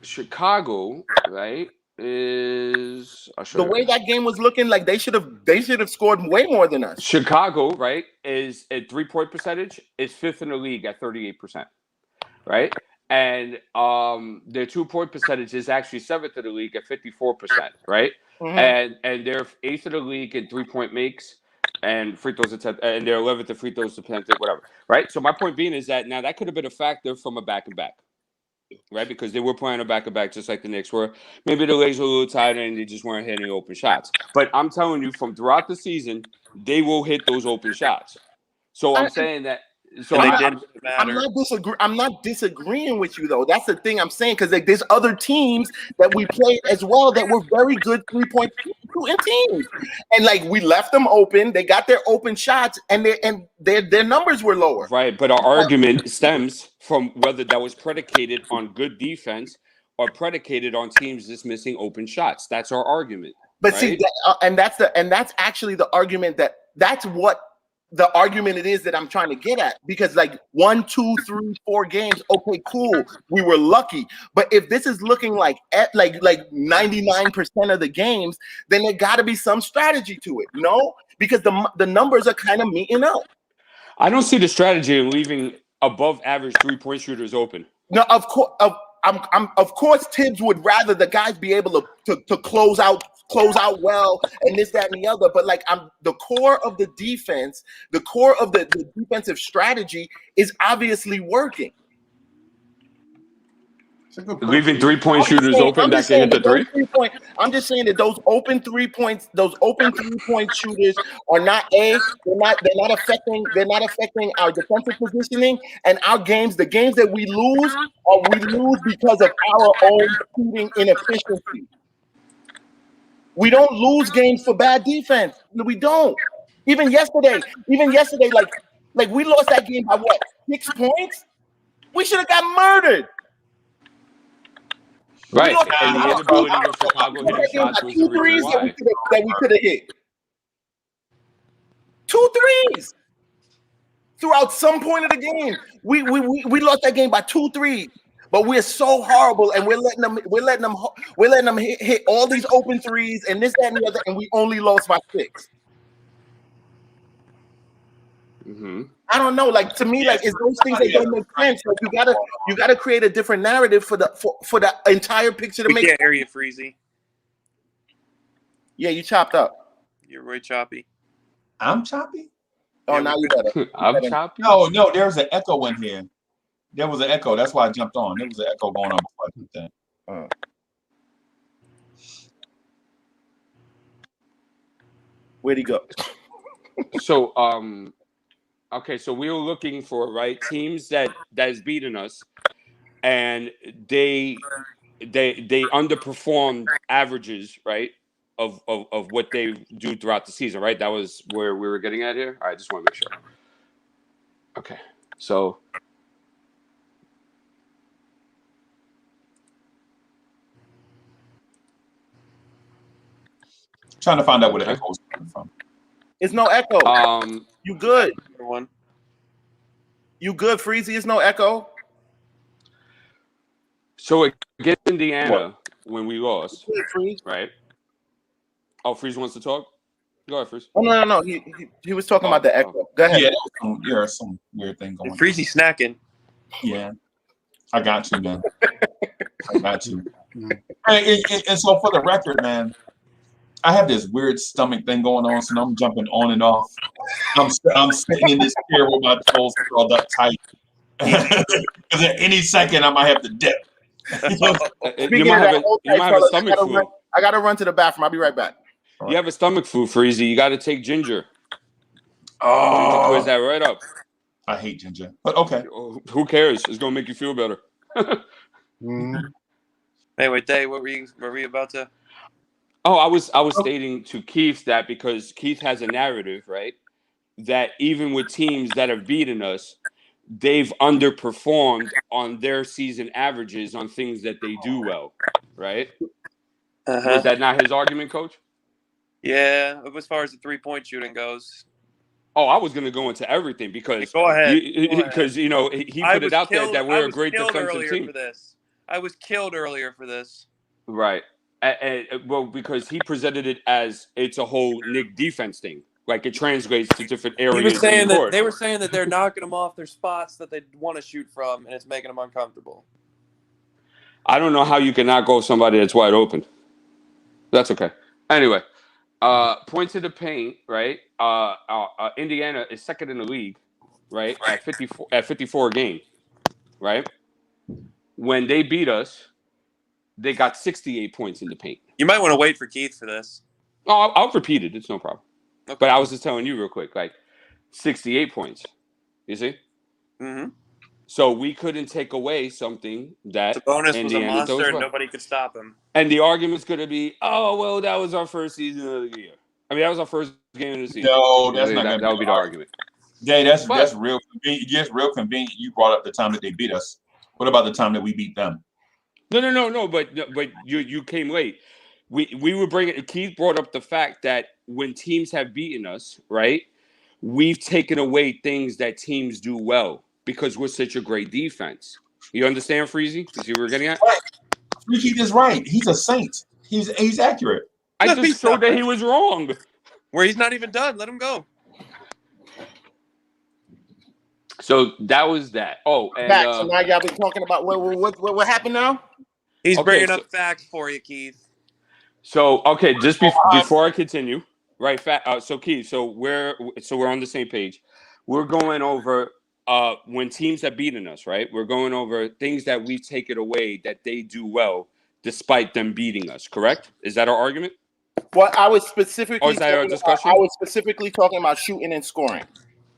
Speaker 13: Chicago, right, is
Speaker 5: the way that game was looking like they should have scored way more than us.
Speaker 13: Chicago, right, is at 3-point percentage is 5th in the league at 38%, right? And their 2-point percentage is actually 7th in the league at 54%, right? Mm-hmm. And they're 8th in the league in 3-point makes and free throws attempted, and they're 11th in free throws attempted, whatever, right? So my point being is that now that could have been a factor from a back-and-back, right? Because they were playing a back-and-back just like the Knicks were. Maybe the legs were a little tighter and they just weren't hitting open shots. But I'm telling you, from throughout the season, they will hit those open shots. So I'm saying that. So
Speaker 5: I'm not disagreeing with you though. That's the thing I'm saying, because there's other teams that we played as well that were very good 3-point shooting teams, and we left them open. They got their open shots, and their numbers were lower.
Speaker 13: Right, but our argument stems from whether that was predicated on good defense or predicated on teams just missing open shots. That's our argument.
Speaker 5: But
Speaker 13: right?
Speaker 5: see, that's actually the argument that's what. The argument it is that I'm trying to get at, because 1, 2, 3, 4 games, okay, cool, we were lucky. But if this is looking like 99% of the games, then there got to be some strategy to it, because the numbers are kind of meeting up.
Speaker 13: I don't see the strategy in leaving above average 3-point shooters open.
Speaker 5: No, of course, of course, Tibbs would rather the guys be able to close out well and this, that, and the other. But the core of the defense, the core of the defensive strategy is obviously working.
Speaker 13: Leaving 3-point shooters open that can hit the 3.
Speaker 5: I'm just saying that those open 3-point shooters are not they're not affecting our defensive positioning and our games. The games that we lose because of our own shooting inefficiency. We don't lose games for bad defense. We don't. Even yesterday, we lost that game by what? 6 points? We should have got murdered.
Speaker 13: Right. And the inability of Chicago hitting shots was the reason why.
Speaker 5: That we could have hit. 2 threes throughout some point of the game. We lost that game by 2 threes. But we're so horrible, and we're letting them hit all these open threes and this, that, and the other, and we only lost by 6.
Speaker 13: Mm-hmm.
Speaker 5: I don't know. To me, it's those things that don't make sense. You gotta create a different narrative for the entire picture to make.
Speaker 15: We can't hear you, Freezy.
Speaker 5: Yeah, you chopped up.
Speaker 15: You're really choppy.
Speaker 1: I'm choppy.
Speaker 5: Oh, now you better.
Speaker 13: I'm choppy.
Speaker 1: No, there's an echo in here. There was an echo. That's why I jumped on. There was an echo going on before I did that.
Speaker 5: Where'd he go?
Speaker 13: So okay, so we were looking for teams that is beating us, and they underperformed averages, right, of what they do throughout the season, right? That was where we were getting at here. All right, just want to make sure. Okay, so
Speaker 1: trying to find out where the echo is coming from.
Speaker 5: It's no echo. You good?
Speaker 15: One.
Speaker 5: You good, Freezy? It's no echo.
Speaker 13: So against Indiana, when we lost,
Speaker 5: Freeze.
Speaker 13: right? Oh, Freeze wants to talk? Go ahead, Freeze.
Speaker 5: Oh, no. He was talking about the echo. Go ahead.
Speaker 1: Yeah, some weird thing going on.
Speaker 15: Freezy snacking.
Speaker 1: Yeah. I got you, man. I got you. And so for the record, man, I have this weird stomach thing going on, so I'm jumping on and off. I'm sitting in this chair with my toes curled up tight. Because at any second I might have to dip.
Speaker 13: You might have a stomach flu.
Speaker 5: I gotta run to the bathroom. I'll be right back.
Speaker 13: You have a stomach flu, Freezy. You got to take ginger.
Speaker 1: Oh,
Speaker 13: clears that right up.
Speaker 1: I hate ginger, but okay.
Speaker 13: Who cares? It's gonna make you feel better.
Speaker 15: Anyway, Dave, what were you about to?
Speaker 13: Oh, I was stating to Keith that because Keith has a narrative, right? That even with teams that have beaten us, they've underperformed on their season averages on things that they do well, right? Was that not his argument, Coach?
Speaker 15: Yeah, as far as the 3-point shooting goes.
Speaker 13: Oh, I was going to go into everything because
Speaker 15: go ahead.
Speaker 13: Because he put it out there that we're a great defensive team.
Speaker 15: For this. I was killed earlier for this.
Speaker 13: Right. Well, because he presented it as it's a whole Knick defense thing. Like it translates to different areas.
Speaker 4: He was saying that they were saying that they're knocking them off their spots that they want to shoot from, and it's making them uncomfortable.
Speaker 13: I don't know how you can not go somebody that's wide open. That's okay. Anyway, points to the paint, right? Indiana is second in the league, right? At 54 a game, right? When they beat us, they got 68 points in the paint.
Speaker 15: You might want to wait for Keith for this.
Speaker 13: Oh, I'll repeat it. It's no problem.
Speaker 15: Okay.
Speaker 13: But I was just telling you real quick, like 68 points. You see?
Speaker 15: Mm-hmm.
Speaker 13: So we couldn't take away something that
Speaker 15: the bonus
Speaker 13: Indiana
Speaker 15: was a monster and nobody could stop him.
Speaker 13: And the argument's going to be, oh, well, that was our first season of the year. I mean, that was our first game of the season.
Speaker 1: No, that's not going to be
Speaker 13: that would be the argument.
Speaker 1: Yeah, that's real convenient. Yes, real convenient. You brought up the time that they beat us. What about the time that we beat them?
Speaker 13: No. But you came late. We were bringing. Keith brought up the fact that when teams have beaten us, right, we've taken away things that teams do well because we're such a great defense. You understand, Freezy? You see what we're getting at?
Speaker 1: Keith is right. He's a saint. He's accurate.
Speaker 13: I just showed that he was wrong.
Speaker 15: Where he's not even done. Let him go.
Speaker 13: So that was that. Oh, and
Speaker 5: so now y'all been talking about what happened now?
Speaker 15: He's bringing up facts for you, Keith.
Speaker 13: So okay, just before I continue, right? So Keith, so we're on the same page. We're going over when teams have beaten us, right? We're going over things that we've taken away that they do well, despite them beating us. Correct? Is that our argument?
Speaker 5: Well, I was specifically.
Speaker 13: Or is that our discussion?
Speaker 5: I was specifically talking about shooting and scoring,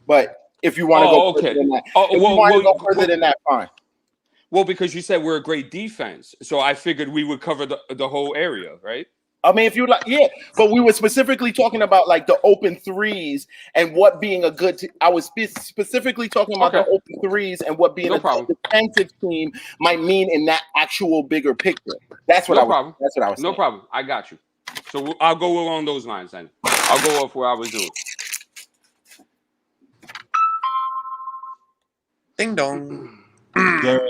Speaker 5: but if you want to go further than that, go further than that, fine.
Speaker 13: Well, because you said we're a great defense, so I figured we would cover the whole area, right?
Speaker 5: I mean, if you like, yeah, but we were specifically talking about like the open threes and what being a good. I was specifically talking about the open threes and what being good defensive team might mean in that actual bigger picture. That's what I was. That's what I was saying.
Speaker 13: No problem. I got you. So I'll go along those lines then. I'll go off where I was doing.
Speaker 15: Ding dong.
Speaker 1: There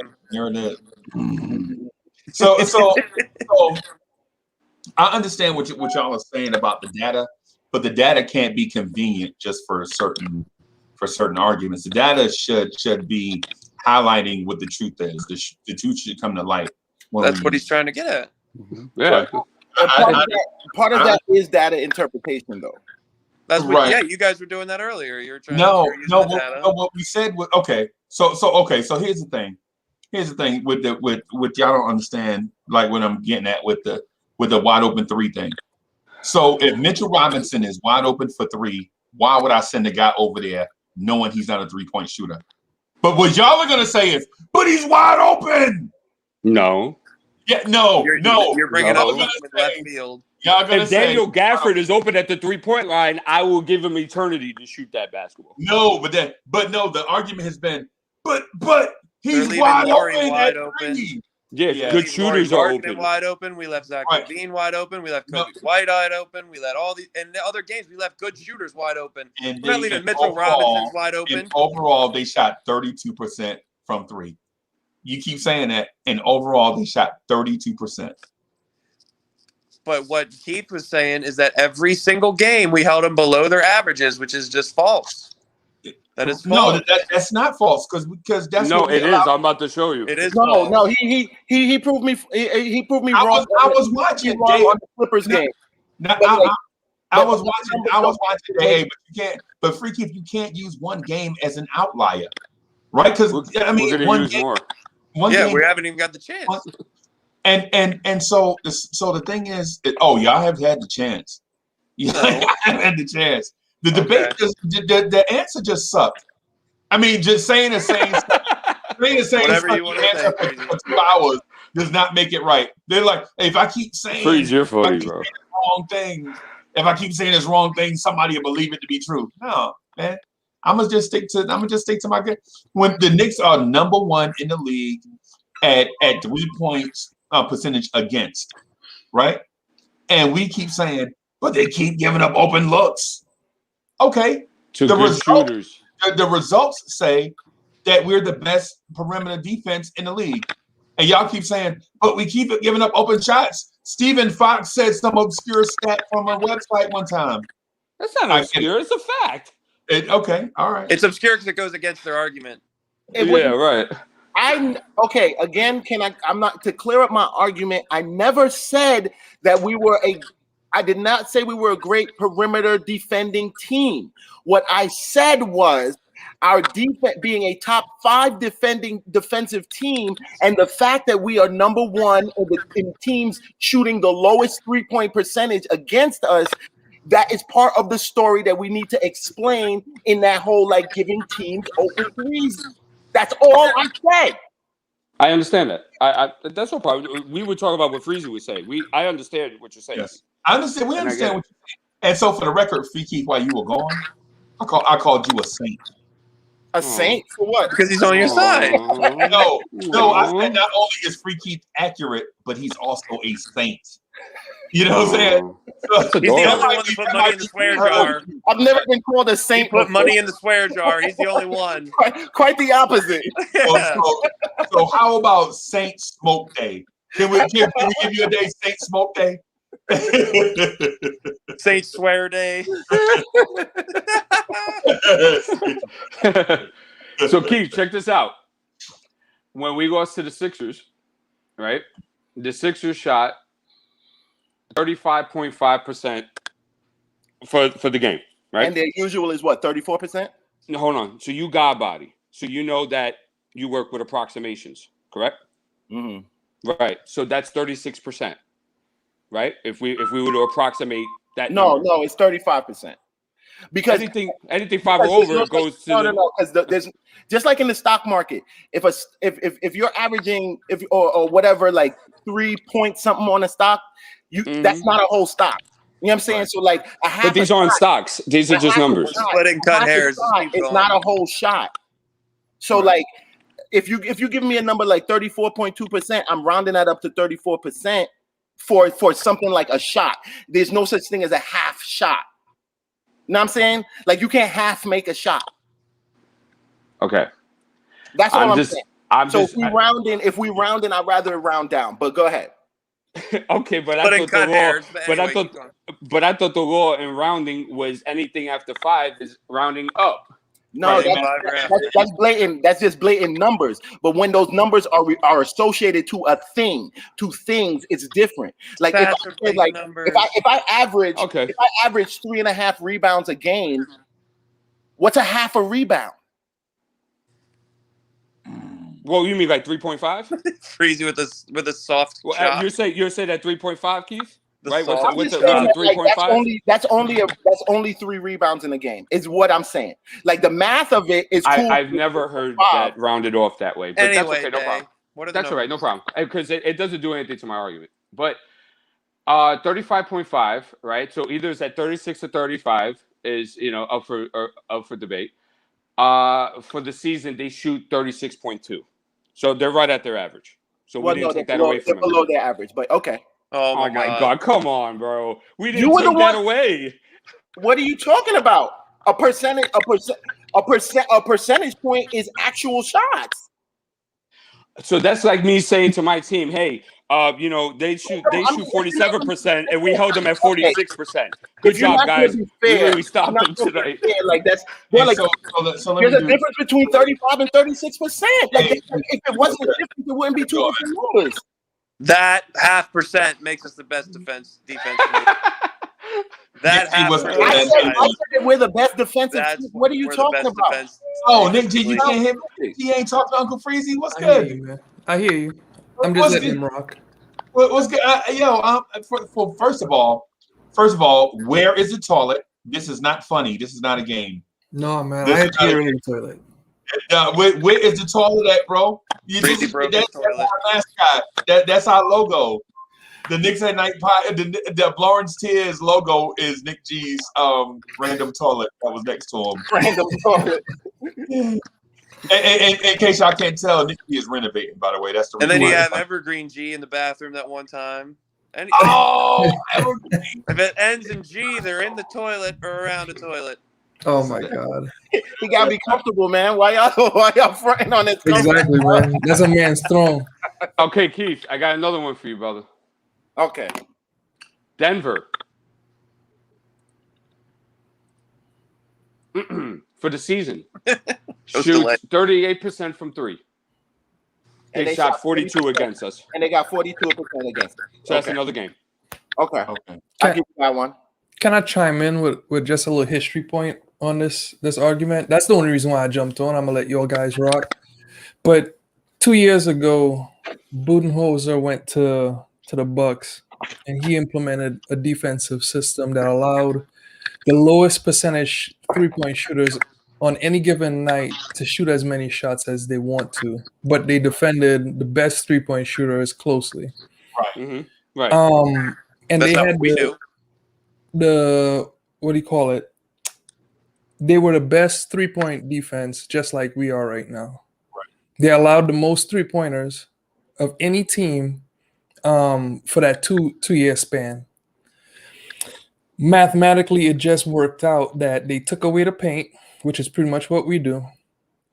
Speaker 1: it is. So I understand what y'all are saying about the data, but the data can't be convenient just for certain arguments. The data should be highlighting what the truth is. The truth should come to light.
Speaker 15: That's what he's trying to get at.
Speaker 13: Mm-hmm. Yeah.
Speaker 5: Part of that is data interpretation, though.
Speaker 15: That's what. Right. Yeah, you guys were doing that earlier. You were trying.
Speaker 1: What we said was okay. So here's the thing. With y'all don't understand like what I'm getting at with the wide open three thing. So if Mitchell Robinson is wide open for three, why would I send a guy over there knowing he's not a 3-point shooter? But what y'all are gonna say is, but he's wide open.
Speaker 13: No.
Speaker 1: Yeah, no.
Speaker 15: You're bringing
Speaker 1: Y'all
Speaker 15: up
Speaker 1: gonna
Speaker 15: from
Speaker 1: say-
Speaker 15: left field.
Speaker 1: Y'all gonna
Speaker 13: If
Speaker 1: say,
Speaker 13: Daniel Gafford is open at the 3-point line, I will give him eternity to shoot that basketball.
Speaker 1: no, but no. The argument has been, but he's
Speaker 15: leaving
Speaker 1: wide
Speaker 15: Laurie
Speaker 1: open
Speaker 15: wide
Speaker 1: at
Speaker 15: open.
Speaker 1: three.
Speaker 13: Yeah,
Speaker 1: Yeah.
Speaker 13: good shooters are open.
Speaker 15: Wide open. We left Zach
Speaker 1: Right.
Speaker 15: Levine wide open. We left
Speaker 1: No.
Speaker 15: Kobe White wide open. We let all the in the other games we left good shooters wide open.
Speaker 1: And
Speaker 15: We're not leaving Mitchell Robinson's wide open.
Speaker 1: And overall, they shot 32% from three. You keep saying that, and overall, they shot 32%.
Speaker 15: But what Keith was saying is that every single game we held them below their averages, which is just false. That is false.
Speaker 1: No, that's not false because that's
Speaker 13: No,
Speaker 1: what we
Speaker 13: it is.
Speaker 1: allow.
Speaker 13: I'm about to show you.
Speaker 15: It is
Speaker 5: No,
Speaker 15: false.
Speaker 5: no, he proved me. He proved me
Speaker 1: I
Speaker 5: wrong.
Speaker 1: was watching
Speaker 5: wrong
Speaker 1: Dave.
Speaker 5: on the Clippers game.
Speaker 1: No,
Speaker 5: But
Speaker 1: I was watching Dave, but you can't. But Freaky, if you can't use one game as an outlier, right? Because I mean,
Speaker 13: we're gonna
Speaker 1: one
Speaker 13: use
Speaker 1: game,
Speaker 13: more.
Speaker 1: one
Speaker 15: Yeah,
Speaker 1: game,
Speaker 15: we haven't even got the chance.
Speaker 1: and so the thing is, y'all have had the chance. You have had the chance. The debate, the answer just sucked. I mean, just saying the same
Speaker 15: Whatever you want to say,
Speaker 1: for 2 hours does not make it right. They're like, hey, if I keep saying
Speaker 13: Freeze, you're funny, bro.
Speaker 1: wrong thing, if I keep saying this wrong thing, somebody will believe it to be true. No, man. I'm gonna just stick to my good. When the Knicks are number one in the league at 3 points percentage against, right? And we keep saying, but they keep giving up open looks. Okay.
Speaker 13: To good shooters.
Speaker 1: The results say that we're the best perimeter defense in the league. And y'all keep saying, but we keep giving up open shots. Stephen Fox said some obscure stat from a website one time.
Speaker 13: That's not obscure. It's a fact.
Speaker 1: Okay. All right.
Speaker 15: It's obscure because it goes against their argument.
Speaker 13: Right.
Speaker 5: Again, I'm not to clear up my argument. I never said that I did not say we were a great perimeter defending team. What I said was our defense being a top 5 defensive team, and the fact that we are number one in teams shooting the lowest 3-point percentage against us. That is part of the story that we need to explain in that whole like giving teams open threes. That's all I said.
Speaker 13: I understand that. I that's no problem. We would talk about what Freezy would say. I understand what you're saying.
Speaker 1: Yes. I understand. We understand what you're saying. And so, for the record, Freaky, while you were gone, I called you a saint.
Speaker 5: A saint for what?
Speaker 15: Because he's on your side.
Speaker 1: No. I said not only is Freaky accurate, but he's also a saint. You know what I'm saying?
Speaker 15: He's the only one to put money in the swear jar.
Speaker 5: I've never been called a saint.
Speaker 15: He put money in the swear jar. He's the only one.
Speaker 5: Quite the opposite.
Speaker 1: So how about Saint Smoke Day? Can we give you a day, Saint Smoke Day?
Speaker 15: Saint Swear Day.
Speaker 13: So Keith, check this out. When we lost to the Sixers, right? The Sixers shot 35.5% for the game, right?
Speaker 5: And their usual is what, 34%?
Speaker 13: No, hold on. So you God body. So you know that you work with approximations, correct?
Speaker 5: Mm-hmm.
Speaker 13: Right. So that's 36%. Right? If we were to approximate that
Speaker 5: No,
Speaker 13: number.
Speaker 5: no, it's 35%. Because
Speaker 13: anything 5 or over goes to
Speaker 5: no, because there's just like in the stock market. If you're averaging or whatever, like 3 point something on a stock, that's not a whole stock. You know what I'm saying? Right. So like a half.
Speaker 13: But these aren't stocks. These are just numbers.
Speaker 15: Split and cut hairs.
Speaker 5: It's not a whole shot. So like if you give me a number like 34.2%, I'm rounding that up to 34% for something like a shot. There's no such thing as a half shot. You know what I'm saying? Like you can't half make a shot.
Speaker 13: Okay.
Speaker 5: That's all I'm saying. If we round in, I'd rather round down. But go ahead.
Speaker 13: Okay, but I thought the law in rounding was anything after 5 is rounding up.
Speaker 5: No, that's blatant. That's just blatant numbers. But when those numbers are associated to a thing, to things, it's different. Like if I average 3.5 rebounds a game, what's a half a rebound?
Speaker 13: Well, you mean like 3.5?
Speaker 15: Freezy with a soft shot.
Speaker 13: You're saying that 3.5, Keith? right?
Speaker 15: soft
Speaker 13: What's a
Speaker 11: Saying that,
Speaker 13: 3.5?
Speaker 11: that's only 3 rebounds in a game. Is what I'm saying. Like the math of it is cool.
Speaker 13: I've never heard that rounded off that way, but
Speaker 15: Anyway,
Speaker 13: that's okay, no
Speaker 15: Day,
Speaker 13: problem.
Speaker 15: what are the
Speaker 13: That's all right, no
Speaker 15: numbers?
Speaker 13: problem, because it doesn't do anything to my argument. But 35.5, right? So either it's at 36 or 35 is up for debate. For the season, they shoot 36.2, so they're right at their average. So we didn't take that away from them.
Speaker 11: They're below their average, but okay.
Speaker 15: Oh my god!
Speaker 13: Come on, bro. We
Speaker 11: You
Speaker 13: didn't
Speaker 11: were the
Speaker 13: take that
Speaker 11: one-
Speaker 13: away.
Speaker 11: What are you talking about? A percentage point is actual shots.
Speaker 13: So that's like me saying to my team, "Hey, they shoot 47%, and we held them at 46%. Good job, guys. We really stopped them tonight."
Speaker 11: Like that's like
Speaker 1: so let
Speaker 11: there's
Speaker 1: me
Speaker 11: a
Speaker 1: do
Speaker 11: difference between 35 and 36%. Like if it wasn't a difference, it wouldn't be two different numbers.
Speaker 15: That 0.5% makes us the best defense. That
Speaker 1: Nick G was
Speaker 15: 0.5%.
Speaker 11: I said that we're the best defensive team. What are you
Speaker 15: we're the
Speaker 11: talking
Speaker 15: best
Speaker 11: about?
Speaker 15: defense.
Speaker 1: Oh, Nick G, you can't hear me. He ain't talking to Uncle Freezy. What's
Speaker 16: I hear
Speaker 1: good?
Speaker 16: you, man. I hear you. I'm just
Speaker 1: What's
Speaker 16: letting
Speaker 1: good?
Speaker 16: him rock.
Speaker 1: What's good? First of all, where is the toilet? This is not funny. This is not a game.
Speaker 16: No, man.
Speaker 1: This
Speaker 16: I
Speaker 1: is
Speaker 16: had to
Speaker 1: not
Speaker 16: get
Speaker 1: a
Speaker 16: rid of the toilet.
Speaker 1: where is the toilet at, bro?
Speaker 15: Freezy broke his
Speaker 1: That's
Speaker 15: toilet.
Speaker 1: our mascot. That's our logo. The Knicks at Night Pie, the Lawrence Tears logo is Nick G's random toilet that was next to him.
Speaker 11: Random toilet.
Speaker 1: In case y'all can't tell, Nick G is renovating, by the way. That's the
Speaker 15: And then
Speaker 1: reason
Speaker 15: you
Speaker 1: why.
Speaker 15: have Evergreen G in the bathroom that one time. And
Speaker 1: Evergreen.
Speaker 15: If it ends in G, they're in the toilet or around the toilet.
Speaker 16: Oh my god.
Speaker 11: He gotta be comfortable, man. Why y'all fronting on it?
Speaker 16: Exactly, man. That's a man's throne.
Speaker 13: Okay, Keith, I got another one for you, brother.
Speaker 11: Okay.
Speaker 13: Denver. For the season, shoots 38% from three. They shot 42 against us.
Speaker 11: And they got 42% against us.
Speaker 13: So that's another game.
Speaker 11: Okay. I'll give you that one.
Speaker 16: Can I chime in with just a little history point on this argument? That's the only reason why I jumped on. I'm gonna let you guys rock. But 2 years ago, Budenholzer went to the Bucks, and he implemented a defensive system that allowed the lowest percentage three-point shooters on any given night to shoot as many shots as they want to, but they defended the best three-point shooters closely.
Speaker 1: Right.
Speaker 13: Mm-hmm. Right.
Speaker 16: And
Speaker 15: That's
Speaker 16: they
Speaker 15: not
Speaker 16: had
Speaker 15: what we do.
Speaker 16: the what do you call it? They were the best three-point defense, just like we are right now.
Speaker 1: Right.
Speaker 16: They allowed the most three-pointers of any team for that two-year span. Mathematically, it just worked out that they took away the paint, which is pretty much what we do.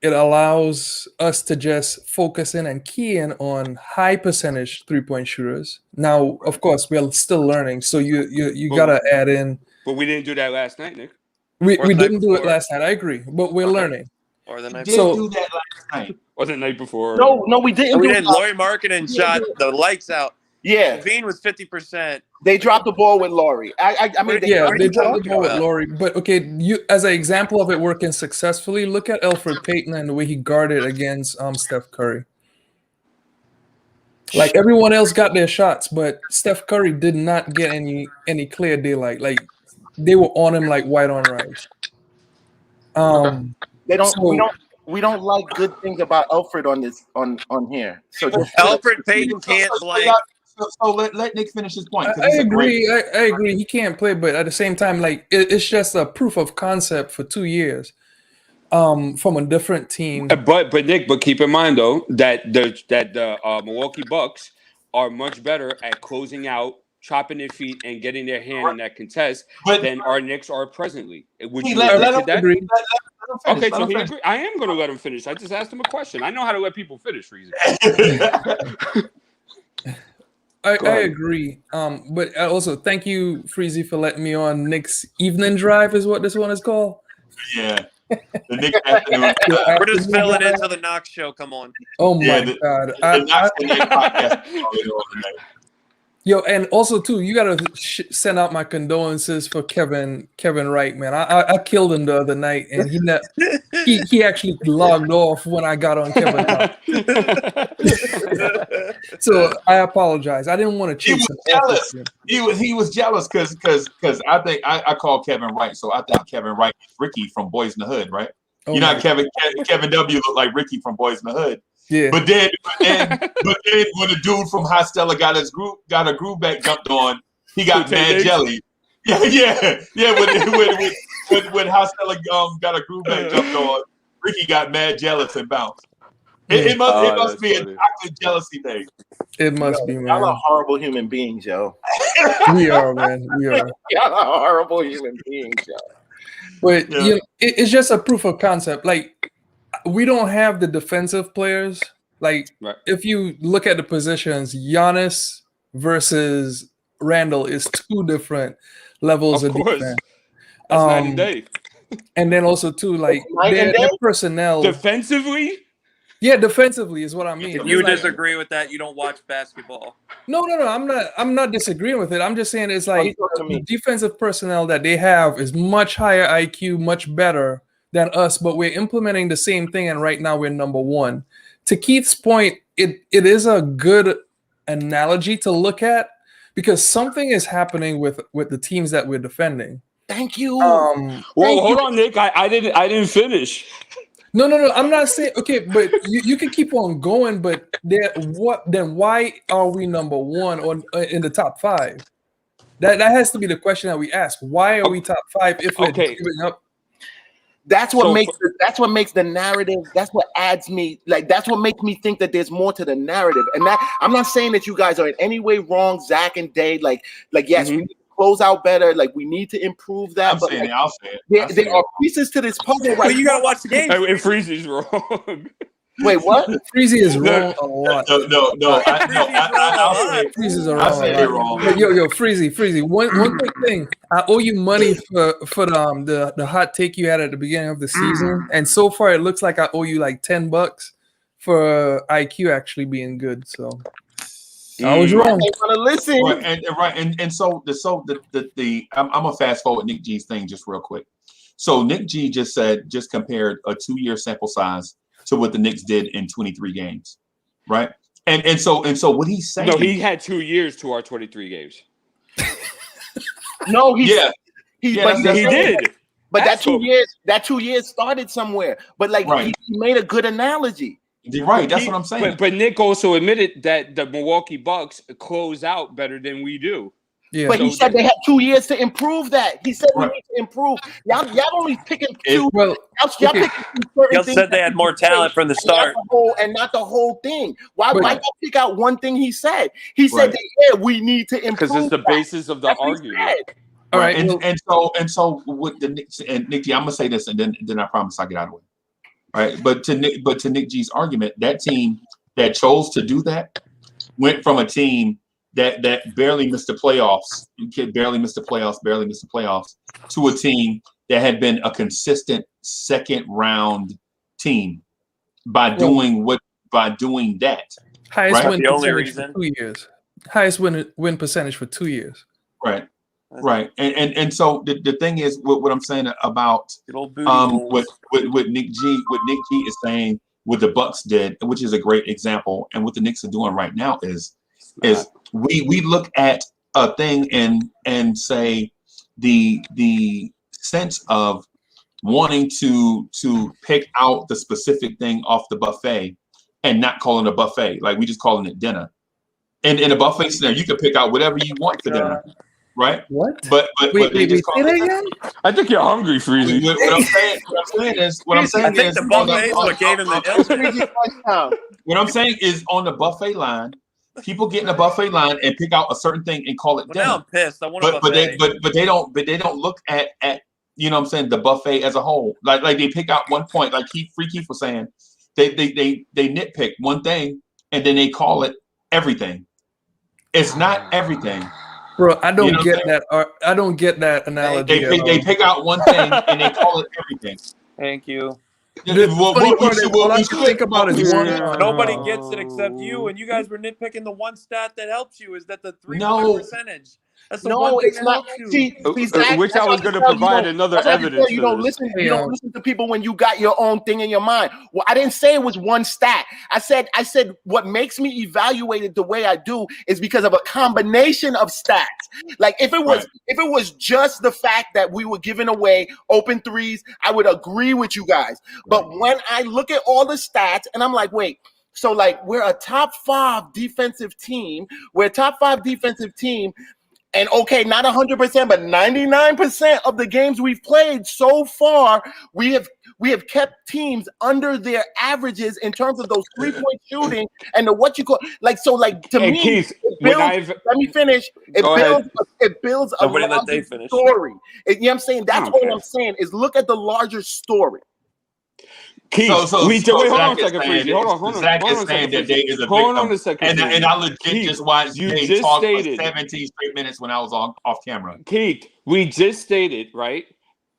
Speaker 16: It allows us to just focus in and key in on high percentage three-point shooters. Now, of course, we're still learning, so you gotta add in.
Speaker 13: But we didn't do that last night, Nick.
Speaker 16: We didn't do it last night. I agree, but we're learning.
Speaker 15: Or the night
Speaker 1: before. Do that last night.
Speaker 13: Or the night before.
Speaker 11: No, we didn't.
Speaker 15: We didn't. Laurie Markkinen shot the lights out.
Speaker 11: Yeah.
Speaker 15: Levine was 50%.
Speaker 11: They dropped the ball with Laurie. I mean,
Speaker 16: they dropped the ball with Laurie. But okay, you as an example of it working successfully, look at Elfrid Payton and the way he guarded against Steph Curry. Like everyone else got their shots, but Steph Curry did not get any clear daylight. Like they were on him like white on rice.
Speaker 11: They don't. We don't like good things about Elfrid on here. So
Speaker 15: Elfrid Payton can't play.
Speaker 1: So let Nick finish his point.
Speaker 16: I agree. I agree. He can't play, but at the same time, like it's just a proof of concept for 2 years, from a different team.
Speaker 13: But Nick, keep in mind though that the Milwaukee Bucks are much better at closing out, chopping their feet, and getting their hand in that contest than our Knicks are presently. Would you agree to that? Okay, so he agreed. I am going to let him finish. I just asked him a question. I know how to let people finish, Freezy.
Speaker 16: I agree. But also thank you, Freezy, for letting me on. Nick's Evening Drive is what this one is called.
Speaker 1: Yeah. The Nick afternoon.
Speaker 15: We're just filling into the Knox show. Come on.
Speaker 16: Oh my God. Yo, and also too, you gotta send out my condolences for Kevin Wright, man. I killed him the other night, and he actually logged off when I got on Kevin out. So I apologize. I didn't want to chase him.
Speaker 1: Jealous. He was jealous because I think I call Kevin Wright, so I think Kevin Wright is Ricky from Boys in the Hood, right?
Speaker 16: Oh,
Speaker 1: you know, Kevin W looked like Ricky from Boys in the Hood.
Speaker 16: Yeah.
Speaker 1: But then when the dude from Hot Stella got a groove back jumped on, he got mad jelly. Yeah. When Hot Stella got a groove back jumped on, Ricky got mad jealous and bounced. It must be a toxic jealousy thing.
Speaker 16: It must be, man.
Speaker 5: Y'all are horrible human beings, yo.
Speaker 16: We are, man. We are.
Speaker 5: Y'all are horrible human beings, yo.
Speaker 16: But you know, it's just a proof of concept. Like, we don't have the defensive players. Like, if you look at the positions, Giannis versus Randall is two different levels of defense.
Speaker 13: That's night and day.
Speaker 16: And then also too, like their personnel
Speaker 13: defensively.
Speaker 16: Yeah, defensively is what I mean.
Speaker 15: If you disagree with that, you don't watch basketball.
Speaker 16: No. I'm not disagreeing with it. I'm just saying it's like the defensive personnel that they have is much higher IQ, much better than us, but we're implementing the same thing, and right now we're number one. To Keith's point, it is a good analogy to look at because something is happening with the teams that we're defending.
Speaker 5: Thank you.
Speaker 13: Hold on, Nick. I didn't finish.
Speaker 16: No. I'm not saying okay, but you can keep on going. But then why are we number one in the top five? That has to be the question that we ask. Why are we top five if we're giving up?
Speaker 5: That's what makes the narrative. That's what adds me. Like that's what makes me think that there's more to the narrative. And that I'm not saying that you guys are in any way wrong, Zach and Dave. Like yes, we need to close out better. Like we need to improve that. I'll say it. There are pieces to this puzzle. Right,
Speaker 15: you gotta watch the game.
Speaker 13: If Freezy's wrong.
Speaker 5: Wait, what?
Speaker 16: Freezy is wrong a lot.
Speaker 1: No.
Speaker 16: Freezy's wrong. I say it wrong. Yo, Freezy. One quick thing. I owe you money for the hot take you had at the beginning of the season, and so far it looks like I owe you like $10 for IQ actually being good. So I was wrong.
Speaker 5: Listen.
Speaker 1: And so I'm gonna fast forward Nick G's thing just real quick. So Nick G just compared a 2-year sample size to what the Knicks did in 23 games, right? And so what he's saying.
Speaker 13: No, he had 2 years to our 23 games.
Speaker 5: No, he
Speaker 13: did.
Speaker 5: But that 2 years started somewhere. But he made a good analogy.
Speaker 1: Right, that's what I'm saying.
Speaker 13: But Nick also admitted that the Milwaukee Bucks close out better than we do.
Speaker 16: Yeah.
Speaker 5: But he said they had 2 years to improve that. He said we need to improve. Y'all only picking two.
Speaker 16: Well,
Speaker 15: y'all said they had more talent from the start,
Speaker 5: and not the whole thing. Why y'all pick out one thing he said? He said that we need to improve.
Speaker 13: Because it's the basis of the argument.
Speaker 16: All right,
Speaker 1: and so with the Knicks and Nick G, I'm gonna say this, and then I promise I'll get out of the way. Right, but to Nick G's argument, that team that chose to do that went from a team that barely missed the playoffs, barely missed the playoffs, to a team that had been a consistent second round team by doing that.
Speaker 16: Highest win
Speaker 15: the only
Speaker 16: percentage
Speaker 15: reason.
Speaker 16: for 2 years. Highest win percentage for 2 years.
Speaker 1: Right. And so the thing is what I'm saying about what Nick G is saying what the Bucks did, which is a great example, and what the Knicks are doing right now is we look at a thing and say the sense of wanting to pick out the specific thing off the buffet and not calling it a buffet, like we just calling it dinner. And in a buffet scenario, you can pick out whatever you want for dinner. Right?
Speaker 16: What?
Speaker 1: But
Speaker 16: wait, say that again?
Speaker 13: I think you're hungry, Freezy.
Speaker 1: What I'm saying is
Speaker 15: the buffet is what gave him the
Speaker 1: What I'm saying is on the buffet line, people get in the buffet line and pick out a certain thing and call it dinner.
Speaker 15: Now I'm pissed. I want a buffet.
Speaker 1: But they don't look at you know what I'm saying, the buffet as a whole. Like they pick out one point, like Free Keith was saying, they nitpick one thing and then they call it everything. It's not everything.
Speaker 16: Bro, I don't get that. I don't get that analogy.
Speaker 1: They pick out one thing and they call it everything.
Speaker 15: Thank you.
Speaker 16: The funny part is, all I can think about is one.
Speaker 15: Nobody gets it except you, and you guys were nitpicking the one stat that helps you is that the 3-point
Speaker 1: No.
Speaker 15: percentage. That's the
Speaker 11: No,
Speaker 15: one thing
Speaker 11: it's
Speaker 15: that
Speaker 11: not.
Speaker 15: helps you.
Speaker 11: See, Zach,
Speaker 13: Which I was going to provide another evidence
Speaker 11: you
Speaker 13: for
Speaker 11: don't
Speaker 13: this.
Speaker 11: listen.
Speaker 16: Hey,
Speaker 11: You don't listen to people when you got your own thing in your mind. Well, I didn't say it was one stat. I said what makes me evaluate it the way I do is because of a combination of stats. Like if it was just the fact that we were giving away open threes, I would agree with you guys. But when I look at all the stats and I'm like, wait. So like we're a top 5 defensive team. We're a top 5 defensive team. And okay, not 100%, but 99% of the games we've played so far, we have kept teams under their averages in terms of those 3-point shooting and the what you call to me.
Speaker 13: Keith,
Speaker 11: let me finish. It builds a larger story. You know what I'm saying? That's all I'm saying is look at the larger story.
Speaker 13: Keith, wait, hold on a second, Freezy. Hold on.
Speaker 1: Zach is saying that Day is a victim.
Speaker 13: Hold on a second.
Speaker 1: And I legit
Speaker 13: Keith,
Speaker 1: just watched
Speaker 13: you
Speaker 1: Day
Speaker 13: just
Speaker 1: talk
Speaker 13: stated,
Speaker 1: for 17 straight minutes when I was off camera.
Speaker 13: Keith, we just stated, right,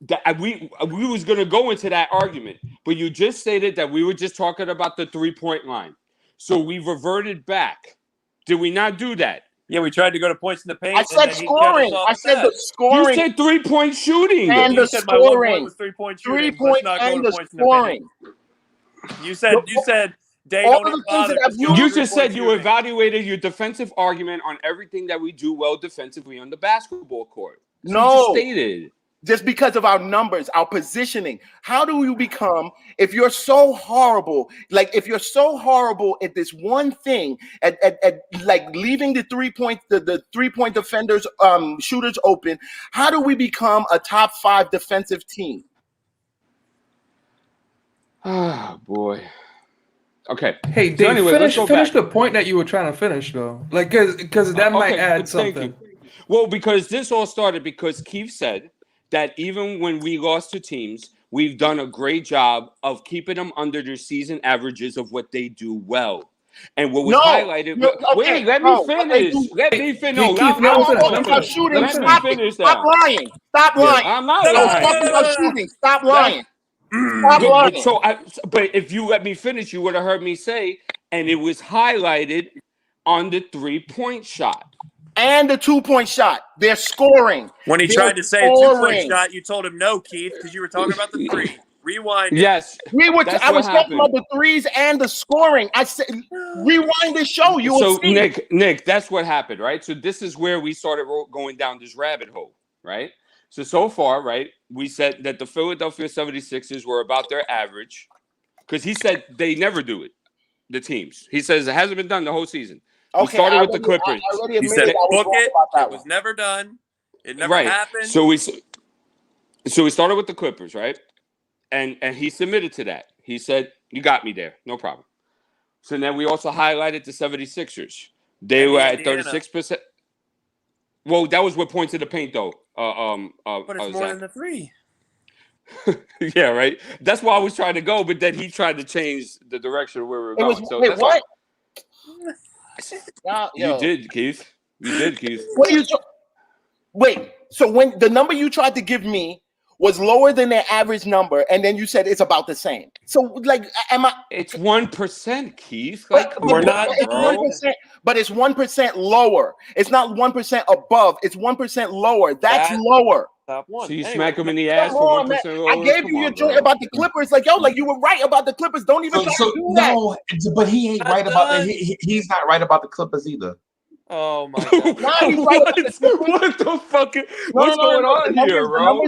Speaker 13: that we was going to go into that argument, but you just stated that we were just talking about the 3-point line. So we reverted back. Did we not do that?
Speaker 15: Yeah, we tried to go to points in the paint.
Speaker 11: I said scoring. I said the scoring.
Speaker 13: You said 3-point shooting.
Speaker 11: And the
Speaker 15: said my 1
Speaker 11: scoring.
Speaker 15: point was 3-point shooting.
Speaker 11: 3-point
Speaker 15: Let's not
Speaker 11: and
Speaker 15: go to
Speaker 11: the
Speaker 15: points
Speaker 11: scoring.
Speaker 15: in the paint. You said Day
Speaker 11: all
Speaker 15: don't
Speaker 11: of the
Speaker 15: even
Speaker 11: things
Speaker 15: bother.
Speaker 11: that I've used.
Speaker 13: You just said you evaluated your defensive argument on everything that we do well defensively on the basketball court. So
Speaker 11: No.
Speaker 13: you just stated.
Speaker 11: Just because of our numbers, our positioning. How do you become, if you're so horrible, if you're so horrible at this one thing, at like leaving the 3-point, the 3-point defenders, shooters open, how do we become a top 5 defensive team?
Speaker 13: Oh, boy. Okay.
Speaker 16: Hey,
Speaker 13: so
Speaker 16: Dave,
Speaker 13: anyway, let's go
Speaker 16: finish
Speaker 13: back.
Speaker 16: the point that you were trying to finish, though. Like, because that might add something.
Speaker 13: Thank you. Well, because this all started because Keith said that even when we lost to teams, we've done a great job of keeping them under their season averages of what they do well. And what was highlighted. Wait, let me finish. Let me finish.
Speaker 11: I was talking about shooting. Stop lying. Stop lying.
Speaker 13: I'm not
Speaker 11: lying. I was
Speaker 13: lying.
Speaker 11: talking about shooting. Stop lying. Stop lying.
Speaker 13: But if you let me finish, you would have heard me say, and it was highlighted on the 3-point shot.
Speaker 11: And the 2-point shot. They're scoring.
Speaker 15: When he tried to say a 2-point shot, you told him no, Keith, because you were talking about the 3. Rewind.
Speaker 13: Yes.
Speaker 11: I was talking about the 3s and the scoring. I said, rewind the show. You will see.
Speaker 13: Nick, that's what happened, right? So this is where we started going down this rabbit hole, right? So far, right, we said that the Philadelphia 76ers were about their average because he said they never do it, the teams. He says it hasn't been done the whole season. We started with the Clippers.
Speaker 15: He said, book it. It was never done. It never happened.
Speaker 13: So we started with the Clippers, right? And he submitted to that. He said, you got me there. No problem. So then we also highlighted the 76ers. They were at 36%. Well, that was what points in the paint, though.
Speaker 15: But it's more than the 3.
Speaker 13: Yeah, right. That's why I was trying to go, but then he tried to change the direction of where we were going.
Speaker 11: Wait, what?
Speaker 13: You did, Keith. You did, Keith.
Speaker 11: What are you? Wait. So when the number you tried to give me was lower than their average number, and then you said it's about the same. So, like, am I?
Speaker 13: It's 1%, Keith. Like,
Speaker 11: we're not. It's 1%, but it's 1% lower. It's not 1% above. It's 1% lower. That's lower.
Speaker 15: Top one.
Speaker 13: So you smack him in the ass for 1% lower?
Speaker 11: I gave you your joint about the Clippers. Like, yo, like you were right about the Clippers. Don't even try to do that.
Speaker 1: No, but he ain't right about that. He's not right about the Clippers either.
Speaker 15: Oh my God!
Speaker 13: What the fuck? What's going on here, bro?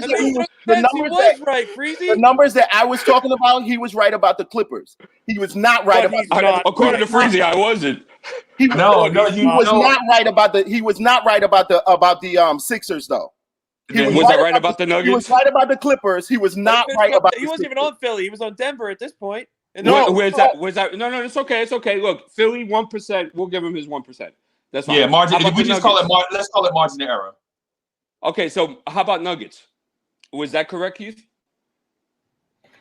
Speaker 11: The numbers that I was talking about, he was right about the Clippers. He was not right about.
Speaker 13: According to Freezy, I wasn't.
Speaker 11: He was not right about the. He was not right about the Sixers though.
Speaker 13: Was I right about the Nuggets?
Speaker 11: He was right about the Clippers. He was not right about.
Speaker 15: He wasn't even on Philly. He was on Denver at this point.
Speaker 13: No, where's that? No, it's okay. It's okay. Look, Philly 1%. We'll give him his 1%. That's fine.
Speaker 1: Yeah, margin. We just call it. Let's call it margin of error.
Speaker 13: Okay, so how about Nuggets? Was that correct, Keith?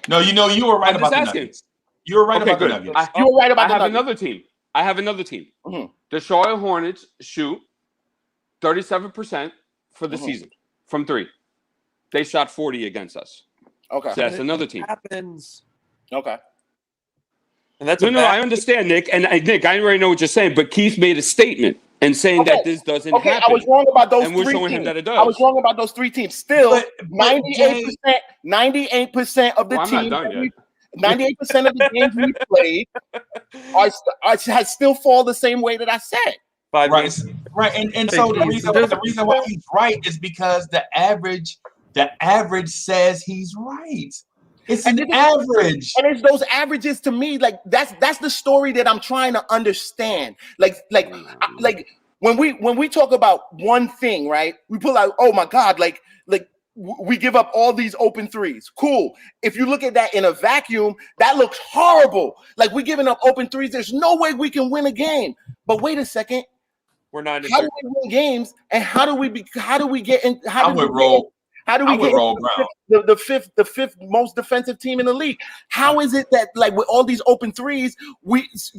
Speaker 1: No, you were right about the Nuggets. You were right about the Nuggets.
Speaker 11: You were right about the Nuggets.
Speaker 13: I have another team.
Speaker 11: Mm-hmm.
Speaker 13: The Charlotte Hornets shoot 37% for the season from 3. They shot 40 against us.
Speaker 11: Okay,
Speaker 13: so that's another team.
Speaker 15: Happens.
Speaker 11: Okay.
Speaker 4: And that's
Speaker 13: No, I understand, Nick. And Nick, I already know what you're saying, but Keith made a statement and saying that this doesn't happen.
Speaker 11: I was wrong about those
Speaker 13: and we're
Speaker 11: three
Speaker 13: showing
Speaker 11: teams.
Speaker 13: him that it
Speaker 11: I was
Speaker 13: does.
Speaker 11: wrong about those 3 teams. Still,
Speaker 1: but
Speaker 11: 98% of the
Speaker 13: Well, I'm not
Speaker 11: teams,
Speaker 13: done yet.
Speaker 11: 98% of the games we played has still fall the same way that I said.
Speaker 1: Right. And so the reason why he's right is because the average says he's right. It's an average.
Speaker 11: And it's those averages to me, like that's the story that I'm trying to understand. Like when we talk about one thing, right? We pull out, oh my God, like we give up all these open threes. Cool. If you look at that in a vacuum, that looks horrible. Like we're giving up open threes. There's no way we can win a game. But wait a second.
Speaker 4: We're 9
Speaker 11: How do we win games? And how do we get in? How do we get the fifth most defensive team in the league? How is it that like with all these open threes,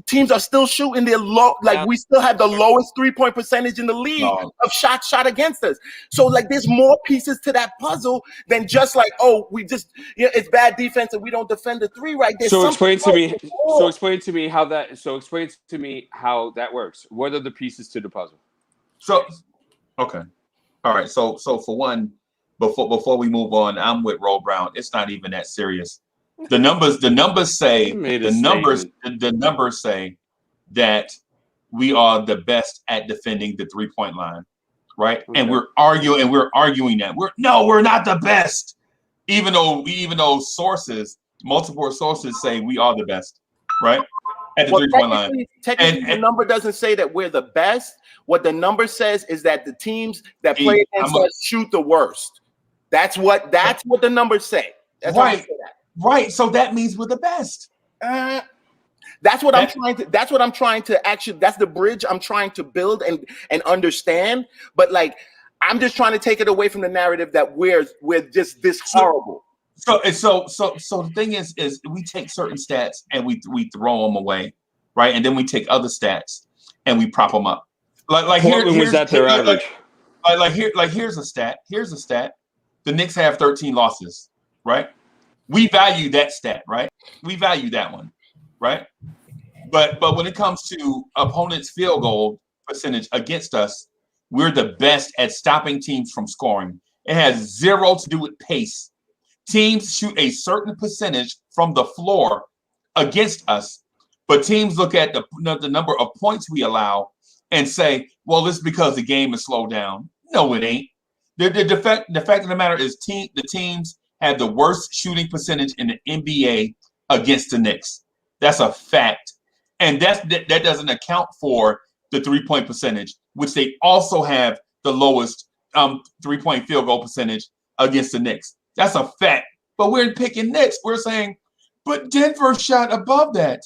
Speaker 11: teams are still shooting their low, like we still have the lowest 3-point percentage in the league of shots shot against us? So like there's more pieces to that puzzle than just like, oh, we just it's bad defense and we don't defend the 3 right. There's
Speaker 13: explain to me how that works. What are the pieces to the puzzle?
Speaker 1: So okay. All right. So for one, before we move on, I'm with Roll Brown. It's not even that serious. The numbers say the numbers say that we are the best at defending the 3-point line, right? Okay. And we're arguing that we're not the best, even though multiple sources say we are the best, right? At the 3-point line.
Speaker 11: Technically, the number doesn't say that we're the best. What the number says is that the teams that play against us shoot the worst. That's what the numbers say. That's
Speaker 1: right. Right. So that means we're the best.
Speaker 11: That's what I'm trying to actually. That's the bridge I'm trying to build and understand. But like, I'm just trying to take it away from the narrative that we're just this horrible.
Speaker 1: So the thing is we take certain stats and we throw them away, right? And then we take other stats and we prop them up. Here's a stat. Here's a stat. The Knicks have 13 losses, right? We value that stat, right? We value that one, right? But when it comes to opponents' field goal percentage against us, we're the best at stopping teams from scoring. It has zero to do with pace. Teams shoot a certain percentage from the floor against us, but teams look at the number of points we allow and say, well, this is because the game is slowed down. No, it ain't. The fact of the matter is the teams have the worst shooting percentage in the NBA against the Knicks. That's a fact. And that doesn't account for the 3-point percentage, which they also have the lowest 3-point field goal percentage against the Knicks. That's a fact. But we're picking Knicks. We're saying, but Denver shot above that.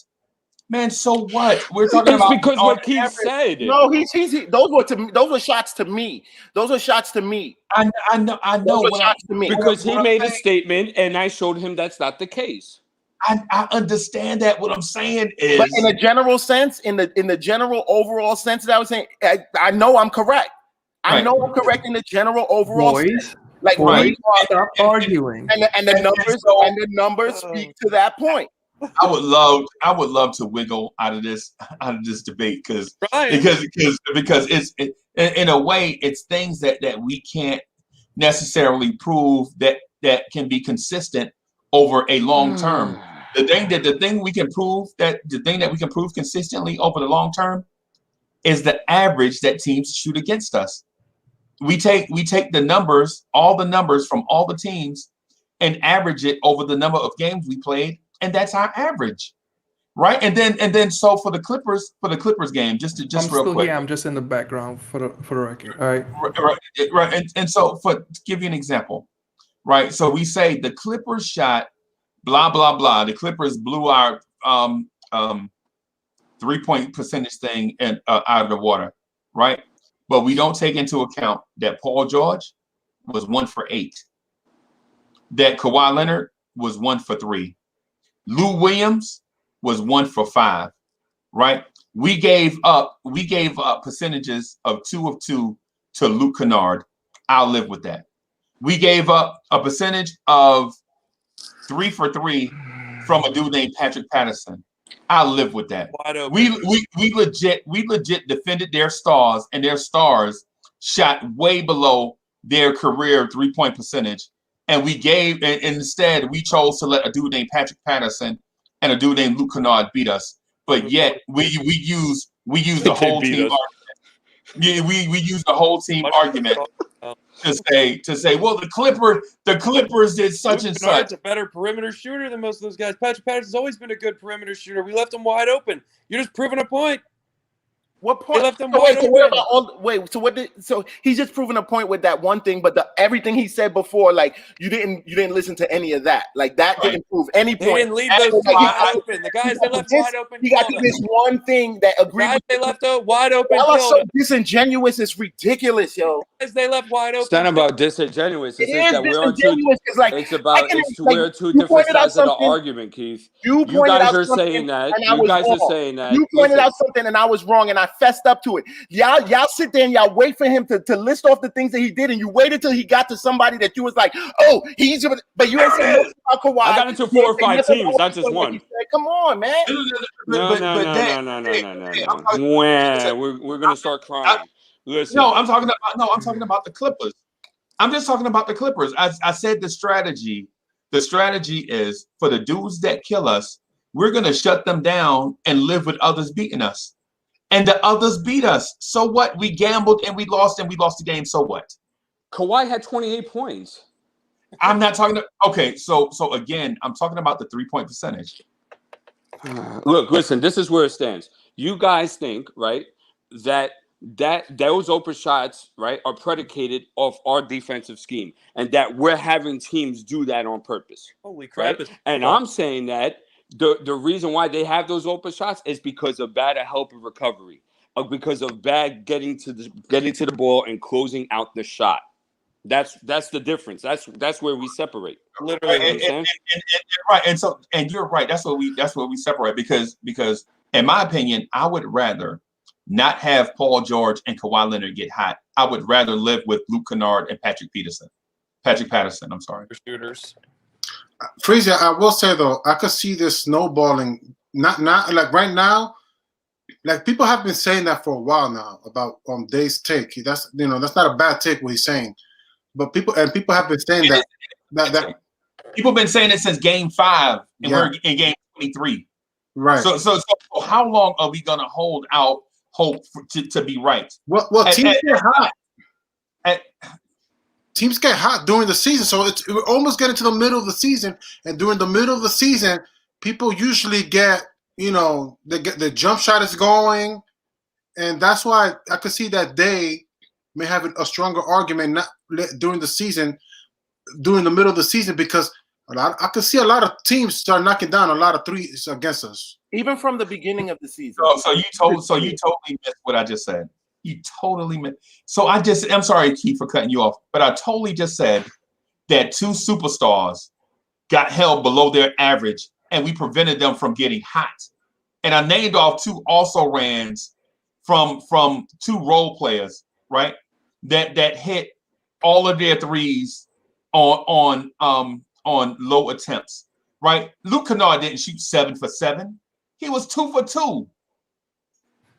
Speaker 1: Man, so what? We're talking about
Speaker 13: because what Keith said.
Speaker 11: No, those were shots to me. Those are shots to me.
Speaker 1: I know.
Speaker 11: Shots to me.
Speaker 13: Because he made a statement, and I showed him that's not the case.
Speaker 1: I understand that. What I'm saying is,
Speaker 11: but in a general sense, in the general overall sense that I was saying, I know I'm correct. I know I'm correct in the general overall sense. Like
Speaker 16: stop arguing.
Speaker 11: And the numbers speak to that point.
Speaker 1: I would love to wiggle out of this debate because it's in a way it's things that we can't necessarily prove that can be consistent over a long term. The thing we can prove consistently over the long term is the average that teams shoot against us. We take the numbers, all the numbers from all the teams, and average it over the number of games we played. And that's our average, right? And then so for the Clippers game, just real quick.
Speaker 16: Yeah, I'm just in the background for the record. All right.
Speaker 1: Right. And so to give you an example, right? So we say the Clippers shot blah blah blah. The Clippers blew our 3-point percentage thing out of the water, right? But we don't take into account that Paul George was 1 for 8, that Kawhi Leonard was 1 for 3. Lou Williams was 1 for 5, right? We gave up percentages of 2 of 2 to Luke Kennard. I'll live with that. We gave up a percentage of 3 for 3 from a dude named Patrick Patterson. I live with that.
Speaker 15: Wide open.
Speaker 1: We legit defended their stars, and their stars shot way below their career 3-point percentage. And instead we chose to let a dude named Patrick Patterson and a dude named Luke Kennard beat us. But yet we use the whole team argument. Yeah, we use the whole team argument to say, well, the Clippers did such and such.
Speaker 15: Kennard's a better perimeter shooter than most of those guys. Patrick Patterson's always been a good perimeter shooter. We left him wide open. You're just proving a point.
Speaker 5: What point?
Speaker 15: They left him
Speaker 5: So
Speaker 15: wide
Speaker 5: wait, so what
Speaker 15: open.
Speaker 5: about so he's just proving a point with that one thing, but everything he said before, like you didn't listen to any of that. Like that didn't prove any
Speaker 15: They
Speaker 5: point.
Speaker 15: didn't leave those two wide open. The guys they left wide open.
Speaker 5: He got to this one thing that agreed.
Speaker 15: Guys they left out wide open.
Speaker 5: Y'all are so disingenuous. It's ridiculous, yo.
Speaker 15: Guys they left wide open.
Speaker 13: It's not about disingenuous.
Speaker 5: It
Speaker 13: It's
Speaker 5: is
Speaker 13: that we're on
Speaker 5: disingenuous because, like,
Speaker 13: we're two different sides of the argument, Keith. You guys are saying that. You guys are saying that.
Speaker 5: You pointed out something and I was wrong and I fessed up to it. Y'all sit there and y'all wait for him to list off the things that he did, and you waited till he got to somebody that you was like, oh, but you ain't saying nothing about Kawhi.
Speaker 13: I got into 4 or 5 teams, not just one.
Speaker 5: Come on, man.
Speaker 13: No. We're gonna start crying. Listen.
Speaker 1: No, I'm talking about the Clippers. I'm just talking about the Clippers. I said the strategy is for the dudes that kill us, we're gonna shut them down and live with others beating us. And the others beat us. So what? We gambled and we lost the game. So what?
Speaker 13: Kawhi had 28 points.
Speaker 1: I'm not talking okay, so again, I'm talking about the 3-point percentage.
Speaker 13: Look, listen, this is where it stands. You guys think, right, that those open shots, right, are predicated off our defensive scheme and that we're having teams do that on purpose.
Speaker 15: Holy crap.
Speaker 13: Right? And I'm saying that the reason why they have those open shots is because of bad help and recovery, because of bad getting to the ball and closing out the shot. That's the difference. That's where we separate.
Speaker 15: Literally,
Speaker 1: right. And you're right. That's where we separate because in my opinion, I would rather not have Paul George and Kawhi Leonard get hot. I would rather live with Luke Kennard and Patrick Patterson. I'm sorry.
Speaker 15: Shooters.
Speaker 10: Freezy, I will say though, I could see this snowballing. Not like right now. Like people have been saying that for a while now about Dave's take. That's not a bad take what he's saying, but people have been saying that
Speaker 1: people have been saying it since Game 5, and we're in Game 23.
Speaker 10: Right.
Speaker 1: So how long are we gonna hold out hope to be right?
Speaker 10: Well, teams get hot. Teams get hot during the season, so we're almost getting to the middle of the season, and during the middle of the season, people usually get, the jump shot is going, and that's why I could see that they may have a stronger argument not during the season, during the middle of the season, because I could see a lot of teams start knocking down a lot of threes against us,
Speaker 5: even from the beginning of the season.
Speaker 1: So you totally missed what I just said. You totally missed. So I'm sorry, Keith, for cutting you off, but I totally just said that 2 superstars got held below their average, and we prevented them from getting hot. And I named off 2 also-rans from 2 role players, right? That hit all of their threes on low attempts, right? Luke Kennard didn't shoot 7 for 7. He was 2 for 2.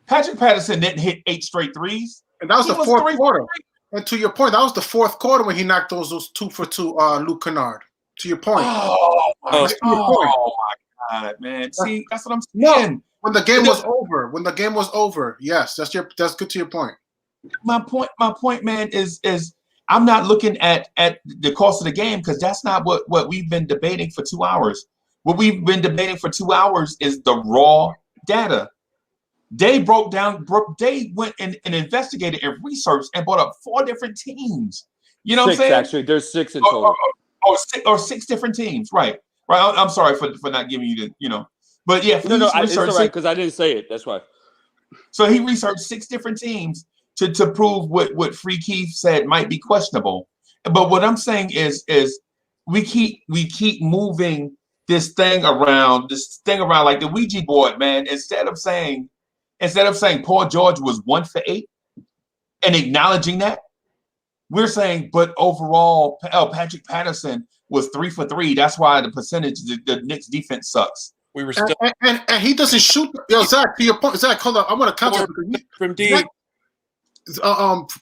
Speaker 1: Patrick Patterson didn't hit 8 straight threes.
Speaker 10: And that was the fourth quarter. And to your point, that was the fourth quarter when he knocked those 2 for 2 Luke Kennard. To your point.
Speaker 1: Oh my God, man. See, that's what I'm saying.
Speaker 10: When the game was over. Yes, that's good to your point.
Speaker 1: My point, man, is I'm not looking at the cost of the game, because that's not what we've been debating for 2 hours. What we've been debating for 2 hours is the raw data. They went and investigated and researched and brought up 4 different teams. You know
Speaker 13: 6,
Speaker 1: what I'm saying?
Speaker 13: Actually, there's 6 in total.
Speaker 1: Or 6 different teams, right? Right. I'm sorry for not giving you the, but yeah.
Speaker 13: No, it's all right, because I didn't say it. That's why.
Speaker 1: So he researched 6 different teams to prove what Free Keith said might be questionable. But what I'm saying is we keep moving this thing around like the Ouija board, man. Instead of saying Paul George was 1 for 8 and acknowledging that, we're saying, but overall, Patrick Patterson was 3 for 3. That's why the percentage, the Knicks defense sucks.
Speaker 16: We were still
Speaker 10: and he doesn't shoot. Yo, Zach, to your point, Zach, hold on. I want to counter
Speaker 16: from deep.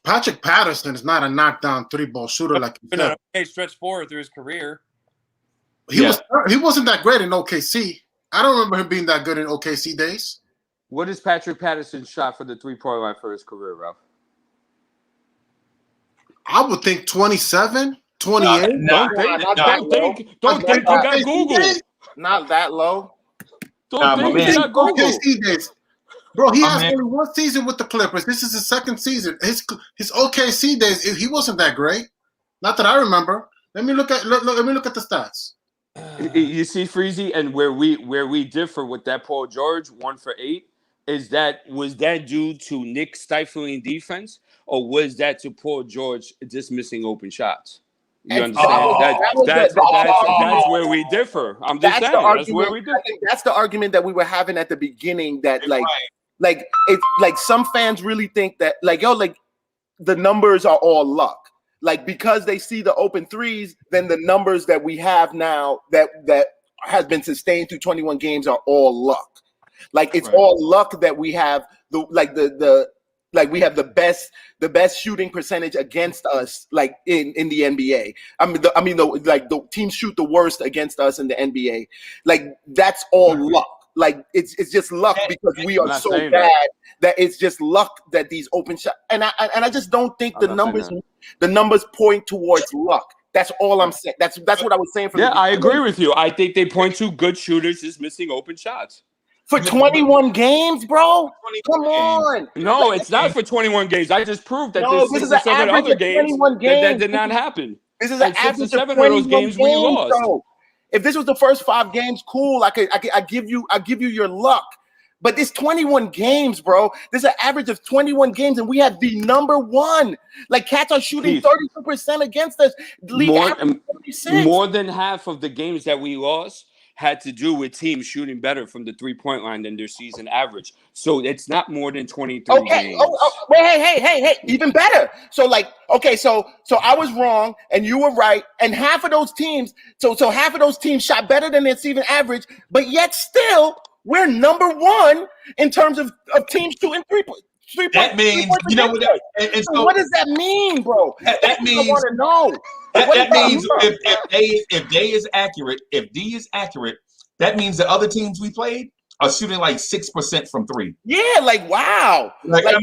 Speaker 10: Patrick Patterson is not a knockdown 3-ball shooter like you said.
Speaker 16: Okay, stretch forward through his career.
Speaker 10: He wasn't that great in OKC. I don't remember him being that good in OKC days.
Speaker 13: What is Patrick Patterson's shot for the 3-point line for his career, Ralph?
Speaker 10: I would think 27, 28.
Speaker 11: Don't think you got Google. Not that low.
Speaker 13: Don't think you got Google.
Speaker 10: OKC days. Bro, he has only one season with the Clippers. This is his second season. His OKC days, he wasn't that great. Not that I remember. Let me look at the stats.
Speaker 13: You see, Freezy, and where we differ with that Paul George 1 for 8 was that due to Nick stifling defense, or was that to Paul George just missing open shots? You understand? That's where we differ. I'm just saying. That's where we differ.
Speaker 5: That's the argument that we were having at the beginning. That like it's like some fans really think that like the numbers are all luck. Like because they see the open threes, then the numbers that we have now that has been sustained through 21 games are all luck. Like it's all luck that we have we have the best shooting percentage against us like in the NBA. The teams shoot the worst against us in the NBA. Like that's all luck. Like it's just luck because we are so bad that it's just luck that these open shots and I just don't think the numbers point towards luck. That's all I'm saying. That's what I was saying.
Speaker 13: I agree with you. I think they point to good shooters just missing open shots.
Speaker 5: For 21 games, bro? Come on.
Speaker 13: No, it's not for 21 games. I just proved that there's 6 or 7 other games that did not happen.
Speaker 5: This is an average of 7 of those games we lost. Bro. If this was the first 5 games, cool. I give you your luck. But this 21 games, bro. This is an average of 21 games, and we have the number 1. Like cats are shooting 32% against us.
Speaker 13: More than half of the games that we lost had to do with teams shooting better from the 3-point line than their season average. So it's not more than 23 games.
Speaker 5: Hey, even better. So so I was wrong and you were right. And half of those teams, so half of those teams shot better than their season average, but yet still we're number 1 in terms of teams shooting 3-point.
Speaker 1: That means
Speaker 5: so what does that mean, bro?
Speaker 1: That means
Speaker 5: I want to know.
Speaker 1: That means if D is accurate, that means the other teams we played are shooting like 6% from 3.
Speaker 5: Yeah, like wow.
Speaker 1: That's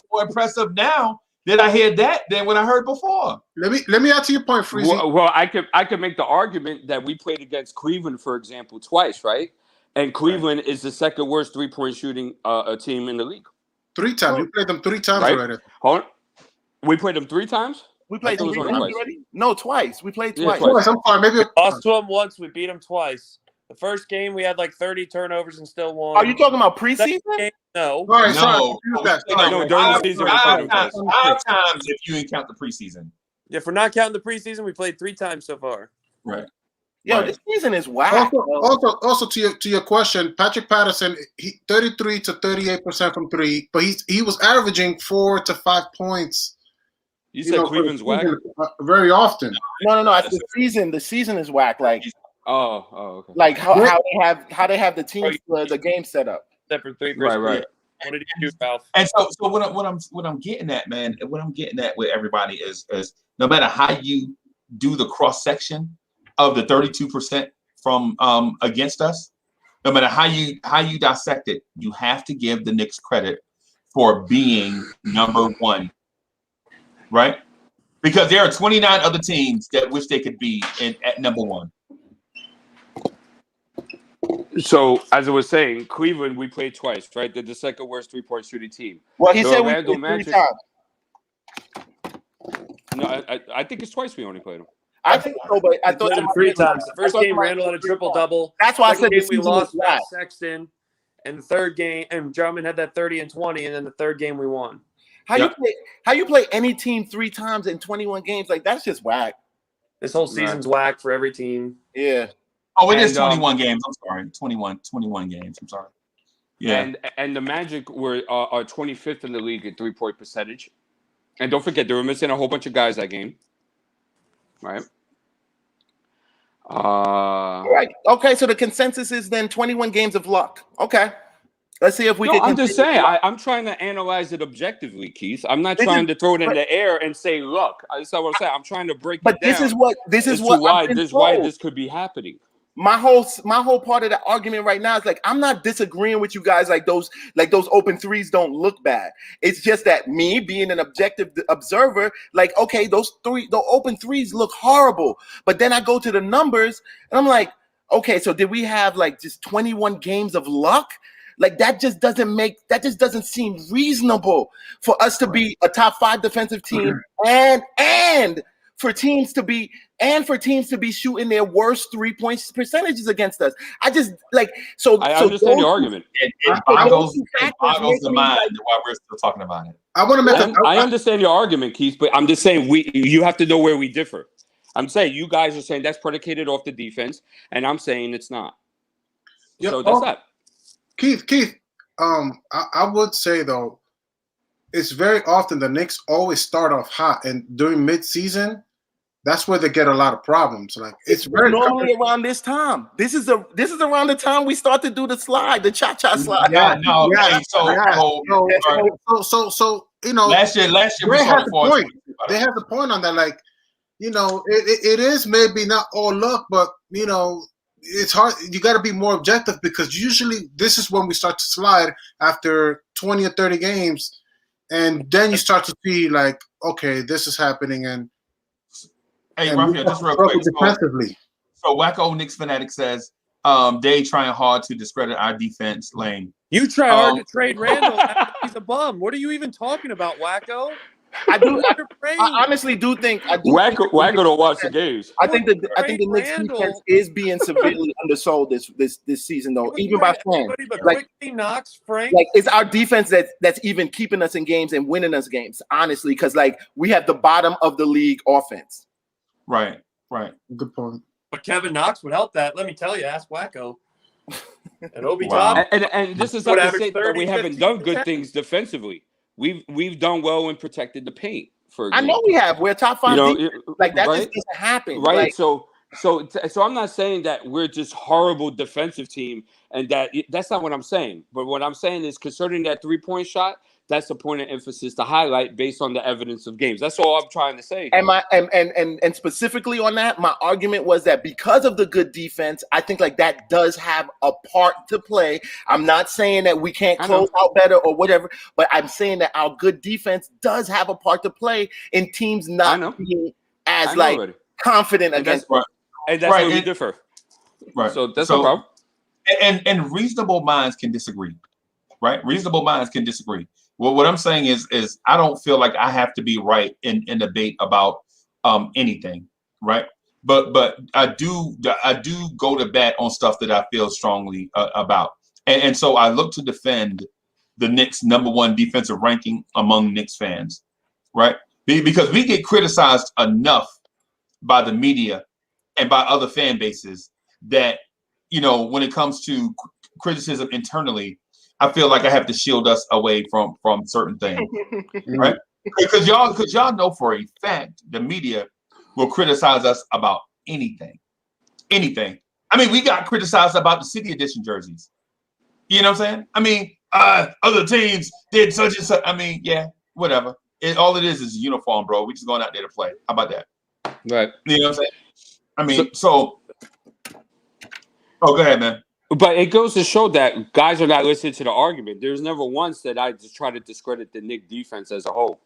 Speaker 1: more impressive now that I heard that than what I heard before.
Speaker 10: Let me add to your point, Freezy.
Speaker 13: Well, I could make the argument that we played against Cleveland, for example, twice, right? And Cleveland is the second worst 3-point shooting team in the league.
Speaker 10: 3 times. We played them 3 times already.
Speaker 13: Hold on. We played them 3 times?
Speaker 5: We played them 3 times already? No, twice. We played twice.
Speaker 10: I'm sorry. Maybe
Speaker 4: we lost to them once. We beat them twice. The first game, we had like 30 turnovers and still won.
Speaker 5: Are you talking about preseason?
Speaker 4: No.
Speaker 10: Right,
Speaker 1: no,
Speaker 13: during the season.
Speaker 1: 5 times if you didn't count the preseason.
Speaker 4: Yeah, if we're not counting the preseason, we played 3 times so far.
Speaker 1: Right.
Speaker 5: Yo, this season is whack.
Speaker 10: Also to your question, Patrick Patterson, 33 to 38% from 3, but he was averaging 4 to 5 points.
Speaker 13: You said Cleveland's whack?
Speaker 10: Very often.
Speaker 5: No. The season is whack. Like
Speaker 13: okay.
Speaker 5: Like how they have the team the game set up.
Speaker 4: Separate 3
Speaker 13: right.
Speaker 4: What did you do, Ralph?
Speaker 1: And so what I'm getting at, man, what I'm getting at with everybody is no matter how you do the cross section of the 32% from against us, no matter how you dissect it, you have to give the Knicks credit for being number 1, right? Because there are 29 other teams that wish they could be at number 1.
Speaker 13: So, as I was saying, Cleveland, we played twice, right? They're the second worst 3-point shooting team.
Speaker 5: Well, he said we played 3 times.
Speaker 13: No, I think it's twice we only played them.
Speaker 5: I think so, but I thought
Speaker 4: them 3 times. The first game, Randall had a triple-double.
Speaker 5: That's why I said
Speaker 4: we lost Sexton. And the third game, and Drummond had that 30 and 20, and then the third game we won.
Speaker 5: How you play any team 3 times in 21 games? Like that's just whack.
Speaker 4: This whole season's whack for every team.
Speaker 5: Yeah.
Speaker 1: Oh, it is 21 games. I'm sorry, 21 games. I'm sorry. Yeah.
Speaker 13: And the Magic are 25th in the league at 3-point percentage. And don't forget, they were missing a whole bunch of guys that game. right?
Speaker 5: Right. Okay, so the consensus is then 21 games of luck. Okay. Let's see if we
Speaker 13: No,
Speaker 5: can.
Speaker 13: I'm just saying. I'm trying to analyze it objectively, Keith. I'm not trying to throw it in the air and say, "Look," that's not what I'm saying. I'm trying to break it down.
Speaker 5: But this is what
Speaker 13: why
Speaker 5: I've been
Speaker 13: why
Speaker 5: told.
Speaker 13: this could be happening.
Speaker 5: My whole part of the argument right now is like I'm not disagreeing with you guys like those open threes don't look bad. It's just that me being an objective observer, like okay, the open threes look horrible. But then I go to the numbers and I'm like, okay, so did we have like just 21 games of luck? Like that just doesn't seem reasonable for us to be a top 5 defensive team and for teams to be shooting their worst 3-point percentages against us. I just like so.
Speaker 13: I understand your argument.
Speaker 1: It boggles the mind why we're still talking about it.
Speaker 10: I want to make.
Speaker 13: I understand your argument, Keith, but I'm just saying you have to know where we differ. I'm saying you guys are saying that's predicated off the defense, and I'm saying it's not.
Speaker 10: Yeah,
Speaker 13: so that's that.
Speaker 10: Keith. I would say though, it's very often the Knicks always start off hot, and during mid-season, that's where they get a lot of problems. Like it's very
Speaker 5: normally around this time. This is around the time we start to do the slide, the cha-cha slide.
Speaker 10: Yeah, no. Yeah, so you know, last year we had the point. They have the point on that. Like, you know, it is maybe not all luck, but you know, it's hard. You got to be more objective because usually this is when we start to slide after 20 or 30 games, and then you start to see like, okay, this is happening. And
Speaker 1: hey, Raphael, just real quick.
Speaker 10: Defensively.
Speaker 1: So Wacko Knicks Fanatic says, they trying hard to discredit our defense. Lame.
Speaker 15: You try hard to trade Randall. He's a bum. What are you even talking about, Wacko?
Speaker 5: I honestly do think
Speaker 13: Wacko don't watch the games.
Speaker 5: I think the Knicks defense is being severely undersold this season though, even by fans.
Speaker 15: Like Knox, Frank.
Speaker 5: Like it's our defense that's even keeping us in games and winning us games, honestly, because like we have the bottom of the league offense.
Speaker 1: Right.
Speaker 10: Good point.
Speaker 15: But Kevin Knox would help that. Let me tell you, ask Wacko. And Obi
Speaker 13: Toppin. And this is not to say that we haven't done good things defensively. We've done well and protected the paint.
Speaker 5: I know we have. We're top 5. Like that just doesn't happen.
Speaker 13: Right.
Speaker 5: Like,
Speaker 13: So I'm not saying that we're just horrible defensive team, and that's not what I'm saying. But what I'm saying is concerning that 3-point shot, that's the point of emphasis to highlight based on the evidence of games. That's all I'm trying to say.
Speaker 5: And specifically on that, my argument was that because of the good defense, I think like that does have a part to play. I'm not saying that we can't close out better or whatever, but I'm saying that our good defense does have a part to play in teams not being as like confident against us.
Speaker 13: And that's where we differ.
Speaker 1: Right.
Speaker 13: So that's no problem.
Speaker 1: And reasonable minds can disagree. Right? Reasonable minds can disagree. Well, what I'm saying is I don't feel like I have to be right in debate about anything, right? But I do go to bat on stuff that I feel strongly about, and so I look to defend the Knicks' #1 defensive ranking among Knicks fans, right? Because we get criticized enough by the media and by other fan bases that, you know, when it comes to criticism internally, I feel like I have to shield us away from certain things, right? Because y'all know for a fact the media will criticize us about anything. I mean, we got criticized about the City Edition jerseys. You know what I'm saying? I mean, other teams did such and such. I mean, yeah, whatever. All it is a uniform, bro. We just going out there to play. How about that?
Speaker 13: Right.
Speaker 1: You know what I'm saying? I mean, so go ahead, man.
Speaker 13: But it goes to show that guys are not listening to the argument. There's never once that I just try to discredit the Knicks defense as a whole.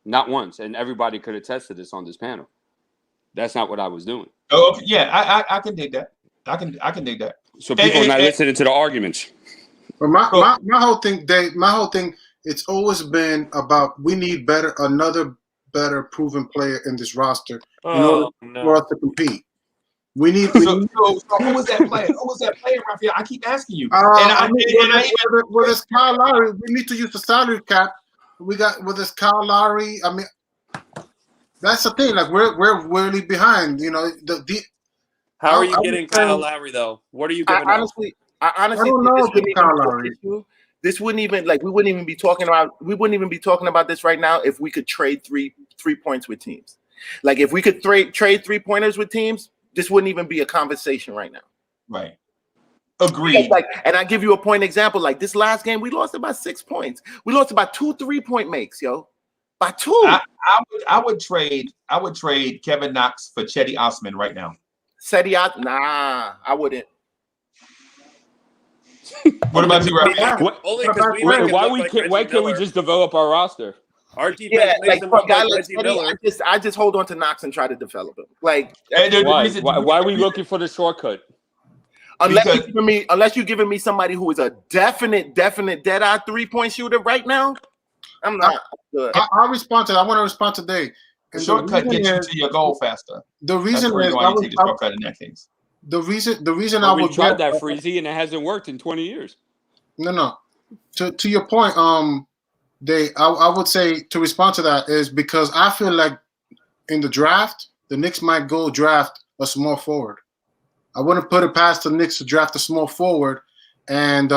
Speaker 13: Not once. And everybody could attest to this on this panel. That's not what I was doing.
Speaker 1: Oh, okay. Yeah, I can dig that. I can dig that.
Speaker 13: So people are not listening to the arguments.
Speaker 10: But my whole thing, Dave, it's always been about we need another better proven player in this roster in order for us to compete. We need.
Speaker 1: So who was that player? Who was that player, Raphael? I keep asking you.
Speaker 10: Whether it's Kyle Lowry, we need to use the salary cap. We got whether it's Kyle Lowry. I mean, that's the thing. Like we're really behind. You know,
Speaker 15: How are you getting Kyle Lowry though? What are you giving?
Speaker 5: I honestly
Speaker 10: I don't know if Kyle Lowry.
Speaker 5: This wouldn't even we wouldn't even be talking about this right now if we could trade three points with teams. Like if we could trade 3-pointers with teams, this wouldn't even be a conversation right now.
Speaker 1: Right. Agreed.
Speaker 5: Like, and I give you a point example. Like this last game, we lost about 6 points. We lost about 2 3-point makes, yo. By 2.
Speaker 1: I would trade Kevin Knox for Cedi Osman right now.
Speaker 5: Nah, I wouldn't.
Speaker 1: What about you, Raphael?
Speaker 13: Why can't we just develop our roster?
Speaker 15: Our defense
Speaker 5: Yeah,
Speaker 15: makes
Speaker 5: like
Speaker 15: him
Speaker 5: for a
Speaker 15: look
Speaker 5: guy
Speaker 15: like
Speaker 5: like
Speaker 15: Reggie
Speaker 5: Cedi,
Speaker 15: Miller.
Speaker 5: I just hold on to Knox and try to develop him. Like
Speaker 13: Why are we looking for the shortcut?
Speaker 5: Unless you're giving me somebody who is a definite dead-eye 3-point shooter right now, I'm not good.
Speaker 10: I'll respond to that. I want to respond today.
Speaker 1: The shortcut gets you to your goal faster.
Speaker 10: The reason is
Speaker 1: why you take the shortcut in that case.
Speaker 10: The reason
Speaker 13: I
Speaker 10: would
Speaker 13: we tried that Freezy and it hasn't worked in 20 years.
Speaker 10: No. To your point, I would say to respond to that is because I feel like in the draft, the Knicks might go draft a small forward. I wouldn't put it past the Knicks to draft a small forward, and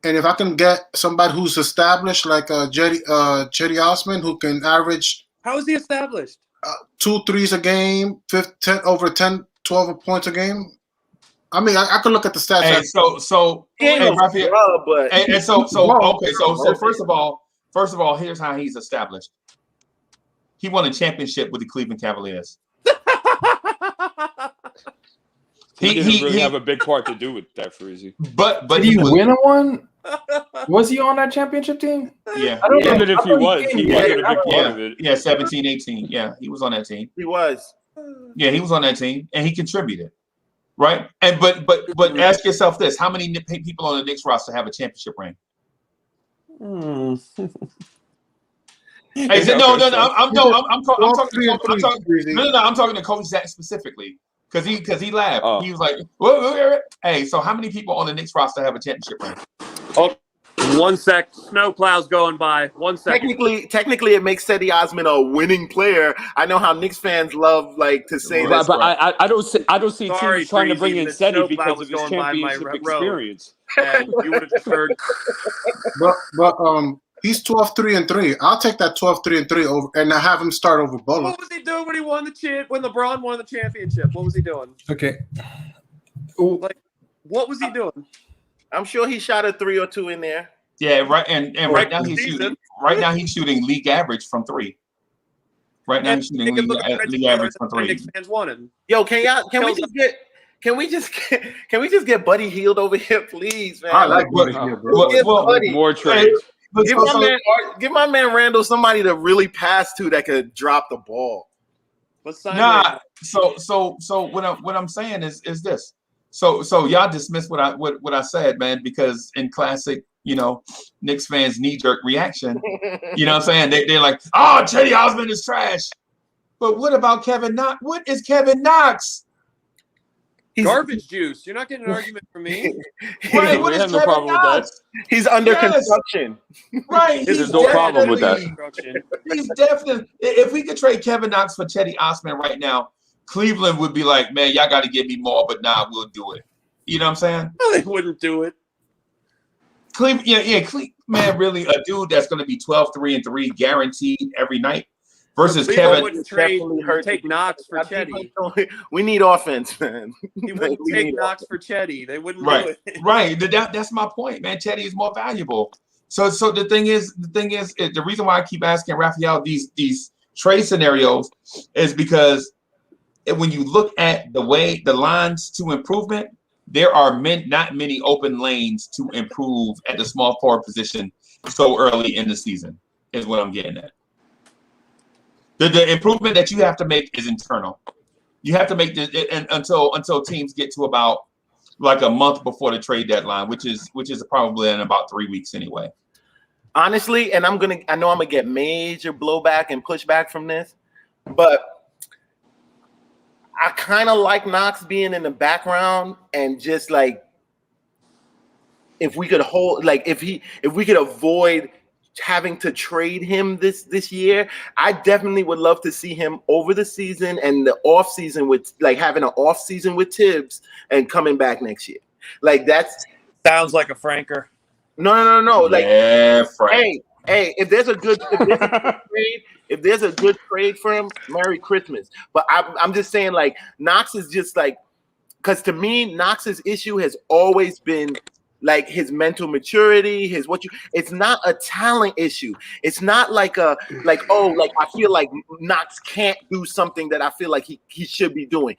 Speaker 10: if I can get somebody who's established like Cedi Osman, who can average
Speaker 15: How is he established?
Speaker 10: 2 threes a game, 12 points a game. I mean, I could look at the stats.
Speaker 1: Hey, so first of all, here's how he's established. He won a championship with the Cleveland Cavaliers.
Speaker 13: He didn't really have a big part to do with that, Freezy.
Speaker 1: But
Speaker 16: Did
Speaker 1: he was
Speaker 16: win one. Was he on that championship team?
Speaker 1: Yeah.
Speaker 13: I don't know if he was. He wasn't a big part of it.
Speaker 1: Yeah, 17, 18. Yeah, he was on that team.
Speaker 5: He was.
Speaker 1: Yeah, he was on that team, and he contributed. Right? And but ask yourself this: how many people on the Knicks roster have a championship ring? Hey, I'm talking to Coach Zach specifically because he laughed.
Speaker 15: Oh.
Speaker 1: He was like, whoa. Hey, so how many people on the Knicks roster have a championship ring?
Speaker 15: Oh, 1 sec. Snowplow's going by. 1 second.
Speaker 5: Technically, it makes Cedi Osman a winning player. I know how Knicks fans love to say this.
Speaker 13: But I don't see
Speaker 15: Sorry,
Speaker 13: teams trying to
Speaker 15: Freezy,
Speaker 13: bring in
Speaker 15: the
Speaker 13: Cedi
Speaker 15: snowplow
Speaker 13: because
Speaker 15: was
Speaker 13: of his
Speaker 15: going by my
Speaker 13: championship
Speaker 15: road.
Speaker 13: experience.
Speaker 15: And you would have just heard.
Speaker 10: But he's 12-3-3. I'll take that 12-3-3 over and I have him start over Bullock.
Speaker 15: What was he doing when he won when LeBron won the championship? What was he doing?
Speaker 16: Okay.
Speaker 15: Like, what was he doing?
Speaker 5: I'm sure he shot a 3 or 2 in there.
Speaker 1: Yeah, right. And right now he's shooting. Right now he's shooting league average from 3. Right now he's shooting league average from 3.
Speaker 15: Knicks fans wanted.
Speaker 5: Yo, can we just get Buddy Hield over here, please, man?
Speaker 10: I like Buddy Hield, bro.
Speaker 5: Buddy.
Speaker 13: More trades.
Speaker 5: Give my man Randall somebody to really pass to that could drop the ball.
Speaker 15: Let's sign
Speaker 1: Nah. So what I'm saying is this. So y'all dismiss what I said, man, because in classic, Knicks fans knee-jerk reaction, you know what I'm saying? They're like, oh, Cedi Osman is trash. But what about Kevin Knox? What is Kevin Knox?
Speaker 15: Garbage juice. You're not getting an argument from me.
Speaker 1: Right, what is Kevin Knox?
Speaker 5: He's under construction.
Speaker 1: Right.
Speaker 13: There's no problem with that.
Speaker 1: He's definitely, if we could trade Kevin Knox for Cedi Osman right now, Cleveland would be like, man, y'all got to give me more, but nah, we'll do it. You know what I'm saying?
Speaker 15: No, they wouldn't do it.
Speaker 1: Cleveland, man, really a dude that's going to be 12-3-3 guaranteed every night versus Kevin.
Speaker 15: Wouldn't take Knox for Cedi.
Speaker 5: We need offense, man.
Speaker 15: He wouldn't take Knox for Cedi. They wouldn't do it.
Speaker 1: Right. That's my point, man. Cedi is more valuable. So the thing is, the reason why I keep asking Raphael these trade scenarios is because when you look at the lines to improvement, there are not many open lanes to improve at the small forward position so early in the season, is what I'm getting at. The improvement that you have to make is internal. You have to make until teams get to about like a month before the trade deadline, which is probably in about 3 weeks anyway.
Speaker 5: Honestly, and I know I'm gonna get major blowback and pushback from this, but I kind of like Knox being in the background and just like if we could avoid having to trade him this year, I definitely would love to see him over the season and the off season with having an off season with Tibbs and coming back next year. Like that's
Speaker 15: sounds like a franker.
Speaker 5: No.
Speaker 1: Yeah, Frank.
Speaker 5: Hey, if there's a good trade, If there's a good trade for him, Merry Christmas. But I'm just saying, like, Knox is just like, because to me, Knox's issue has always been like his mental maturity, it's not a talent issue. It's not like I feel like Knox can't do something that I feel like he should be doing.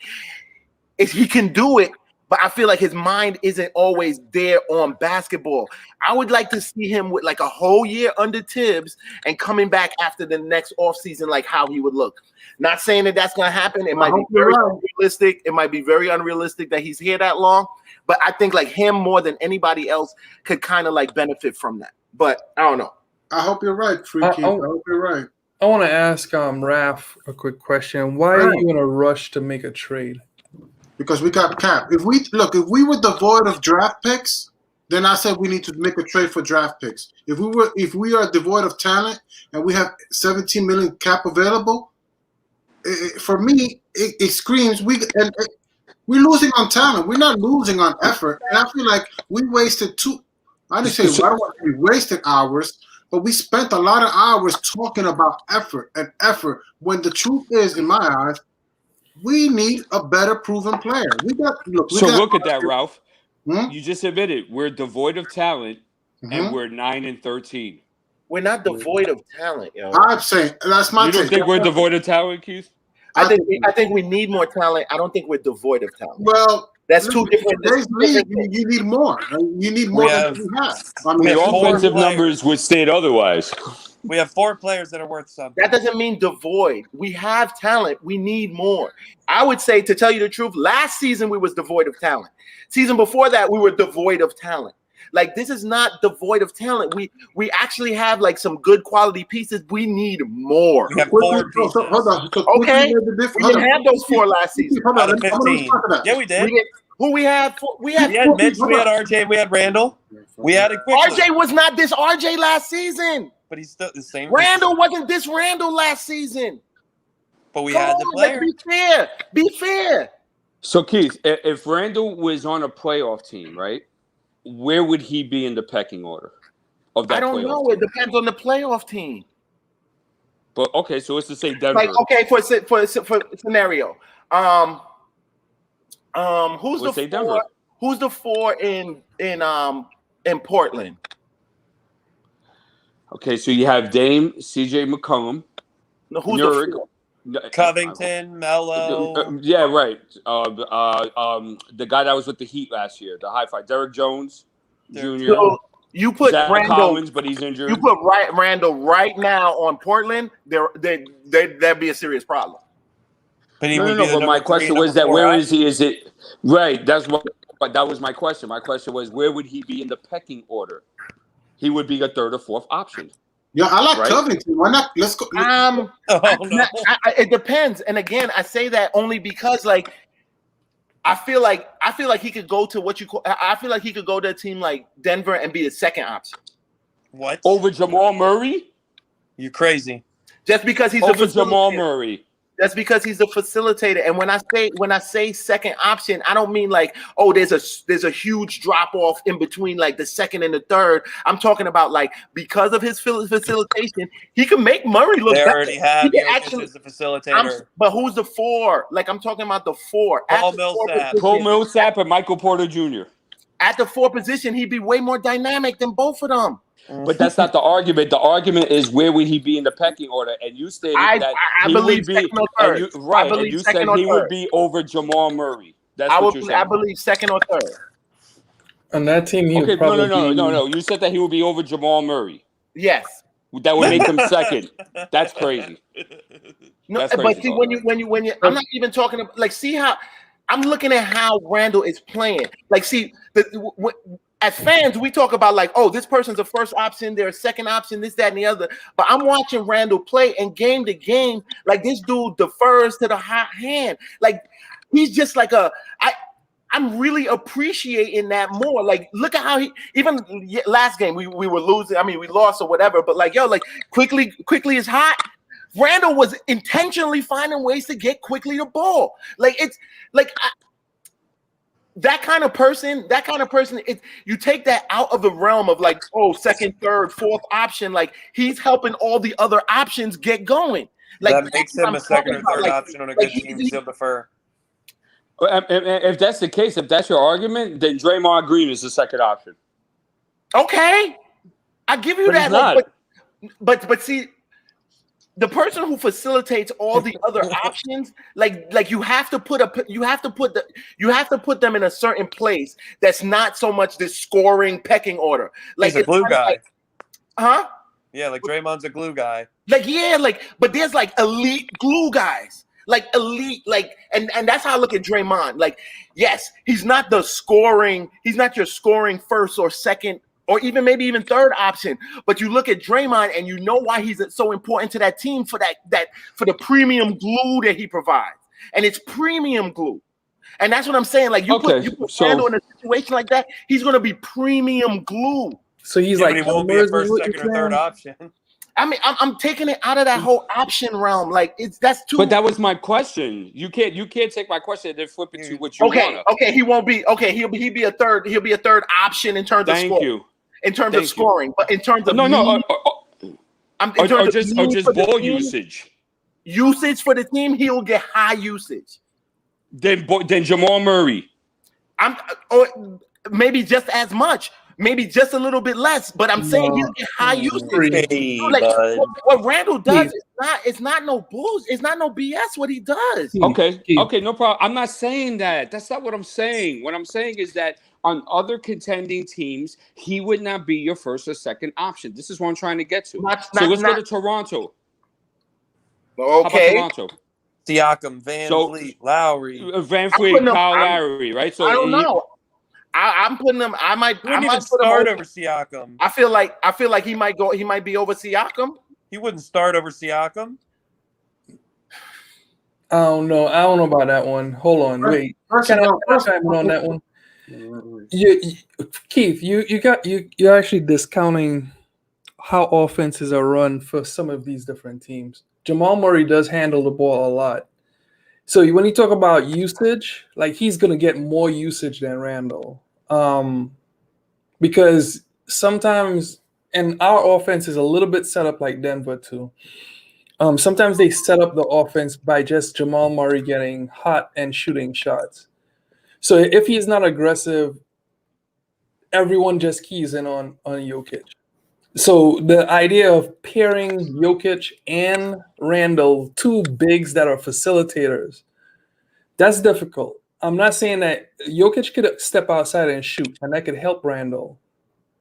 Speaker 5: He can do it, but I feel like his mind isn't always there on basketball. I would like to see him with like a whole year under Tibbs and coming back after the next offseason, like how he would look. Not saying that that's going to happen. It might be very unrealistic. It might be very unrealistic that he's here that long. But I think like him more than anybody else could kind of like benefit from that. But I don't know.
Speaker 10: I hope you're right, Freaky. I hope you're right.
Speaker 16: I want to ask Raph a quick question. Why are you in a rush to make a trade?
Speaker 10: Because we got cap. If we were devoid of draft picks, then I said we need to make a trade for draft picks. If we are devoid of talent and we have 17 million cap available, for me it screams we're losing on talent. We're not losing on effort. And I feel like we wasted we wasted hours, but we spent a lot of hours talking about effort when the truth is, in my eyes, we need a better proven player.
Speaker 13: Look at that, Ralph. You just admitted we're devoid of talent and we're 9-13.
Speaker 5: We're not devoid of talent, yo.
Speaker 10: I'm saying that's my take.
Speaker 13: You don't think we're devoid of talent, Keith?
Speaker 5: I think we need more talent. I don't think we're devoid of talent.
Speaker 10: Well,
Speaker 5: that's two different.
Speaker 10: You need more. You need more than we have.
Speaker 13: I mean, the offensive numbers would state otherwise.
Speaker 15: We have 4 players that are worth something.
Speaker 5: That doesn't mean devoid. We have talent. We need more. I would say, to tell you the truth, last season we was devoid of talent. Season before that, we were devoid of talent. Like, this is not devoid of talent. We actually have like some good quality pieces. We need more.
Speaker 15: We have 4 pieces.
Speaker 10: Hold on.
Speaker 5: Okay, we didn't have those 4 last season.
Speaker 15: Out of 15. Yeah, we did.
Speaker 5: Who we had? We had
Speaker 15: Mitch. We had RJ. We had Randall. We had a Quickley.
Speaker 5: RJ was not this RJ last season.
Speaker 15: But he's still the same.
Speaker 5: Randall wasn't this Randall last season.
Speaker 15: But we had the player.
Speaker 5: Be fair.
Speaker 13: So, Keith, if Randall was on a playoff team, right, where would he be in the pecking order of that?
Speaker 5: I don't know.
Speaker 13: Team?
Speaker 5: It depends on the playoff team.
Speaker 13: But okay, so let's just say Denver.
Speaker 5: Like, okay, for scenario, who's the 4?
Speaker 13: Denver.
Speaker 5: Who's the 4 in Portland?
Speaker 13: Okay, so you have Dame, CJ McCollum.
Speaker 5: No, who's the 4?
Speaker 15: Covington, Melo.
Speaker 13: Yeah, right. The guy that was with the Heat last year, the high five, Derek Jones Jr.
Speaker 5: So you put
Speaker 13: Zach
Speaker 5: Randall,
Speaker 13: Collins, but he's injured.
Speaker 5: You put Randall right now on Portland, that'd be a serious problem.
Speaker 15: But
Speaker 13: But my question was that where is he? Is it right? That was my question. My question was where would he be in the pecking order? He would be a 3rd or 4th option.
Speaker 10: Yeah, I like Covington. Why not? Let's go.
Speaker 5: It depends. And again, I say that only because, like, I feel like he could go to I feel like he could go to a team like Denver and be the 2nd option.
Speaker 15: What?
Speaker 13: Over Jamal Murray?
Speaker 15: You're crazy.
Speaker 5: Just because he's
Speaker 13: over Jamal Murray.
Speaker 5: That's because he's a facilitator. And when I say 2nd option, I don't mean like, oh, there's a huge drop off in between like the 2nd and the 3rd. I'm talking about like because of his facilitation, he can make Murray look better.
Speaker 15: Already have actually as the facilitator.
Speaker 5: But who's the 4? Like I'm talking about the 4.
Speaker 13: Paul Millsap and Michael Porter Jr.
Speaker 5: At the 4 position, he'd be way more dynamic than both of them.
Speaker 13: But that's not the argument. The argument is where would he be in the pecking order? And you stated that he would be, and you said he would be over Jamal Murray. That's what you're saying.
Speaker 5: I believe 2nd or 3rd.
Speaker 16: On that team,
Speaker 13: he would probably no. You said that he would be over Jamal Murray.
Speaker 5: Yes.
Speaker 13: That would make him 2nd. That's crazy.
Speaker 5: No, that's crazy, but see when you, I'm not even talking about like see how I'm looking at how Randall is playing. Like see as fans, we talk about like, oh, this person's a 1st option, they're a 2nd option, this, that, and the other. But I'm watching Randall play, and game to game, like this dude defers to the hot hand. Like he's just like I'm really appreciating that more. Like look at how even last game we were losing. I mean, we lost or whatever. But like like quickly is hot. Randall was intentionally finding ways to get Quickley the ball. Like it's like. that kind of person, you take that out of the realm of like, oh, second, third, fourth option. Like he's helping all the other options get going. Like
Speaker 15: that makes him a second or third option on a good team. Still defer.
Speaker 13: If that's the case, if that's your argument, then Draymond Green is the second option.
Speaker 5: Okay, I give you
Speaker 13: But
Speaker 5: that.
Speaker 13: he's not.
Speaker 5: But see, the person who facilitates all the other options, like you have to put them in a certain place that's not so much this scoring pecking order. Like
Speaker 15: He's a glue guy.
Speaker 5: Huh?
Speaker 15: Yeah, like Draymond's a glue guy.
Speaker 5: But there's like elite glue guys. Like elite, and that's how I look at Draymond. Like, yes, he's not your scoring first or second or maybe even third option. But you look at Draymond and you know why he's so important to that team for the premium glue that he provides. And it's premium glue. And that's what I'm saying. Like you put Randle in a situation like that, he's gonna be premium glue.
Speaker 16: So he's
Speaker 15: but he won't be a first, second, or third option.
Speaker 5: I mean, I'm taking it out of that whole option realm. Like that's too.
Speaker 13: But that was my question. You can't take my question and then flip it to what you want.
Speaker 5: Okay, he won't be. Okay, he'll be a third. He'll be a third option in terms of scoring.
Speaker 13: Thank you.
Speaker 5: In terms of scoring, but in terms of
Speaker 13: just ball usage.
Speaker 5: Usage for the team, he'll get high usage.
Speaker 13: Then Jamal Murray.
Speaker 5: Or maybe just as much. Maybe just a little bit less, but I'm saying he'll get high usage. What Randle does it's not no bulls, it's not no BS what he does.
Speaker 13: Okay, no problem. I'm not saying that. That's not what I'm saying. What I'm saying is that on other contending teams, he would not be your first or second option. This is what I'm trying to get to. Let's go to Toronto.
Speaker 5: Okay.
Speaker 13: How about Toronto?
Speaker 15: Siakam, Van Vliet, Lowry.
Speaker 13: Van Vliet, Kyle Lowry, right? So
Speaker 5: I don't know. I'm putting him. I might
Speaker 15: start over Siakam.
Speaker 5: I feel like he might go. He might be over Siakam.
Speaker 15: He wouldn't start over Siakam.
Speaker 16: I don't know about that one. Hold on, wait. Can I chime in on that one? Keith, you're actually discounting how offenses are run for some of these different teams. Jamal Murray does handle the ball a lot. So when you talk about usage, like he's going to get more usage than Randle, because sometimes, and our offense is a little bit set up like Denver too. Sometimes they set up the offense by just Jamal Murray getting hot and shooting shots. So if he's not aggressive, everyone just keys in on Jokic. So the idea of pairing Jokic and Randle, two bigs that are facilitators, that's difficult. I'm not saying that Jokic could step outside and shoot, and that could help Randle.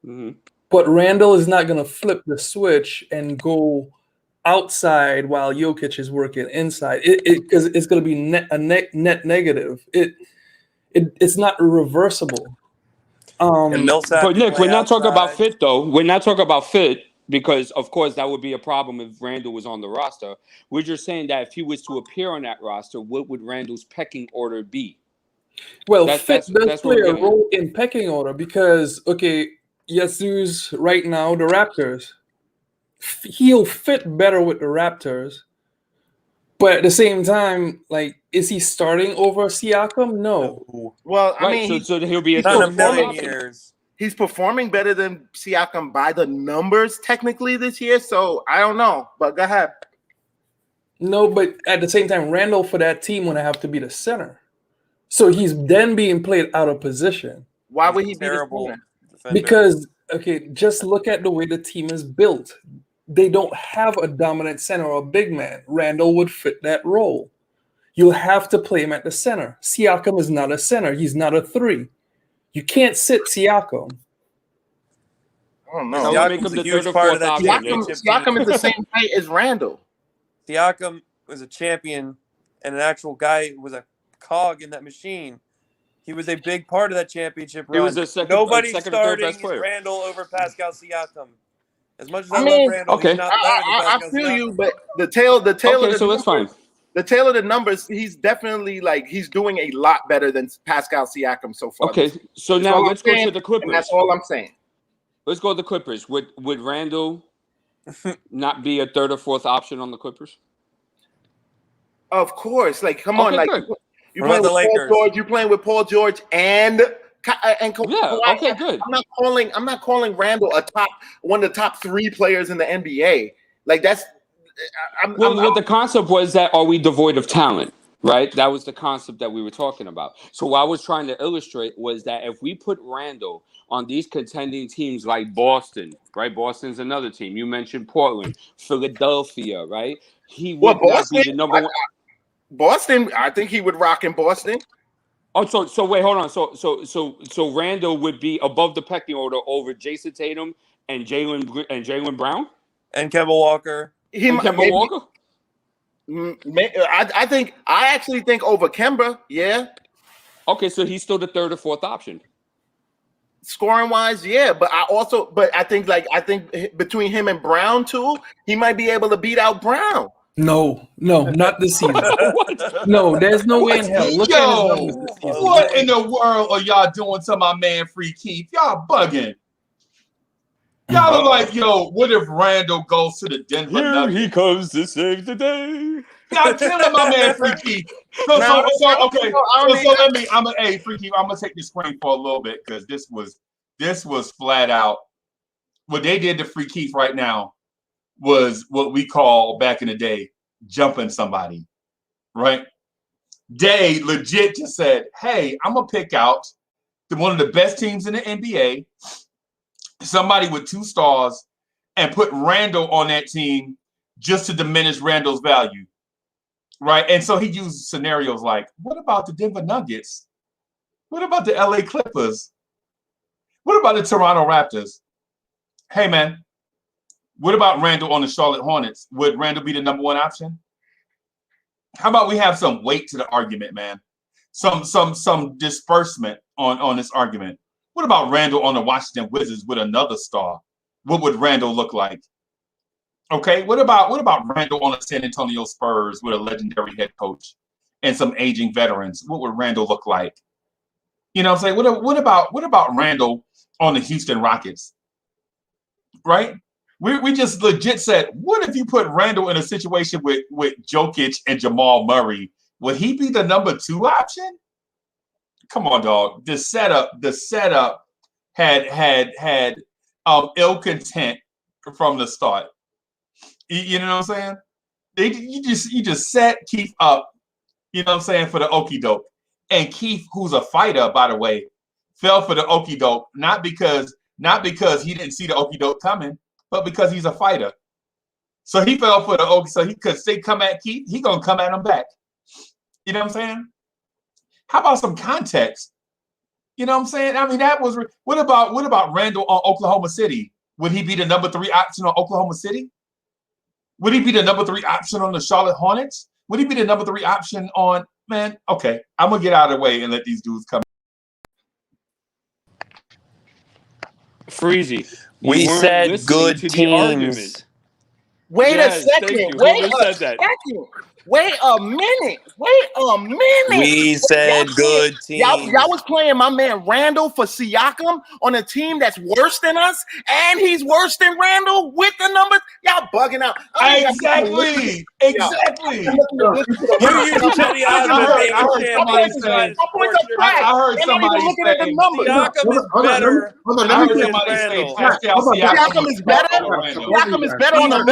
Speaker 13: Mm-hmm.
Speaker 16: But Randle is not going to flip the switch and go outside while Jokic is working inside. Because it's going to be net negative. It's not reversible.
Speaker 13: But Nick, we're not talking about fit, though. We're not talking about fit because, of course, that would be a problem if Randle was on the roster. We're just saying that if he was to appear on that roster, what would Randle's pecking order be?
Speaker 16: Well, fit does play a role in pecking order because, okay, Jesus right now, the Raptors, he'll fit better with the Raptors. But at the same time, like, is he starting over Siakam? No.
Speaker 5: Well, I mean,
Speaker 13: so he'll be
Speaker 15: a million years.
Speaker 5: He's performing better than Siakam by the numbers technically this year. So I don't know, but go ahead.
Speaker 16: No, but at the same time, Randle for that team would have to be the center. So he's then being played out of position.
Speaker 5: Why would he be
Speaker 15: terrible
Speaker 5: the center?
Speaker 16: Because, okay, just look at the way the team is built. They don't have a dominant center or a big man. Randle would fit that role. You'll have to play him at the center. Siakam is not a center. He's not a 3. You can't sit Siakam.
Speaker 5: I don't know.
Speaker 15: Siakam's a huge part of that
Speaker 5: Siakam is the same height as Randle.
Speaker 15: Siakam was a champion and an actual guy who was a cog in that machine. He was a big part of that championship run.
Speaker 13: He was a second,
Speaker 15: Nobody
Speaker 13: second
Speaker 15: starting
Speaker 13: best player.
Speaker 15: Randle over Pascal Siakam. As much as I love Randle, he's not better than Pascal
Speaker 5: I feel
Speaker 15: Siakam.
Speaker 5: you, but the tail of
Speaker 13: that's fine.
Speaker 5: The tail of the numbers, he's definitely he's doing a lot better than Pascal Siakam so far.
Speaker 13: Okay, so now let's go to the Clippers.
Speaker 5: That's all I'm saying.
Speaker 13: Let's go to the Clippers. Would Randle not be a third or fourth option on the Clippers?
Speaker 5: Of course. Come on.
Speaker 13: Good.
Speaker 5: You
Speaker 15: What
Speaker 5: playing
Speaker 15: about
Speaker 5: with
Speaker 15: the
Speaker 5: Paul
Speaker 15: Lakers?
Speaker 5: George. You playing with Paul George and Kawhi.
Speaker 13: Okay, good.
Speaker 5: I'm not calling Randall one of the top 3 players in the NBA. Like that's.
Speaker 13: Well, the concept was that are we devoid of talent, right? That was the concept that we were talking about. So what I was trying to illustrate was that if we put Randall on these contending teams like Boston, right? Boston's another team. You mentioned Portland, Philadelphia, right? He would not be the number one.
Speaker 5: Boston, I think he would rock in Boston.
Speaker 13: Oh, so wait, hold on. So Randall would be above the pecking order over Jason Tatum and Jaylen Brown
Speaker 15: and Kemba Walker.
Speaker 13: Kemba Walker.
Speaker 5: I actually think over Kemba. Yeah.
Speaker 13: Okay, so he's still the 3rd or 4th option.
Speaker 5: Scoring wise, yeah, but I think between him and Brown too, he might be able to beat out Brown.
Speaker 16: No, not this season. No, there's no way in hell. Look at his numbers this season.
Speaker 1: What in the world are y'all doing to my man Free Keith? Y'all bugging. Y'all are like, yo, what if Randall goes to the Denver Nuggets?
Speaker 13: He comes to save the day.
Speaker 1: Y'all killing my man Free Keith. Free Keith, I'm gonna take the screen for a little bit because this was flat out. What they did to Free Keith right now was what we call back in the day jumping somebody, right? They legit just said, hey, I'm gonna pick out one of the best teams in the NBA, somebody with 2 stars, and put Randall on that team just to diminish Randall's value, right? And so he used scenarios like, what about the Denver Nuggets? What about the LA Clippers? What about the Toronto Raptors? Hey, man, what about Randall on the Charlotte Hornets? Would Randall be the number 1 option? How about we have some weight to the argument, man? Some disbursement on this argument. What about Randall on the Washington Wizards with another star? What would Randall look like? Okay, what about Randall on the San Antonio Spurs with a legendary head coach and some aging veterans? What would Randall look like? You know what I'm saying? What about Randall on the Houston Rockets? Right? We just legit said, what if you put Randall in a situation with Jokic and Jamal Murray? Would he be the number 2 option? Come on, dog. The setup had ill content from the start. You know what I'm saying? You just set Keith up, you know what I'm saying, for the okie doke. And Keith, who's a fighter, by the way, fell for the okie doke, not because he didn't see the okie doke coming, but because he's a fighter. So he fell for the okie. So because they come at Keith, he gonna come at him back. You know what I'm saying? How about some context? You know what I'm saying? I mean, that was what about Randall on Oklahoma City? Would he be the number 3 option on Oklahoma City? Would he be the number 3 option on the Charlotte Hornets? Would he be the number 3 option on, man? Okay, I'm gonna get out of the way and let these dudes come.
Speaker 13: Freezy.
Speaker 15: We said good teams.
Speaker 5: Wait a second. Wait a minute.
Speaker 15: We said good teams.
Speaker 5: Y'all was playing my man Randall for Siakam on a team that's worse than us, and he's worse than Randall with the numbers. Y'all bugging out.
Speaker 1: Exactly. I heard somebody say
Speaker 15: Siakam is better.
Speaker 5: Siakam is better. Siakam is better on a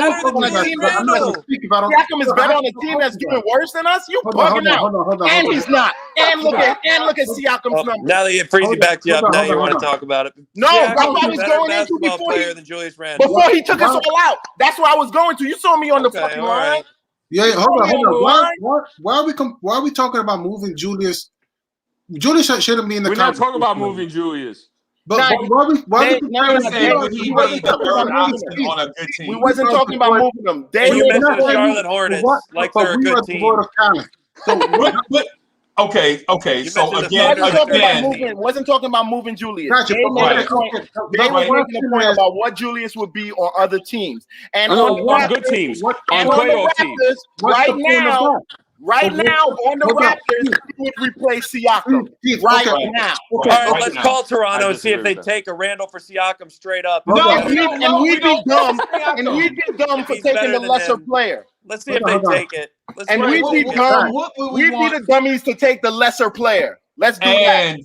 Speaker 5: team. Siakam is better on a team that's doing worse than us. You bugging out. And he's not. And look at Siakam's numbers.
Speaker 15: Now that you Freezy backed you up, now you want to talk about it.
Speaker 5: No, that's what I was going into before he took us all out. That's what I was going to. You saw me on the fucking line.
Speaker 10: Yeah, hold on. Why are we talking about moving Julius? Julius shouldn't be in the.
Speaker 13: We're not talking about moving Julius.
Speaker 10: But why we
Speaker 5: on a good team? We wasn't talking about moving them.
Speaker 15: You mentioned the Charlotte Hornets like they're a good team.
Speaker 1: Okay. So again,
Speaker 5: wasn't talking about moving Julius. They were making a point about what Julius would be on other teams and
Speaker 13: on good teams, on playoff teams.
Speaker 5: Right now, on the Raptors, he would replace Siakam. Now.
Speaker 15: All right, let's call Toronto and see if they take a Randall for Siakam straight up.
Speaker 5: And we'd be dumb for taking the lesser player.
Speaker 15: Let's see if they take it. Let's
Speaker 5: And
Speaker 15: see
Speaker 5: we'd
Speaker 15: if
Speaker 5: be
Speaker 15: they take it.
Speaker 5: dumb.
Speaker 1: What would we
Speaker 5: We'd be
Speaker 1: want?
Speaker 5: the dummies to take the lesser player. Let's do that.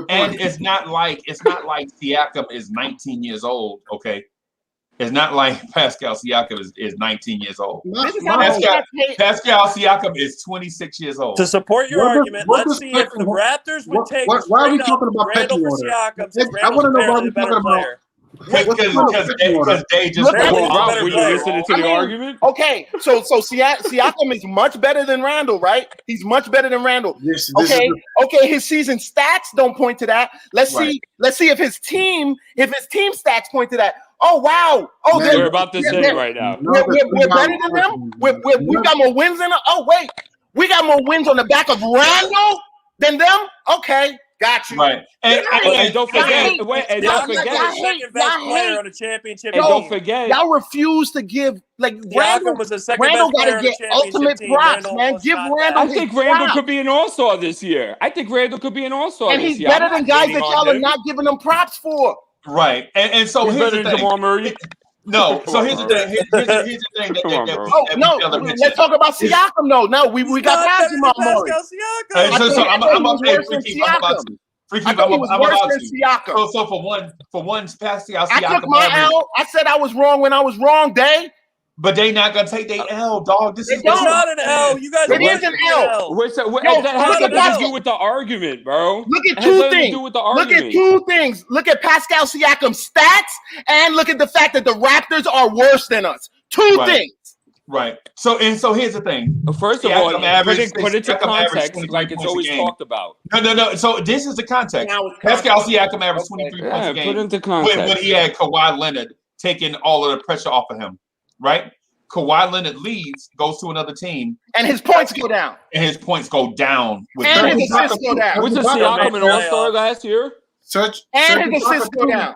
Speaker 1: And it's not like Siakam is 19 years old. Okay, it's not like Pascal Siakam is 19 years old. Pascal Siakam is 26 years old.
Speaker 15: To support your argument, let's see if the Raptors would take
Speaker 10: why are we talking about
Speaker 15: Randall
Speaker 10: pecking
Speaker 15: for
Speaker 10: order?
Speaker 15: Siakam since
Speaker 10: I want to know why
Speaker 15: Randall's
Speaker 10: we're
Speaker 15: a better
Speaker 10: talking about.
Speaker 15: player.
Speaker 1: Because they just
Speaker 13: Were you listening to the argument?
Speaker 5: Okay, so Siakam is much better than Randall, right? He's much better than Randall. Okay, his season stats don't point to that. Let's see if his team stats point to that. Oh wow! Oh,
Speaker 13: they're about the same right now.
Speaker 5: We're better than them. We got more wins than them. Oh wait, we got more wins on the back of Randall than them. Okay. Got you.
Speaker 1: Right. And
Speaker 13: don't forget, don't forget,
Speaker 5: y'all refuse to give Randall
Speaker 15: was the second
Speaker 5: Randall
Speaker 15: best player
Speaker 5: got to get ultimate props, man. Give Randall.
Speaker 13: I think Randall could be an all-star this year. And
Speaker 5: he's better than guys that y'all are not giving them props for.
Speaker 1: Right. And so
Speaker 13: he's
Speaker 1: here's
Speaker 13: better
Speaker 1: the
Speaker 13: than
Speaker 1: thing.
Speaker 13: Jamal Murray.
Speaker 1: No. So here's the thing. Here's the thing.
Speaker 5: Let's talk about Siakam. No, we got past Jamal Murray.
Speaker 1: So I'm about to. So for one, Pascal Siakam.
Speaker 5: I took my L. I said I was wrong when I was wrong, Day.
Speaker 1: But they not gonna take their L, dog. This is
Speaker 15: not an L. You guys,
Speaker 5: it is an L.
Speaker 13: That has nothing to do with the argument, bro.
Speaker 5: Look at two things. Look at Pascal Siakam's stats, and look at the fact that the Raptors are worse than us. Two things.
Speaker 1: Right. So here's the thing.
Speaker 13: First of all, put it to context, like it's always talked about.
Speaker 1: No. So this is the context. Pascal Siakam averaged 23 points a game.
Speaker 13: Put into context.
Speaker 1: When he had Kawhi Leonard taking all of the pressure off of him, right? Kawhi Leonard leaves, goes to another team,
Speaker 5: and his points go down.
Speaker 1: And his points go down.
Speaker 5: And his assists go down.
Speaker 13: Was it Siakam an all-star last year?
Speaker 5: And his assists go down.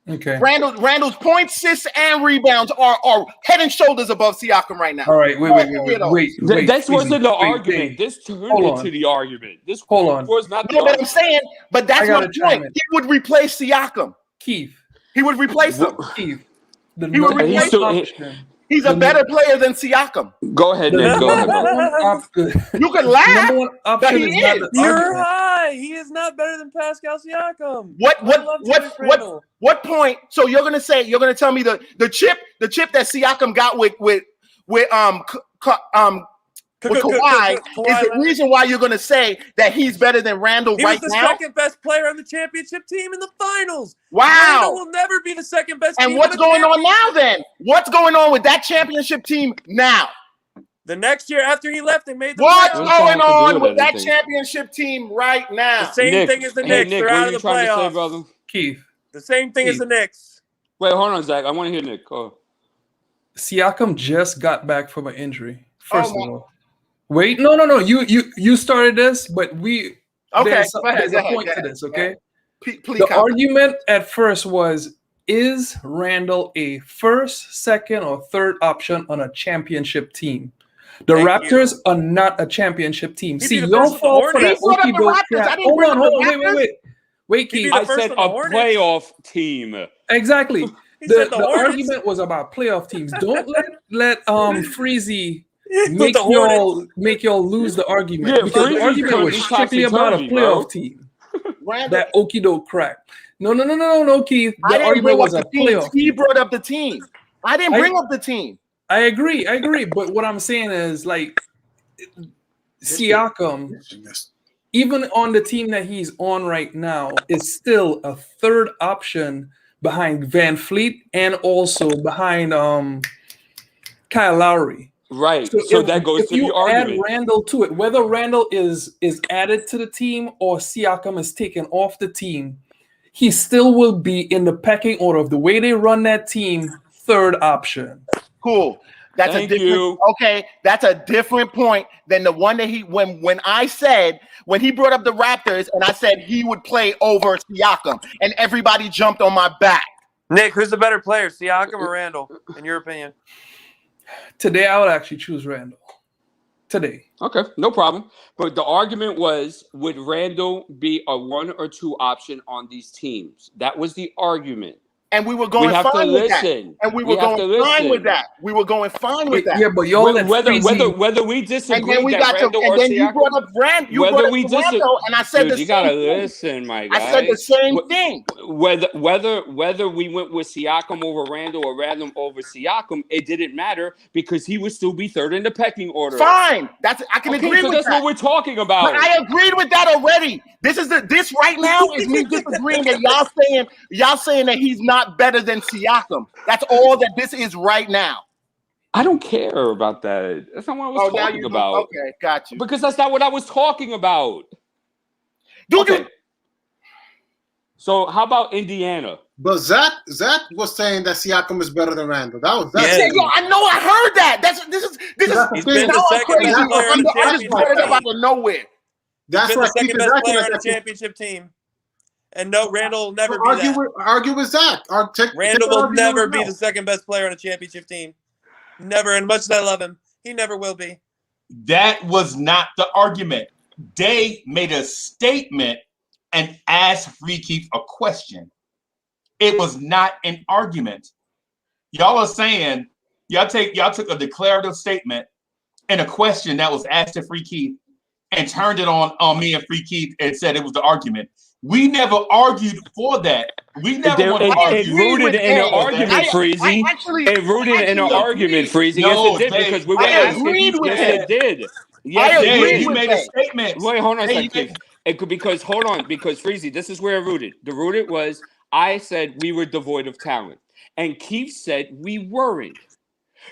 Speaker 16: Okay.
Speaker 5: Randall's points, assists, and rebounds are head and shoulders above Siakam right now.
Speaker 16: All right, wait.
Speaker 13: This wasn't the argument. This turned into the argument. This was not the argument.
Speaker 5: But I'm saying, but that's my point. He would replace Siakam.
Speaker 16: Keith.
Speaker 5: He would replace him.
Speaker 16: Keith.
Speaker 5: He would replace him. He's a better player than Siakam.
Speaker 13: Go ahead, Nick. Go ahead.
Speaker 5: You can laugh, but he is.
Speaker 15: You're high. He is not better than Pascal Siakam.
Speaker 5: What point? So you're gonna tell me the chip that Siakam got with Kawhi is the reason why you're gonna say that he's better than Randall right now?
Speaker 15: He was the second best player on the championship team in the finals.
Speaker 5: Wow.
Speaker 15: Randall will never be the second best team.
Speaker 5: And what's going on now then? What's going on with that championship team now?
Speaker 15: The next year after he left, they made the
Speaker 5: What's going on with that championship team right now?
Speaker 15: The same thing as the Knicks.
Speaker 13: Nick,
Speaker 15: they're out of the playoffs.
Speaker 13: Say, brother?
Speaker 16: Keith.
Speaker 15: The same thing as the Knicks.
Speaker 13: Wait, hold on, Zach. I want to hear Nick.
Speaker 16: Siakam just got back from an injury. First of all. Wait, no. You started this, but we there's a point to this, okay? The argument at first was, is Randall a first, second, or third option on a championship team? The Raptors are not a championship team. See, y'all fall for that okey-doke crap. Hold on, wait, Keith.
Speaker 13: I said a playoff team.
Speaker 16: Exactly. The argument was about playoff teams. Don't let Freezy make y'all lose the argument, because the argument was strictly about a playoff team. That okie doke crap. No, Keith. The argument was a playoff.
Speaker 5: He brought up the team. I didn't bring up the team.
Speaker 16: I agree. But what I'm saying is, like, Siakam, even on the team that he's on right now, is still a third option behind Van Fleet and also behind Kyle Lowry.
Speaker 13: Right. So that goes to the argument.
Speaker 16: Add Randall to it, whether Randall is added to the team or Siakam is taken off the team, he still will be in the pecking order of the way they run that team, third option.
Speaker 5: Cool. That's a different point than the one that when he brought up the Raptors and I said he would play over Siakam and everybody jumped on my back.
Speaker 15: Nick, who's the better player, Siakam or Randall, in your opinion?
Speaker 16: Today, I would actually choose Randall. Today.
Speaker 13: Okay, no problem. But the argument was, would Randall be a 1 or 2 option on these teams? That was the argument.
Speaker 5: And we were going fine with that. And we were going fine with that. We were going fine with that.
Speaker 16: Yeah, but y'all let
Speaker 13: whether we disagree
Speaker 5: and then we
Speaker 13: that
Speaker 5: got
Speaker 13: Randall
Speaker 5: to, and
Speaker 13: or
Speaker 5: then you
Speaker 13: Siakam,
Speaker 5: brought up Randall. You brought up Randall, and I said
Speaker 13: dude,
Speaker 5: the
Speaker 13: you
Speaker 5: same
Speaker 13: gotta
Speaker 5: thing.
Speaker 13: listen, my guy.
Speaker 5: I said the same thing.
Speaker 13: Whether we went with Siakam over Randall or Randall over Siakam, it didn't matter because he would still be third in the pecking order.
Speaker 5: Fine, I can agree
Speaker 13: so
Speaker 5: with
Speaker 13: that's
Speaker 5: that.
Speaker 13: what we're talking about.
Speaker 5: But I agreed with that already. This right now is me disagreeing that y'all saying that he's not better than Siakam. That's all that this is right now.
Speaker 13: I don't care about that. That's not what I was talking about.
Speaker 5: Okay, got you.
Speaker 13: Because that's not what I was talking about.
Speaker 5: Dude,
Speaker 13: so how about Indiana?
Speaker 10: But Zach was saying that Siakam is better than Randall. That was
Speaker 5: yeah, I know. I heard that. This is.
Speaker 17: He's been the second best player on the championship team.
Speaker 5: Out of nowhere.
Speaker 17: He's been the second best player on the championship team. And no, Randall will never be that.
Speaker 10: Argue with Zach.
Speaker 17: Randall will never be the second best player on a championship team. Never. And much as I love him, he never will be.
Speaker 1: That was not the argument. They made a statement and asked Freaky a question. It was not an argument. Y'all are saying y'all took a declarative statement and a question that was asked to Freaky and turned it on me and Freaky and said it was the argument. We never argued for that. We never
Speaker 13: It rooted in an argument, Freezy. It rooted in an argument, Freezy. Yes, it did because we were asking. Yes, it did. Yes, it did.
Speaker 1: You made a statement.
Speaker 13: Wait, hold on a second. Because Freezy, this is where it rooted. The rooted was I said we were devoid of talent, and Keith said we weren't.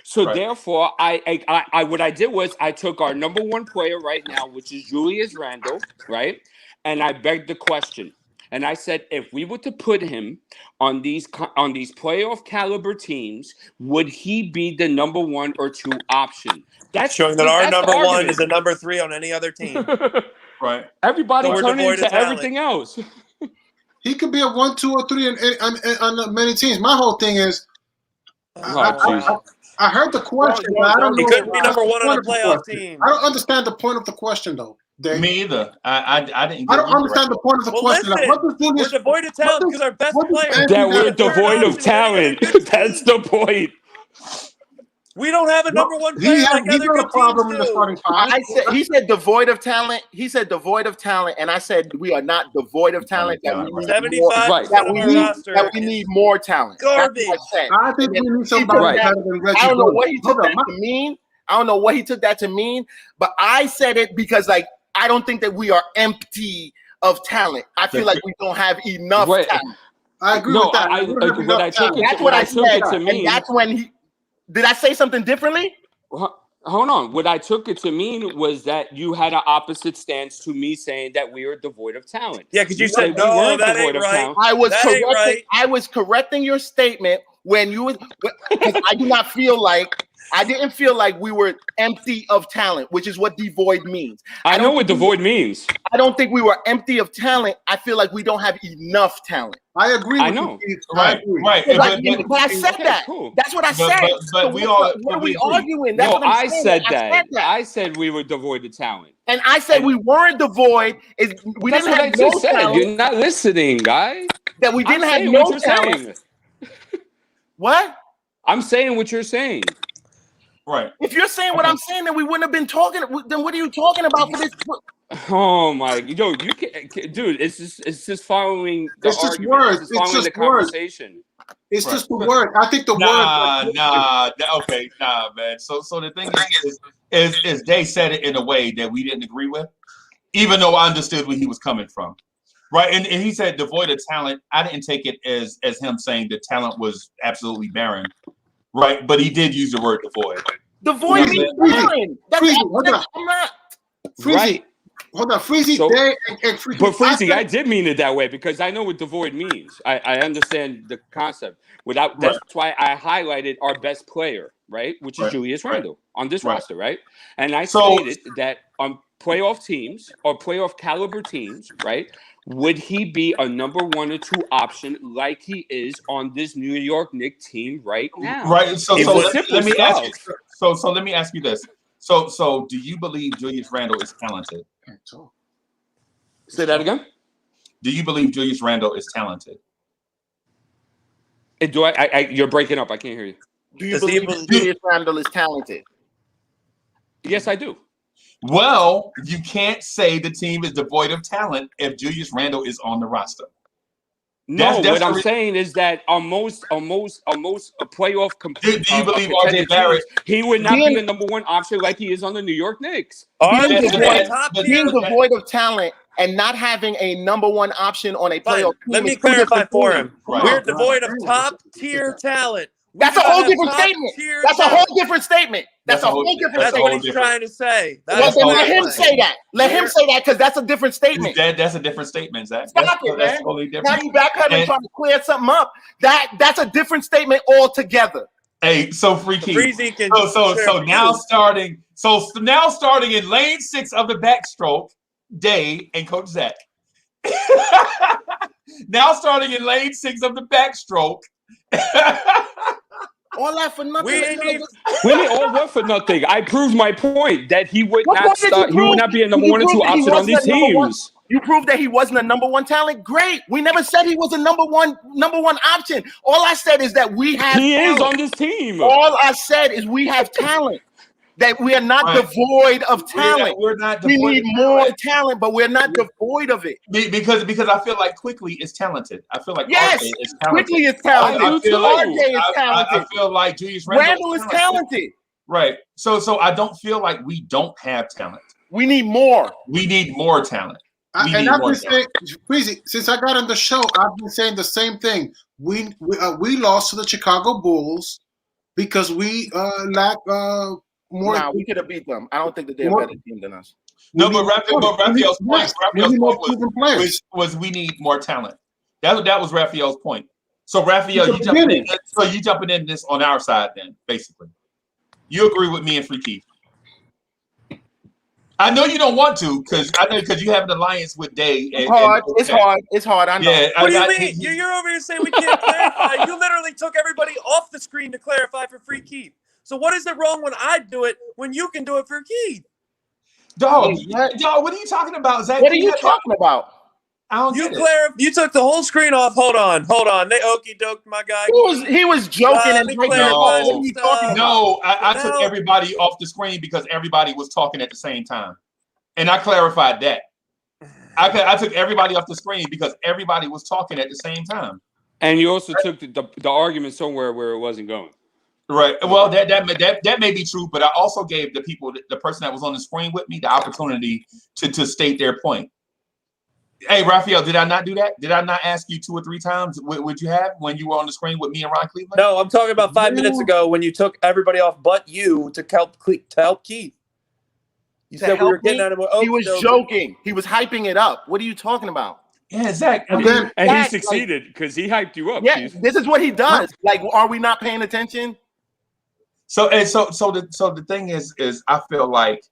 Speaker 13: So therefore, I what I did was I took our number one player right now, which is Julius Randle, right, and I begged the question, and I said if we were to put him on these playoff caliber teams, would he be the number 1 or 2 option? That's
Speaker 17: showing that our number 1 is a number 3 on any other team.
Speaker 1: Right.
Speaker 13: Everybody turned into everything else.
Speaker 10: He could be a 1, 2, or 3 on many teams. My whole thing is, I heard the question, but I don't know.
Speaker 17: He couldn't be number 1 on a playoff team.
Speaker 10: I don't understand the point of the question, though. Dave.
Speaker 1: Me either. I didn't.
Speaker 10: I don't understand the point of the question.
Speaker 17: Listen,
Speaker 10: like,
Speaker 17: we're devoid of talent because our best player.
Speaker 13: That we're devoid of talent. That's the point.
Speaker 17: We don't have a number 1 player like other good teams do.
Speaker 5: He said devoid of talent. He said devoid of talent, and I said we are not devoid of talent. That we need
Speaker 17: 75%
Speaker 5: that we need more talent.
Speaker 17: Garbage.
Speaker 10: I think we need somebody better than Reggie.
Speaker 5: I don't know what he took that to mean. I don't know what he took that to mean, but I said it because I don't think that we are empty of talent. I feel like we don't have enough talent.
Speaker 10: I agree with that.
Speaker 5: That's what I said, and that's when he. Did I say something differently?
Speaker 13: Hold on. What I took it to mean was that you had an opposite stance to me saying that we are devoid of talent.
Speaker 17: Yeah, because you said no, that ain't right.
Speaker 5: I was correcting your statement when you was. I didn't feel like we were empty of talent, which is what devoid means.
Speaker 13: I know what devoid means.
Speaker 5: I don't think we were empty of talent. I feel like we don't have enough talent.
Speaker 10: I agree.
Speaker 13: I know.
Speaker 1: Right.
Speaker 5: But I said that.
Speaker 13: Cool.
Speaker 5: That's what I said.
Speaker 1: But
Speaker 5: what are we arguing? That's
Speaker 13: no,
Speaker 5: what I'm saying.
Speaker 13: I said that. I said we were devoid of talent.
Speaker 5: And I said we weren't devoid. We
Speaker 13: That's
Speaker 5: didn't
Speaker 13: what
Speaker 5: have
Speaker 13: I just said.
Speaker 5: talent.
Speaker 13: You're not listening, guy.
Speaker 5: That we didn't have no talent. What?
Speaker 13: I'm saying what you're saying.
Speaker 1: Right.
Speaker 5: If you're saying what I'm saying, then we wouldn't have been talking. Then what are you talking about for this?
Speaker 13: Oh my, you can't, dude. It's just following the argument.
Speaker 10: Words.
Speaker 13: It's just following the conversation.
Speaker 10: It's just the word. I think the word.
Speaker 1: Nah, man. So the thing is they said it in a way that we didn't agree with, even though I understood where he was coming from, right? And he said devoid of talent. I didn't take it as him saying that talent was absolutely barren. Right, but he did use the word devoid.
Speaker 5: Devoid means barren.
Speaker 13: Right.
Speaker 10: Hold on, Freezy.
Speaker 13: So,
Speaker 10: and Freezy.
Speaker 13: But Freezy, I did mean it that way because I know what devoid means. I understand the concept. That's why I highlighted our best player, right, which is Julius Randle on this roster, right? And I stated that on playoff teams or playoff caliber teams, right? Would he be a number 1 or 2 option like he is on this New York Knicks team right now?
Speaker 1: Right. So let me ask you. So let me ask you this. So do you believe Julius Randle is talented?
Speaker 13: Say that again.
Speaker 1: Do you believe Julius Randle is talented?
Speaker 13: You're breaking up. I can't hear you.
Speaker 11: Do you believe Julius Randle is talented?
Speaker 13: Yes, I do.
Speaker 1: Well, you can't say the team is devoid of talent if Julius Randle is on the roster.
Speaker 13: No, what I'm saying is that on most a playoff complete.
Speaker 1: Do you believe RJ Barrett?
Speaker 13: He would not be a number one option like he is on the New York Knicks.
Speaker 11: Being devoid of talent and not having a number one option on a playoff team.
Speaker 17: Let me clarify for him. We're devoid of top tier talent.
Speaker 11: That's a whole different statement. That's a whole different statement. That's a whole different statement.
Speaker 17: That's what he's trying to say.
Speaker 11: Let him say that. Let him say that because that's a different statement.
Speaker 1: That's a different statement, Zach.
Speaker 11: Stop it, man. That's totally different. Now you backpedaling trying to clear something up. That's a different statement altogether.
Speaker 1: Hey, so Freaky. So now starting in lane 6 of the backstroke, Day and Coach Zach. Now starting in lane 6 of the backstroke.
Speaker 11: All that for nothing.
Speaker 13: We didn't all work for nothing. I proved my point that he would not start. He would not be a number 1 or 2 option on these teams.
Speaker 11: You proved that he wasn't a number 1 talent. Great. We never said he was a number one option. All I said is that we have.
Speaker 13: He is on this team.
Speaker 11: All I said is we have talent. That we are not devoid of talent.
Speaker 1: We're not.
Speaker 11: We need more talent, but we're not devoid of it.
Speaker 1: Because I feel like Quickley is talented. I feel like
Speaker 11: yes,
Speaker 1: RJ is talented.
Speaker 11: Quickley is talented. RJ is talented.
Speaker 1: I feel like Julius
Speaker 11: Randle is talented.
Speaker 1: Right. So I don't feel like we don't have talent.
Speaker 11: We need more.
Speaker 1: We need more talent.
Speaker 10: And I've been saying, Breezy, since I got on the show, I've been saying the same thing. We lost to the Chicago Bulls because we lack more.
Speaker 11: Nah, we could have beat them. I don't think that they're a better team than us.
Speaker 1: No, but Raphael's point was we need more talent. That was Raphael's point. So Raphael, you jumping in this on our side then, basically. You agree with me and Free Keith. I know you don't want to because you have an alliance with Day.
Speaker 11: It's hard. I know.
Speaker 17: Yeah, what do you mean? You're over here saying we can't clarify. You literally took everybody off the screen to clarify for Free Keith. So what is it wrong when I do it when you can do it for Keith?
Speaker 1: Dog, what are you talking about, Zach?
Speaker 11: What are you talking about?
Speaker 1: I don't
Speaker 17: get it. You took the whole screen off. Hold on. They okey doked my guy.
Speaker 11: He was joking and
Speaker 1: No, I took everybody off the screen because everybody was talking at the same time, and I clarified that. I took everybody off the screen because everybody was talking at the same time.
Speaker 13: And you also took the argument somewhere where it wasn't going.
Speaker 1: Right. Well, that may be true, but I also gave the person that was on the screen with me, the opportunity to state their point. Hey, Raphael, did I not do that? Did I not ask you 2 or 3 times? Would you have when you were on the screen with me and Ron Cleveland?
Speaker 17: No, I'm talking about 5 minutes ago when you took everybody off but you to help Keith. You said we were getting out of more.
Speaker 11: He was joking. He was hyping it up. What are you talking about?
Speaker 1: Yeah, Zach.
Speaker 13: And he succeeded because he hyped you up.
Speaker 11: Yeah,
Speaker 13: Keith.
Speaker 11: This is what he does. Like, are we not paying attention?
Speaker 1: So the thing is I feel like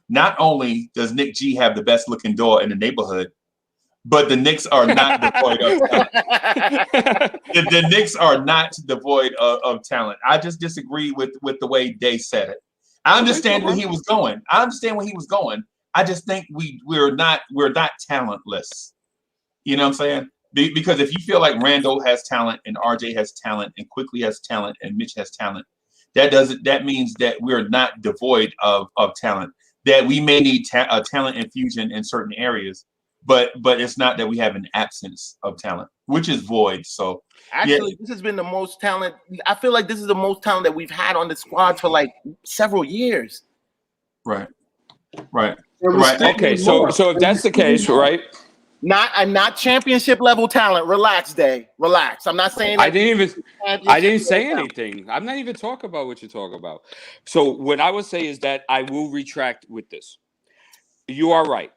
Speaker 1: not only does Nick G have the best looking door in the neighborhood, but the Knicks are not devoid of talent. The Knicks are not devoid of talent. I just disagree with the way Day said it. I understand where he was going. I just think we're not talentless. You know what I'm saying? Because if you feel like Randall has talent and RJ has talent and Quickley has talent and Mitch has talent, that means that we're not devoid of talent. That we may need a talent infusion in certain areas, but it's not that we have an absence of talent, which is void. So
Speaker 11: actually, This has been the most talent. I feel like this is the most talent that we've had on the squad for like several years.
Speaker 1: Right.
Speaker 13: Okay, so if that's the case, right?
Speaker 11: Not championship level talent. Relax, Day. Relax. I'm not saying.
Speaker 13: I didn't say anything. I'm not even talking about what you're talking about. So what I would say is that I will retract with this. You are right.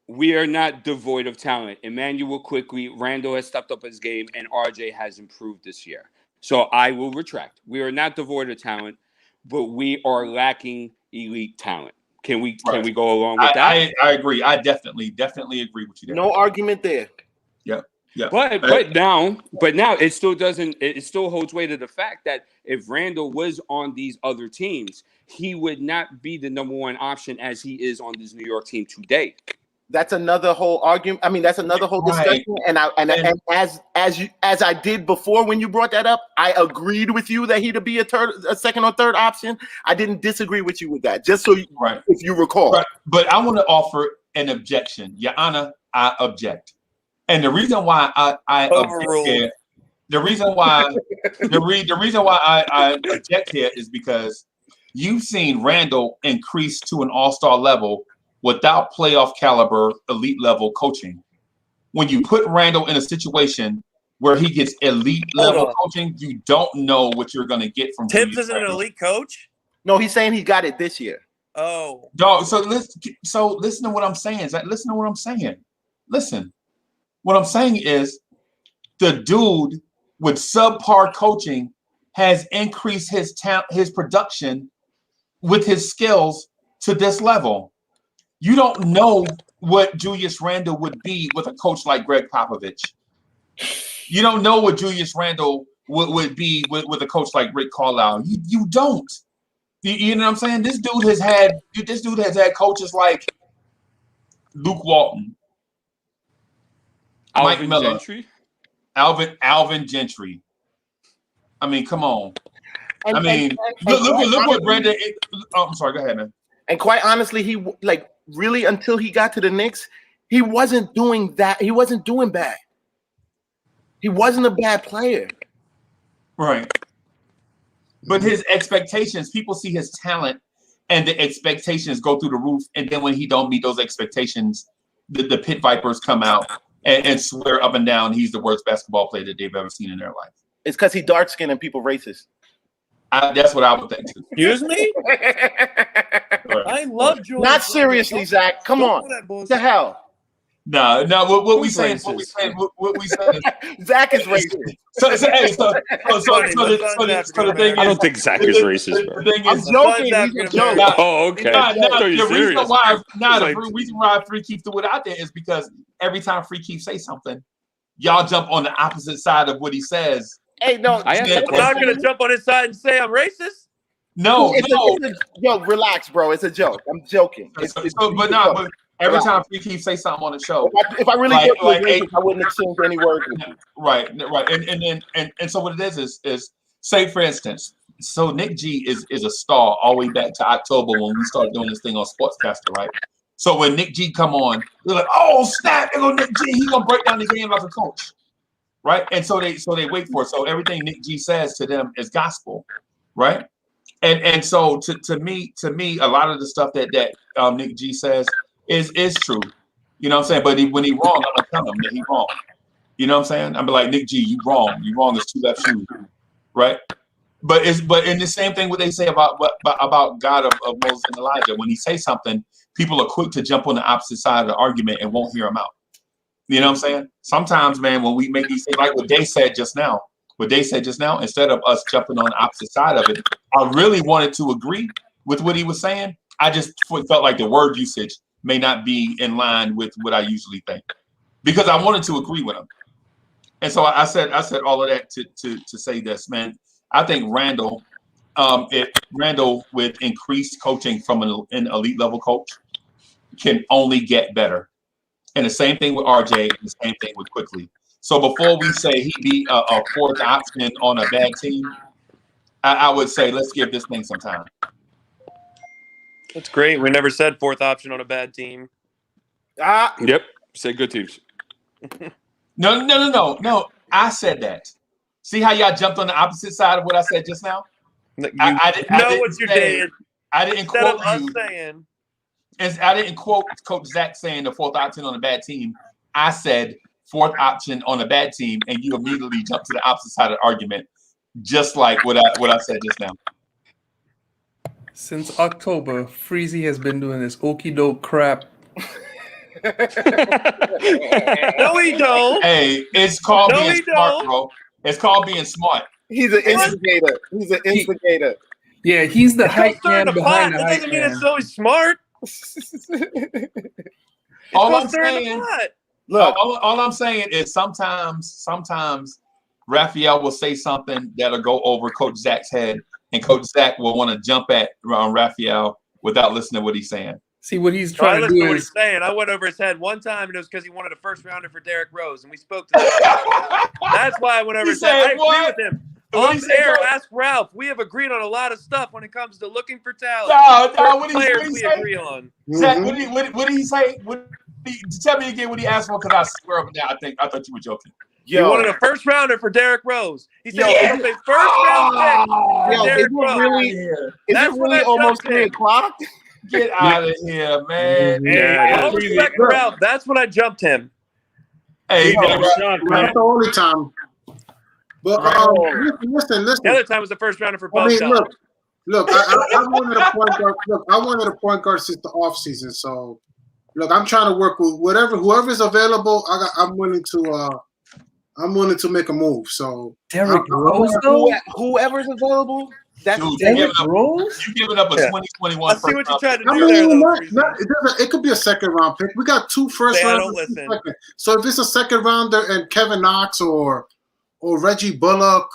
Speaker 13: We are not devoid of talent. Emmanuel Quickley, Randall has stepped up his game, and RJ has improved this year. So I will retract. We are not devoid of talent, but we are lacking elite talent. Can we go along with that?
Speaker 1: I agree. I definitely agree with you there.
Speaker 11: No argument there.
Speaker 1: Yeah.
Speaker 13: But now it still doesn't. It still holds weight to the fact that if Randall was on these other teams, he would not be the number 1 option as he is on this New York team today.
Speaker 5: That's another whole argument. I mean, that's another whole discussion.
Speaker 1: Right.
Speaker 5: And as I did before when you brought that up, I agreed with you that he'd be a second or third option. I didn't disagree with you with that. Just so if you recall.
Speaker 1: Right. But I want to offer an objection, Your Honor. I object, and the reason why I object here, the reason why I object here is because you've seen Randall increase to an all-star level without playoff caliber, elite level coaching. When you put Randall in a situation where he gets elite level coaching, you don't know what you're going to get from
Speaker 17: Tibbs isn't an elite coach?
Speaker 5: No, he's saying he got it this year.
Speaker 17: Oh.
Speaker 1: Dog, so listen to what I'm saying. Listen to what I'm saying. Listen. What I'm saying is the dude with subpar coaching has increased his his production with his skills to this level. You don't know what Julius Randle would be with a coach like Greg Popovich. You don't know what Julius Randle would be with a coach like Rick Carlisle. You don't. You know what I'm saying? This dude has had coaches like Luke Walton, Mike Miller,
Speaker 13: Gentry?
Speaker 1: Alvin Gentry. I mean, come on. Look what Brandon. I'm sorry. Go ahead, man.
Speaker 5: And quite honestly, he really until he got to the Knicks, he wasn't doing that. He wasn't doing bad. He wasn't a bad player.
Speaker 1: Right. But his expectations, people see his talent and the expectations go through the roof. And then when he don't meet those expectations, the pit vipers come out and swear up and down he's the worst basketball player that they've ever seen in their life.
Speaker 5: It's because he dark skinned and people racist.
Speaker 1: That's what I would think too.
Speaker 17: Excuse me? I love Julius.
Speaker 5: Not seriously, Zach. Come on. What the hell?
Speaker 1: No. What we saying? What we saying?
Speaker 5: Zach is racist.
Speaker 1: So the thing is,
Speaker 13: I don't think Zach is racist, bro.
Speaker 1: The thing is,
Speaker 5: I'm joking. He's a joke.
Speaker 13: Oh, okay.
Speaker 1: The reason why Free Keith threw it out there is because every time Free Keith say something, y'all jump on the opposite side of what he says.
Speaker 5: Hey, no,
Speaker 17: I'm not going to jump on his side and say I'm racist.
Speaker 1: No.
Speaker 5: Yo, relax, bro. It's a joke. I'm joking.
Speaker 1: But every time Free Keith say something on the show,
Speaker 5: if I really racist, I wouldn't exchange any words with you.
Speaker 1: Right. And so what it is say for instance, so Nick G is a star all the way back to October when we started doing this thing on Sportscaster, right? So when Nick G come on, they're like, oh snap, there go Nick G, he gonna break down the game like a coach. Right. And so they wait for it. So everything Nick G says to them is gospel, right? And so to me, a lot of the stuff that Nick G says is true. You know what I'm saying? But when he wrong, I'm gonna tell him that he wrong. You know what I'm saying? I'm like, Nick G, you wrong. You wrong is two left shoes. Right? But in the same thing what they say about God of Moses and Elijah, when he says something, people are quick to jump on the opposite side of the argument and won't hear him out. You know what I'm saying? Sometimes, man, when we make these things, like what they said just now, instead of us jumping on the opposite side of it, I really wanted to agree with what he was saying. I just felt like the word usage may not be in line with what I usually think, because I wanted to agree with him. And so I said all of that to say this, man. I think Randall with increased coaching from an elite level coach can only get better. And the same thing with RJ, and the same thing with Quickley. So before we say he'd be a fourth option on a bad team, I would say let's give this thing some time.
Speaker 17: That's great. We never said fourth option on a bad team.
Speaker 13: Yep. Say good teams.
Speaker 1: No. I said that. See how y'all jumped on the opposite side of what I said just now? I didn't quote you. I didn't quote Coach Zach saying the fourth option on a bad team. I said fourth option on a bad team, and you immediately jumped to the opposite side of the argument, just like what I said just now.
Speaker 16: Since October, Freezy has been doing this okey doke crap.
Speaker 17: No, he don't.
Speaker 1: Hey, it's called being smart, bro. It's called being smart.
Speaker 5: He's an instigator.
Speaker 16: Yeah, he's the hype man behind the
Speaker 17: That
Speaker 16: hype
Speaker 17: doesn't mean
Speaker 16: man.
Speaker 17: it's always smart.
Speaker 1: All I'm saying is sometimes Raphael will say something that'll go over Coach Zach's head, and Coach Zach will want to jump at Raphael without listening to what he's saying.
Speaker 16: See what he's
Speaker 17: So I
Speaker 16: trying to
Speaker 17: listened
Speaker 16: do
Speaker 17: to what
Speaker 16: is
Speaker 17: he's saying. I went over his head one time, and it was because he wanted a first rounder for Derrick Rose, and we spoke to that. That's why I went over
Speaker 1: He
Speaker 17: his head. I
Speaker 1: said
Speaker 17: agree
Speaker 1: what?
Speaker 17: with him.
Speaker 1: What he
Speaker 17: Off
Speaker 1: said,
Speaker 17: air,
Speaker 1: bro?
Speaker 17: ask Ralph. We have agreed on a lot of stuff when it comes to looking for talent.
Speaker 1: No, what
Speaker 17: Players
Speaker 1: he
Speaker 17: we
Speaker 1: say?
Speaker 17: agree on.
Speaker 1: Zach, what did he say? Tell me again what he asked for, because I swear up now I thought you were joking.
Speaker 17: He wanted a first rounder for Derrick Rose. He said
Speaker 1: Yo,
Speaker 17: he gave up a first round pick for
Speaker 5: Yo,
Speaker 17: Derrick Rose.
Speaker 5: is
Speaker 17: That's
Speaker 5: it
Speaker 17: when
Speaker 5: really
Speaker 17: I
Speaker 5: almost
Speaker 17: jumped
Speaker 5: 3
Speaker 17: him.
Speaker 5: o'clock?
Speaker 1: Get out of here, man.
Speaker 17: All respect to Ralph. That's when I jumped him.
Speaker 1: Hey,
Speaker 10: That's the only time. But listen.
Speaker 17: The other time was the first rounder for
Speaker 10: I
Speaker 17: both
Speaker 10: mean,
Speaker 17: guys.
Speaker 10: look. I wanted a point guard. Look, I wanted a point guard since the offseason. So, look, I'm trying to work with whoever's available. I'm willing to make a move. So,
Speaker 16: Derrick Rose, though.
Speaker 5: Whoever's available. That's
Speaker 1: Dude,
Speaker 16: Derrick Rose.
Speaker 1: you giving up a 2021
Speaker 17: I see what you tried to
Speaker 10: I
Speaker 17: do there,
Speaker 10: mean,
Speaker 17: though.
Speaker 10: it could be a second round pick. We got 2 first
Speaker 17: Say I
Speaker 10: rounders.
Speaker 17: don't listen.
Speaker 10: Second. So if it's a second rounder and Kevin Knox or Reggie Bullock,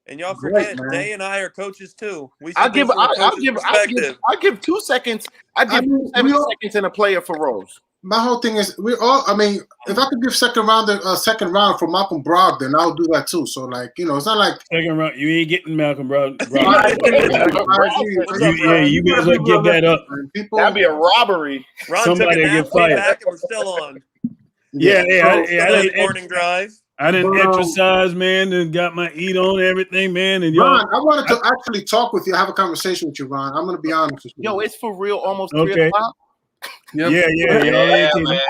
Speaker 17: And y'all
Speaker 10: great,
Speaker 17: forget,
Speaker 10: man.
Speaker 17: Day and I are coaches too. We see
Speaker 5: I'll
Speaker 17: things
Speaker 5: give
Speaker 17: from a coach's perspective.
Speaker 5: 2 seconds. I give 70 seconds in a player for Rose.
Speaker 10: My whole thing is if I could give second round for Malcolm Brogdon, I'll do that too. So it's not like
Speaker 6: Second round, you ain't getting Malcolm Brogdon.
Speaker 10: Yeah,
Speaker 6: you guys like give that up.
Speaker 5: That'd be a robbery.
Speaker 17: Ron
Speaker 6: Somebody
Speaker 17: took a nap,
Speaker 6: get
Speaker 17: came
Speaker 6: fired.
Speaker 17: back, and we're still on.
Speaker 6: I
Speaker 17: Morning drive.
Speaker 6: I didn't exercise, man, and got my eat on everything, man. And y'all,
Speaker 10: Ron, I wanted to actually talk with you, have a conversation with you, Ron. I'm going to be honest with you.
Speaker 5: Yo, it's for real. Almost 3
Speaker 6: Okay.
Speaker 5: o'clock.
Speaker 6: Yeah,
Speaker 1: Yeah, man.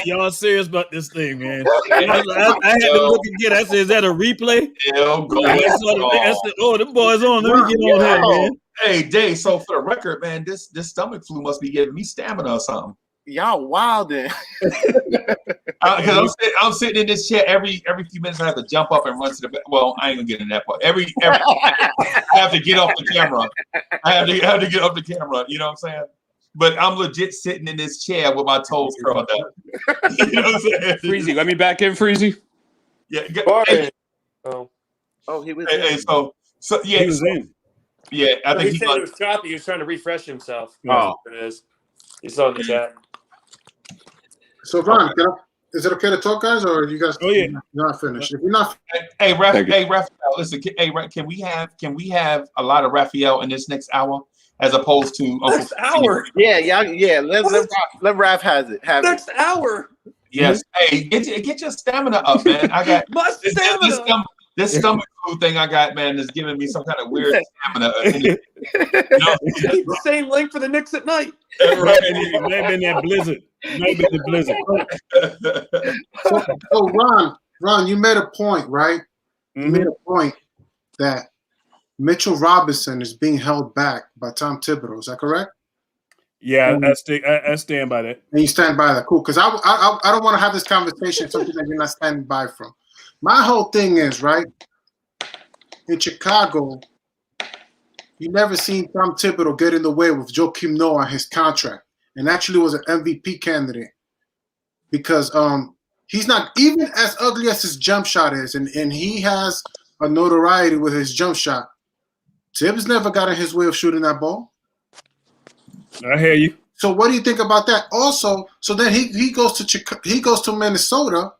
Speaker 6: y'all serious about this thing, man. I had to look again. I said, is that a replay? I said, oh, the boys on. Let me get on here, man.
Speaker 1: Hey, Dave, so for the record, man, this stomach flu must be giving me stamina or something.
Speaker 5: Y'all wildin'.
Speaker 1: Because I'm sitting in this chair every few minutes. I have to jump up and run to the back. Well, I ain't gonna get in that part. Every I have to get off the camera. I have to get off the camera. You know what I'm saying? But I'm legit sitting in this chair with my toes curled up. You know what I'm saying?
Speaker 13: Freezy, let me back in, Freezy.
Speaker 1: Yeah.
Speaker 13: Hey.
Speaker 5: Oh, he was.
Speaker 1: Hey, so yeah,
Speaker 6: He was in.
Speaker 1: Yeah, I think
Speaker 17: he said
Speaker 1: he
Speaker 17: it was choppy. He was trying to refresh himself.
Speaker 1: Oh.
Speaker 17: It is. You saw in the chat.
Speaker 10: So, Ron, is it okay to talk, guys, or you guys?
Speaker 6: Oh yeah,
Speaker 10: not finished. If you're not,
Speaker 1: Hey, Raphael, listen. Hey, can we have a lot of Raphael in this next hour as opposed to
Speaker 17: Next hour?
Speaker 5: Yeah. Let Raph have it.
Speaker 17: Next hour?
Speaker 1: Yes. Hey, get your stamina up, man. I got
Speaker 17: my stamina.
Speaker 1: This stomach flu thing I got, man, is giving me some kind of weird stamina.
Speaker 17: The same link for the Knicks at night.
Speaker 6: Right. It may have been that blizzard. It may have been the blizzard.
Speaker 10: So Ron, you made a point, right?
Speaker 6: Mm-hmm.
Speaker 10: You made a point that Mitchell Robinson is being held back by Tom Thibodeau. Is that correct?
Speaker 6: Yeah, I stand by that.
Speaker 10: And you stand by that, cool? Because I don't want to have this conversation something that you're not standing by from. My whole thing is, right, in Chicago, you never seen Tom Thibodeau get in the way with Joakim Noah on his contract, and actually was an MVP candidate because he's not even as ugly as his jump shot is, and he has a notoriety with his jump shot. Tibbs never got in his way of shooting that ball.
Speaker 6: I hear you.
Speaker 10: So what do you think about that? Also, so then he goes to Minnesota.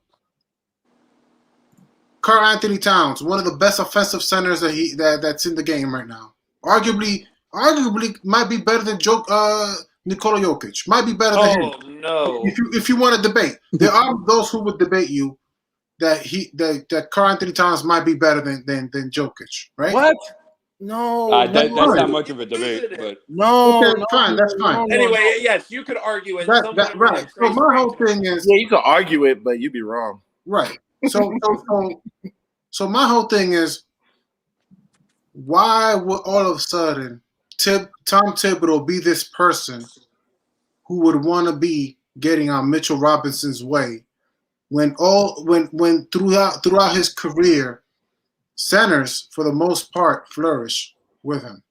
Speaker 10: Karl Anthony Towns, one of the best offensive centers that's in the game right now. Arguably might be better than Nikola Jokic. Might be better than him.
Speaker 17: Oh no!
Speaker 10: If you want to debate, there are those who would debate you that Karl Anthony Towns might be better than Jokic, right?
Speaker 17: What? No,
Speaker 13: that's not much of a debate, but
Speaker 10: fine. That's fine.
Speaker 17: Anyway, yes, you could argue it.
Speaker 10: Right. So my whole thing is,
Speaker 5: you can argue it, but you'd be wrong.
Speaker 10: Right. So my whole thing is, why would all of a sudden Tom Thibodeau be this person who would want to be getting on Mitchell Robinson's way when throughout his career, centers for the most part flourish with him?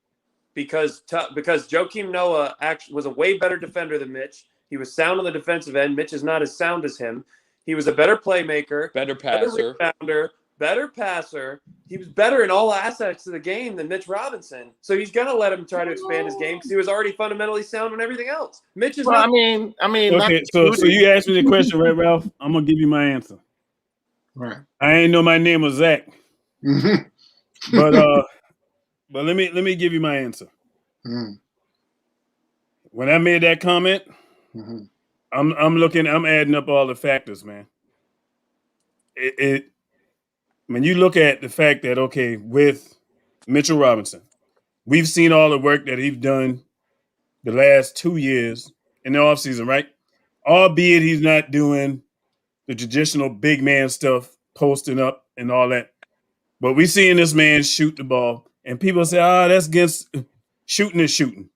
Speaker 17: Because Joakim Noah actually was a way better defender than Mitch. He was sound on the defensive end. Mitch is not as sound as him. He was a better playmaker,
Speaker 13: better passer,
Speaker 17: better rebounder,
Speaker 15: better passer. He was better in all aspects of the game than Mitch Robinson. So he's going to let him try to expand his game because he was already fundamentally sound on everything else. Mitch is not.
Speaker 5: I mean.
Speaker 6: Okay, so you asked me the question, right, Ralph? I'm gonna give you my answer.
Speaker 10: Right.
Speaker 6: I ain't know my name was Zach, but let me give you my answer. When I made that comment, I'm adding up all the factors, man. When you look at the fact that, okay, with Mitchell Robinson, we've seen all the work that he's done the last 2 years in the offseason, right? Albeit he's not doing the traditional big man stuff, posting up and all that. But we seeing this man shoot the ball, and people say, that's against shooting is shooting.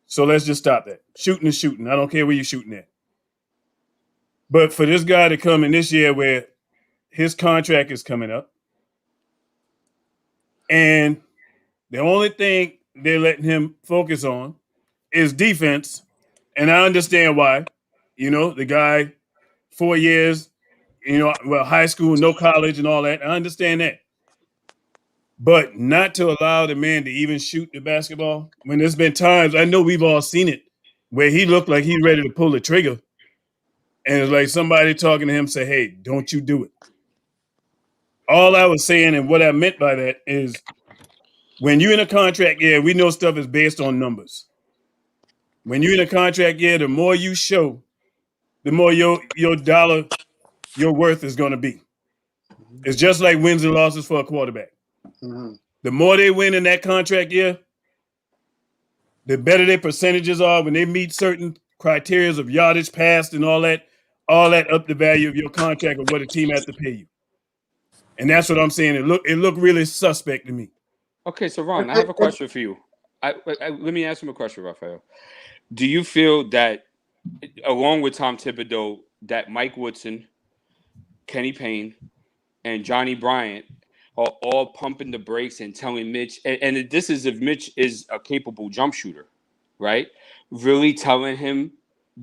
Speaker 6: So let's just stop that. Shooting is shooting. I don't care where you're shooting at. But for this guy to come in this year where his contract is coming up, and the only thing they're letting him focus on is defense, and I understand why. You know, the guy, 4 years, high school, no college and all that. I understand that. But not to allow the man to even shoot the basketball when there's been times, I know we've all seen it, where he looked like he's ready to pull the trigger. And it's like somebody talking to him say, hey, don't you do it. All I was saying and what I meant by that is when you're in a contract year, we know stuff is based on numbers. When you're in a contract year, the more you show, the more your dollar, your worth is going to be. It's just like wins and losses for a quarterback. The more they win in that contract year, the better their percentages are when they meet certain criteria of yardage passed and all that up the value of your contract of what a team has to pay you. And that's what I'm saying. It looked really suspect to me.
Speaker 13: Okay, so Ron, I have a question for you. Let me ask him a question, Raphael. Do you feel that, along with Tom Thibodeau, that Mike Woodson, Kenny Payne, and Johnny Bryant are all pumping the brakes and telling Mitch, and this is if Mitch is a capable jump shooter, right? Really telling him,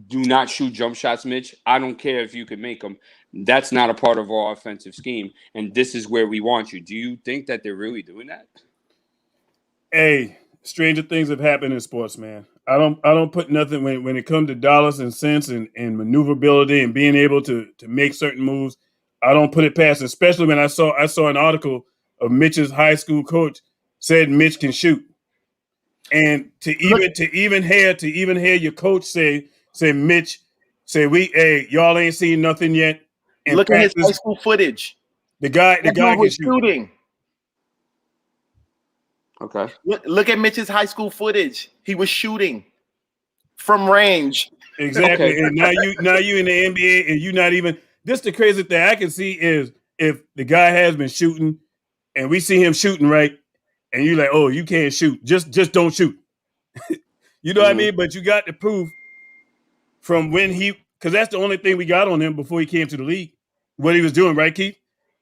Speaker 13: do not shoot jump shots, Mitch. I don't care if you can make them. That's not a part of our offensive scheme, and this is where we want you. Do you think that they're really doing that?
Speaker 6: Hey, stranger things have happened in sports, man. I don't put nothing when it comes to dollars and cents and maneuverability and being able to make certain moves. I don't put it past, especially when I saw an article of Mitch's high school coach said Mitch can shoot. And to even hear your coach say Mitch, y'all ain't seen nothing yet. And
Speaker 5: look at his high school footage.
Speaker 6: The guy
Speaker 5: was shooting.
Speaker 13: Okay.
Speaker 5: Look at Mitch's high school footage. He was shooting from range.
Speaker 6: Exactly.
Speaker 13: Okay.
Speaker 6: And now you in the NBA and you not even. This the crazy thing I can see is if the guy has been shooting and we see him shooting right, and you like, oh, you can't shoot. Just don't shoot. You know what I mean? But you got the proof from when because that's the only thing we got on him before he came to the league. What he was doing, right, Keith?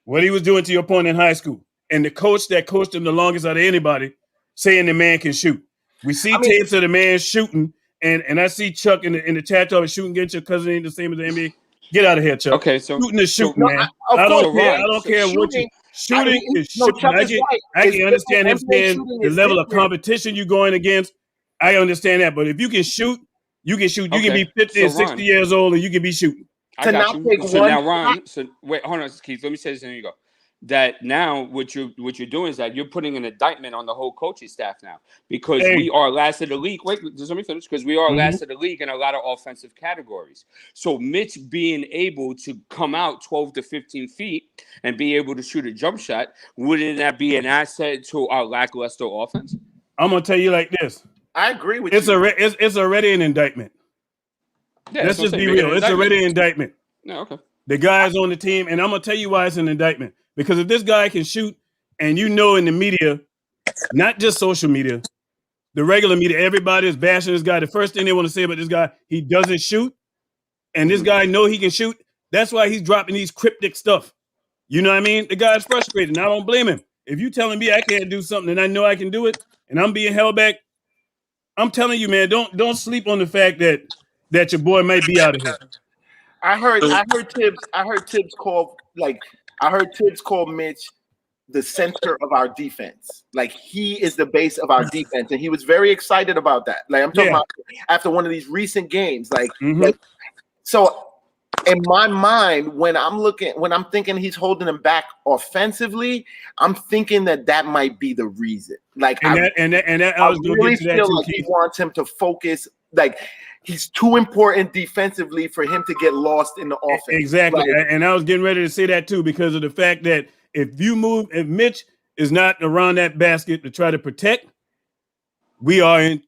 Speaker 6: What he was doing to your point in high school. And the coach that coached him the longest out of anybody saying the man can shoot. We see tapes of the man shooting, and I see Chuck in the chat talking shooting against your cousin ain't the same as the NBA. Get out of here, Chuck.
Speaker 13: Okay, so
Speaker 6: shooting is shooting, man.
Speaker 5: I
Speaker 6: don't care what you shooting is shooting. I can understand him saying the level of competition you're going against. I understand that, but if you can shoot, you can shoot. You can be 50 and 60 years old, and you can be shooting.
Speaker 13: I got you. So now, Ron. So wait, hold on, Keith. Let me say this, and then you go. That now what you're doing is that you're putting an indictment on the whole coaching staff now because we are last of the league. Wait, just let me finish. Because we are last of the league in a lot of offensive categories. So Mitch being able to come out 12 to 15 feet and be able to shoot a jump shot, wouldn't that be an asset to our lackluster offense?
Speaker 6: I'm gonna tell you like this.
Speaker 5: I agree with
Speaker 6: you. It's already an indictment.
Speaker 13: Yeah,
Speaker 6: let's just be real. It's already an indictment.
Speaker 13: No, okay.
Speaker 6: The guys on the team, and I'm gonna tell you why it's an indictment. Because if this guy can shoot, and in the media, not just social media, the regular media, everybody is bashing this guy. The first thing they want to say about this guy, he doesn't shoot, and this guy know he can shoot. That's why he's dropping these cryptic stuff. You know what I mean? The guy's frustrated, and I don't blame him. If you telling me I can't do something and I know I can do it, and I'm being held back, I'm telling you, man, don't sleep on the fact that your boy might be out of here.
Speaker 5: I heard Tibbs call like Tibbs call Mitch the center of our defense. Like he is the base of our defense, and he was very excited about that. Like I'm talking about after one of these recent games. Like so. In my mind, when I'm thinking he's holding him back offensively, I'm thinking that might be the reason. Like, I really feel like he wants him to focus. Like, he's too important defensively for him to get lost in the offense.
Speaker 6: Exactly,
Speaker 5: like,
Speaker 6: and I was getting ready to say that too because of the fact that if Mitch is not around that basket to try to protect, we are in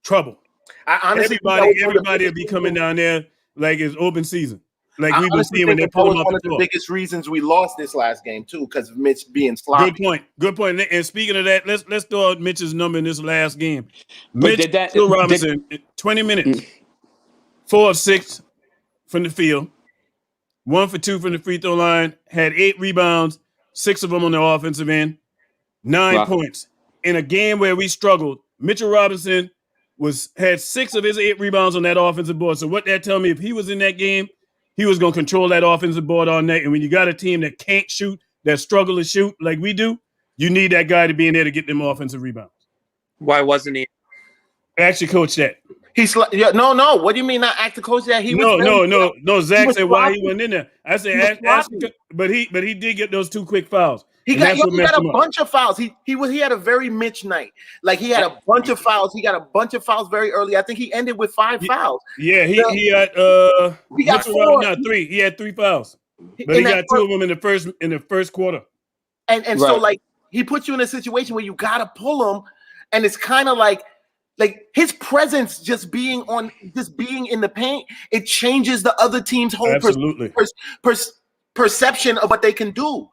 Speaker 6: trouble. Everybody will be coming down there. Like it's open season. Like we've been seeing when they pull him off the floor. That was one of the biggest
Speaker 5: reasons we lost this last game too, because of Mitch being sloppy.
Speaker 6: Good point. And speaking of that, let's throw out Mitch's number in this last game. Phil Robinson, 20 minutes, 4 of 6 from the field, 1 for 2 from the free throw line, had 8 rebounds, 6 of them on the offensive end, 9 points. In a game where we struggled, Mitchell Robinson had 6 of his 8 rebounds on that offensive board. So what that tell me, if he was in that game, he was going to control that offensive board all night. And when you got a team that can't shoot, that struggle to shoot like we do, you need that guy to be in there to get them offensive rebounds.
Speaker 15: Why wasn't he?
Speaker 6: Actually, coach that.
Speaker 5: No. What do you mean not act to coach that?
Speaker 6: No. Zach said why he wasn't in there. I said, but he did get those 2 quick fouls.
Speaker 5: He got a bunch of fouls. He had a very Mitch night. Like he had a bunch of fouls. He got a bunch of fouls very early. I think he ended with 5 fouls.
Speaker 6: Yeah, he got 4. No, 3. He had 3 fouls, but he got 2 of them in the first quarter.
Speaker 5: And so like he puts you in a situation where you gotta pull him, and it's kind of like his presence just being in the paint, it changes the other team's whole perception of what they can do.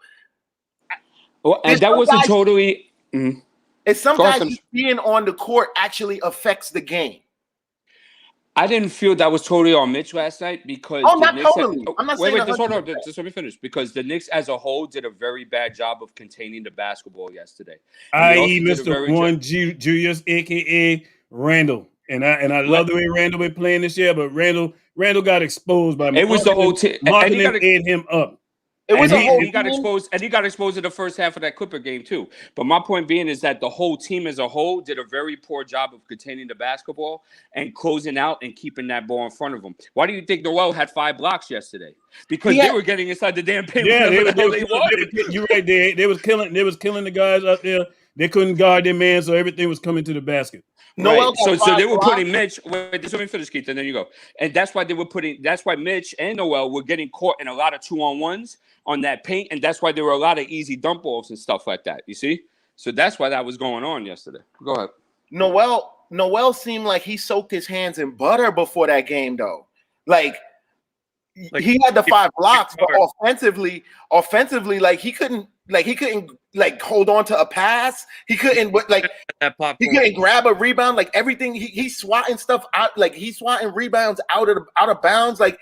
Speaker 13: Well, and that wasn't totally.
Speaker 5: It's some guys being on the court actually affects the game.
Speaker 13: I didn't feel that was totally on Mitch last night because
Speaker 5: not totally. I'm not saying.
Speaker 13: Wait, just hold on. Just let me finish. Because the Knicks as a whole did a very bad job of containing the basketball yesterday.
Speaker 6: I.e., Mr. One Julius, aka Randall, and I love the way Randall been playing this year, but Randall got exposed by.
Speaker 13: It was the whole team.
Speaker 6: Marketing ate him up.
Speaker 13: He got exposed in the first half of that Clipper game too. But my point being is that the whole team as a whole did a very poor job of containing the basketball and closing out and keeping that ball in front of them. Why do you think Noel had 5 blocks yesterday? Because they were getting inside the damn paint.
Speaker 6: Yeah, you're right. They was killing the guys out there. They couldn't guard their man, so everything was coming to the basket.
Speaker 13: Right. So they were putting Mitch. Wait, just let me finish, Keith, and then you go. And that's why that's why Mitch and Noel were getting caught in a lot of 2-on-1s on that paint, and that's why there were a lot of easy dump offs and stuff like that. You see? So that's why that was going on yesterday. Go ahead.
Speaker 5: Noel seemed like he soaked his hands in butter before that game, though. Like he had the 5 blocks, but offensively, like he couldn't hold on to a pass. He couldn't grab a rebound. Like everything, he's swatting stuff out. Like he's swatting rebounds out of bounds. Like,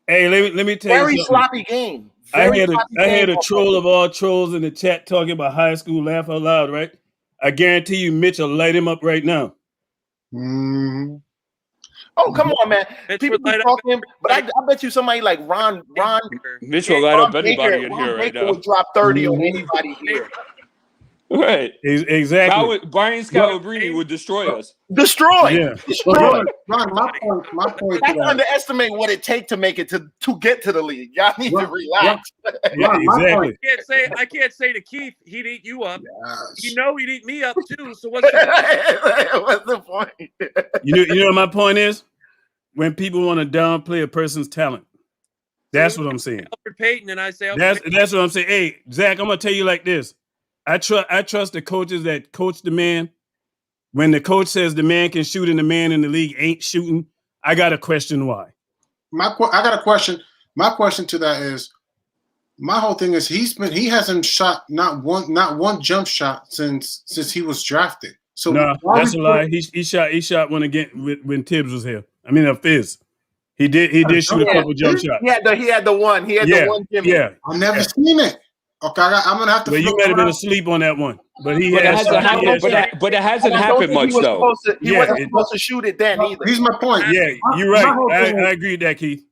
Speaker 6: hey, let me tell you something.
Speaker 5: Very sloppy game.
Speaker 6: I had a troll of all trolls in the chat talking about high school laugh out loud, right? I guarantee you Mitch will light him up right now.
Speaker 10: Mm-hmm.
Speaker 5: Oh, come on, man. People be talking, but I bet you somebody like Ron
Speaker 13: Mitch will light up anybody in here right now.
Speaker 5: Would drop 30 on anybody here.
Speaker 13: Right.
Speaker 6: Exactly.
Speaker 13: Brian Scalabrine would destroy us.
Speaker 5: Destroy.
Speaker 10: Ron, my point.
Speaker 5: That's underestimate what it takes to make it to get to the league. Y'all need to relax.
Speaker 6: Exactly.
Speaker 17: I can't say to Keith he'd eat you up. Yes. He'd eat me up too. So what's the
Speaker 5: point?
Speaker 6: You know what my point is? When people want to downplay a person's talent. That's what I'm saying.
Speaker 17: Albert Payton and I say
Speaker 6: that's what I'm saying. Hey, Zach, I'm gonna tell you like this. I trust the coaches that coach the man. When the coach says the man can shoot and the man in the league ain't shooting, I got to question why.
Speaker 10: I got a question. My question to that is, my whole thing is he hasn't shot not one jump shot since he was drafted. So
Speaker 6: no, that's a lie. He shot one again when Tibbs was here. I mean, Fizz. He did shoot a couple jump shots.
Speaker 5: He had the one. He had the one. Jimmy.
Speaker 6: Yeah,
Speaker 10: I've never seen it. Okay, I'm gonna have to.
Speaker 6: But you might have been asleep on that one. But it
Speaker 13: hasn't happened much though.
Speaker 5: He wasn't supposed to shoot it then either.
Speaker 10: Here's my point.
Speaker 6: Yeah, you're right. I agree with that, Keith.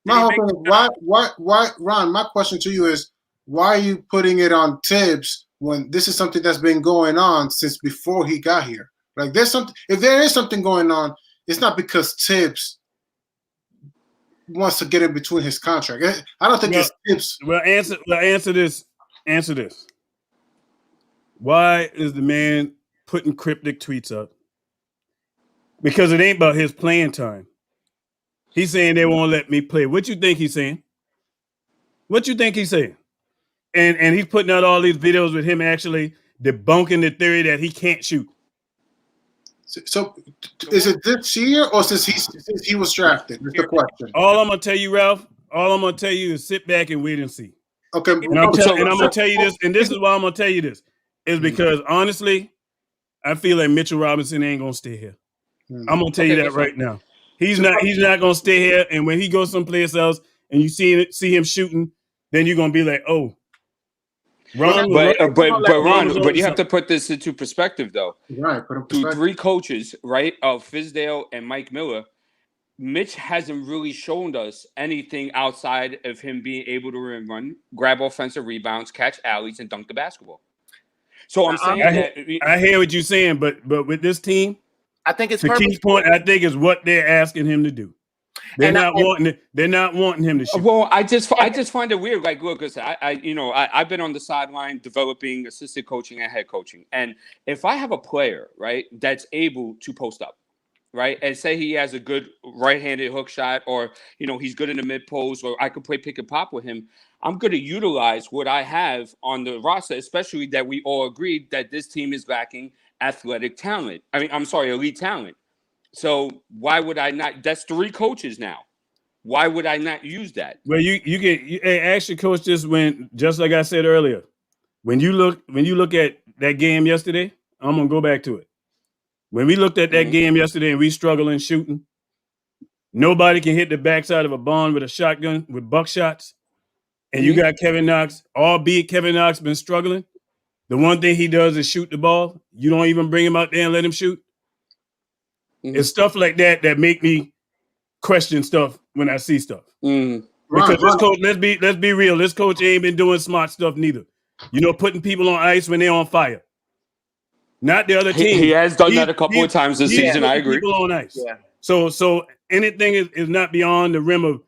Speaker 10: My whole thing is why, Ron? My question to you is, why are you putting it on Tibbs when this is something that's been going on since before he got here? Like, there's something. If there is something going on, it's not because Tibbs wants to get in between his contract. I don't think it's Tibbs.
Speaker 6: Answer this. Why is the man putting cryptic tweets up? Because it ain't about his playing time. He's saying they won't let me play. What you think he's saying? What you think he's saying? And he's putting out all these videos with him actually debunking the theory that he can't shoot.
Speaker 10: So is it this year or since he was drafted? That's the question.
Speaker 6: All I'm gonna tell you, Ralph, is sit back and wait and see.
Speaker 10: Okay.
Speaker 6: And I'm gonna tell you this, and this is why I'm gonna tell you this, is because honestly, I feel like Mitchell Robinson ain't gonna stay here. I'm gonna tell you that right now. He's not gonna stay here, and when he goes someplace else and you see him shooting, then you're gonna be like, oh.
Speaker 13: Ron, but you have to put this into perspective, though.
Speaker 10: Right.
Speaker 13: Through 3 coaches, right, of Fizdale and Mike Miller, Mitch hasn't really shown us anything outside of him being able to run, grab offensive rebounds, catch alleys, and dunk the basketball. So I'm saying
Speaker 6: I hear what you're saying, but with this team,
Speaker 5: I think it's
Speaker 6: the key point. I think is what they're asking him to do. They're not wanting him to shoot.
Speaker 13: Well, I just find it weird. Like, look, I've been on the sideline developing assistant coaching and head coaching, and if I have a player, right, that's able to post up, right, and say he has a good right-handed hook shot, or he's good in the mid post, or I could play pick and pop with him, I'm going to utilize what I have on the roster, especially that we all agreed that this team is lacking athletic talent. Elite talent. So why would I not? That's 3 coaches now. Why would I not use that?
Speaker 6: Well, you ask your coach this just like I said earlier. When you look at that game yesterday, I'm gonna go back to it. When we looked at that game yesterday and we struggling shooting, nobody can hit the backside of a barn with a shotgun with buckshots, and you got Kevin Knox. Albeit Kevin Knox been struggling, the one thing he does is shoot the ball. You don't even bring him out there and let him shoot. It's stuff like that make me question stuff when I see stuff. Because this coach, let's be real, this coach ain't been doing smart stuff neither. Putting people on ice when they're on fire. Not the other team.
Speaker 13: He has done that a couple of times this season. I agree.
Speaker 6: People on ice. Yeah. So anything is not beyond the rim of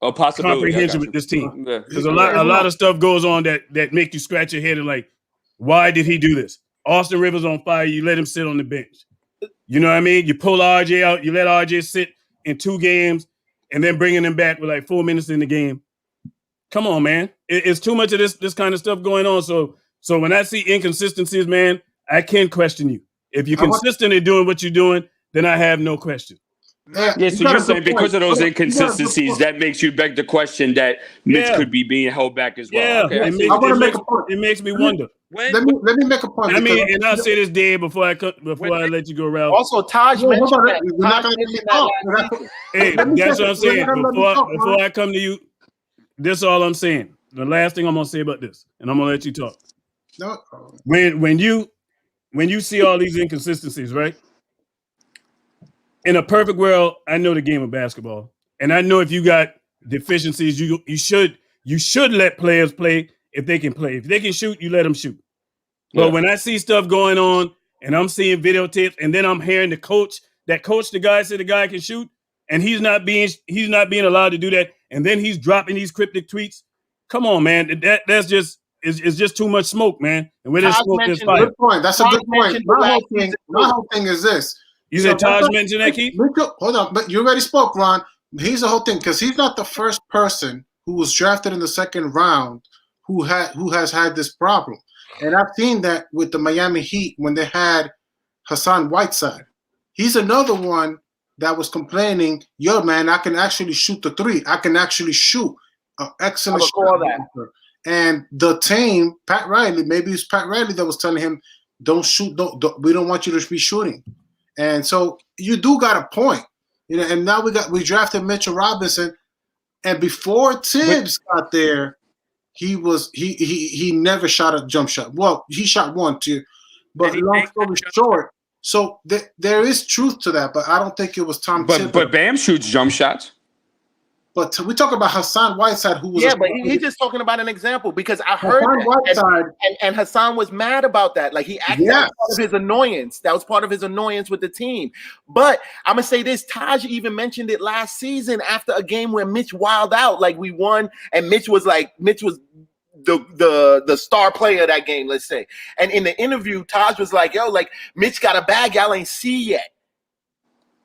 Speaker 13: a possibility
Speaker 6: comprehension with this team. Because a lot of stuff goes on that make you scratch your head and like, why did he do this? Austin Rivers on fire. You let him sit on the bench. You know what I mean? You pull RJ out, you let RJ sit in 2 games, and then bringing him back with like 4 minutes in the game. Come on, man. It's too much of this kind of stuff going on. So when I see inconsistencies, man, I can question you. If you're consistent in doing what you're doing, then I have no question.
Speaker 13: So you're saying because of those inconsistencies, that makes you beg the question that Mitch could be being held back as well.
Speaker 6: Yeah,
Speaker 13: okay,
Speaker 6: it makes me wonder.
Speaker 10: Let me make a point.
Speaker 6: And I'll say this, Dave, before I let you go, Ralph.
Speaker 5: Also, Taj mentioned
Speaker 6: that. Hey, that's what I'm saying. Before I come to you, this is all I'm saying. The last thing I'm gonna say about this, and I'm gonna let you talk.
Speaker 10: No.
Speaker 6: When you see all these inconsistencies, right? In a perfect world, I know the game of basketball, and I know if you got deficiencies, you should let players play if they can play. If they can shoot, you let them shoot. But when I see stuff going on, and I'm seeing videotapes, and then I'm hearing the coach the guy said the guy can shoot, and he's not being allowed to do that, and then he's dropping these cryptic tweets. Come on, man, that's just it's just too much smoke, man. And where there's smoke, there's fire.
Speaker 10: Good point. That's a good point. My whole thing is this.
Speaker 6: You said Taj mentioned that, Keith?
Speaker 10: Hold on, but you already spoke, Ron. Here's the whole thing, because he's not the first person who was drafted in the 2nd round who has had this problem. And I've seen that with the Miami Heat when they had Hassan Whiteside. He's another one that was complaining, yo, man, I can actually shoot the 3. I can actually shoot an excellent shot. And the team, Pat Riley, maybe it's Pat Riley that was telling him, don't shoot, we don't want you to be shooting. And so you do got a point. And now we drafted Mitchell Robinson, and before Tibbs got there, he never shot a jump shot. Well, he shot 1, 2, but long story short, so there is truth to that, but I don't think it was Tom Thibodeau.
Speaker 13: But Bam shoots jump shots.
Speaker 10: But we talk about Hassan Whiteside, who was
Speaker 5: but he's just talking about an example because I heard
Speaker 10: Hassan Whiteside,
Speaker 5: and Hassan was mad about that. Like he acted that was part of his annoyance. That was part of his annoyance with the team. But I'm gonna say this: Taj even mentioned it last season after a game where Mitch wilded out. Like we won, and Mitch was the star player of that game, let's say. And in the interview, Taj was like, "Yo, like Mitch got a bag y'all ain't see yet."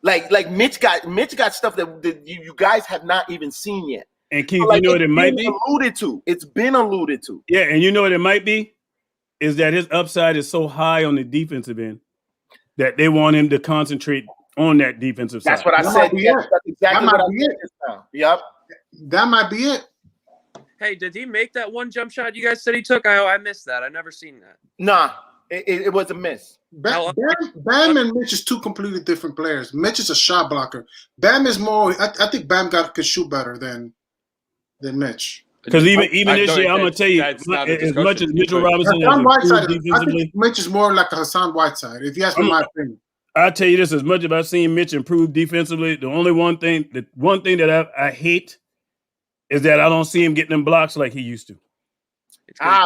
Speaker 5: Like Mitch got stuff that you guys have not even seen yet.
Speaker 6: And Keith, you know what it might be?
Speaker 5: Alluded to. It's been alluded to.
Speaker 6: Yeah, and you know what it might be? Is that his upside is so high on the defensive end that they want him to concentrate on that defensive side.
Speaker 5: That's what I said. Yes, that's exactly what I said just now. Yep.
Speaker 10: That might be it.
Speaker 15: Hey, did he make that one jump shot you guys said he took? I missed that. I never seen that.
Speaker 5: Nah, it was a miss.
Speaker 10: Bam and Mitch is two completely different players. Mitch is a shot blocker. Bam is more. I think Bam could shoot better than Mitch.
Speaker 6: Because even this year, I'm gonna tell you, as much as Mitchell Robinson has improved defensively,
Speaker 10: I think Mitch is more like a Hassan Whiteside. If you ask me my opinion,
Speaker 6: I'll tell you this: as much as I've seen Mitch improve defensively, the one thing that I hate is that I don't see him getting them blocks like he used to.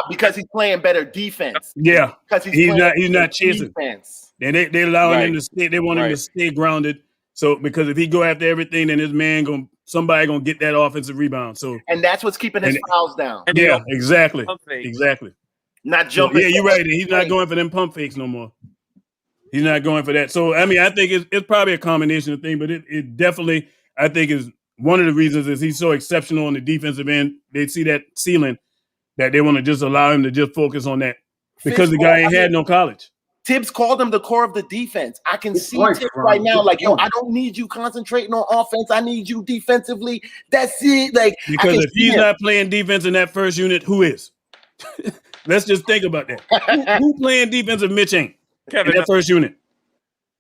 Speaker 5: Because he's playing better defense.
Speaker 6: Yeah,
Speaker 5: because
Speaker 6: he's not chasing.
Speaker 5: Defense.
Speaker 6: And they allowing him to stay. They want him to stay grounded. So because if he go after everything, then somebody gonna get that offensive rebound. So
Speaker 5: and that's what's keeping his fouls down.
Speaker 6: Yeah, exactly. Not jumping. Yeah, you're right. He's not going for them pump fakes no more. He's not going for that. So I mean, I think it's probably a combination of things, but it definitely I think is one of the reasons is he's so exceptional on the defensive end. They see that ceiling that they want to just allow him to just focus on that because the guy ain't had no college.
Speaker 5: Tibbs called him the core of the defense. I can see Tibbs right now, like, yo, I don't need you concentrating on offense. I need you defensively. That's it. Like,
Speaker 6: because if he's not playing defense in that first unit, who is? Let's just think about that. Who playing defense if Mitch ain't in that first unit?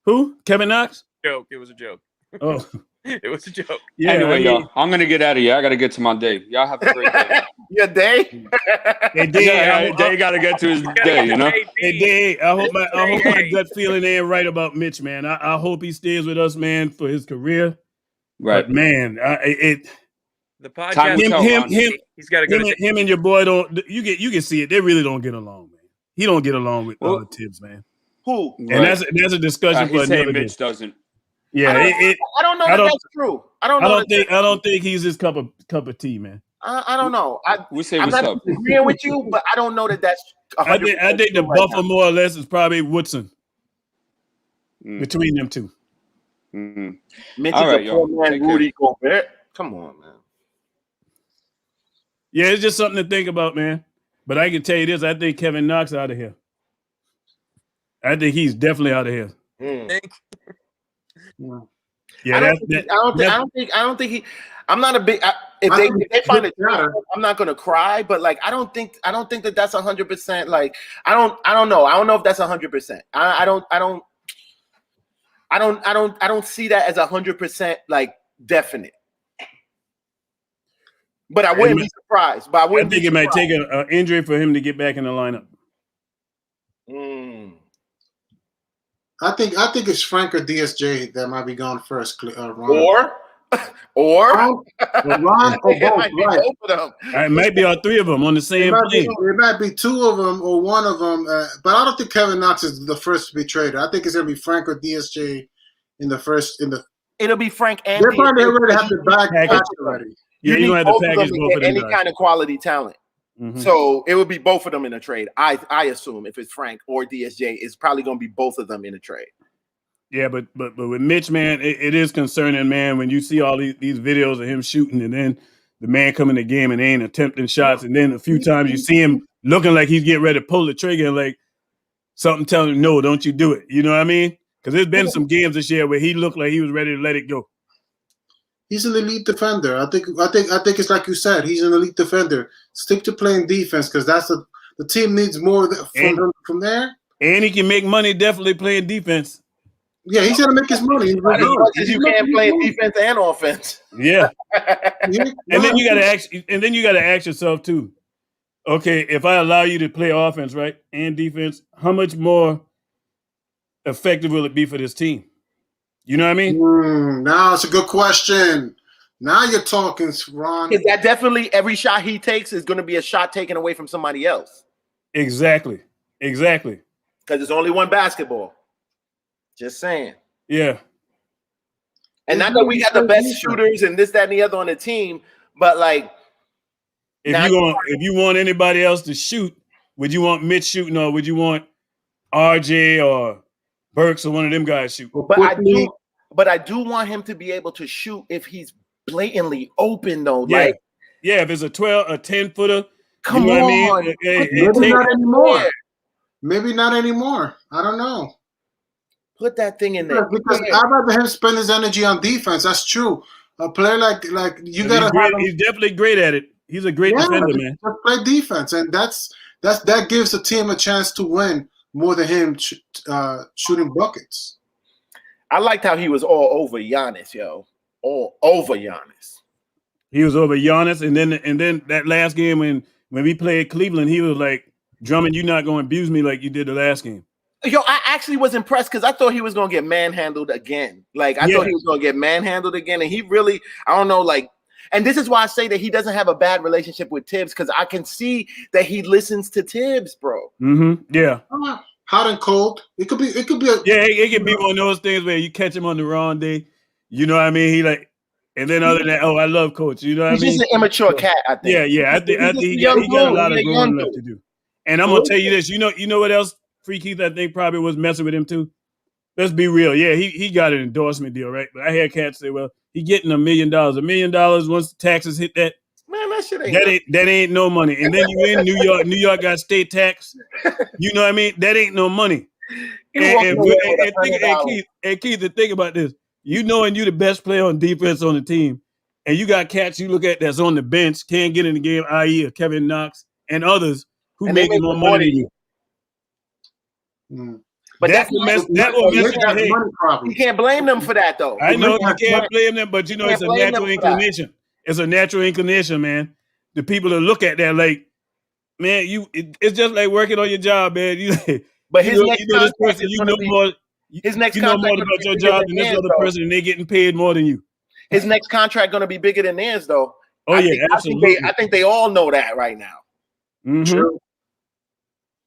Speaker 6: Who? Kevin Knox?
Speaker 15: Joke. It was a joke.
Speaker 6: Oh.
Speaker 15: It was a joke.
Speaker 13: Yeah, anyway, y'all, I'm gonna get out of here. I gotta get to my day. Y'all have a great day.
Speaker 5: Your day?
Speaker 13: Day gotta get to his day, you know.
Speaker 6: Hey, Day, I hope my gut feeling ain't right about Mitch, man. I hope he stays with us, man, for his career.
Speaker 13: Right,
Speaker 6: but man.
Speaker 15: The podcast. He's got to go.
Speaker 6: Him and your boy don't. You can see it. They really don't get along, man. He don't get along with Tibbs, man.
Speaker 5: Who?
Speaker 6: And that's a discussion for another day.
Speaker 13: Mitch doesn't.
Speaker 5: Yeah, I don't know that's true. I
Speaker 6: don't think he's his cup of tea, man.
Speaker 5: I don't know. I'm
Speaker 13: not
Speaker 5: agreeing with you, but I don't know that's.
Speaker 6: I think the buffer more or less is probably Woodson between them two.
Speaker 5: Mitch is a poor man, Rudy Gobert. Come on, man.
Speaker 6: Yeah, it's just something to think about, man. But I can tell you this: I think Kevin Knox out of here. I think he's definitely out of here. Yeah,
Speaker 5: I don't think he. I'm not a big. If they find it, I'm not gonna cry. But like, I don't think that that's 100%. Like, I don't know. I don't know if that's 100%. I don't see that as 100% like definite. But I wouldn't be surprised. But I
Speaker 6: think it might take an injury for him to get back in the lineup.
Speaker 10: I think it's Frank or DSJ that might be gone first. Ron.
Speaker 5: Or
Speaker 10: Ron or both. Right.
Speaker 5: Both of them.
Speaker 6: It might be all three of them on the same plane.
Speaker 10: It might be two of them or one of them. But I don't think Kevin Knox is the first to be traded. I think it's gonna be Frank or DSJ in the first.
Speaker 5: It'll be Frank and
Speaker 10: they're probably already have the bag package already.
Speaker 6: Yeah, you don't have to package both of them.
Speaker 5: Any kind of quality talent. Mm-hmm. So it would be both of them in a trade. I assume if it's Frank or DSJ, it's probably going to be both of them in a trade.
Speaker 6: Yeah, but with Mitch, man, it is concerning, man, when you see all these videos of him shooting and then the man coming to the game and ain't attempting shots, and then a few times you see him looking like he's getting ready to pull the trigger and like something telling him, no, don't you do it. You know what I mean? Because there's been some games this year where he looked like he was ready to let it go.
Speaker 10: He's an elite defender. I think it's like you said. He's an elite defender. Stick to playing defense because the team needs more from there.
Speaker 6: And he can make money definitely playing defense.
Speaker 10: Yeah, he's gonna make his money.
Speaker 5: As much as you can play defense and offense.
Speaker 6: Yeah. And then you gotta ask yourself too. Okay, if I allow you to play offense, right, and defense, how much more effective will it be for this team? You know what I mean?
Speaker 10: Now it's a good question. Now you're talking, Ron.
Speaker 5: Because that definitely every shot he takes is going to be a shot taken away from somebody else.
Speaker 6: Exactly.
Speaker 5: Because it's only one basketball. Just saying.
Speaker 6: Yeah.
Speaker 5: And not that we got the best shooters and this, that, and the other on the team, but like,
Speaker 6: if you want anybody else to shoot, would you want Mitch shooting or would you want RJ or Burks or one of them guys shooting?
Speaker 5: But I do want him to be able to shoot if he's blatantly open though.
Speaker 6: Yeah.
Speaker 5: Like,
Speaker 6: yeah, if it's a 10-footer,
Speaker 5: come
Speaker 6: you know
Speaker 5: on.
Speaker 6: what I mean?
Speaker 10: Maybe not anymore. Maybe not anymore. I don't know.
Speaker 5: Put that thing in there.
Speaker 10: Because I'd rather him spend his energy on defense. That's true. A player like you gotta have him.
Speaker 6: He's definitely great at it. He's a great defender, man.
Speaker 10: Just play defense, and that gives the team a chance to win more than him shooting buckets.
Speaker 5: I liked how he was all over Giannis, yo. All over Giannis.
Speaker 6: He was over Giannis, and then that last game when we played Cleveland, he was like, Drummond, you're not going to abuse me like you did the last game.
Speaker 5: Yo, I actually was impressed because I thought he was going to get manhandled again. Like, I thought he was going to get manhandled again, and he really, I don't know, like, and this is why I say that he doesn't have a bad relationship with Tibbs because I can see that he listens to Tibbs, bro.
Speaker 6: Mm-hmm. Yeah.
Speaker 10: Hot and cold. It could be.
Speaker 6: It could be one of those things where you catch him on the wrong day. You know what I mean? He like, and then other than that, I love Coach. You know what I mean?
Speaker 5: He's just an immature cat, I think.
Speaker 6: Yeah. I think he got a lot of growing left to do. And I'm gonna tell you this. You know what else? Free Keith, I think probably was messing with him too. Let's be real. Yeah, he got an endorsement deal, right? But I heard cats say, "Well, he getting $1 million. $1 million once the taxes hit that."
Speaker 5: Man, that shit ain't.
Speaker 6: That ain't no money. And then you in New York. New York got state tax. You know what I mean? That ain't no money. And Keith, the thing about this, you knowing you the best player on defense on the team, and you got cats you look at that's on the bench, can't get in the game, i.e. Kevin Knox and others who make more money than you.
Speaker 5: But
Speaker 6: that will mess your head.
Speaker 5: You can't blame them for that, though.
Speaker 6: I know you can't blame them, but you know it's a natural inclination. It's a natural inclination, man. The people that look at that like, man, it's just like working on your job, man.
Speaker 5: But his next
Speaker 6: this person, you know more about your job than this other person, and they're getting paid more than you.
Speaker 5: His next contract going to be bigger than theirs, though.
Speaker 6: Oh, absolutely.
Speaker 5: I think they all know that right now.
Speaker 6: Mm-hmm. True.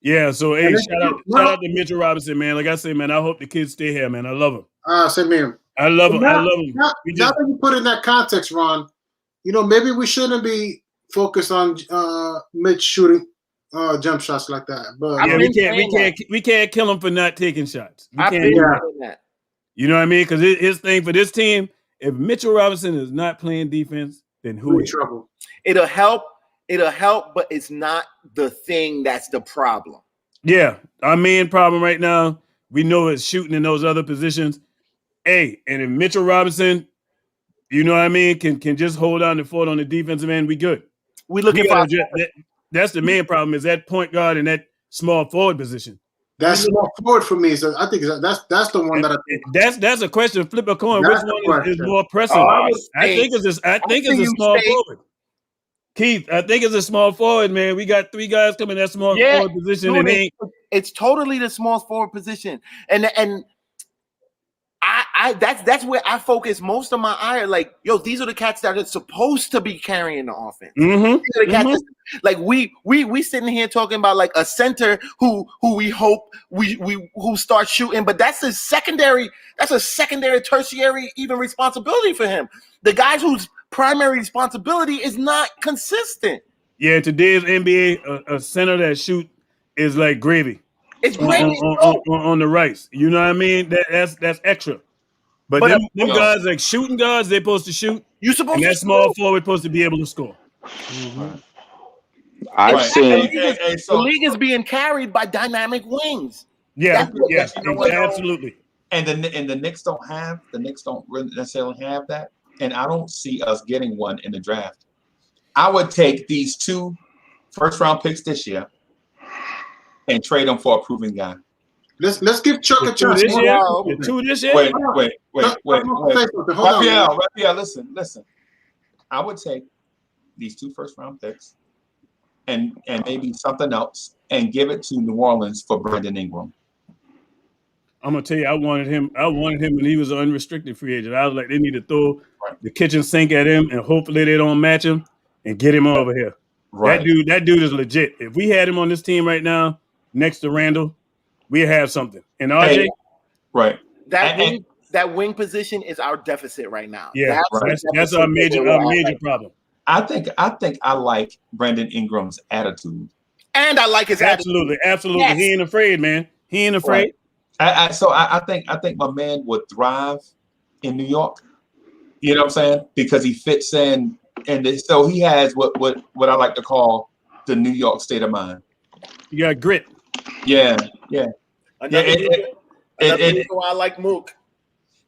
Speaker 6: Yeah, so hey, shout out to Mitchell Robinson, man. Like I said, man, I hope the kids stay here, man. I love him.
Speaker 10: Same here.
Speaker 6: I love him.
Speaker 10: Now that you put in that context, Ron, maybe we shouldn't be focused on Mitch shooting jump shots like that. But
Speaker 6: yeah, we can't kill him for not taking shots. We can't do that. You know what I mean? Because his thing for this team, if Mitchell Robinson is not playing defense, then who is
Speaker 10: trouble?
Speaker 5: It'll help, but it's not the thing that's the problem.
Speaker 6: Yeah, our main problem right now, we know it's shooting in those other positions. Hey, and if Mitchell Robinson, you know what I mean, can just hold on the fort on the defensive end, we good. That's the main problem is that point guard and that small forward position.
Speaker 10: That's small forward for me. So I think that's the one that I think.
Speaker 6: That's a question. Flip a coin. Which one is more pressing? I think it's a small forward. Keith, I think it's a small forward, man. We got 3 guys coming that small forward position,
Speaker 5: dude,
Speaker 6: and
Speaker 5: it's totally the small forward position, and I that's where I focus most of my eye. Like, yo, these are the cats that are supposed to be carrying the offense.
Speaker 6: Mm-hmm.
Speaker 5: These are the cats like we sitting here talking about like a center who we hope who start shooting, but that's a secondary, tertiary even responsibility for him. The guys whose primary responsibility is not consistent.
Speaker 6: Yeah, today's NBA, a center that shoot is like gravy.
Speaker 5: It's gravy
Speaker 6: on the rice. You know what I mean? That's extra. But them guys like shooting guards, they're supposed to shoot.
Speaker 5: You supposed
Speaker 6: and
Speaker 5: to
Speaker 6: that small forward supposed to be able to score.
Speaker 12: Mm-hmm.
Speaker 5: The league is being carried by dynamic wings.
Speaker 6: Yeah, absolutely.
Speaker 1: And the Knicks don't really necessarily have that. And I don't see us getting one in the draft. I would take these 2 first-round picks this year and trade them for a proven guy.
Speaker 10: Let's give Chuck a chance.
Speaker 6: This year? 2 this year?
Speaker 1: Wait. Raphael, listen. I would take these 2 first-round picks and maybe something else and give it to New Orleans for Brandon Ingram.
Speaker 6: I'm gonna tell you, I wanted him when he was an unrestricted free agent. I was like, they need to throw the kitchen sink at him, and hopefully they don't match him and get him over here.
Speaker 1: Right.
Speaker 6: That dude is legit. If we had him on this team right now, next to Randall, we have something. And RJ,
Speaker 1: Hey, right.
Speaker 5: That wing position is our deficit right now.
Speaker 6: Yeah, that's our major problem.
Speaker 1: I think I like Brandon Ingram's attitude.
Speaker 5: And I like his
Speaker 6: absolutely,
Speaker 5: attitude.
Speaker 6: absolutely.
Speaker 5: Yes.
Speaker 6: He ain't afraid, man. He ain't afraid.
Speaker 1: Right. So I think my man would thrive in New York. You know what I'm saying? Because he fits in, and so he has what I like to call the New York state of mind.
Speaker 6: You got grit.
Speaker 1: Yeah.
Speaker 5: Another reason why I like Mook.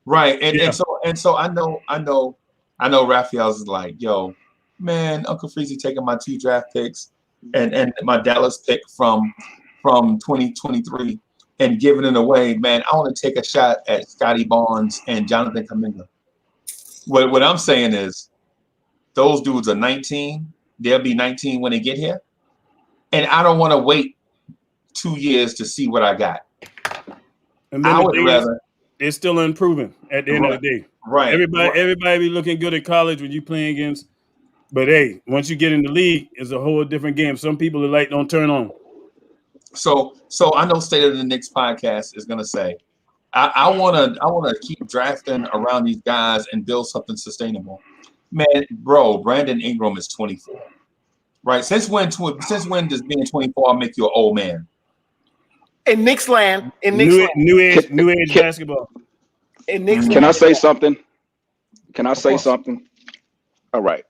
Speaker 1: Right, and so I know Raphael's is like, yo, man, Uncle Freezy taking my 2 draft picks and my Dallas pick from 2023 and giving it away. Man, I want to take a shot at Scotty Barnes and Jonathan Kuminga. What I'm saying is, those dudes are 19. They'll be 19 when they get here, and I don't want to wait 2 years to see what I got.
Speaker 6: And then
Speaker 1: I would rather.
Speaker 6: It's still improving at the end of the day.
Speaker 1: Right.
Speaker 6: Everybody be looking good at college when you playing against. But hey, once you get in the league, it's a whole different game. Some people the light don't turn on.
Speaker 1: So I know State of the Knicks podcast is gonna say, I wanna keep drafting around these guys and build something sustainable. Man, bro, Brandon Ingram is 24. Right? Since when does being 24 make you an old man?
Speaker 5: In Knicks land,
Speaker 6: new age basketball.
Speaker 5: In Knicks
Speaker 12: Can I say something? All right,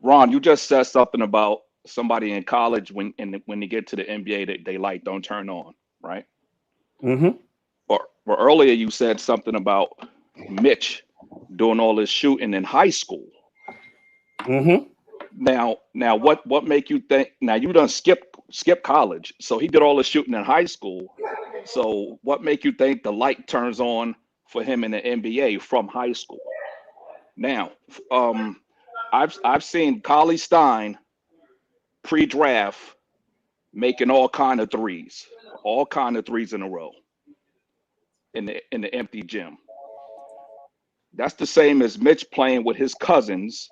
Speaker 12: Ron, you just said something about somebody in college when they get to the NBA, they light don't turn on, right?
Speaker 6: Mm-hmm.
Speaker 12: Or earlier you said something about Mitch doing all this shooting in high school.
Speaker 6: Mm-hmm.
Speaker 12: Now, what make you think? Now you done skip college, so he did all the shooting in high school. So what make you think the light turns on for him in the NBA from high school? Now, I've seen Cauley Stein pre-draft making all kind of threes in a row in the empty gym. That's the same as Mitch playing with his cousins,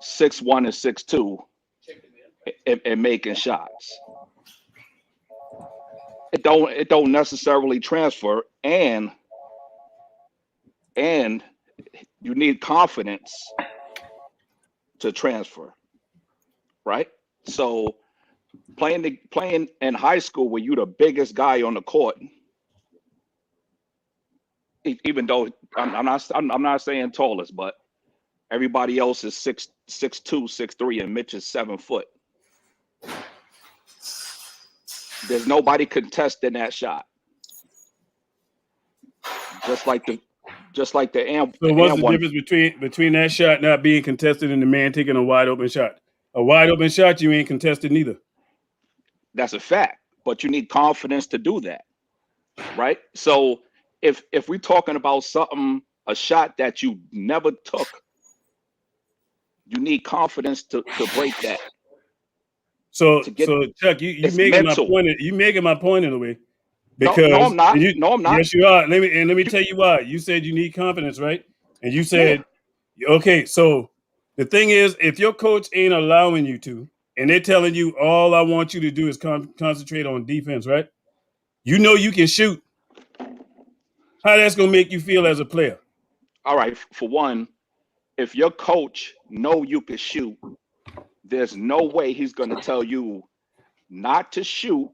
Speaker 12: 6'1" and 6'2", and making shots. It don't necessarily transfer, and you need confidence to transfer, right? So playing in high school where you're the biggest guy on the court, even though I'm not saying tallest, but everybody else is 6'2", 6'3", and Mitch is 7 foot. There's nobody contesting that shot. Just like the
Speaker 6: So what's the difference between that shot not being contested and the man taking a wide open shot? A wide open shot you ain't contested neither.
Speaker 12: That's a fact, but you need confidence to do that, right? So if we're talking about a shot that you never took, you need confidence to break that.
Speaker 6: So Chuck, you making my point. You making my point in a way. Because
Speaker 12: no, I'm not. No, I'm not.
Speaker 6: Yes, you are. Let me tell you why. You said you need confidence, right? And you said, okay. So the thing is, if your coach ain't allowing you to, and they're telling you all I want you to do is concentrate on defense, right? You know you can shoot. How that's gonna make you feel as a player?
Speaker 12: All right. For one, if your coach know you can shoot, there's no way he's gonna tell you not to shoot,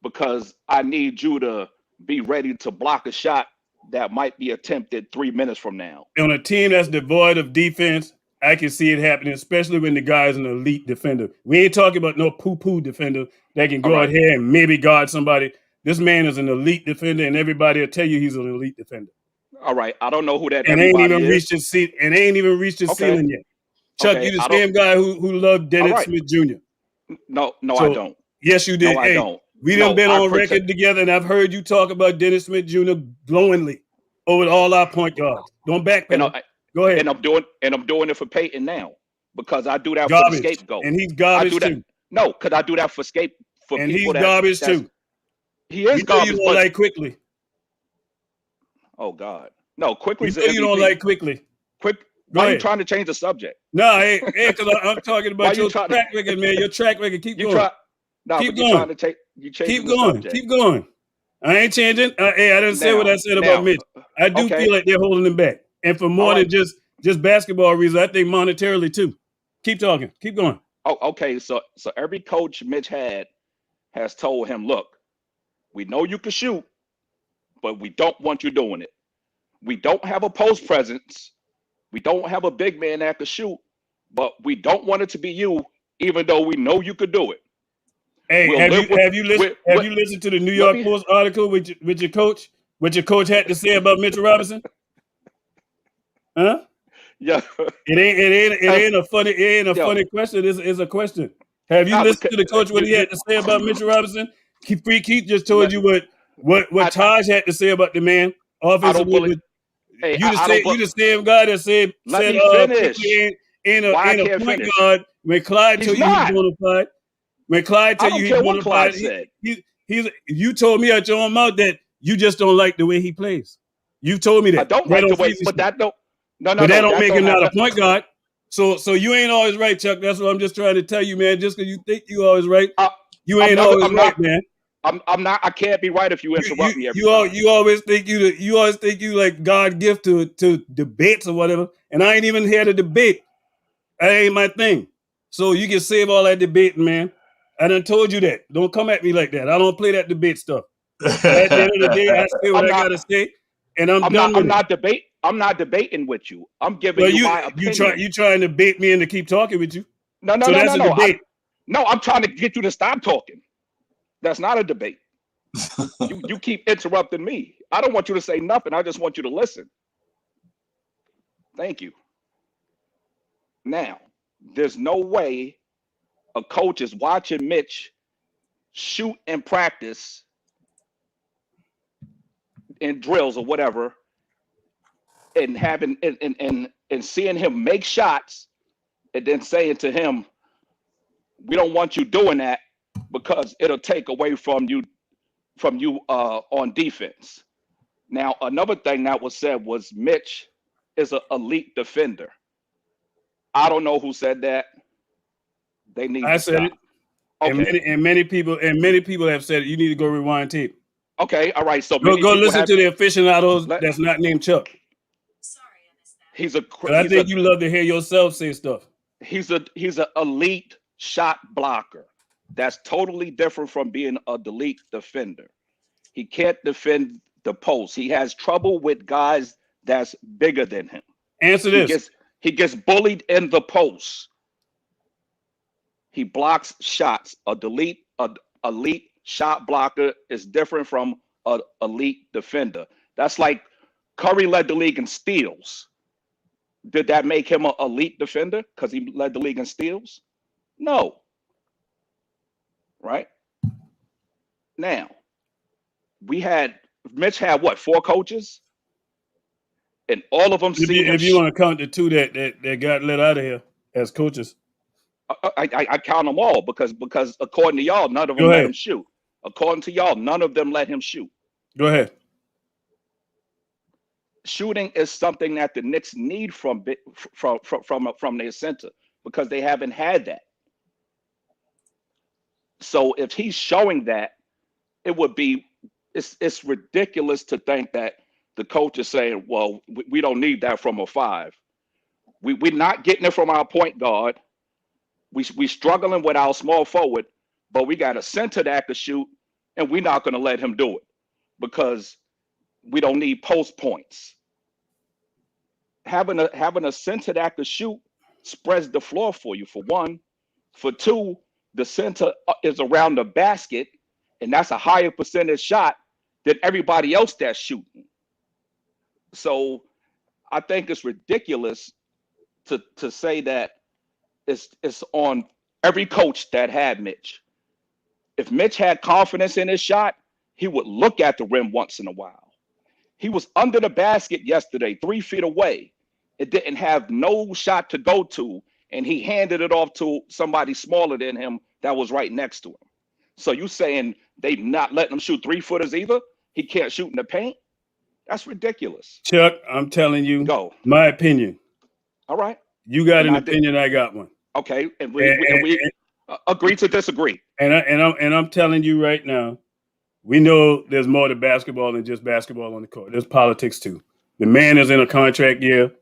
Speaker 12: because I need you to be ready to block a shot that might be attempted 3 minutes from now.
Speaker 6: On a team that's devoid of defense, I can see it happening, especially when the guy's an elite defender. We ain't talking about no poo-poo defender that can go out here and maybe guard somebody. This man is an elite defender, and everybody will tell you he's an elite defender.
Speaker 12: All right, I don't know who that
Speaker 6: and
Speaker 12: everybody
Speaker 6: ain't even
Speaker 12: is.
Speaker 6: reached his seat, and ain't even reached his ceiling yet. Chuck, you the same guy who loved Dennis Smith Jr.
Speaker 12: No, I don't.
Speaker 6: Yes, you did.
Speaker 12: No, I don't.
Speaker 6: We done been on record together, and I've heard you talk about Dennis Smith Jr. glowingly over all our point guards. Don't backpedal. Go ahead.
Speaker 12: And I'm doing it for Peyton now, because I do that
Speaker 6: garbage.
Speaker 12: For the scapegoat.
Speaker 6: And he's garbage too.
Speaker 12: No, because I do that for
Speaker 6: and
Speaker 12: people
Speaker 6: he's garbage too.
Speaker 12: He is garbage.
Speaker 6: You don't like Quickley.
Speaker 12: Oh God, no, Quickley's.
Speaker 6: You don't like Quickley.
Speaker 8: Why are you trying to change the subject?
Speaker 18: No, because I'm talking about your track record, man. Your track record. Keep going.
Speaker 8: Keep going.
Speaker 18: Keep going. Keep going. I ain't changing. I didn't say what I said about Mitch. I do feel like they're holding him back, and for more than just basketball reasons. I think monetarily too. Keep talking. Keep going.
Speaker 8: Oh, okay. So every coach Mitch had has told him, look, we know you can shoot, but we don't want you doing it. We don't have a post presence. We don't have a big man that can shoot, but we don't want it to be you, even though we know you could do it.
Speaker 18: Hey, have you listened to the New York Post article with your coach? What your coach had to say about Mitchell Robinson? Huh?
Speaker 8: Yeah.
Speaker 18: It ain't a funny question. It's a question. Have you listened to the coach what he had to say about Mitchell Robinson? Keith just told you what Taj had to say about the man. Offensively, you the same guy that said Quickley ain't a point guard when Clyde told you he's bona fide. When Clyde tell you he's bona fide, you told me out your own mouth that you just don't like the way he plays. You told me that.
Speaker 8: I don't like the way, but that don't.
Speaker 18: But that don't make him not a point guard. So you ain't always right, Chuck. That's what I'm just trying to tell you, man. Just because you think you always right, you ain't always right, man.
Speaker 8: I'm not. I can't be right if you interrupt me every time.
Speaker 18: You always think you like God gift to debates or whatever, and I ain't even had a debate. That ain't my thing. So you can save all that debating, man. I done told you that. Don't come at me like that. I don't play that debate stuff. At the end of the day, I say what I gotta say, and I'm done with it.
Speaker 8: I'm not debating with you. I'm giving you my opinion.
Speaker 18: You trying to bait me into keep talking with you?
Speaker 8: No.
Speaker 18: That's a debate.
Speaker 8: I'm trying to get you to stop talking. That's not a debate. you keep interrupting me. I don't want you to say nothing. I just want you to listen. Thank you. Now, there's no way a coach is watching Mitch shoot in practice in drills or whatever, and having and seeing him make shots, and then saying to him, "We don't want you doing that because it'll take away from you on defense." Now, another thing that was said was Mitch is an elite defender. I don't know who said that. They need.
Speaker 18: I said it. Okay. And many people have said it. You need to go rewind tape.
Speaker 8: Okay, all right. So
Speaker 18: go listen to the aficionados that's not named Chuck. I think you love to hear yourself say stuff.
Speaker 8: He's an elite shot blocker. That's totally different from being a elite defender. He can't defend the post. He has trouble with guys that's bigger than him.
Speaker 18: Answer this.
Speaker 8: He gets bullied in the post. He blocks shots. A elite shot blocker is different from an elite defender. That's like Curry led the league in steals. Did that make him an elite defender because he led the league in steals? No. Right? Now, Mitch had what, 4 coaches? And all of them
Speaker 18: if you want to count the 2 that got let out of here as coaches.
Speaker 8: I count them all because according to y'all, none of them let him shoot. According to y'all, none of them let him shoot.
Speaker 18: Go ahead.
Speaker 8: Shooting is something that the Knicks need from their center because they haven't had that. So if he's showing that, it's ridiculous to think that the coach is saying, well, we don't need that from a 5. We're not getting it from our point guard. We struggling with our small forward, but we got a center that can shoot, and we're not going to let him do it because we don't need post points. Having a center that can shoot spreads the floor for you, for one. For 2, the center is around the basket, and that's a higher percentage shot than everybody else that's shooting. So I think it's ridiculous to say that it's on every coach that had Mitch. If Mitch had confidence in his shot, he would look at the rim once in a while. He was under the basket yesterday, 3 feet away. It didn't have no shot to go to, and he handed it off to somebody smaller than him that was right next to him. So you saying they not letting him shoot 3-footers either? He can't shoot in the paint? That's ridiculous.
Speaker 18: Chuck, I'm telling you my opinion.
Speaker 12: All right.
Speaker 18: You got
Speaker 12: And
Speaker 18: an
Speaker 12: I did-
Speaker 18: opinion. I got one.
Speaker 12: Okay, and we agree to disagree.
Speaker 18: And I'm telling you right now, we know there's more to basketball than just basketball on the court. There's politics too. The man is in a contract year,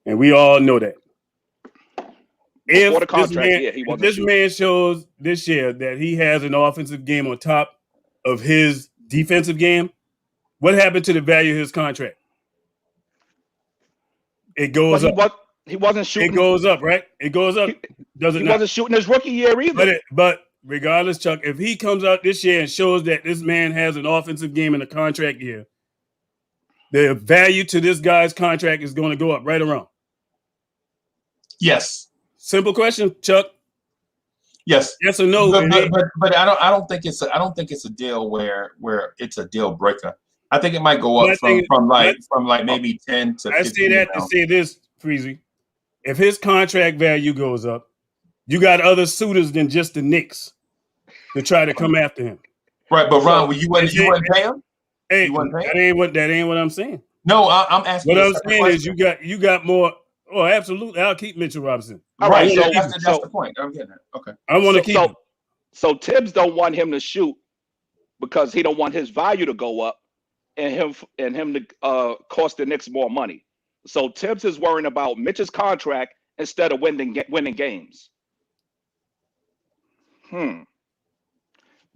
Speaker 18: and we all know that.
Speaker 12: Before the contract,
Speaker 18: If this man shows this year that he has an offensive game on top of his defensive game, what happened to the value of his contract? It goes up.
Speaker 12: He wasn't shooting.
Speaker 18: It goes up, right? It goes up. Does it
Speaker 12: He
Speaker 18: not?
Speaker 12: wasn't shooting his rookie year either.
Speaker 18: But regardless, Chuck, if he comes out this year and shows that this man has an offensive game in a contract year, the value to this guy's contract is going to go up, right or wrong?
Speaker 1: Yes.
Speaker 18: Simple question, Chuck.
Speaker 1: Yes.
Speaker 18: Yes or no?
Speaker 1: But I don't think it's a deal where it's a deal breaker. I think it might go up from maybe 10 to 15.
Speaker 18: I say that to say this, Freezy. If his contract value goes up, you got other suitors than just the Knicks to try to come after him.
Speaker 1: Right, but Ron, you wouldn't pay him?
Speaker 18: Hey, that ain't what I'm saying.
Speaker 1: No, I'm asking.
Speaker 18: What I'm saying is you got more. Oh, absolutely. I'll keep Mitchell Robinson.
Speaker 12: All right, so
Speaker 1: that's the point. I'm getting it. Okay.
Speaker 18: I want to keep him.
Speaker 12: So Tibbs don't want him to shoot because he don't want his value to go up and him to cost the Knicks more money. So Tibbs is worrying about Mitch's contract instead of winning games. Good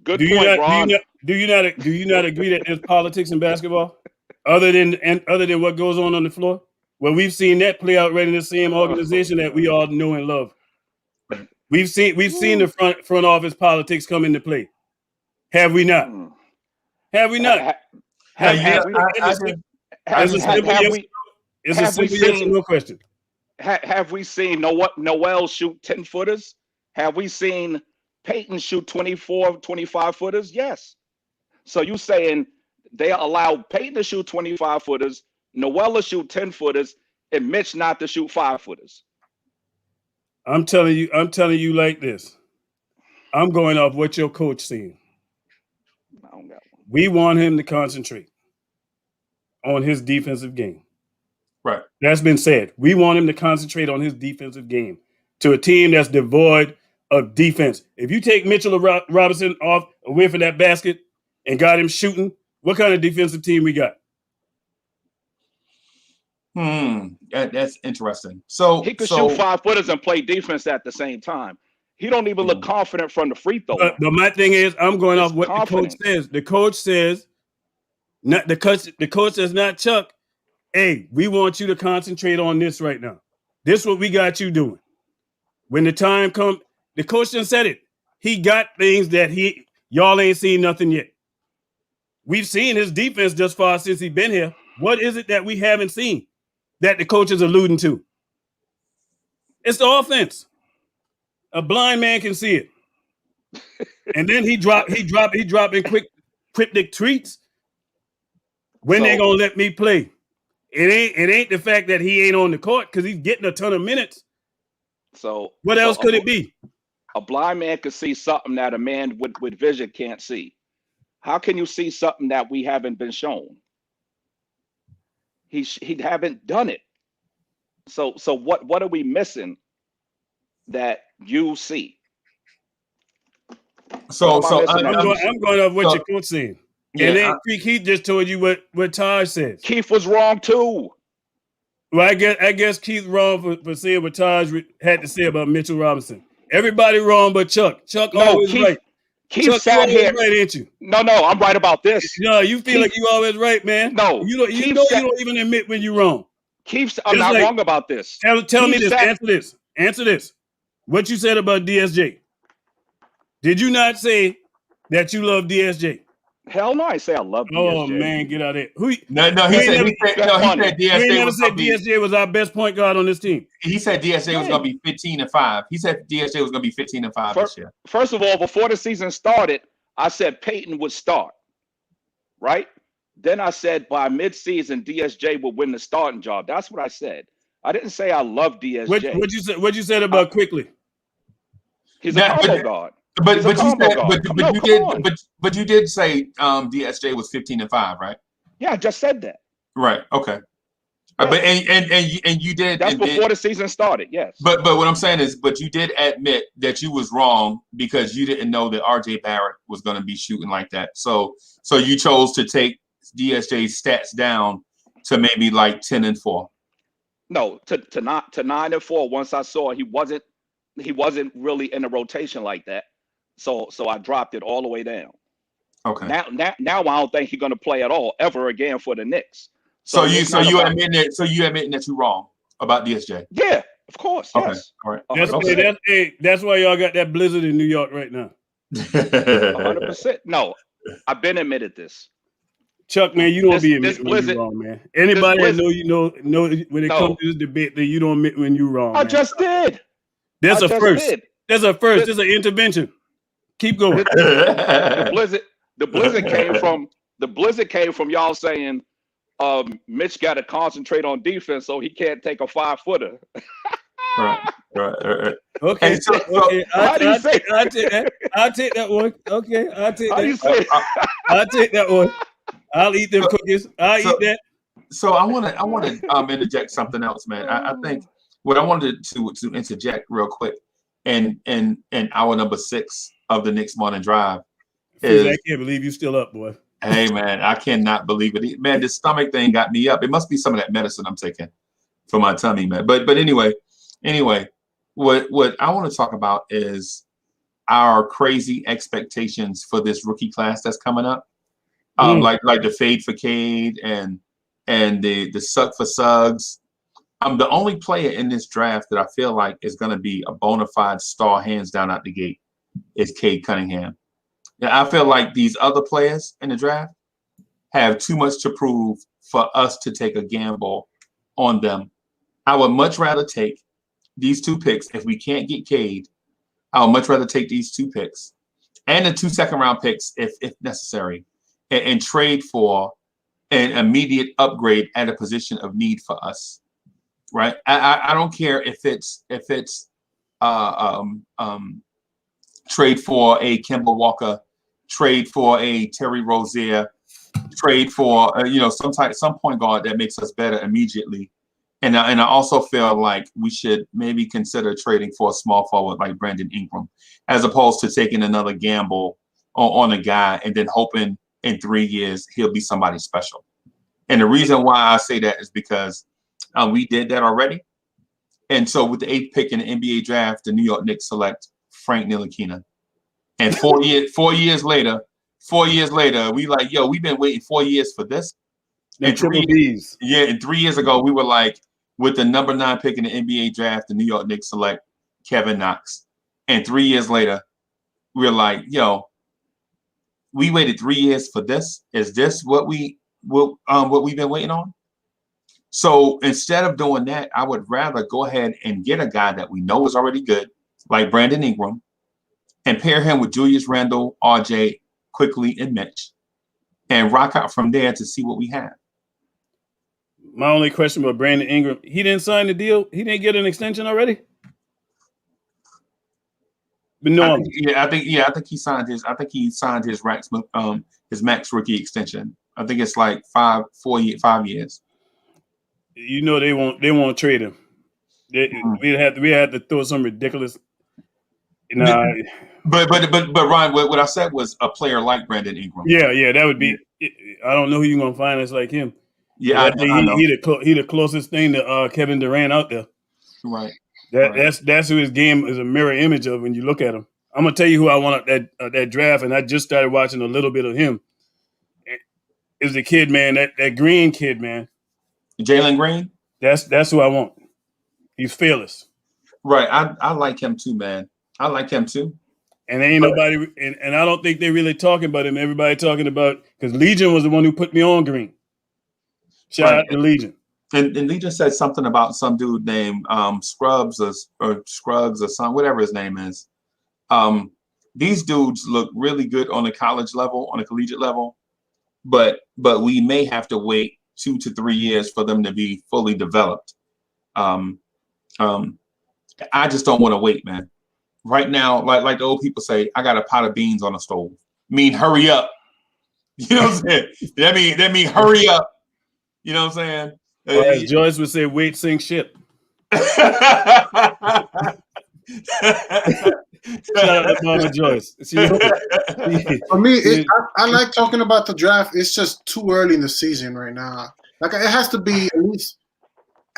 Speaker 12: point, Ron.
Speaker 18: Do you not agree that there's politics in basketball, other than what goes on the floor? Well, we've seen that play out right in the same organization that we all know and love. We've seen the front office politics come into play. Have we not? Have we not? It's a simple yes or no question.
Speaker 12: Have we seen Noel shoot 10-footers? Have we seen Peyton shoot 24, 25-footers? Yes. So you saying they allow Peyton to shoot 25-footers, Noel to shoot 10-footers, and Mitch not to shoot 5-footers?
Speaker 18: I'm telling you like this. I'm going off what your coach saying. We want him to concentrate on his defensive game.
Speaker 1: Right.
Speaker 18: That's been said. We want him to concentrate on his defensive game to a team that's devoid of defense. If you take Mitchell Robinson away from that basket and got him shooting, what kind of defensive team we got?
Speaker 1: That's interesting. So
Speaker 12: he could shoot 5-footers and play defense at the same time. He don't even look confident from the free throw.
Speaker 18: But my thing is, I'm going off what the coach says. The coach says, not the coach says, not Chuck. Hey, we want you to concentrate on this right now. This is what we got you doing. When the time comes, the coach done said it. He got things that y'all ain't seen nothing yet. We've seen his defense thus far since he's been here. What is it that we haven't seen that the coach is alluding to? It's the offense. A blind man can see it. And then he dropping cryptic tweets. When they gonna let me play? It ain't the fact that he ain't on the court because he's getting a ton of minutes.
Speaker 12: So
Speaker 18: what else could it be?
Speaker 12: A blind man could see something that a man with vision can't see. How can you see something that we haven't been shown? He haven't done it. So what are we missing that you see?
Speaker 18: I'm going off what your coach said. And then Keith just told you what Taj said.
Speaker 12: Keith was wrong too.
Speaker 18: Well, I guess Keith wrong for saying what Taj had to say about Mitchell Robinson. Everybody wrong but Chuck. Chuck always right.
Speaker 12: Keith sat here.
Speaker 18: Right, ain't you?
Speaker 12: No, I'm right about this.
Speaker 18: No, you feel like you always right, man.
Speaker 12: No,
Speaker 18: you don't even admit when you're wrong.
Speaker 12: I'm not wrong about this.
Speaker 18: Tell me this. Answer this. What you said about DSJ? Did you not say that you love DSJ?
Speaker 12: Hell no, I say I love DSJ.
Speaker 18: Oh man, get out of here.
Speaker 1: He said
Speaker 18: DSJ was our best point guard on this team.
Speaker 1: He said DSJ was going to be 15-5. He said DSJ was going to be 15-5 this year.
Speaker 12: First of all, before the season started, I said Peyton would start. Right? Then I said by midseason, DSJ would win the starting job. That's what I said. I didn't say I love DSJ.
Speaker 18: What you said about Quickley?
Speaker 12: He's a combo guard.
Speaker 1: But you did say DSJ was 15-5, right?
Speaker 12: Yeah, I just said that.
Speaker 1: Right. Okay. But and you did.
Speaker 8: That's before the season started. Yes.
Speaker 1: But what I'm saying is, but you did admit that you was wrong because you didn't know that RJ Barrett was going to be shooting like that. So you chose to take DSJ's stats down to maybe like 10-4.
Speaker 8: No, to 9-4. Once I saw he wasn't really in a rotation like that, so I dropped it all the way down.
Speaker 1: Okay.
Speaker 8: Now I don't think he's going to play at all ever again for the Knicks.
Speaker 1: So you admitting that you're wrong about DSJ?
Speaker 8: Yeah, of course.
Speaker 1: Okay.
Speaker 8: Yes.
Speaker 1: All right.
Speaker 18: That's why y'all got that blizzard in New York right now.
Speaker 8: 100%. No, I've been admitted this.
Speaker 18: Chuck, man, you don't be admitting when you're wrong, man. Anybody that know when it comes to this debate that you don't admit when you're wrong.
Speaker 8: I just did.
Speaker 18: There's a first. There's a first. There's an intervention. Keep going.
Speaker 8: The blizzard came from y'all saying Mitch got to concentrate on defense, so he can't take a 5-footer.
Speaker 1: Right.
Speaker 18: Okay. Okay.
Speaker 8: How do you say?
Speaker 18: I'll take that one. Okay. I'll take
Speaker 8: How do you
Speaker 18: that.
Speaker 8: say?
Speaker 18: I'll take that one. I'll eat them cookies. I'll eat that.
Speaker 1: So I want to interject something else, man. I think what I wanted to interject real quick in hour number 6 of the Knicks Morning Drive is,
Speaker 18: I can't believe you still up, boy.
Speaker 1: Hey, man, I cannot believe it. Man, this stomach thing got me up. It must be some of that medicine I'm taking for my tummy, man. But anyway, what I want to talk about is our crazy expectations for this rookie class that's coming up. Like the fade for Cade and the suck for Suggs. The only player in this draft that I feel like is going to be a bona fide star hands down out the gate is Cade Cunningham. Now, I feel like these other players in the draft have too much to prove for us to take a gamble on them. I would much rather take these 2 picks. If we can't get Cade, I would much rather take these 2 picks and the 2 second-round picks if necessary and trade for an immediate upgrade at a position of need for us. Right? I don't care if it's trade for a Kemba Walker, trade for a Terry Rozier, trade for some point guard that makes us better immediately. And I also feel like we should maybe consider trading for a small forward like Brandon Ingram, as opposed to taking another gamble on a guy and then hoping in 3 years he'll be somebody special. And the reason why I say that is because we did that already. And so with the 8th pick in the NBA draft, the New York Knicks select Frank Ntilikina. And 4 years later, we like, yo, we've been waiting 4 years for this. And 3 years ago, we were like, with the number 9 pick in the NBA draft, the New York Knicks select Kevin Knox. And 3 years later, we're like, yo, we waited 3 years for this. Is this what we've been waiting on? So instead of doing that, I would rather go ahead and get a guy that we know is already good, like Brandon Ingram, and pair him with Julius Randle, RJ, Quickley, and Mitch, and rock out from there to see what we have.
Speaker 18: My only question about Brandon Ingram, he didn't sign the deal. He didn't get an extension already. But no,
Speaker 1: I think he signed his. I think he signed his max rookie extension. I think it's like 5 years.
Speaker 18: You know they won't trade him. We had to throw some ridiculous.
Speaker 1: But Ryan, what I said was a player like Brandon Ingram.
Speaker 18: Yeah, that would be. I don't know who you're gonna find that's like him.
Speaker 1: Yeah,
Speaker 18: I think he the closest thing to Kevin Durant out there.
Speaker 1: Right.
Speaker 18: That's who his game is a mirror image of when you look at him. I'm gonna tell you who I want at that draft, and I just started watching a little bit of him. Is the kid, man, that Green kid, man.
Speaker 1: Jalen Green?
Speaker 18: That's who I want. He's fearless.
Speaker 1: Right. I like him too, man. I like him too.
Speaker 18: And ain't nobody, and I don't think they're really talking about him. Everybody talking about, because Legion was the one who put me on Green. Shout out to Legion.
Speaker 1: And Legion said something about some dude named Scruggs or something, whatever his name is. These dudes look really good on the college level, on the collegiate level, but we may have to wait 2 to 3 years for them to be fully developed. I just don't want to wait, man. Right now, like the old people say, I got a pot of beans on the stove. Hurry up. You know what I'm saying? That mean hurry up. You know what I'm saying?
Speaker 18: Or as Joyce would say, wait, sink ship. Shout out to Mama Joyce.
Speaker 10: For me, I like talking about the draft. It's just too early in the season right now. Like, it has to be at least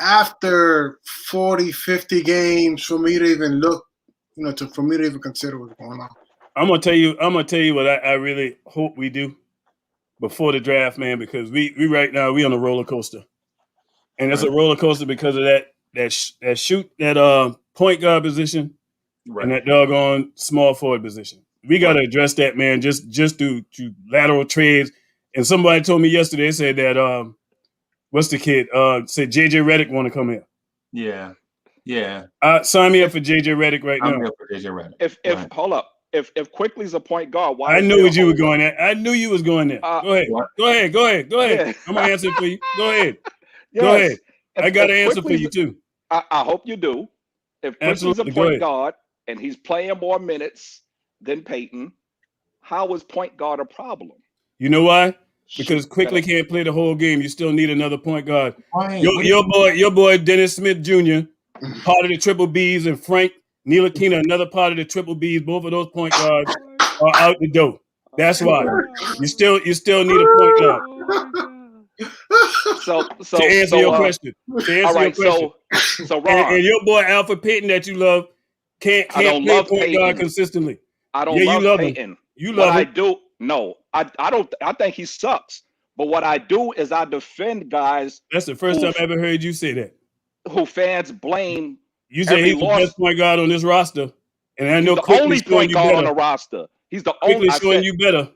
Speaker 10: after 40, 50 games for me to even look, for me to even consider what's going on.
Speaker 18: I'm gonna tell you what I really hope we do before the draft, man, because we right now we on a roller coaster, and it's a roller coaster because of that point guard position and that doggone small forward position. We got to address that, man. Just do lateral trades. And somebody told me yesterday, said that what's the kid? Said JJ Redick want to come here.
Speaker 1: Yeah.
Speaker 18: Sign me up for JJ Redick right now.
Speaker 1: Sign me up for JJ Redick.
Speaker 8: Hold up. If Quickley's a point guard, why?
Speaker 18: I knew you were going there. I knew you was going there. Go ahead. Go ahead.
Speaker 8: Yeah.
Speaker 18: I'm gonna answer for you. Go ahead.
Speaker 8: Yes.
Speaker 18: Go ahead. I got an answer for
Speaker 8: Quickley's-
Speaker 18: you too.
Speaker 8: I hope you do. If Quickley's
Speaker 18: Absolutely.
Speaker 8: a
Speaker 18: Go
Speaker 8: point
Speaker 18: ahead.
Speaker 8: guard and he's playing more minutes than Peyton, how is point guard a problem?
Speaker 18: You know why? Because Quickley can't play the whole game. You still need another point guard. Your boy Dennis Smith Jr., part of the Triple Bs, and Frank Ntilikina, another part of the Triple Bs. Both of those point guards are out the door. That's why you still need a point guard. To answer your question.
Speaker 8: So Ron,
Speaker 18: and your boy Alfred Payton that you love can't play point guard consistently.
Speaker 8: I don't love Peyton.
Speaker 18: Him. You love him.
Speaker 8: I do. No, I don't. I think he sucks. But what I do is I defend guys.
Speaker 18: That's the first time I ever heard you say that.
Speaker 8: Who fans blame?
Speaker 18: You say he's the best point guard on this roster, and I know
Speaker 8: he's the only point guard on the roster. He's the only
Speaker 18: showing you better.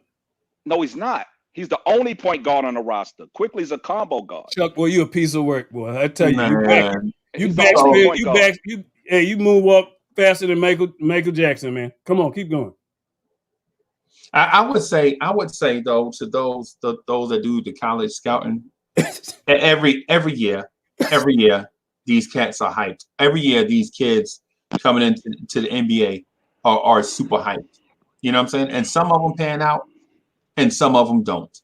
Speaker 8: No, he's not. He's the only point guard on the roster. Quickly's a combo guard.
Speaker 18: Chuck, boy, you a piece of work, boy. I tell you, you moonwalk faster than Michael Jackson, man. Come on, keep going.
Speaker 1: I would say though, to those that do the college scouting, every year, these cats are hyped. Every year, these kids coming into the NBA are super hyped. You know what I'm saying? And some of them pan out, and some of them don't.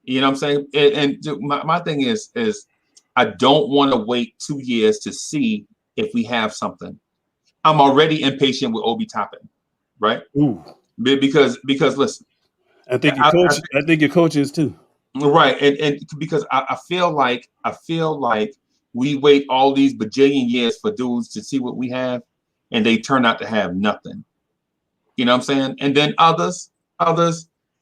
Speaker 1: You know what I'm saying? And my thing is I don't want to wait 2 years to see if we have something. I'm already impatient with Obi Toppin, right?
Speaker 18: Ooh.
Speaker 1: Because listen,
Speaker 18: I think your coach is too.
Speaker 1: Right. And because I feel like we wait all these bajillion years for dudes to see what we have, and they turn out to have nothing. You know what I'm saying? And then others,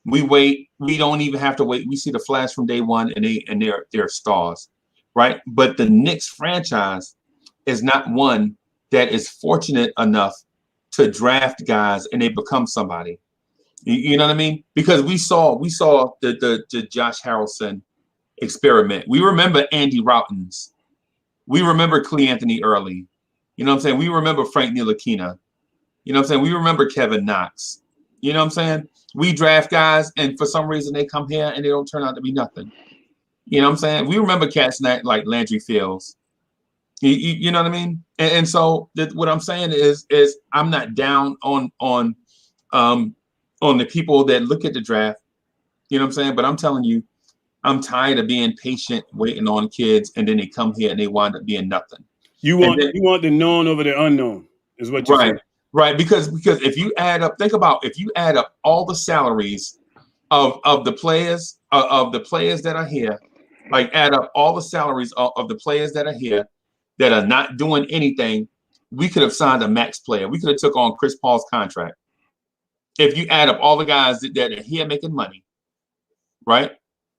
Speaker 1: we wait. We don't even have to wait. We see the flash from day one, and they're stars, right? But the Knicks franchise is not one that is fortunate enough to draft guys and they become somebody. You know what I mean? Because we saw the Josh Harrelson experiment. We remember Andy Routens. We remember Clee Anthony Early. You know what I'm saying? We remember Frank Ntilikina. You know what I'm saying? We remember Kevin Knox. You know what I'm saying? We draft guys, and for some reason they come here and they don't turn out to be nothing. You know what I'm saying? We remember cats like Landry Fields. You know what I mean? And so what I'm saying is I'm not down on the people that look at the draft. You know what I'm saying? But I'm telling you, I'm tired of being patient, waiting on kids, and then they come here and they wind up being nothing.
Speaker 18: You want the known over the unknown, is what you're saying.
Speaker 1: Right, because if you add up all the salaries of the players that are here, like add up all the salaries of the players that are here that are not doing anything, we could have signed a max player. We could have took on Chris Paul's contract. If you add up all the guys that are here making money, right?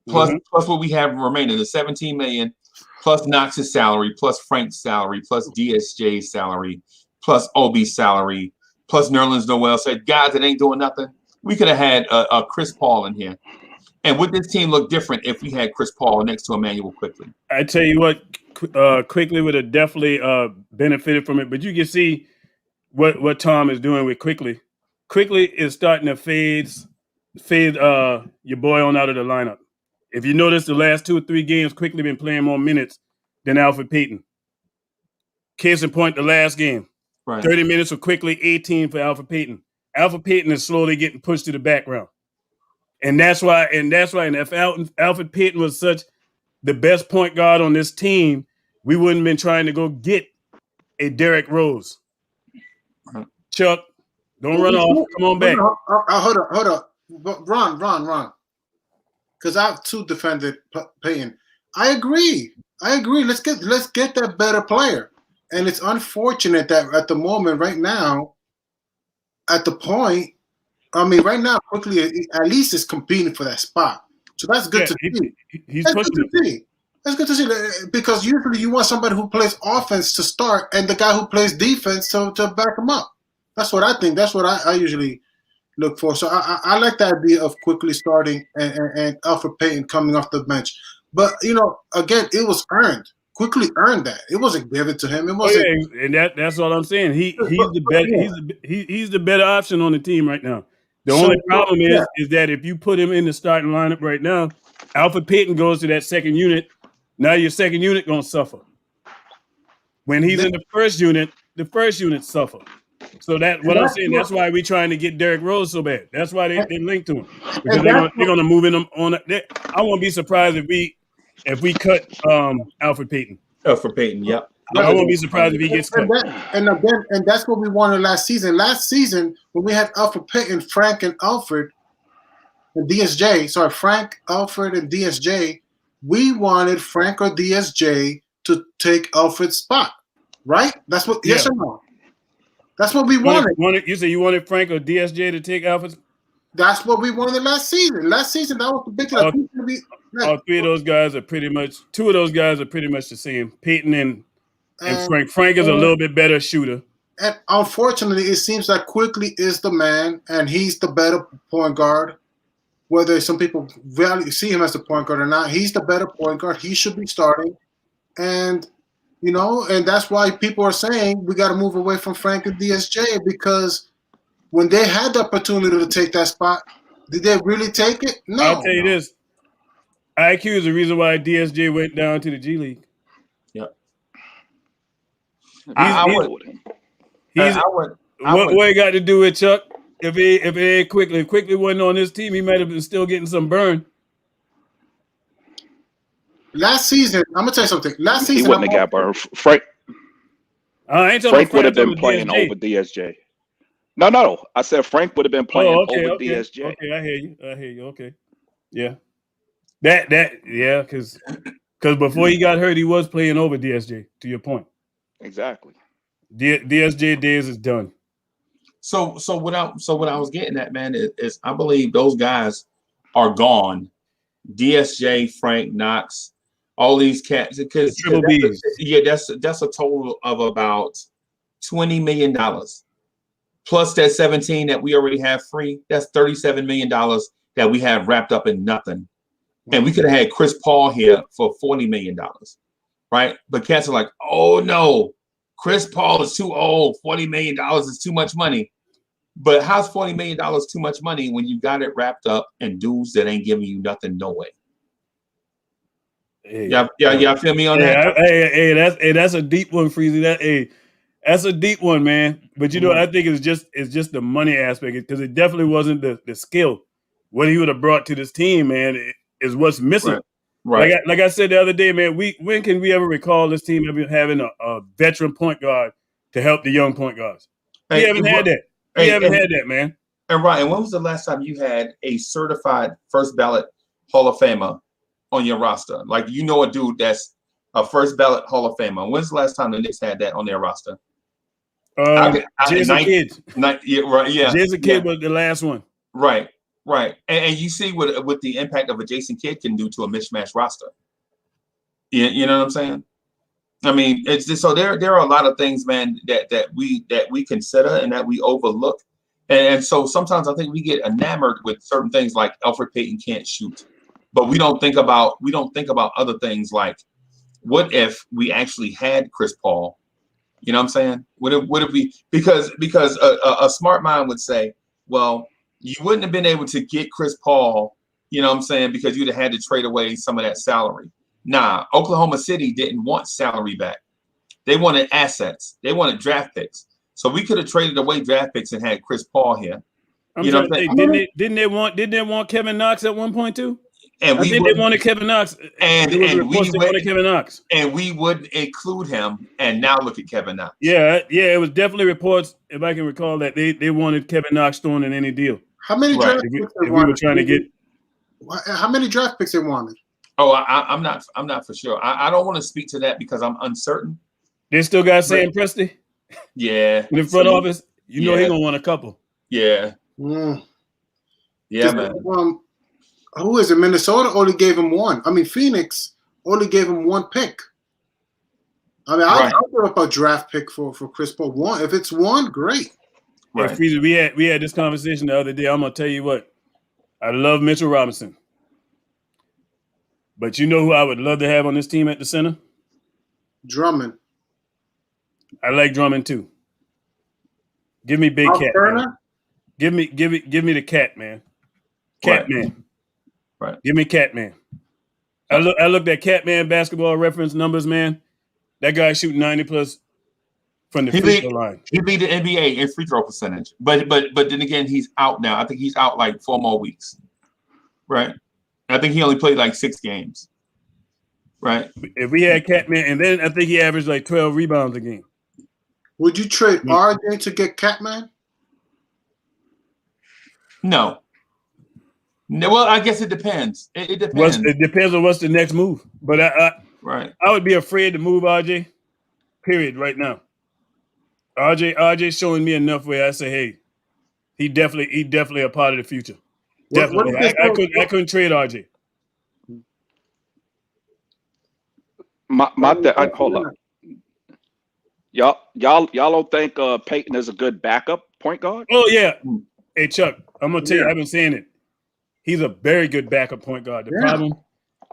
Speaker 1: Plus what we have remaining, the 17 million, plus Knox's salary, plus Frank's salary, plus DSJ's salary, plus Obi's salary, plus Nerlens Noel. Said guys that ain't doing nothing. We could have had a Chris Paul in here. And would this team look different if we had Chris Paul next to Emmanuel Quickley?
Speaker 18: I tell you what, Quickley would have definitely benefited from it. But you can see what Tom is doing with Quickley. Quickley is starting to fade your boy on out of the lineup. If you notice, the last 2 or 3 games, Quickley been playing more minutes than Alfred Payton. Case in point, the last game, 30 minutes for Quickley, 18 for Alfred Payton. Alfred Payton is slowly getting pushed to the background. And that's why, and if Alfred Payton was such the best point guard on this team, we wouldn't have been trying to go get a Derrick Rose. Chuck, don't run off. Come on back.
Speaker 10: Hold up. Ron. Because I've too defended Payton. I agree. Let's get that better player. And it's unfortunate that at the moment, right now, at the point, right now, Quickley at least is competing for that spot. So that's good to see.
Speaker 18: He's pushing it.
Speaker 10: That's good to see because usually you want somebody who plays offense to start and the guy who plays defense to back him up. That's what I think. That's what I usually look for. So I like the idea of Quickley starting and Elfrid Payton coming off the bench. But, again, it was earned. Quickley earned that. It wasn't given to him. It wasn't.
Speaker 18: Oh, yeah, and that's what I'm saying. He's the better option on the team right now. The only problem is that if you put him in the starting lineup right now, Elfrid Payton goes to that second unit. Now your second unit gonna suffer. When he's in the first unit suffer. So I'm saying. That's why we're trying to get Derrick Rose so bad. That's why they linked to him because they're gonna move in them on. I won't be surprised if we cut Elfrid Payton.
Speaker 1: Elfrid Payton, yep.
Speaker 18: I won't be surprised if he gets cut.
Speaker 10: And that's what we wanted last season. Last season when we had Elfrid Payton, Frank and Alfred and DSJ. Sorry, Frank, Alfred, and DSJ. We wanted Frank or DSJ to take Alfred's spot, right? That's what. Yes or no? That's what we wanted.
Speaker 18: You say you wanted Frank or DSJ to take Alfred's?
Speaker 10: That's what we wanted last season. Last season, that was the big thing.
Speaker 18: All three of those guys are pretty much. Two of those guys are pretty much the same. Peyton and Frank. Frank is a little bit better shooter.
Speaker 10: And unfortunately, it seems like Quickley is the man, and he's the better point guard. Whether some people see him as the point guard or not, he's the better point guard. He should be starting. And, and that's why people are saying we got to move away from Frank and DSJ because when they had the opportunity to take that spot, did they really take it? No.
Speaker 18: I'll tell you this. IQ is the reason why DSJ went down to the G League.
Speaker 1: Yep.
Speaker 18: What it got to do with Chuck? If it ain't Quickley, if Quickley wasn't on this team, he might have been still getting some burn.
Speaker 10: Last season, I'm gonna tell you something. Last season,
Speaker 12: he wouldn't have got burned. Frank would have been playing over DSJ. No. I said Frank would have been playing over DSJ.
Speaker 18: Okay, I hear you. Okay, yeah, because before he got hurt, he was playing over DSJ. To your point,
Speaker 12: exactly.
Speaker 18: DSJ days is done.
Speaker 1: So what I was getting at, man, is I believe those guys are gone. DSJ, Frank, Knox, all these cats, because that's a total of about $20 million. Plus that 17 that we already have free, that's $37 million that we have wrapped up in nothing. And we could have had Chris Paul here for $40 million, right? But cats are like, oh no, Chris Paul is too old. $40 million is too much money. But how's $40 million too much money when you got it wrapped up in dudes that ain't giving you nothing no way?
Speaker 18: Hey,
Speaker 1: y'all feel me on that?
Speaker 18: Hey, that's a deep one, Freezy. That's a deep one, man. But I think it's just the money aspect because it definitely wasn't the skill. What he would have brought to this team, man, is what's missing.
Speaker 1: Right.
Speaker 18: Like I said the other day, man. When can we ever recall this team having a veteran point guard to help the young point guards? We haven't had that. We haven't had that, man.
Speaker 1: And when was the last time you had a certified first ballot Hall of Famer on your roster? Like a dude that's a first ballot Hall of Famer. When's the last time the Knicks had that on their roster?
Speaker 18: Jason Kidd.
Speaker 1: Jason
Speaker 18: Kidd was the last one.
Speaker 1: Right. And you see what the impact of a Jason Kidd can do to a mismatched roster. You know what I'm saying? I mean, it's just, so there are a lot of things, man, that we consider and that we overlook. And so sometimes I think we get enamored with certain things like Elfrid Payton can't shoot. But we don't think about other things like, what if we actually had Chris Paul? You know what I'm saying? What if we, because a smart mind would say, well, you wouldn't have been able to get Chris Paul, you know what I'm saying, because you'd have had to trade away some of that salary. Nah, Oklahoma City didn't want salary back. They wanted assets. They wanted draft picks. So we could have traded away draft picks and had Chris Paul here.
Speaker 18: Didn't they want Kevin Knox at one point too?
Speaker 1: And
Speaker 6: I think they wanted Kevin Knox.
Speaker 1: And
Speaker 6: there was reports they wanted Kevin Knox.
Speaker 1: And we wouldn't include him. And now look at Kevin Knox.
Speaker 6: Yeah, it was definitely reports, if I can recall, that they wanted Kevin Knox thrown in any deal.
Speaker 10: How many draft picks they
Speaker 6: if we were
Speaker 10: wanted?
Speaker 6: trying to get
Speaker 10: How many draft picks they wanted?
Speaker 1: Oh, I'm not for sure. I don't want to speak to that because I'm uncertain.
Speaker 6: They still got Sam Presti?
Speaker 1: Yeah.
Speaker 6: In the front office? You know he gonna want a couple.
Speaker 1: Yeah. Yeah, man.
Speaker 10: Who is it? Minnesota only gave him one. I mean, Phoenix only gave him one pick. I mean, I'll give up a draft pick for Chris Paul. One, if it's one, great.
Speaker 6: Right. Hey, we had this conversation the other day. I'm gonna tell you what. I love Mitchell Robinson. But you know who I would love to have on this team at the center?
Speaker 10: Drummond.
Speaker 6: I like Drummond too. Give me Big Cat. Man. Give me the Cat Man. Cat Man.
Speaker 1: Right.
Speaker 6: Give me Cat Man. I looked at Cat Man basketball reference numbers, man. That guy shooting 90+ from the free throw line.
Speaker 1: He lead the NBA in free throw percentage. But then again, he's out now. I think he's out like 4 more weeks. Right. I think he only played like 6 games. Right.
Speaker 6: If we had Catman, and then I think he averaged like 12 rebounds a game.
Speaker 10: Would you trade RJ to get Catman?
Speaker 1: No. Well, I guess it depends. It depends.
Speaker 6: It depends on what's the next move. But I would be afraid to move RJ. Period. Right now. RJ showing me enough where I say, hey, he definitely a part of the future. Definitely. I couldn't trade RJ.
Speaker 8: Hold up. Y'all don't think Peyton is a good backup point guard?
Speaker 6: Oh yeah. Hey Chuck, I'm gonna tell you, I've been saying it. He's a very good backup point guard. The problem,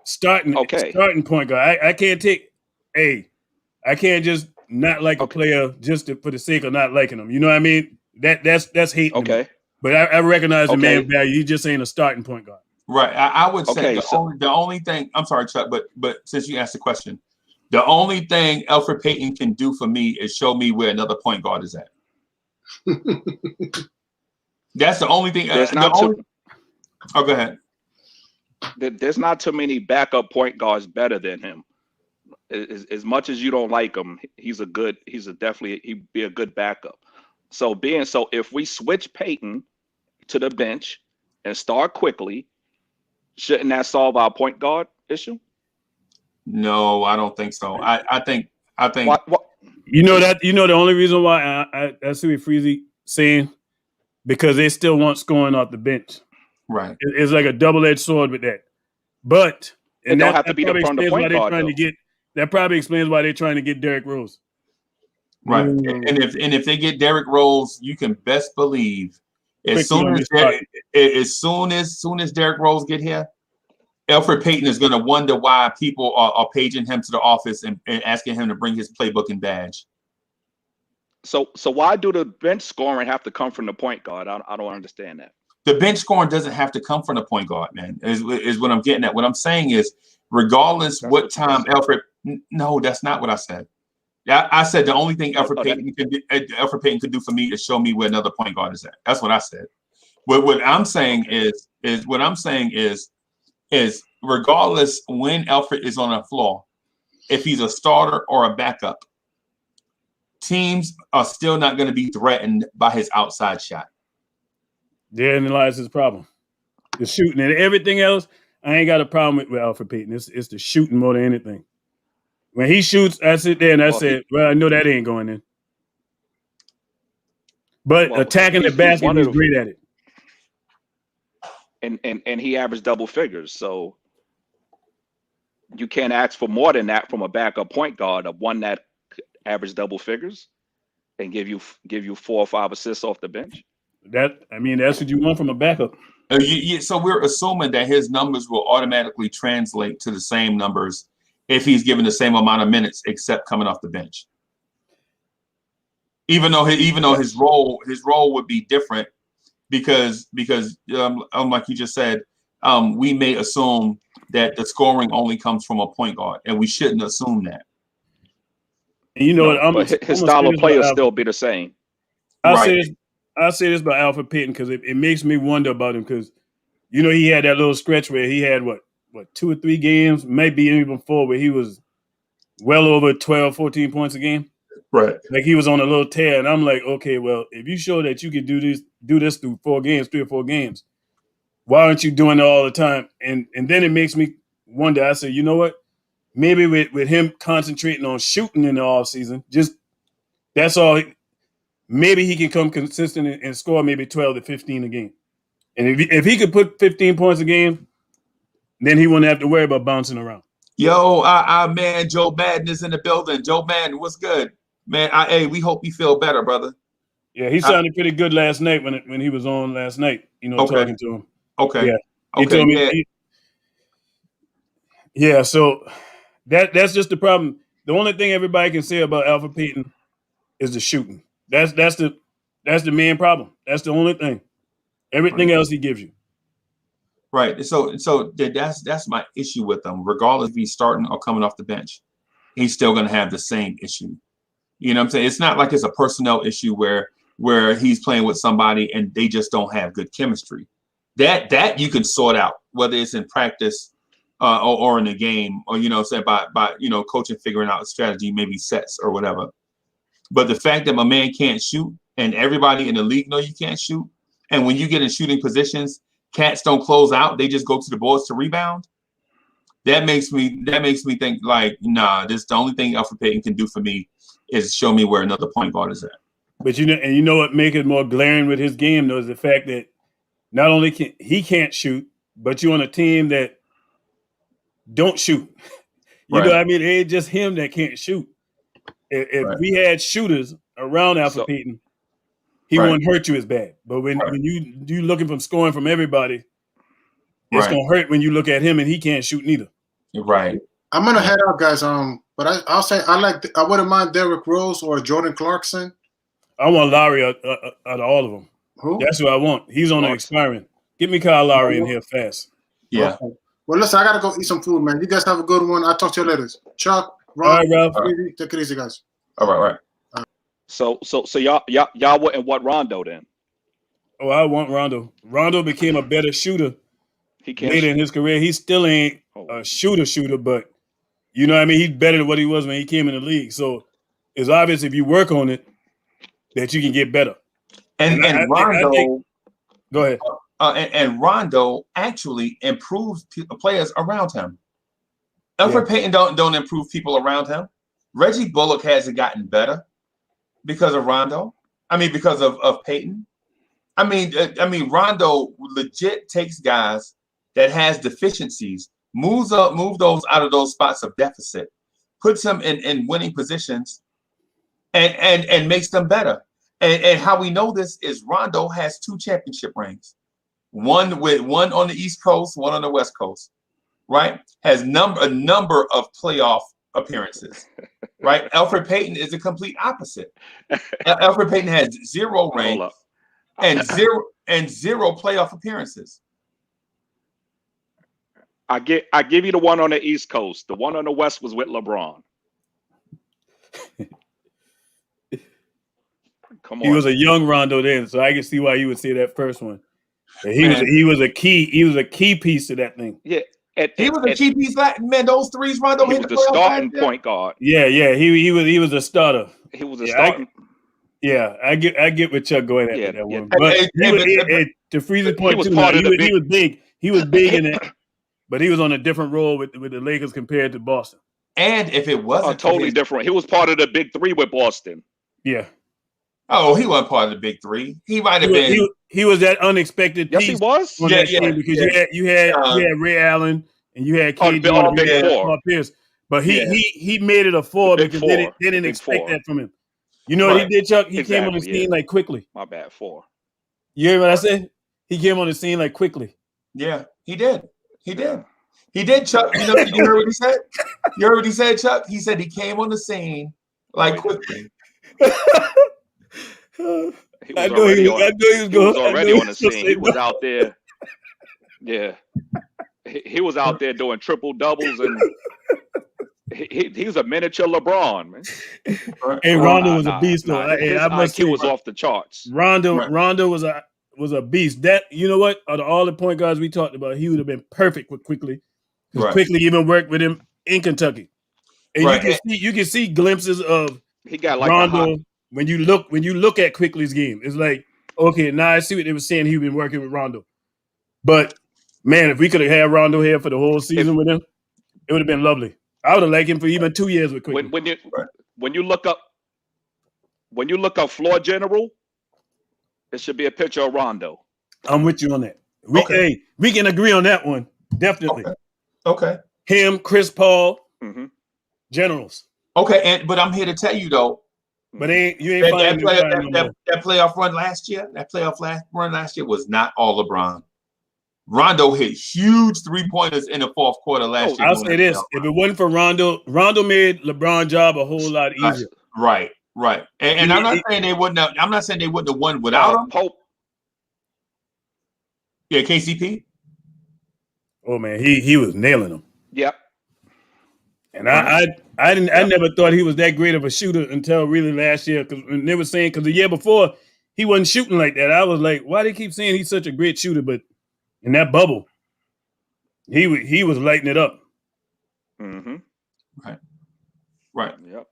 Speaker 6: starting point guard. I can't just not like a player just for the sake of not liking him. You know what I mean? That's hating.
Speaker 8: Okay.
Speaker 6: Me. But I recognize the man value. He just ain't a starting point guard.
Speaker 1: Right. I would say the only thing. I'm sorry, Chuck, but since you asked the question, the only thing Elfrid Payton can do for me is show me where another point guard is at. That's the only thing. Go ahead.
Speaker 8: There's not too many backup point guards better than him. As much as you don't like him, he'd be a good backup. So if we switch Payton to the bench and start Quickley, shouldn't that solve our point guard issue?
Speaker 1: No, I don't think so. I think
Speaker 6: the only reason why I see what Freezy saying, because they still want scoring off the bench.
Speaker 1: Right.
Speaker 6: It's like a double-edged sword with that. But
Speaker 8: it don't have to be from the point guard.
Speaker 6: That probably explains why they're trying to get Derrick Rose.
Speaker 1: Right. And if they get Derrick Rose, you can best believe as soon as Derrick Rose get here, Elfrid Payton is going to wonder why people are paging him to the office and asking him to bring his playbook and badge.
Speaker 8: So why do the bench scoring have to come from the point guard? I don't understand that.
Speaker 1: The bench scoring doesn't have to come from the point guard, man, is what I'm getting at. What I'm saying is, regardless what time Elfrid, no, that's not what I said. I said the only thing Elfrid Payton could do for me is show me where another point guard is at. That's what I said. What I'm saying is regardless when Elfrid is on the floor, if he's a starter or a backup, teams are still not going to be threatened by his outside shot.
Speaker 6: Therein lies his problem. The shooting and everything else, I ain't got a problem with Elfrid Payton. It's the shooting more than anything. When he shoots, I sit there and I said, well, I know that ain't going in. But attacking the basket, he's great at it.
Speaker 8: And he averaged double figures. So you can't ask for more than that from a backup point guard, of one that averaged double figures and give you 4 or 5 assists off the bench.
Speaker 6: That's what you want from a backup.
Speaker 1: So we're assuming that his numbers will automatically translate to the same numbers if he's given the same amount of minutes, except coming off the bench. Even though his role would be different, because like you just said, we may assume that the scoring only comes from a point guard, and we shouldn't assume that.
Speaker 8: And his style of play will still be the same.
Speaker 6: I'll say this about Elfrid Payton because it makes me wonder about him, because he had that little stretch where he had
Speaker 18: what 2 or 3 games, maybe even 4, where he was well over 12, 14 points a game.
Speaker 1: Right.
Speaker 18: Like he was on a little tear, and I'm like, okay, well, if you show that you can do this through 4 games, 3 or 4 games, why aren't you doing it all the time? And then it makes me wonder. I say, you know what? Maybe with him concentrating on shooting in the offseason, just that's all. Maybe he can come consistent and score maybe 12 to 15 a game. And if he could put 15 points a game, then he wouldn't have to worry about bouncing around.
Speaker 1: Yo, our man Joe Madden is in the building. Joe Madden, what's good? Man, hey, we hope you feel better, brother.
Speaker 18: Yeah, he sounded pretty good last night when he was on last night, talking to him.
Speaker 1: Okay.
Speaker 18: Yeah. He told me so that's just the problem. The only thing everybody can say about Alfred Payton is the shooting. That's the main problem. That's the only thing. Everything else he gives you.
Speaker 1: Right. So that's my issue with him. Regardless if he's starting or coming off the bench, he's still going to have the same issue. You know what I'm saying? It's not like it's a personnel issue where he's playing with somebody and they just don't have good chemistry. That you can sort out, whether it's in practice or in the game, or say by coaching, figuring out a strategy, maybe sets or whatever. But the fact that my man can't shoot and everybody in the league know you can't shoot, and when you get in shooting positions, cats don't close out; they just go to the boards to rebound. That makes me think like, nah, this the only thing Alfred Payton can do for me is show me where another point guard is at.
Speaker 18: But you know what makes it more glaring with his game though is the fact that not only can't shoot, but you're on a team that don't shoot. You know what I mean? It ain't just him that can't shoot. If we had shooters around Alfred Payton, he wouldn't hurt you as bad. But when you looking for scoring from everybody, it's gonna hurt when you look at him and he can't shoot neither.
Speaker 1: Right.
Speaker 10: I'm gonna head out, guys. But I'll say I wouldn't mind Derrick Rose or Jordan Clarkson.
Speaker 18: I want Lowry out of all of them.
Speaker 10: Who?
Speaker 18: That's who I want. He's on an expiring. Get me Kyle Lowry in here fast.
Speaker 1: Yeah.
Speaker 10: Okay. Well, listen, I gotta go eat some food, man. You guys have a good one. I'll talk to you later. Chuck, Ron,
Speaker 18: all right, Ralph.
Speaker 10: Take it easy, guys.
Speaker 1: All right.
Speaker 12: So y'all wouldn't want Rondo then?
Speaker 18: Oh, I want Rondo. Rondo became a better shooter later in his career. He still ain't a shooter, but you know what I mean? He's better than what he was when he came in the league. So it's obvious if you work on it that you can get better.
Speaker 1: And Rondo,
Speaker 18: go ahead.
Speaker 1: And Rondo actually improves players around him. Alfred Payton don't improve people around him. Reggie Bullock hasn't gotten better because of Rondo. I mean, because of Payton. I mean, Rondo legit takes guys that has deficiencies, move those out of those spots of deficit, puts them in winning positions, and makes them better. And how we know this is Rondo has 2 championship rings, one on the East Coast, one on the West Coast, right? Has a number of playoff appearances, right? Alfred Payton is the complete opposite. Alfred Payton has 0 rings and zero playoff appearances.
Speaker 12: I give you the one on the East Coast. The one on the West was with LeBron. Come on.
Speaker 18: He was a young Rondo then, so I can see why you would say that first one. He was a key piece to that thing.
Speaker 12: Yeah.
Speaker 1: He was a key piece. Man, those threes Rondo
Speaker 12: hit the starting point guard.
Speaker 18: Yeah. He was a starter.
Speaker 12: He was a starting.
Speaker 18: I get what Chuck going at that one. But to Freeze's point,
Speaker 12: he was
Speaker 18: he was big. He was big in it, but he was on a different role with the Lakers compared to Boston.
Speaker 1: And if it wasn't
Speaker 12: totally different, he was part of the big 3 with Boston.
Speaker 18: Yeah.
Speaker 1: Oh, he wasn't part of the big 3. He might have been.
Speaker 18: He was that unexpected piece.
Speaker 12: Yes, he was.
Speaker 18: On that team because you had Ray Allen and you had KD and Paul Pierce, but he made it a 4 because they didn't expect that from him. You know what he did, Chuck? He came on the scene like quickly.
Speaker 12: My bad, 4.
Speaker 18: You hear what I said? He came on the scene like quickly.
Speaker 1: Yeah, he did. He did, Chuck. You heard what he said? You heard what he said, Chuck? He said he came on the scene like quickly.
Speaker 12: He was already on the scene. He was out there. Yeah. He was out there doing triple doubles and he's a miniature LeBron, man.
Speaker 18: Hey, Rondo was a beast though.
Speaker 12: His IQ was off the charts.
Speaker 18: Rondo was a beast. That, you know what? Out of all the point guards we talked about, he would have been perfect with Quickley because
Speaker 1: Right.
Speaker 18: Quickley even worked with him in Kentucky, and
Speaker 1: Right.
Speaker 18: you can see glimpses of
Speaker 12: He got like
Speaker 18: Rondo when you look at Quickley's game. It's like, okay, now I see what they were saying. He's been working with Rondo, but man, if we could have had Rondo here for the whole season with him, it would have been lovely. I would have liked him for even 2 years with Quickley.
Speaker 12: When you look up floor general, it should be a picture of Rondo.
Speaker 18: I'm with you on that. We can agree on that one. Definitely.
Speaker 1: Okay.
Speaker 18: Him, Chris Paul, generals.
Speaker 1: Okay, but I'm here to tell you though.
Speaker 18: But you ain't finding
Speaker 1: that playoff run last year. That run last year was not all LeBron. Rondo hit huge 3-pointers in the fourth quarter last year.
Speaker 18: I'll say this: if it wasn't for Rondo made LeBron's job a whole lot easier.
Speaker 1: Right. And I'm not saying they wouldn't have. I'm not saying they wouldn't have won without him.
Speaker 12: Pope.
Speaker 1: Yeah, KCP.
Speaker 18: Oh man, he was nailing them.
Speaker 12: Yep.
Speaker 18: And I never thought he was that great of a shooter until really last year, because they were saying, because the year before he wasn't shooting like that. I was like, why do they keep saying he's such a great shooter? But in that bubble, he was lighting it up.
Speaker 12: Mm-hmm.
Speaker 1: Right.
Speaker 12: Yep.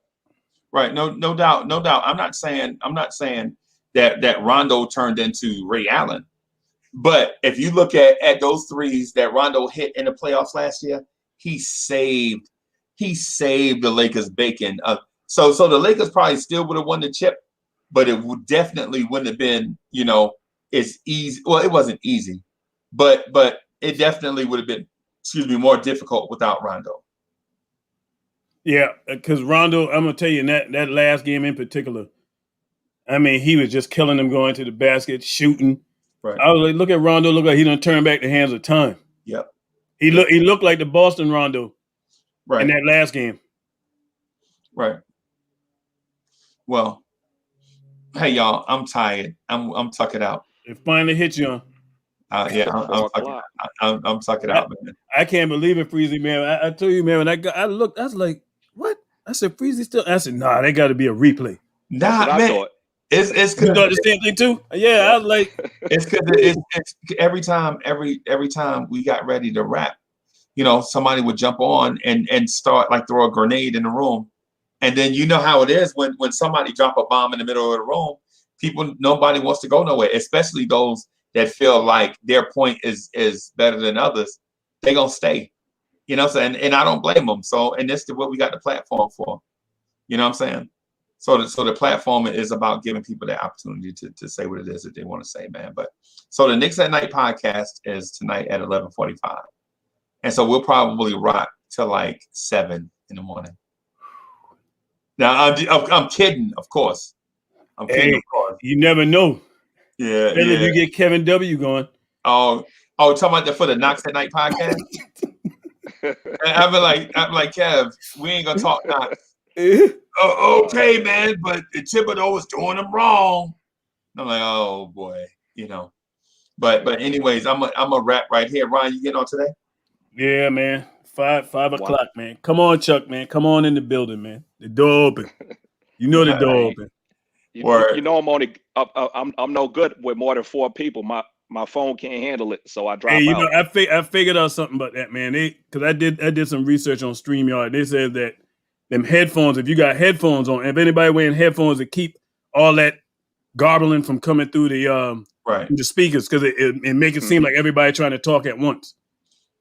Speaker 1: Right. No doubt. I'm not saying that Rondo turned into Ray Allen. But if you look at those threes that Rondo hit in the playoffs last year, he saved the Lakers bacon. So the Lakers probably still would have won the chip, but it definitely wouldn't have been, as easy. Well, it wasn't easy, but it definitely would have been, more difficult without Rondo.
Speaker 18: Yeah, because Rondo, I'm gonna tell you, in that last game in particular, I mean, he was just killing them going to the basket, shooting.
Speaker 1: Right.
Speaker 18: I was like, look at Rondo, look like he done turned back the hands of time.
Speaker 1: Yep.
Speaker 18: He looked like the Boston Rondo in that last game.
Speaker 1: Right. Well, hey y'all, I'm tired. I'm tuck it out.
Speaker 18: It finally hit you on.
Speaker 1: I'm tuck it out, man.
Speaker 18: I can't believe it, Freezy, man. I told you, man, when I looked, I was like, what? I said, Freezy still? I said, nah, they got to be a replay.
Speaker 1: Nah, man. It's
Speaker 18: you thought the same thing too? Yeah, I was like,
Speaker 1: it's because it's every time we got ready to wrap, somebody would jump on and start like throw a grenade in the room, and then you know how it is when somebody drop a bomb in the middle of the room, nobody wants to go nowhere, especially those that feel like their point is better than others. They gonna stay, and I don't blame them. So, and that's what we got the platform for. You know what I'm saying? So the platform is about giving people the opportunity to say what it is that they want to say, man. But so the Knicks at Night podcast is tonight at 11:45, and so we'll probably rock till like 7 in the morning. Now I'm kidding, of course. I'm kidding, of course.
Speaker 18: You never know.
Speaker 1: Yeah.
Speaker 18: If you get Kevin W going.
Speaker 1: Oh, talking about for the Knocks at Night podcast. I'm like Kev, we ain't gonna talk Knocks. Okay, man, but Thibodeau was doing them wrong. I'm like, oh boy, But anyways, I'm a wrap right here. Ryan, you getting on today?
Speaker 18: Yeah, man. 5 o'clock, man. Come on, Chuck, man. Come on in the building, man. The door open. You know the door open.
Speaker 12: You know I'm only I'm no good with more than 4 people. My phone can't handle it, so I drop out.
Speaker 18: I figured out something about that, man. Because I did some research on StreamYard. They said that them headphones, if you got headphones on, if anybody wearing headphones, to keep all that garbling from coming through the speakers, because it make it seem like everybody trying to talk at once.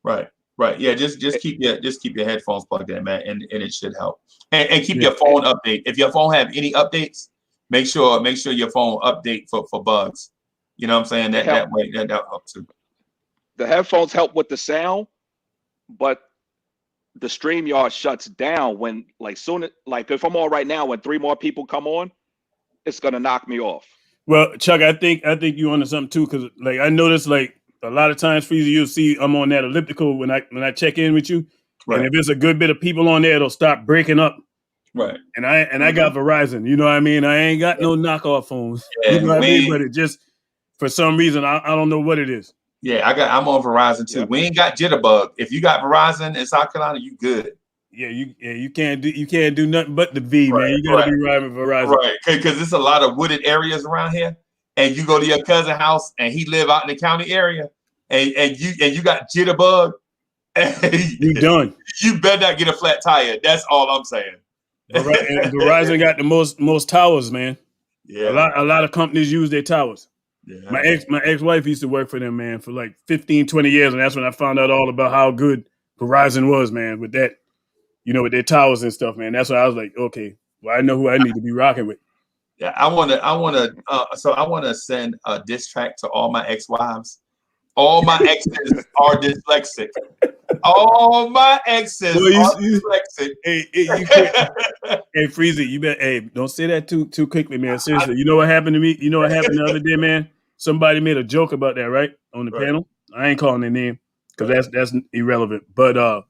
Speaker 1: Right. Yeah, just keep your headphones plugged in, man, and it should help. And keep your phone update. If your phone have any updates, make sure your phone update for bugs. You know what I'm saying? That way that helps too.
Speaker 12: The headphones help with the sound, but the StreamYard shuts down when if I'm on right now, when 3 more people come on, it's gonna knock me off.
Speaker 18: Well, Chuck, I think you onto something too, because I noticed a lot of times, Freezer, you'll see I'm on that elliptical when I check in with you, and if there's a good bit of people on there, it'll stop breaking up.
Speaker 1: Right.
Speaker 18: And I got Verizon. You know what I mean? I ain't got no knockoff phones.
Speaker 1: Yeah,
Speaker 18: you know what I mean? But it just for some reason I don't know what it is.
Speaker 1: Yeah, I'm on Verizon too. We ain't got jitterbug. If you got Verizon in South Carolina, you good.
Speaker 18: Yeah, you can't do nothing but the V, man. You gotta be right with Verizon.
Speaker 1: Right, because there's a lot of wooded areas around here, and you go to your cousin's house and he live out in the county area, and you got jitterbug.
Speaker 18: You done.
Speaker 1: You better not get a flat tire. That's all I'm saying.
Speaker 18: Verizon got the most towers, man.
Speaker 1: Yeah.
Speaker 18: A lot of companies use their towers.
Speaker 1: Yeah.
Speaker 18: My ex-wife used to work for them, man, for like 15, 20 years, and that's when I found out all about how good Verizon was, man, with that, with their towers and stuff, man. That's why I was like, okay, well, I know who I need to be rocking with.
Speaker 1: Yeah, I want to send a diss track to all my ex-wives. All my exes are dyslexic. All my exes are dyslexic.
Speaker 18: Hey, Freezy, you bet. Hey, don't say that too quickly, man. Seriously, you know what happened to me? You know what happened the other day, man? Somebody made a joke about that, right, on the panel. I ain't calling their name because that's irrelevant. But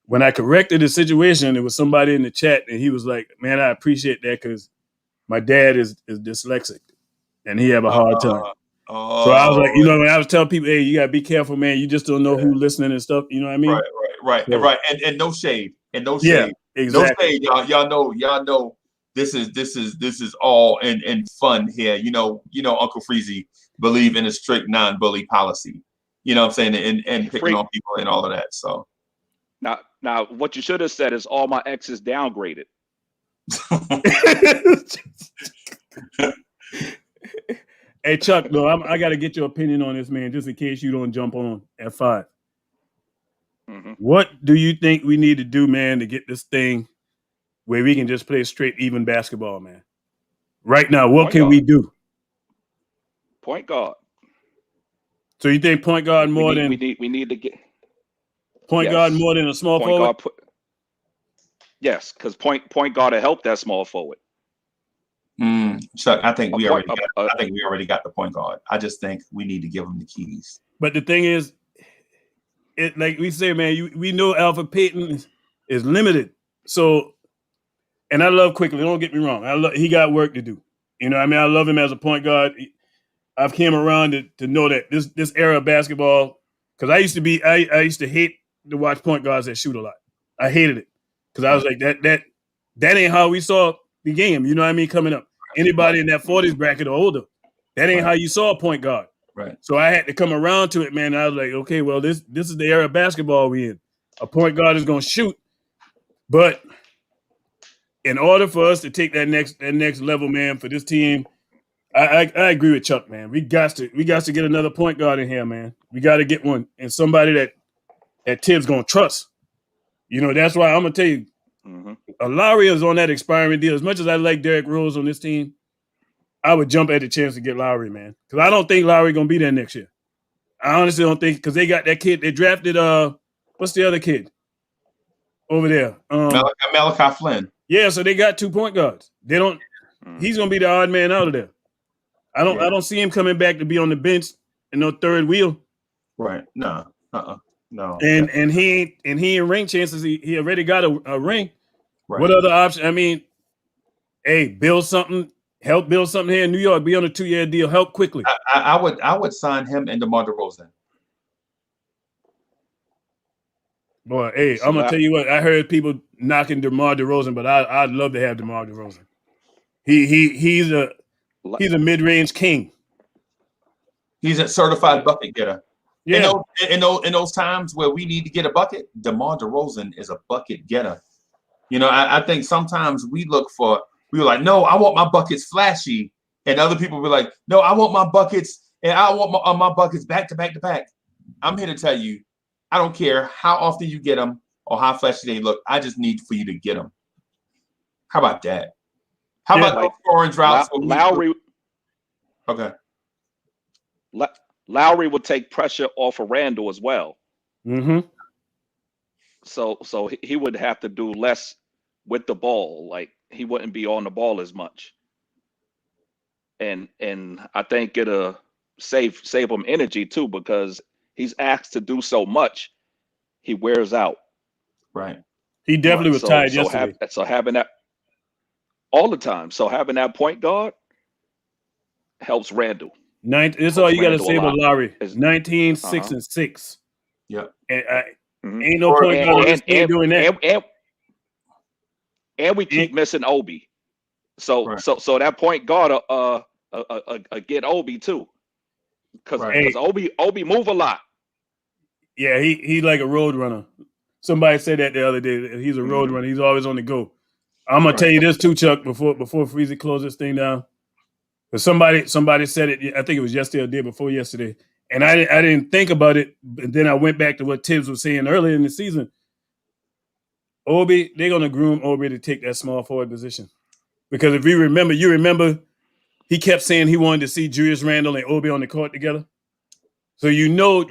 Speaker 18: when I corrected the situation, there was somebody in the chat, and he was like, "Man, I appreciate that because my dad is dyslexic, and he have a hard time." So I was like, when I was telling people, "Hey, you gotta be careful, man. You just don't know who's listening and stuff." You know what I mean?
Speaker 1: Right. And no shade. And no shade.
Speaker 18: Yeah, exactly.
Speaker 1: No shade, y'all know this is all in fun here. Uncle Freezy believe in a strict non-bully policy. You know what I'm saying? And picking on people and all of that. So
Speaker 8: now what you should have said is all my exes downgraded.
Speaker 18: Hey Chuck, though, I got to get your opinion on this, man, just in case you don't jump on at 5. Mm-hmm. What do you think we need to do, man, to get this thing where we can just play straight even basketball, man? Right now, what can we do?
Speaker 8: Point guard.
Speaker 18: So you think point guard more than
Speaker 8: we need to get
Speaker 18: point guard more than a small forward?
Speaker 8: Yes, because point guard to help that small forward.
Speaker 1: Chuck, I think we already got the point guard. I just think we need to give him the keys.
Speaker 18: But the thing is, like we say, man, we know Alfred Payton is limited. So, and I love Quickley. Don't get me wrong. He got work to do. I mean, I love him as a point guard. I've came around to know that this era of basketball, because I used to hate to watch point guards that shoot a lot. I hated it because I was like that ain't how we saw the game. You know what I mean? Coming up, anybody in that 40s bracket or older, that ain't how you saw a point guard.
Speaker 1: Right.
Speaker 18: So I had to come around to it, man. I was like, okay, well, this is the era of basketball we in. A point guard is going to shoot, but in order for us to take that next level, man, for this team, I agree with Chuck, man. We got to get another point guard in here, man. We got to get one, and somebody that Tibbs gonna trust. That's why I'm gonna tell you, Lowry is on that expiring deal. As much as I like Derrick Rose on this team, I would jump at the chance to get Lowry, man, because I don't think Lowry gonna be there next year. I honestly don't think, because they got that kid. They drafted what's the other kid over there?
Speaker 1: Malachi Flynn.
Speaker 18: Yeah, so they got 2 point guards. They don't. He's gonna be the odd man out of there. I don't see him coming back to be on the bench in no third wheel.
Speaker 1: Right. No. No.
Speaker 18: And he ain't ring chances. He already got a ring.
Speaker 1: Right.
Speaker 18: What other option? I mean, hey, build something. Help build something here in New York. Be on a 2-year deal. Help quickly.
Speaker 1: I would sign him and DeMar DeRozan.
Speaker 18: Boy, hey, I'm gonna tell you what. I heard people knocking DeMar DeRozan, but I'd love to have DeMar DeRozan. He's a mid-range king.
Speaker 1: He's a certified bucket getter.
Speaker 18: Yeah.
Speaker 1: In those times where we need to get a bucket, DeMar DeRozan is a bucket getter. I think sometimes we were like, no, I want my buckets flashy, and other people were like, no, I want my buckets, and I want my buckets back to back to back. I'm here to tell you, I don't care how often you get them or how flashy they look. I just need for you to get them. How about that? How about those scoring droughts?
Speaker 8: Lowry.
Speaker 1: Okay.
Speaker 8: Lowry would take pressure off of Randall as well.
Speaker 18: Mm-hmm.
Speaker 8: So he would have to do less with the ball. Like, he wouldn't be on the ball as much. And I think it'll save him energy too, because he's asked to do so much, he wears out.
Speaker 1: Right.
Speaker 18: He definitely was tired yesterday.
Speaker 8: So having that all the time. So having that point guard helps Randall.
Speaker 18: That's all you got to say about Lowry. 19, 6, and 6.
Speaker 1: Yeah.
Speaker 18: Ain't no point guard doing that.
Speaker 8: And we keep missing Obi. So that point guard get Obi too. Because Obi move a lot.
Speaker 18: Yeah, he like a road runner. Somebody said that the other day. He's a road runner. He's always on the go. I'm gonna tell you this too, Chuck. Before Freezy closes this thing down, but somebody said it. I think it was yesterday or the day before yesterday, and I didn't think about it. But then I went back to what Tibbs was saying earlier in the season. Obi, they're gonna groom Obi to take that small forward position because if you remember, he kept saying he wanted to see Julius Randle and Obi on the court together. So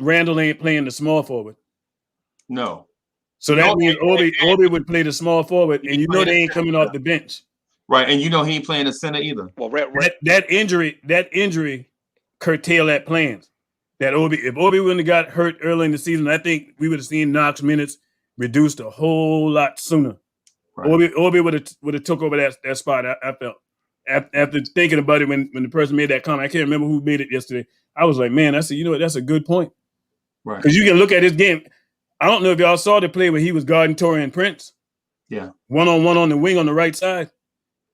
Speaker 18: Randle ain't playing the small forward.
Speaker 1: No.
Speaker 18: So that means Obi would play the small forward, and they ain't coming off the bench.
Speaker 1: Right, and he ain't playing the center either.
Speaker 12: Well,
Speaker 18: that injury curtailed that plans. That if Obi wouldn't have got hurt early in the season, I think we would have seen Knox minutes reduced a whole lot sooner. Right. Obi would have took over that spot. I felt after thinking about it when the person made that comment. I can't remember who made it yesterday. I was like, man, I said, you know what? That's a good point.
Speaker 1: Right.
Speaker 18: Because you can look at his game. I don't know if y'all saw the play where he was guarding Taurean Prince.
Speaker 1: Yeah.
Speaker 18: 1-on-1 on the wing on the right side.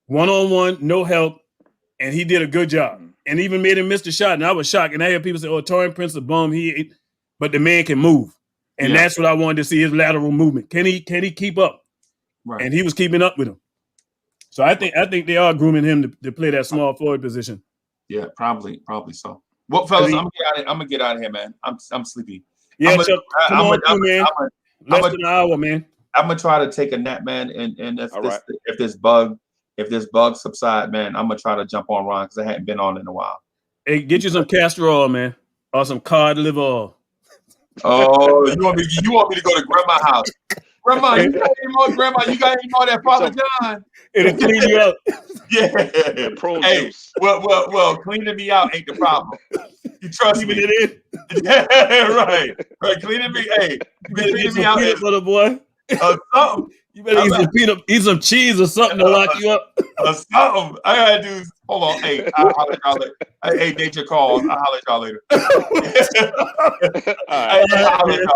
Speaker 18: 1-on-1, no help, and he did a good job. And even made him miss the shot. And I was shocked. And I hear people say, "Oh, Taurean Prince a bum." But the man can move, and that's what I wanted to see, his lateral movement. Can he keep up?
Speaker 1: Right.
Speaker 18: And he was keeping up with him. So I think they are grooming him to play that small forward position.
Speaker 1: Yeah, probably so. Well, fellas, I'm gonna get out of here, man. I'm sleepy.
Speaker 18: Yeah, Chuck, come on through, man. Less than an hour, man.
Speaker 1: I'm gonna try to take a nap, man. And if this bug subside, man, I'm gonna try to jump on Ron because I hadn't been on in a while.
Speaker 18: Hey, get you some castor oil, man, or some cod liver oil.
Speaker 1: Oh, you want me to go to Grandma's house? Grandma, you got any more? Grandma, you got any more of that Father John?
Speaker 18: It'll clean you up.
Speaker 1: Yeah. Hey, well, cleaning me out ain't the problem. You trust me?
Speaker 18: It in.
Speaker 1: Yeah, right. Cleaning me. Hey, you been cleaning me out,
Speaker 18: butter, boy.
Speaker 1: Something.
Speaker 18: You better eat some cheese or something to lock you up.
Speaker 1: Something. I gotta do. Hold on. Hey, I'll holler at y'all later. Hey, nature calls. I'll holler at y'all later. All right. I'll holler at y'all.